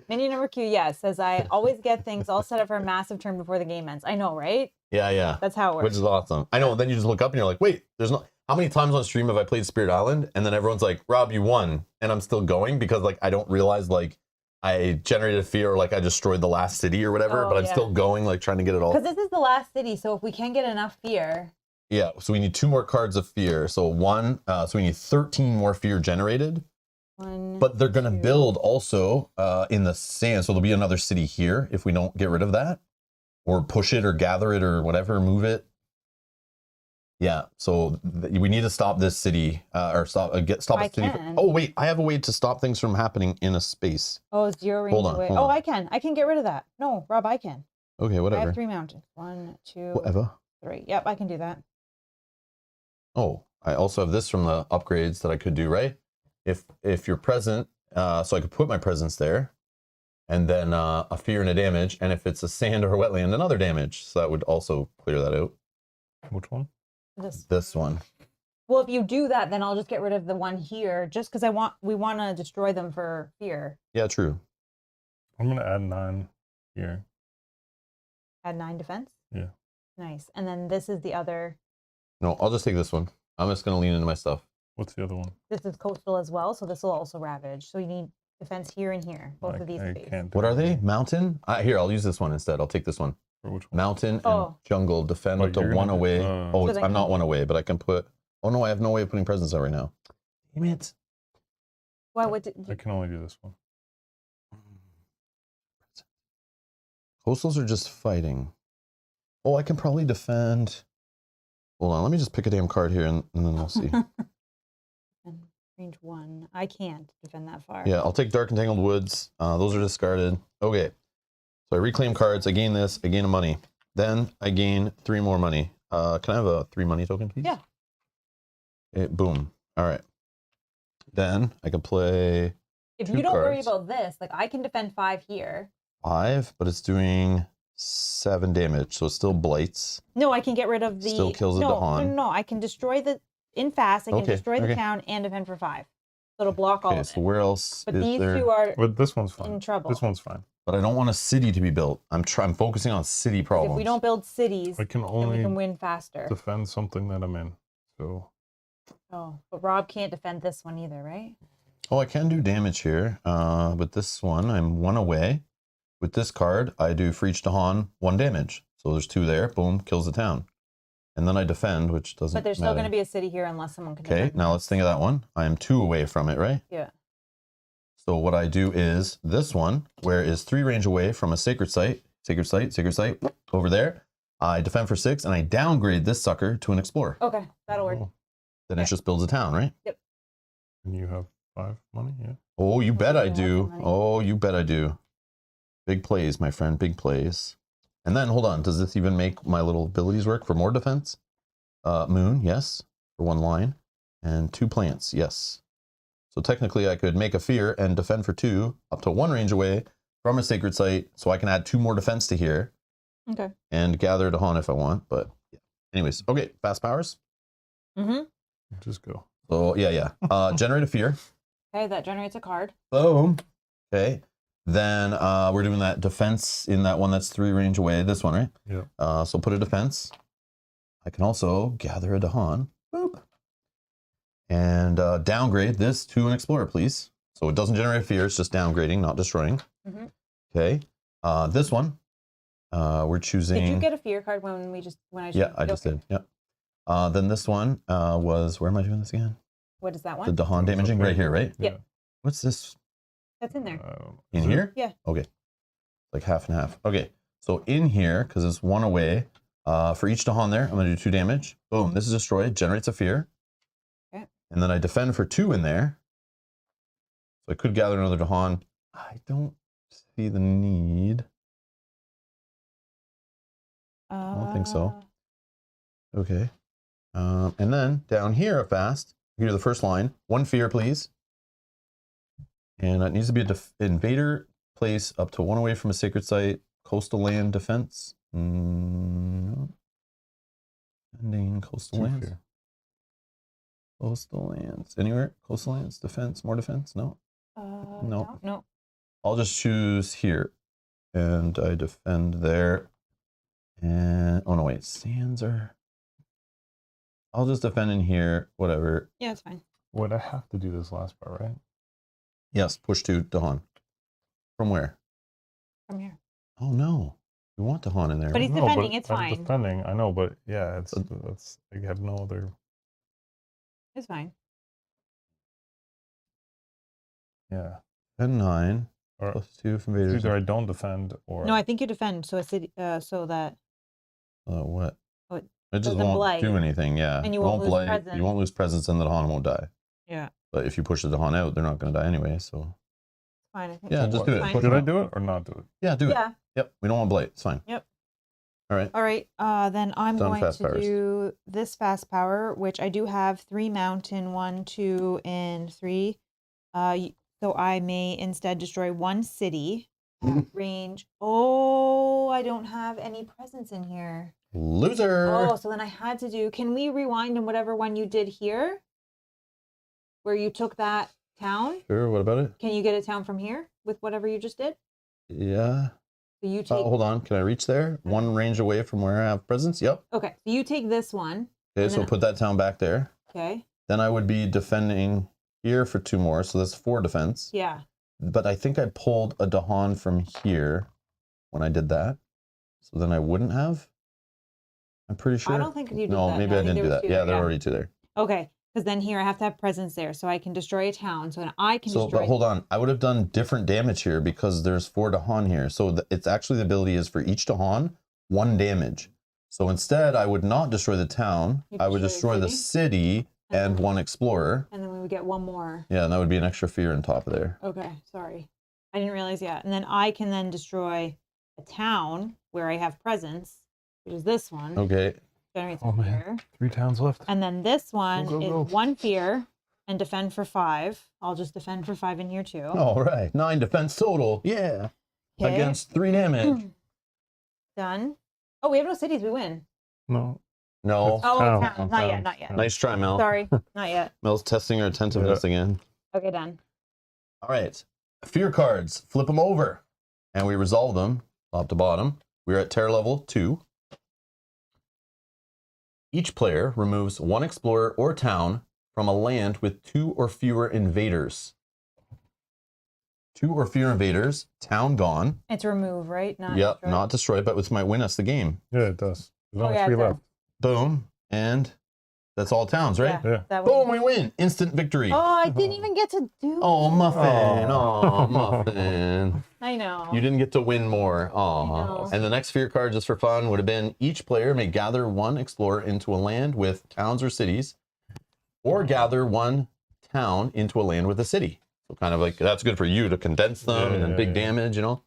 B: Minion number Q, says I always get things all set up for a massive turn before the game ends. I know, right?
A: Yeah.
B: That's how it works.
A: Which is awesome. I know. Then you just look up and you're like, wait, there's not. How many times on stream have I played Spirit Island? And then everyone's like, Rob, you won. And I'm still going because like I don't realize like I generated fear or like I destroyed the last city or whatever, but I'm still going, like trying to get it all.
B: Because this is the last city, so if we can get enough fear.
A: Yeah, so we need 2 more cards of fear. So so we need 13 more fear generated. But they're gonna build also in the sand. So there'll be another city here if we don't get rid of that. Or push it or gather it or whatever, move it. Yeah, so we need to stop this city, or stop the city. Oh wait, I have a way to stop things from happening in a space.
B: Oh, 0 range away. Oh, I can get rid of that. No, Rob, I can.
A: Okay, whatever.
B: I have 3 mountains. 1, 2,
A: whatever.
B: 3. Yep, I can do that.
A: Oh, I also have this from the upgrades that I could do, right? If you're present, so I could put my presence there. And then a fear and a damage. And if it's a sand or a wetland, another damage. So that would also clear that out.
C: Which one?
A: This one.
B: Well, if you do that, then I'll just get rid of the one here, just because we want to destroy them for fear.
A: Yeah, true.
C: I'm gonna add 9 here.
B: Add 9 defense.
C: Yeah.
B: Nice. And then this is the other.
A: No, I'll just take this one. I'm just gonna lean into my stuff.
C: What's the other one?
B: This is coastal as well, so this will also ravage. So you need defense here and here, both of these.
C: I
B: space.
C: can't do
A: What are they?
C: anything.
A: Mountain? Here, I'll use this one instead. I'll take this one.
C: For which one?
A: Mountain and
B: Oh.
A: jungle. Defend
C: Oh,
A: up to
C: you're gonna
A: 1
C: do-
A: away.
C: So
B: then
A: I'm not
B: can-
A: 1 away, but I can put... Oh no, I have no way of putting presents out right now. Damn it.
B: Why? What did
C: I can only do this one.
A: Coastals are just fighting. Oh, I can probably defend... Hold on, let me just pick a damn card here and then we'll see.
B: range 1? I can't defend that far.
A: Yeah, I'll take Dark and Tangled Woods. Those are discarded. Okay. So I reclaim cards. I gain this. I gain a money. Then I gain 3 more money. Can I have a 3 money token, please?
B: Yeah.
A: Boom. All right. Then I can play
B: If
A: 2
B: you don't worry
A: cards.
B: about this, like I can defend 5 here.
A: 5, but it's doing 7 damage, so it still blights.
B: No, I can get rid of the.
A: Still kills the
B: no,
A: Dahan.
B: No, I can destroy the in fast. I can
A: Okay,
B: destroy the
A: okay.
B: town and defend for 5. So it'll block all
A: Okay,
B: of
A: so
B: it.
A: where else
B: But
A: is
B: these
A: there?
B: 2 are
C: But this one's fine.
B: in trouble.
C: This one's fine.
A: But I don't want a city to be built. I'm focusing on city problems.
B: If we don't build cities,
C: I can
B: then we
C: only
B: can win faster.
C: defend something that I'm in. So
B: Oh, but Rob can't defend this one either, right?
A: Oh, I can do damage here. With this one, I'm 1 away. With this card, I do for each Dahan 1 damage. So there's 2 there. Boom, kills the town. And then I defend, which doesn't
B: But there's still
A: matter.
B: going to be a city here unless someone can
A: Okay,
B: defend.
A: now let's think of that one. I am 2 away from it, right?
B: Yeah.
A: So what I do is this one, where is 3 range away from a sacred site, over there. I defend for 6, and I downgrade this sucker to an explorer.
B: Okay, that'll work.
C: oh,
A: Then it
B: Okay.
A: just builds a town, right?
C: and you have 5 money, yeah.
A: Oh, you bet I
B: lots of
A: do.
B: money.
A: Oh, you bet I do. Big plays, my friend, big plays. And then, hold on, does this even make my little abilities work for more defense? Moon, yes, for 1 line. And 2 plants, yes. So technically I could make a fear and defend for 2, up to 1 range away from a sacred site, so I can add 2 more defense to here,
B: Okay.
A: and gather to haunt if I want, but yeah. Anyways, okay, fast powers.
B: Mm-hmm.
C: Just go.
A: So, yeah. Generate a fear.
B: Okay, that generates a card.
A: Boom. Okay. Then we're doing that defense in that one that's 3 range away. This one, right?
C: Yeah.
A: So put a defense. I can also gather a Dahan. Boop. And downgrade this to an explorer, please. So it doesn't generate fear. It's just downgrading, not destroying.
B: Mhm.
A: Okay. This one, we're choosing.
B: Did you get a fear card when I?
A: Yeah, I just did. Yep. Then this one was, where am I doing this again?
B: What is that
A: The
B: one?
A: Dahan damaging right here, right?
B: Yeah.
A: What's this?
B: That's in there.
A: In
C: is it?
A: here?
B: Yeah.
A: Okay. Like half and half. Okay. So in here, because it's 1 away, for each Dahan there, I'm going to do 2 damage. Boom. This is destroyed. Generates a fear.
B: Okay.
A: And then I defend for 2 in there. So I could gather another Dahan. I don't see the need. I don't think so. Okay. And then down here at fast, here the first line, 1 fear, please. And it needs to be an invader place up to 1 away from a sacred site, coastal land defense. No. Ending coastal
C: 2
A: lands.
C: fear.
A: Coastal lands. Anywhere? Coastal lands, defense, more defense? No. No.
B: No.
A: I'll just choose here. And I defend there. And, oh no, wait, sands are... I'll just defend in here, whatever.
B: Yeah, it's fine.
C: Would I have to do this last part, right?
A: Yes, push to Dahan. From where?
B: From here.
A: Oh no, we want Dahan in there.
B: But he's
C: No,
B: defending, it's
C: I'm
B: fine.
C: defending, I know, but yeah, that's I have no other.
B: It's fine.
C: Yeah.
A: 10-9
C: Or
A: plus 2 from
C: it's
A: invaders.
C: either I don't defend or
B: No, I think you defend so a city, so that
A: What?
B: Oh, it
A: It just
B: doesn't
A: won't
B: blight.
A: do anything. Yeah,
B: And you
A: It
B: won't lose
A: blight.
B: presence.
A: You won't lose presence, and the Dahan won't die.
B: yeah,
A: But if you push the Dahan out, they're not going to die anyway. So
B: it's fine. I think
A: Yeah,
B: that's
A: just do it.
B: fine.
A: Push
C: should
A: it
C: I
A: out.
C: do it or not do it?
A: yeah, do it.
B: Yeah.
A: Yep, we don't want blight. It's fine.
B: Yep.
A: All right.
B: All right. Then I'm
A: Done
B: going
A: fast
B: to
A: powers.
B: do this fast power, which I do have 3 mountain, 1, 2, and 3. So I may instead destroy 1 city range. Oh, I don't have any presents in here.
A: Loser.
B: Oh, so then I had to do, can we rewind in whatever one you did here? Where you took that town?
A: Sure, what about it?
B: Can you get a town from here with whatever you just did?
A: Yeah.
B: So you take,
A: Hold on. Can I reach there? One range away from where I have presents? Yep.
B: okay, so you take this one.
A: Okay,
B: and
A: so
B: then-
A: put that town back there.
B: Okay,
A: Then I would be defending here for 2 more, so that's 4 defense.
B: yeah.
A: But I think I pulled a Dahan from here when I did that. So then I wouldn't have. I'm pretty sure.
B: I don't think you did
A: No,
B: that.
A: maybe
B: No,
A: I
B: think
A: didn't
B: there
A: do
B: was
A: that.
B: 2
A: Yeah,
B: there,
A: there are already 2 there.
B: Okay, because then here I have to have presents there, so I can destroy a town. So then I can
A: So,
B: destroy.
A: but hold on. I would have done different damage here because there's 4 Dahan here. So it's actually the ability is for each Dahan, 1 damage. So instead, I would not destroy the town.
B: You
A: I would
B: destroy
A: destroy
B: the
A: the city and 1 explorer.
B: And then we would get 1 more.
A: Yeah, and that would be an extra fear on top of there.
B: Okay, sorry. I didn't realize yet. And then I can then destroy a town where I have presents, which is this one.
A: Okay.
B: Generates
C: Oh, man.
B: fear.
C: 3 towns left.
B: And then this one
C: Go,
B: is
C: go.
B: 1 fear and defend for 5. I'll just defend for 5 in here too.
A: All right. 9 defense total. Yeah.
B: Okay.
A: Against 3 damage.
B: Done. Oh, we have no cities. We win.
C: No.
A: No.
B: Oh,
C: Town,
B: towns. Not yet.
C: town,
B: Not yet.
C: town.
A: Nice try, Mel.
B: Sorry. Not yet.
A: Mel's testing her attentiveness again.
B: Okay, done.
A: All right. Fear cards. Flip them over. And we resolve them top to bottom. We're at terror level 2. Each player removes 1 explorer or town from a land with 2 or fewer invaders. 2 or fewer invaders. Town gone.
B: It's remove, right? Not
A: Yep,
B: destroy?
A: not destroy, but this might win us the game.
C: Yeah, it does. There's
B: Oh,
C: only
B: yeah,
C: 3
B: it does.
C: left.
A: Boom. And that's all towns, right?
B: Yeah,
C: Yeah.
B: that
A: Boom,
B: one.
A: we win. Instant victory.
B: Oh, I didn't even get to do.
A: Oh, Muffin.
C: Oh.
A: Oh, Muffin.
B: I know.
A: You didn't get to win more.
B: I
A: Aw.
B: know.
A: And the next fear card, just for fun, would have been each player may gather 1 explorer into a land with towns or cities, or gather 1 town into a land with a city. So kind of like, that's good for you to condense them and then
C: Yeah,
A: big
C: yeah.
A: damage, you know?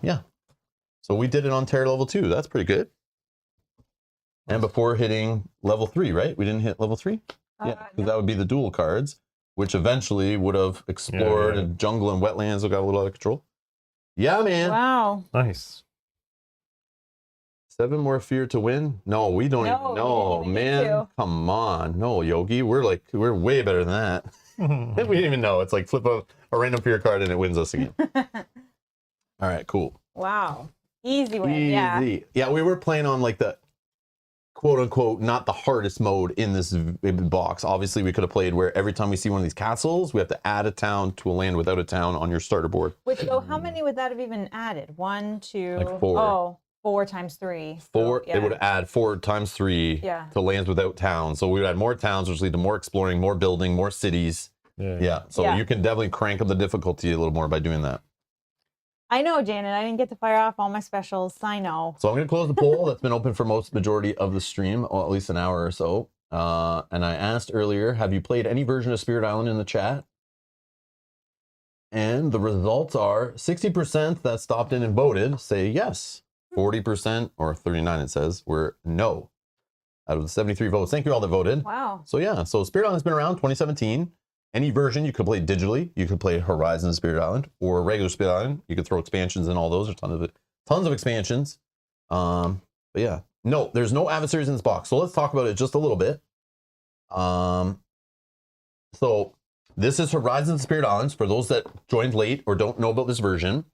A: Yeah. So we did it on terror level 2. That's pretty good. And before hitting level 3, right? We didn't hit level 3? Yeah, because
B: no.
A: that would be the dual cards, which eventually would have explored
C: yeah.
A: and jungle and wetlands that got a little out of control. Yeah, man.
B: Wow.
C: Nice.
A: 7 more fear to win? No, we don't
B: No,
A: even
B: we
A: know,
B: didn't even get
A: man.
B: to.
A: Come on. No, Yogi. We're way better than that. We didn't even know. It's like flip a random fear card and it wins us again. All right, cool.
B: Wow. Easy win. Yeah.
A: Easy. Yeah, we were playing on like the quote unquote, not the hardest mode in this box. Obviously, we could have played where every time we see one of these castles, we have to add a town to a land without a town on your starter board.
B: Which, so how many would that have even added? 1, 2.
A: Like 4.
B: Oh, 4 times 3. So,
A: 4,
B: yeah.
A: it would add 4 times 3
B: Yeah.
A: to lands without towns. So we would add more towns, which lead to more exploring, more building, more cities.
C: Yeah.
A: Yeah. So
B: Yeah.
A: you can definitely crank up the difficulty a little more by doing that.
B: I know, Janet. I didn't get to fire off all my specials. I know.
A: So I'm going to close the poll that's been open for most majority of the stream, or at least an hour or so. And I asked earlier, have you played any version of Spirit Island in the chat? And the results are 60% that stopped in and voted say yes. 40%, or 39 it says, were no. Out of the 73 votes. Thank you all that voted.
B: Wow.
A: So yeah, so Spirit Island's been around 2017. Any version you could play digitally. You could play Horizon Spirit Island or regular Spirit Island. You could throw expansions in all those. There's tons of expansions. But yeah, no, there's no adversaries in this box. So let's talk about it just a little bit. So this is Horizon Spirit Islands for those that joined late or don't know about this version.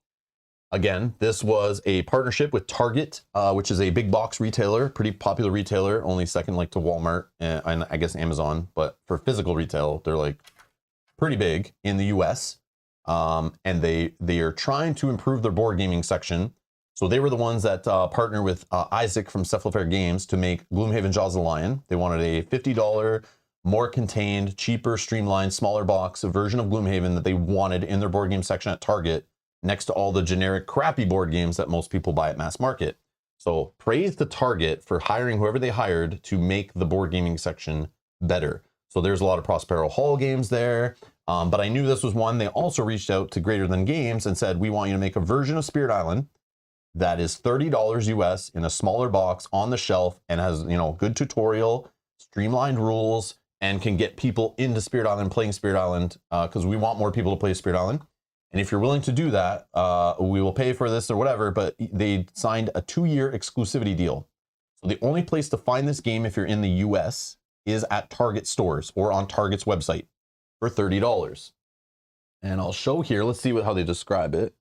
A: Again, this was a partnership with Target, which is a big box retailer, pretty popular retailer, only second like to Walmart and I guess Amazon. But for physical retail, they're like pretty big in the US. And they are trying to improve their board gaming section. So they were the ones that partnered with Isaac from Cephalofair Games to make Gloomhaven Jaws of the Lion. They wanted a $50, more contained, cheaper, streamlined, smaller box, a version of Gloomhaven that they wanted in their board game section at Target, next to all the generic crappy board games that most people buy at mass market. So praise to Target for hiring whoever they hired to make the board gaming section better. So there's a lot of Prospero Hall games there. But I knew this was one. They also reached out to Greater Than Games and said, we want you to make a version of Spirit Island that is $30 US in a smaller box on the shelf and has, you know, good tutorial, streamlined rules, and can get people into Spirit Island, playing Spirit Island, because we want more people to play Spirit Island. And if you're willing to do that, we will pay for this or whatever, but they signed a 2-year exclusivity deal. So the only place to find this game if you're in the US is at Target stores or on Target's website for $30. And I'll show here, let's see how they describe it.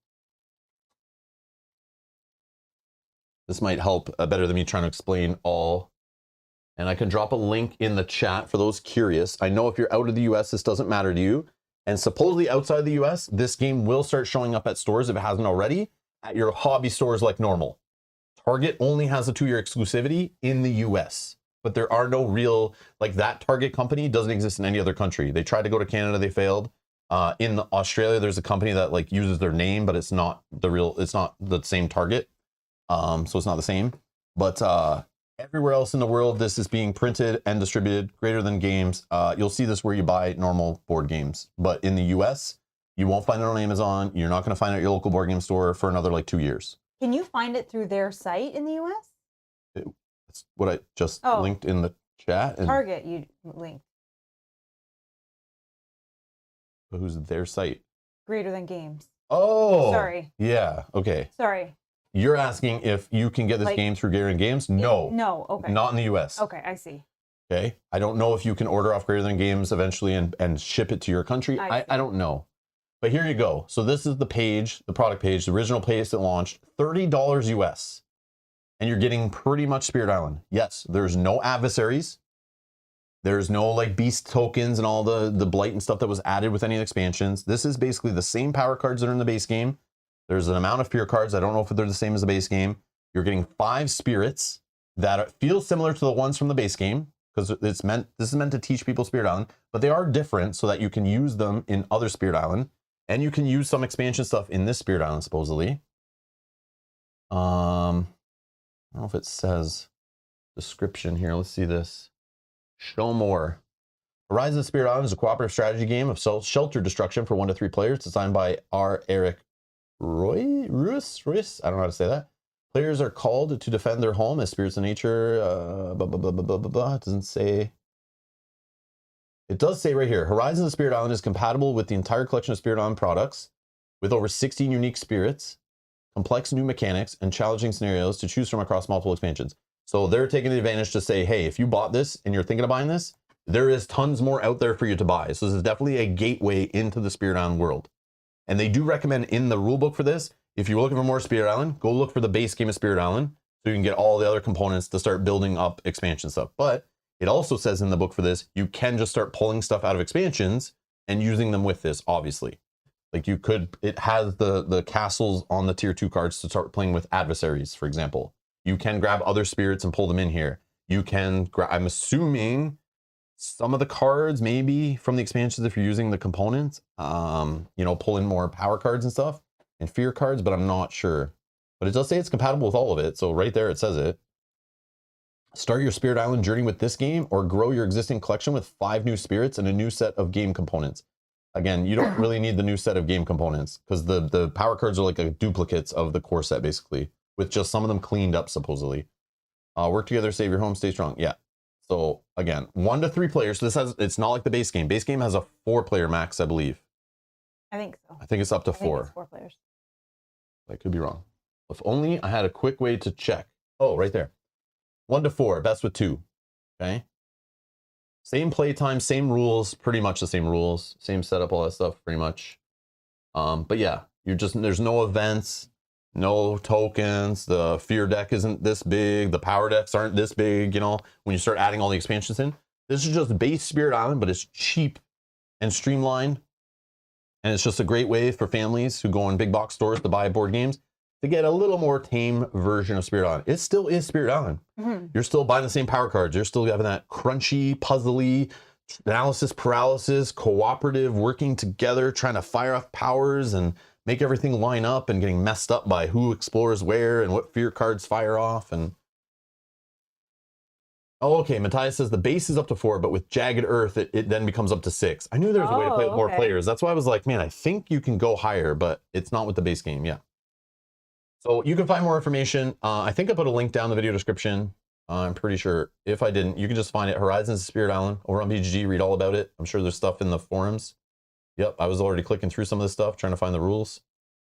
A: This might help better than me trying to explain all. And I can drop a link in the chat for those curious. I know if you're out of the US, this doesn't matter to you. And supposedly outside the US, this game will start showing up at stores if it hasn't already, at your hobby stores like normal. Target only has a 2-year exclusivity in the US, but there are no real, like that Target company doesn't exist in any other country. They tried to go to Canada, they failed. In Australia, there's a company that like uses their name, but it's not it's not the same Target. So it's not the same, but everywhere else in the world, this is being printed and distributed. Greater Than Games. You'll see this where you buy normal board games, but in the US, you won't find it on Amazon. You're not going to find it at your local board game store for another like 2 years.
B: Can you find it through their site in the US?
A: That's what I just linked in the chat. And
B: Target, you linked.
A: who's their site?
B: Greater Than Games.
A: Oh,
B: sorry.
A: Yeah. Okay.
B: Sorry.
A: You're asking if you can get this game through Greater Than Games? No.
B: No. Okay.
A: Not in the US.
B: Okay, I see.
A: Okay. I don't know if you can order off Greater Than Games eventually and ship it to your country. I don't know. But here you go. So this is the page, the product page, the original page that launched, $30 US. And you're getting pretty much Spirit Island. Yes, there's no adversaries. There's no like beast tokens and all the blight and stuff that was added with any of the expansions. This is basically the same power cards that are in the base game. There's an amount of fear cards. I don't know if they're the same as the base game. You're getting 5 spirits that feel similar to the ones from the base game because this is meant to teach people Spirit Island, but they are different so that you can use them in other Spirit Island, and you can use some expansion stuff in this Spirit Island supposedly. I don't know if it says description here. Let's see this. Show more. Horizon of Spirit Island is a cooperative strategy game of shelter destruction for 1 to 3 players, designed by R. Eric Ruiz. I don't know how to say that. Players are called to defend their home as spirits of nature. It doesn't say. It does say right here, Horizon of Spirit Island is compatible with the entire collection of Spirit Island products, with over 16 unique spirits, complex new mechanics, and challenging scenarios to choose from across multiple expansions. So they're taking the advantage to say, hey, if you bought this and you're thinking of buying this, there is tons more out there for you to buy. So this is definitely a gateway into the Spirit Island world. And they do recommend in the rulebook for this, if you're looking for more Spirit Island, go look for the base game of Spirit Island so you can get all the other components to start building up expansion stuff. But it also says in the book for this, you can just start pulling stuff out of expansions and using them with this, obviously. Like you could, it has the castles on the tier 2 cards to start playing with adversaries, for example. You can grab other spirits and pull them in here. You can grab, I'm assuming, some of the cards maybe from the expansions if you're using the components, you know, pull in more power cards and stuff and fear cards, but I'm not sure. But it does say it's compatible with all of it. So right there, it says it. Start your Spirit Island journey with this game or grow your existing collection with 5 new spirits and a new set of game components. Again, you don't really need the new set of game components because the power cards are like a duplicates of the core set basically, with just some of them cleaned up supposedly. Work together, save your home, stay strong. Yeah. So again, 1 to 3 players. So this has, it's not like the base game. Base game has a 4-player max, I believe.
B: I think so.
A: I think it's up to 4.
B: Think it's 4 players.
A: I could be wrong. If only I had a quick way to check. Oh, right there. 1 to 4, best with 2. Okay. Same playtime, same rules, pretty much the same rules, same setup, all that stuff, pretty much. But yeah, you're just, there's no events, no tokens. The fear deck isn't this big. The power decks aren't this big. You know, when you start adding all the expansions in, this is just base Spirit Island, but it's cheap and streamlined. And it's just a great way for families who go in big box stores to buy board games to get a little more tame version of Spirit Island. It still is Spirit Island. Mm-hmm. You're still buying the same power cards. You're still having that crunchy, puzzly, analysis paralysis, cooperative, working together, trying to fire off powers and make everything line up and getting messed up by who explores where and what fear cards fire off. And oh, okay, Matthias says the base is up to 4, but with Jagged Earth, it then becomes up to 6. I knew there was a way to play with more players. That's why I was like, man, I think you can go higher, but it's not with the base game. Yeah. So you can find more information. I think I put a link down in the video description. I'm pretty sure. If I didn't, you can just find it. Horizons of Spirit Island over on BGG. Read all about it. I'm sure there's stuff in the forums. Yep, I was already clicking through some of this stuff, trying to find the rules,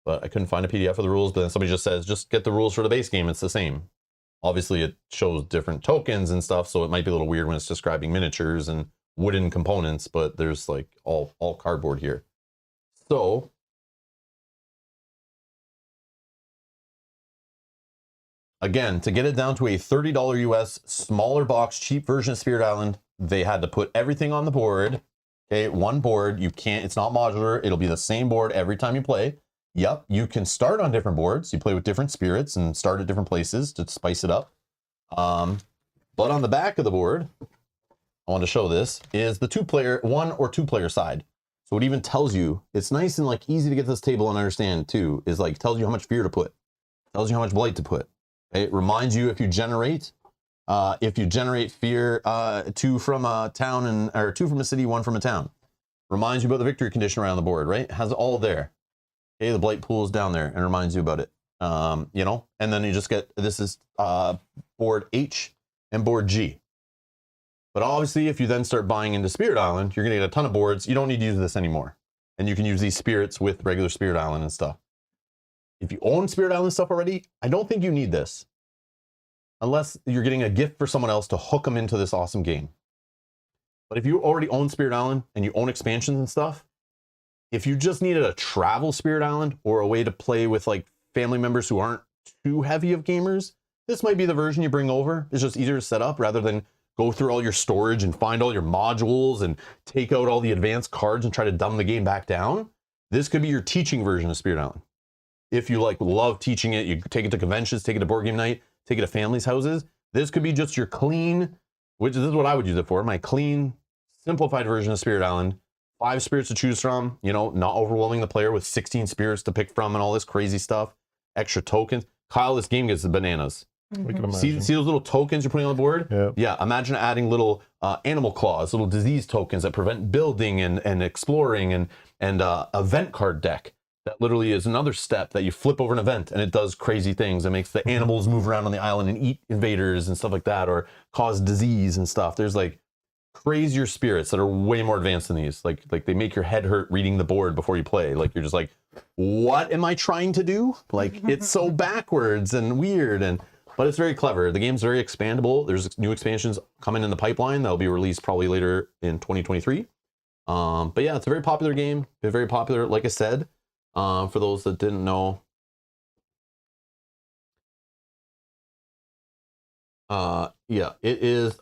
A: but I couldn't find a PDF of the rules. But then somebody just says, just get the rules for the base game. It's the same. Obviously, it shows different tokens and stuff, so it might be a little weird when it's describing miniatures and wooden components, but there's like all cardboard here. So again, to get it down to a $30 US smaller box, cheap version of Spirit Island, they had to put everything on the board. Okay, one board. You can't, it's not modular. It'll be the same board every time you play. Yep, you can start on different boards. You play with different spirits and start at different places to spice it up. But on the back of the board, I want to show this, is the one or two player side. So it even tells you, it's nice and like easy to get to this table and understand too, is like tells you how much fear to put, tells you how much blight to put. Okay? It reminds you if you generate fear, 2 from a town or 2 from a city, 1 from a town. Reminds you about the victory condition around the board, right? It has it all there. Okay, the blight pool is down there and reminds you about it. You know, and then you just get, this is board H and board G. But obviously, if you then start buying into Spirit Island, you're gonna get a ton of boards. You don't need to use this anymore. And you can use these spirits with regular Spirit Island and stuff. If you own Spirit Island stuff already, I don't think you need this. Unless you're getting a gift for someone else to hook them into this awesome game. But if you already own Spirit Island and you own expansions and stuff, if you just needed a travel Spirit Island or a way to play with like family members who aren't too heavy of gamers, this might be the version you bring over. It's just easier to set up rather than go through all your storage and find all your modules and take out all the advanced cards and try to dumb the game back down. This could be your teaching version of Spirit Island. If you like love teaching it, you take it to conventions, take it to board game night, take it to families' houses. This could be just your clean, which is what I would use it for, my clean, simplified version of Spirit Island. 5 spirits to choose from, you know, not overwhelming the player with 16 spirits to pick from and all this crazy stuff. Extra tokens. Kyle, this game gets the bananas.
C: We can
A: See
C: imagine.
A: those little tokens you're putting on the board?
C: Yeah.
A: Yeah, imagine adding little animal claws, little disease tokens that prevent building and exploring and event card deck. That literally is another step that you flip over an event and it does crazy things. It makes the animals move around on the island and eat invaders and stuff like that, or cause disease and stuff. There's like crazier spirits that are way more advanced than these. Like they make your head hurt reading the board before you play. Like you're just like, what am I trying to do? Like it's so backwards and weird, but it's very clever. The game's very expandable. There's new expansions coming in the pipeline that'll be released probably later in 2023. But yeah, it's a very popular game. Been very popular, like I said, for those that didn't know. Yeah, it is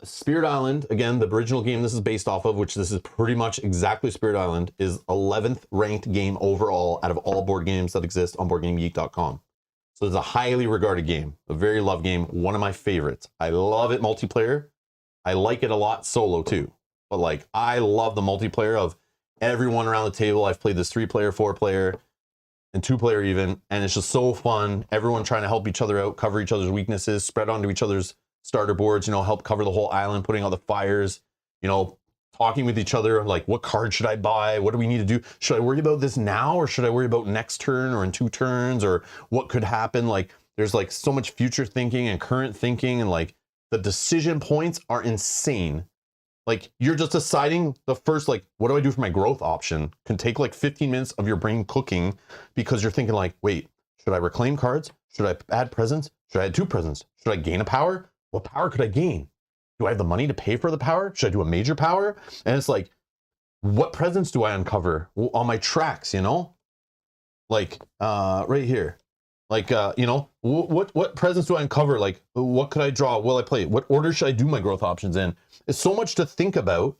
A: Spirit Island. Again, the original game this is based off of, which this is pretty much exactly Spirit Island, is 11th ranked game overall out of all board games that exist on BoardGameGeek.com. So it's a highly regarded game, a very loved game, one of my favorites. I love it multiplayer. I like it a lot solo too. But like, I love the multiplayer of everyone around the table. I've played this 3-player, 4-player, and 2-player even, and it's just so fun. Everyone trying to help each other out, cover each other's weaknesses, spread onto each other's starter boards, you know, help cover the whole island, putting out the fires, you know, talking with each other, like, what card should I buy? What do we need to do? Should I worry about this now, or should I worry about next turn or in 2 turns, or what could happen? Like, there's like so much future thinking and current thinking, and like the decision points are insane. Like, you're just deciding the first, like, what do I do for my growth option? Can take like 15 minutes of your brain cooking, because you're thinking like, wait, should I reclaim cards? Should I add presents? Should I add 2 presents? Should I gain a power? What power could I gain? Do I have the money to pay for the power? Should I do a major power? And it's like, what presents do I uncover on my tracks, you know? Like, right here. Like, you know, what presents do I uncover? Like, what could I draw? Will I play? What order should I do my growth options in? It's so much to think about,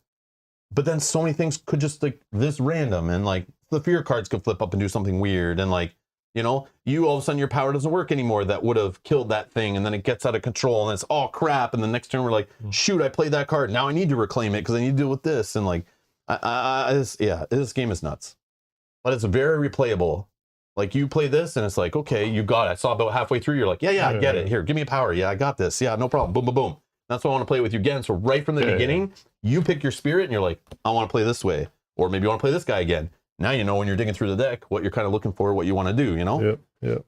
A: but then so many things could just like this random, and like the fear cards could flip up and do something weird, and like, you know, you all of a sudden your power doesn't work anymore that would have killed that thing, and then it gets out of control and it's oh crap, and the next turn we're like, shoot, I played that card, now I need to reclaim it because I need to deal with this, and like this game is nuts, but it's very replayable. Like, you play this and it's like, okay, you got it. I saw about halfway through, you're like, yeah, I get it. Here, give me a power. Yeah, I got this. Yeah, no problem. Boom, boom, boom. That's why I want to play with you again. So right from the beginning, you pick your spirit and you're like, I want to play this way. Or maybe you want to play this guy again. Now you know when you're digging through the deck what you're kind of looking for, what you want to do, you know?
C: Yep.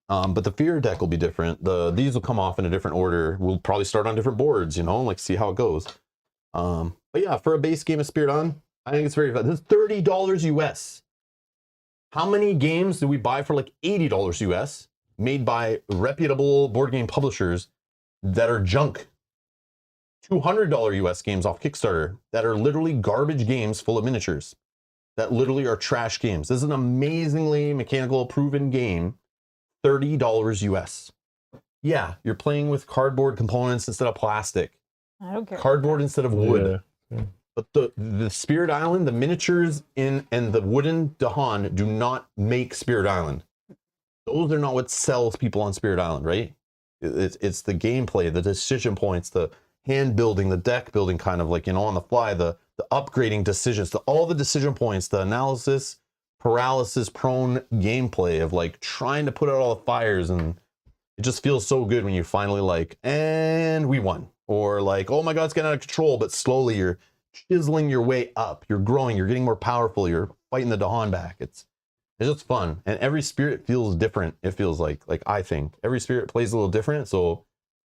A: But the fear deck will be different. These will come off in a different order. We'll probably start on different boards, you know, like see how it goes. But yeah, for a base game of Spirit on, I think it's very fun. This is $30 US. How many games do we buy for like $80 US made by reputable board game publishers that are junk? $200 US games off Kickstarter that are literally garbage games full of miniatures that literally are trash games. This is an amazingly mechanical proven game. $30 US. Yeah, you're playing with cardboard components instead of plastic.
B: I don't care.
A: Cardboard instead of wood.
C: Yeah.
A: But the Spirit Island, the miniatures and the wooden Dahan do not make Spirit Island. Those are not what sells people on Spirit Island, right? It's the gameplay, the decision points, the hand building, the deck building, kind of like, on the fly, the upgrading decisions, all the decision points, the analysis paralysis prone gameplay of like trying to put out all the fires, and it just feels so good when you finally like, and we won. Or like, oh my God, it's getting out of control, but slowly you're chiseling your way up. You're growing, you're getting more powerful, you're fighting the Dahan back. It's just fun. And every spirit feels different. It feels like I think every spirit plays a little different. So,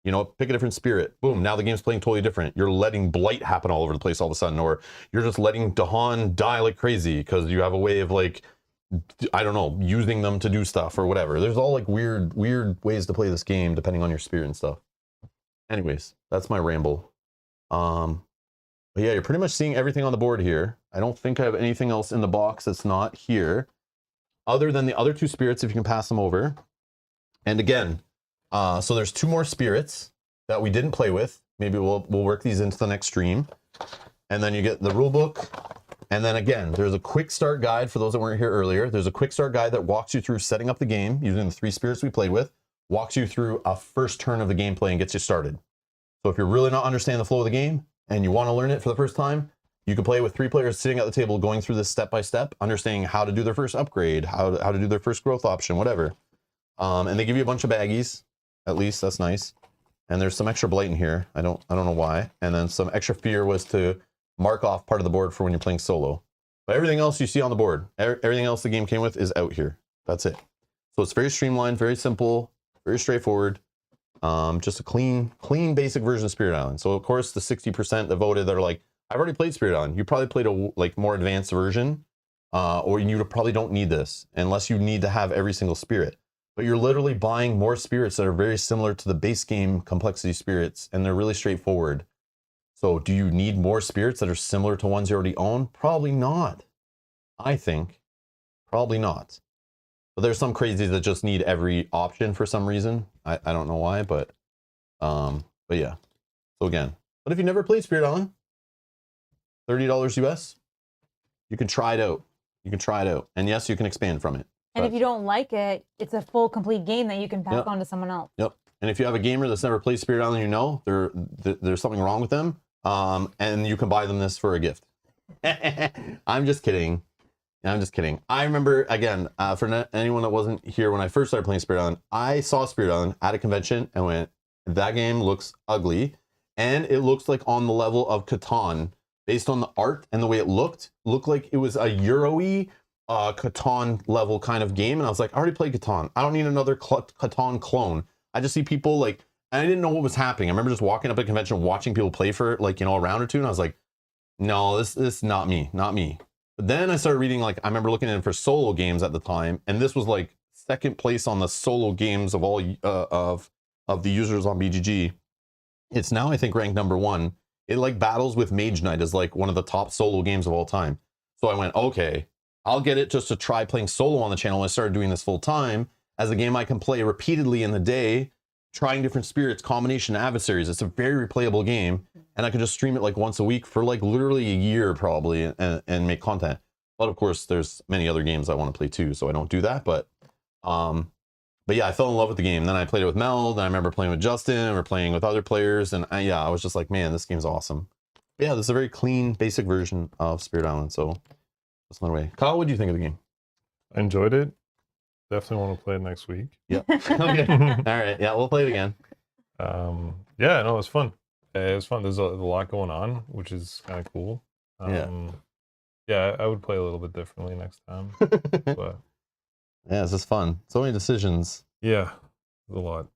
A: pick a different spirit. Boom, now the game's playing totally different. You're letting blight happen all over the place all of a sudden, or you're just letting Dahan die like crazy because you have a way of like, I don't know, using them to do stuff or whatever. There's all like weird ways to play this game depending on your spirit and stuff. Anyways, that's my ramble. But yeah, you're pretty much seeing everything on the board here. I don't think I have anything else in the box that's not here, other than the other two spirits, if you can pass them over. And again, so there's two more spirits that we didn't play with. Maybe we'll work these into the next stream. And then you get the rule book. And then again, there's a quick start guide for those that weren't here earlier. There's a quick start guide that walks you through setting up the game using the three spirits we played with, walks you through a first turn of the gameplay and gets you started. So if you're really not understanding the flow of the game and you want to learn it for the first time, you can play with three players sitting at the table going through this step by step, understanding how to do their first upgrade, how to do their first growth option, whatever. And they give you a bunch of baggies. At least that's nice. And there's some extra blight in here. I don't know why. And then some extra fear was to mark off part of the board for when you're playing solo. But everything else you see on the board, everything else the game came with is out here. That's it. So it's very streamlined, very simple, very straightforward. Just a clean basic version of Spirit Island. So of course the 60% that voted that are like, I've already played Spirit Island. You probably played a like more advanced version, or you probably don't need this unless you need to have every single spirit. But you're literally buying more spirits that are very similar to the base game complexity spirits, and they're really straightforward. So do you need more spirits that are similar to ones you already own? Probably not. I think probably not. But there's some crazies that just need every option for some reason. I don't know why, but yeah. So again, but if you never played Spirit Island, $30 US, you can try it out. You can try it out. And yes, you can expand from it.
B: And if you don't like it, it's a full, complete game that you can pass on to someone else.
A: Yep. And if you have a gamer that's never played Spirit Island, there's something wrong with them, and you can buy them this for a gift. I'm just kidding. I remember, again, for anyone that wasn't here when I first started playing Spirit Island, I saw Spirit Island at a convention and went, that game looks ugly. And it looks like on the level of Catan, based on the art and the way it looked like it was a Euro-y Catan level kind of game. And I was like, I already played Catan. I don't need another Catan clone. I just see people like, and I didn't know what was happening. I remember just walking up at a convention, watching people play for like, a round or two. And I was like, no, this is not me. But then I started reading, like, I remember looking at it for solo games at the time. And this was like second place on the solo games of all of the users on BGG. It's now, I think, ranked #1. It like battles with Mage Knight as like one of the top solo games of all time. So I went, okay, I'll get it just to try playing solo on the channel when I started doing this full time as a game I can play repeatedly in the day, trying different spirits, combination adversaries. It's a very replayable game, and I can just stream it like once a week for like literally a year probably and make content. But of course, there's many other games I want to play too, so I don't do that. But yeah, I fell in love with the game. Then I played it with Mel. Then I remember playing with Justin. We're playing with other players, and I was just like, man, this game's awesome. But yeah, this is a very clean, basic version of Spirit Island. So that's my way. Kyle, what do you think of the game?
C: I enjoyed it. Definitely want to play it next week.
A: Yep. Okay. All right. Yeah, we'll play it again.
C: Yeah, no, it was fun. It was fun. There's a lot going on, which is kind of cool. Yeah, I would play a little bit differently next time. But
A: yeah, this is fun. So many decisions.
C: Yeah, a lot.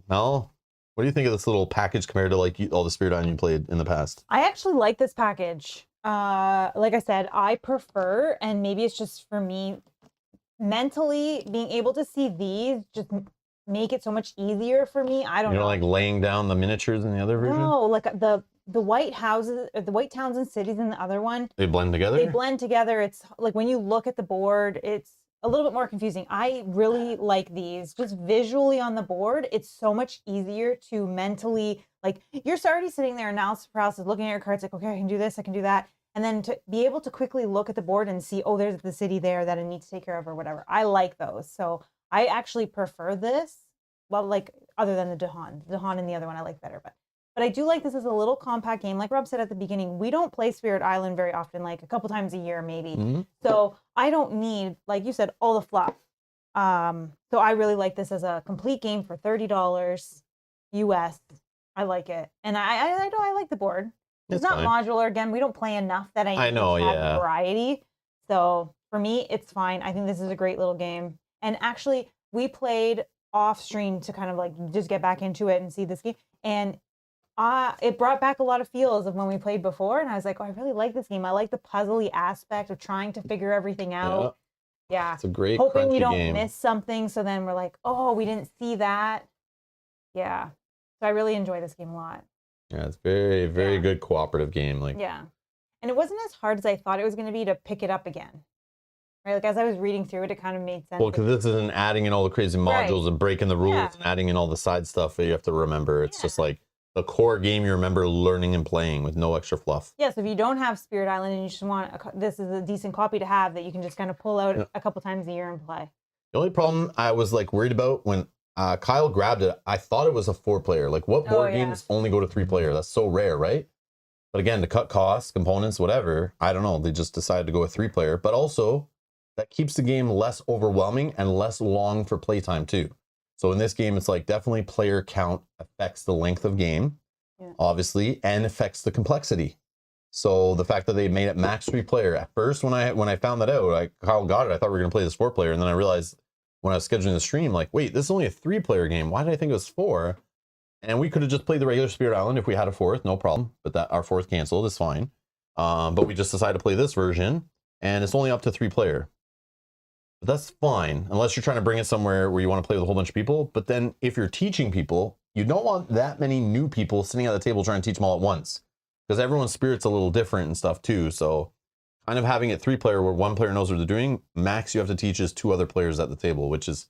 A: Mel, what do you think of this little package compared to like all the Spirit Island you played in the past?
B: I actually like this package. Like I said, I prefer, and maybe it's just for me, mentally being able to see these just make it so much easier for me. I don't
A: You
B: know.
A: know, like laying down the miniatures in the other version?
B: No, like the white houses, the white towns and cities in the other one,
A: They blend together?
B: they blend together. It's like when you look at the board, it's a little bit more confusing. I really like these just visually on the board. It's so much easier to mentally, like, you're already sitting there, analysis paralysis, looking at your cards, like, okay, I can do this, I can do that. And then to be able to quickly look at the board and see, oh, there's the city there that I need to take care of or whatever. I like those. So I actually prefer this. Well, like, other than the Dahan and the other one I like better, but I do like this as a little compact game. Like Rob said at the beginning, we don't play Spirit Island very often, like a couple times a year maybe.
A: Mm-hmm.
B: So I don't need, like you said, all the fluff. So I really like this as a complete game for $30 US. I like it, and I know I like the board. It's not
A: fine.
B: modular. Again, we don't play enough that I
A: know,
B: have
A: yeah.
B: variety. So for me, it's fine. I think this is a great little game. And actually, we played off stream to kind of like just get back into it and see this game. And it brought back a lot of feels of when we played before. And I was like, oh, I really like this game. I like the puzzly aspect of trying to figure everything out. Yeah.
A: It's a great
B: hoping we
A: crunchy
B: don't
A: game.
B: miss something. So then we're like, oh, we didn't see that. Yeah. So I really enjoy this game a lot.
A: Yeah, it's very, very good cooperative game. Like,
B: yeah. And it wasn't as hard as I thought it was going to be to pick it up again. Right? Like as I was reading through it, it kind of made sense.
A: well, because this isn't adding in all the crazy modules and breaking the rules and adding in all the side stuff that you have to remember. It's just like the core game you remember learning and playing with no extra fluff.
B: Yeah, so if you don't have Spirit Island and you just want, this is a decent copy to have that you can just kind of pull out a couple times a year and play.
A: The only problem I was like worried about when Kyle grabbed it, I thought it was a 4-player. Like, what board games only go to 3-player? That's so rare, right? But again, to cut costs, components, whatever, I don't know. They just decided to go with 3-player. But also, that keeps the game less overwhelming and less long for playtime too. So in this game, it's like definitely player count affects the length of game, obviously, and affects the complexity. So the fact that they made it max 3-player, at first when I found that out, Kyle got it, I thought we were gonna play this 4-player, and then I realized when I was scheduling the stream, like, wait, this is only a 3-player game. Why did I think it was 4? And we could have just played the regular Spirit Island if we had a 4th, no problem. But that our 4th canceled, is fine. But we just decided to play this version, and it's only up to 3-player. But that's fine, unless you're trying to bring it somewhere where you want to play with a whole bunch of people. But then if you're teaching people, you don't want that many new people sitting at the table trying to teach them all at once. Because everyone's spirit's a little different and stuff too. So kind of having it 3-player where 1 player knows what they're doing, max you have to teach is 2 other players at the table, which is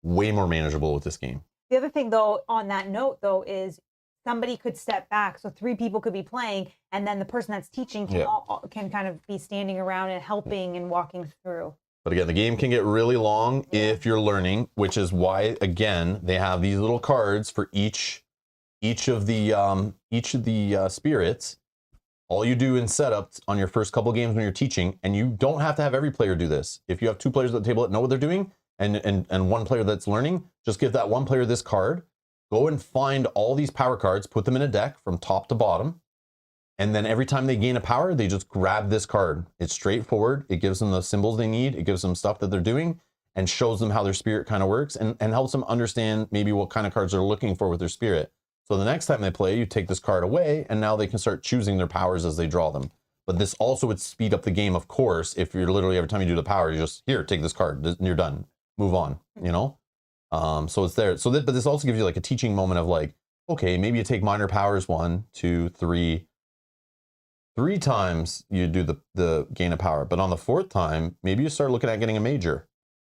A: way more manageable with this game.
B: The other thing though, on that note though, is somebody could step back. So 3 people could be playing, and then the person that's teaching can kind of be standing around and helping and walking through.
A: But again, the game can get really long if you're learning, which is why, again, they have these little cards for each of the spirits. All you do in setup on your first couple games when you're teaching, and you don't have to have every player do this. If you have 2 players at the table that know what they're doing, and 1 player that's learning, just give that 1 player this card. Go and find all these power cards, put them in a deck from top to bottom. And then every time they gain a power, they just grab this card. It's straightforward. It gives them the symbols they need. It gives them stuff that they're doing and shows them how their spirit kind of works and helps them understand maybe what kind of cards they're looking for with their spirit. So the next time they play, you take this card away and now they can start choosing their powers as they draw them. But this also would speed up the game, of course, if you're literally every time you do the power, you just, here, take this card, and you're done. Move on, you know? So it's there. But this also gives you like a teaching moment of like, okay, maybe you take minor powers 1, 2, 3. 3 times you do the gain of power, but on the 4th time, maybe you start looking at getting a major.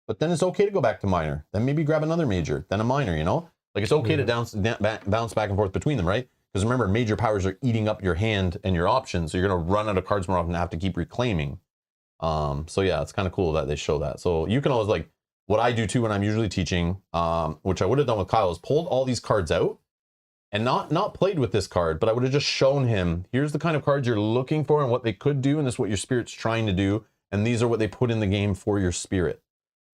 A: But then it's okay to go back to minor. Then maybe grab another major, then a minor, you know? Like it's okay to bounce back and forth between them, right? Because remember, major powers are eating up your hand and your options, so you're gonna run out of cards more often and have to keep reclaiming. So yeah, it's kind of cool that they show that. So you can always, like, what I do too when I'm usually teaching, which I would have done with Kyle, is pulled all these cards out and not played with this card, but I would have just shown him, here's the kind of cards you're looking for and what they could do, and this is what your spirit's trying to do, and these are what they put in the game for your spirit.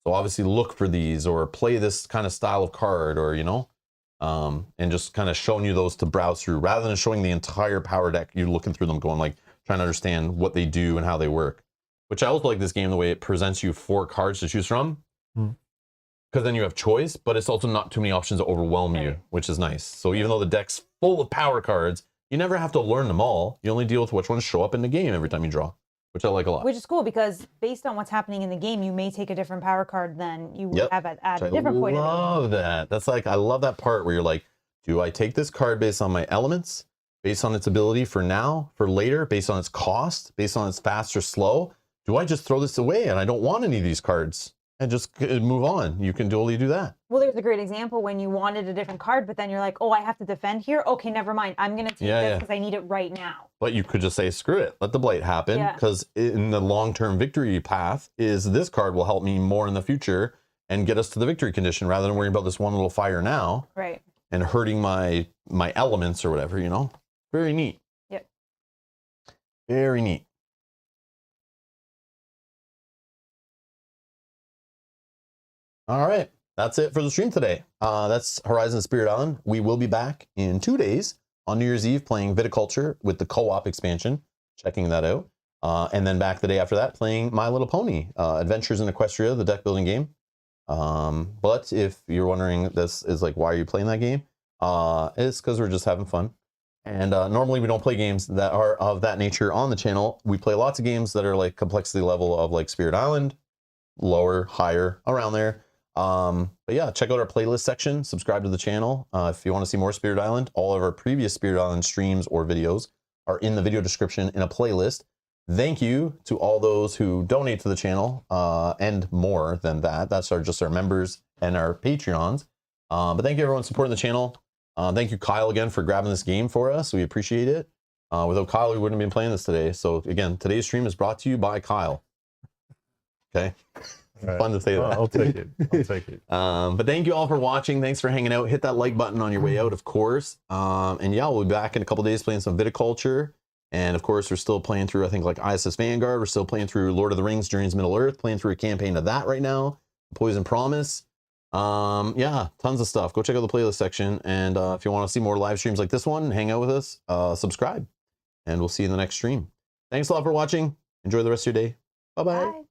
A: So obviously look for these, or play this kind of style of card, or, you know, and just kind of showing you those to browse through, rather than showing the entire power deck, you're looking through them going, like, trying to understand what they do and how they work. Which I also like this game, the way it presents you 4 cards to choose from. Because then you have choice, but it's also not too many options to overwhelm you, which is nice. So even though the deck's full of power cards, you You never have to learn them all. You only deal with which ones show up in the game every time you draw, which I like a lot.
B: Which is cool because based on what's happening in the game, you may take a different power card than you would have at a different point in the game.
A: I love that. That's like, I love that part where you're like, do I take this card based on my elements, based on its ability for now, for later, based on its cost, based on its fast or slow? Do I just throw this away and I don't want any of these cards and just move on? You can totally do that.
B: Well, there's a great example when you wanted a different card, but then you're like, oh, I have to defend here? Okay, never mind. I'm going to take this because I need it right now.
A: But you could just say, screw it, let the blight happen, because in the long-term victory path is this card will help me more in the future and get us to the victory condition rather than worrying about this one little fire now.
B: Right.
A: And hurting my elements or whatever, you know? Very neat.
B: Yep.
A: Very neat. All right, that's it for the stream today. That's Horizon Spirit Island. We will be back in 2 days on New Year's Eve playing Viticulture with the co-op expansion, checking that out. And then back the day after that playing My Little Pony, Adventures in Equestria, the deck building game. But if you're wondering, this is like, why are you playing that game? It's because we're just having fun. And normally we don't play games that are of that nature on the channel. We play lots of games that are like complexity level of like Spirit Island, lower, higher, around there. But yeah, check out our playlist section, subscribe to the channel. If you want to see more Spirit Island, all of our previous Spirit Island streams or videos are in the video description in a playlist. Thank you to all those who donate to the channel, and more than that. That's just our members and our Patreons. But thank you everyone supporting the channel. Thank you, Kyle, again, for grabbing this game for us. We appreciate it. Without Kyle, we wouldn't have been playing this today. So again, today's stream is brought to you by Kyle. Okay. Right. Fun to say that.
C: I'll take it. I'll take it.
A: But thank you all for watching. Thanks for hanging out. Hit that like button on your way out, of course. And yeah, we'll be back in a couple days playing some Viticulture. And of course, we're still playing through, I think, like ISS Vanguard. We're still playing through Lord of the Rings, Journeys Middle Earth, playing through a campaign of that right now. Poison Promise. Yeah, tons of stuff. Go check out the playlist section. And if you want to see more live streams like this one, hang out with us, subscribe. And we'll see you in the next stream. Thanks a lot for watching. Enjoy the rest of your day. Bye-bye.
B: Bye.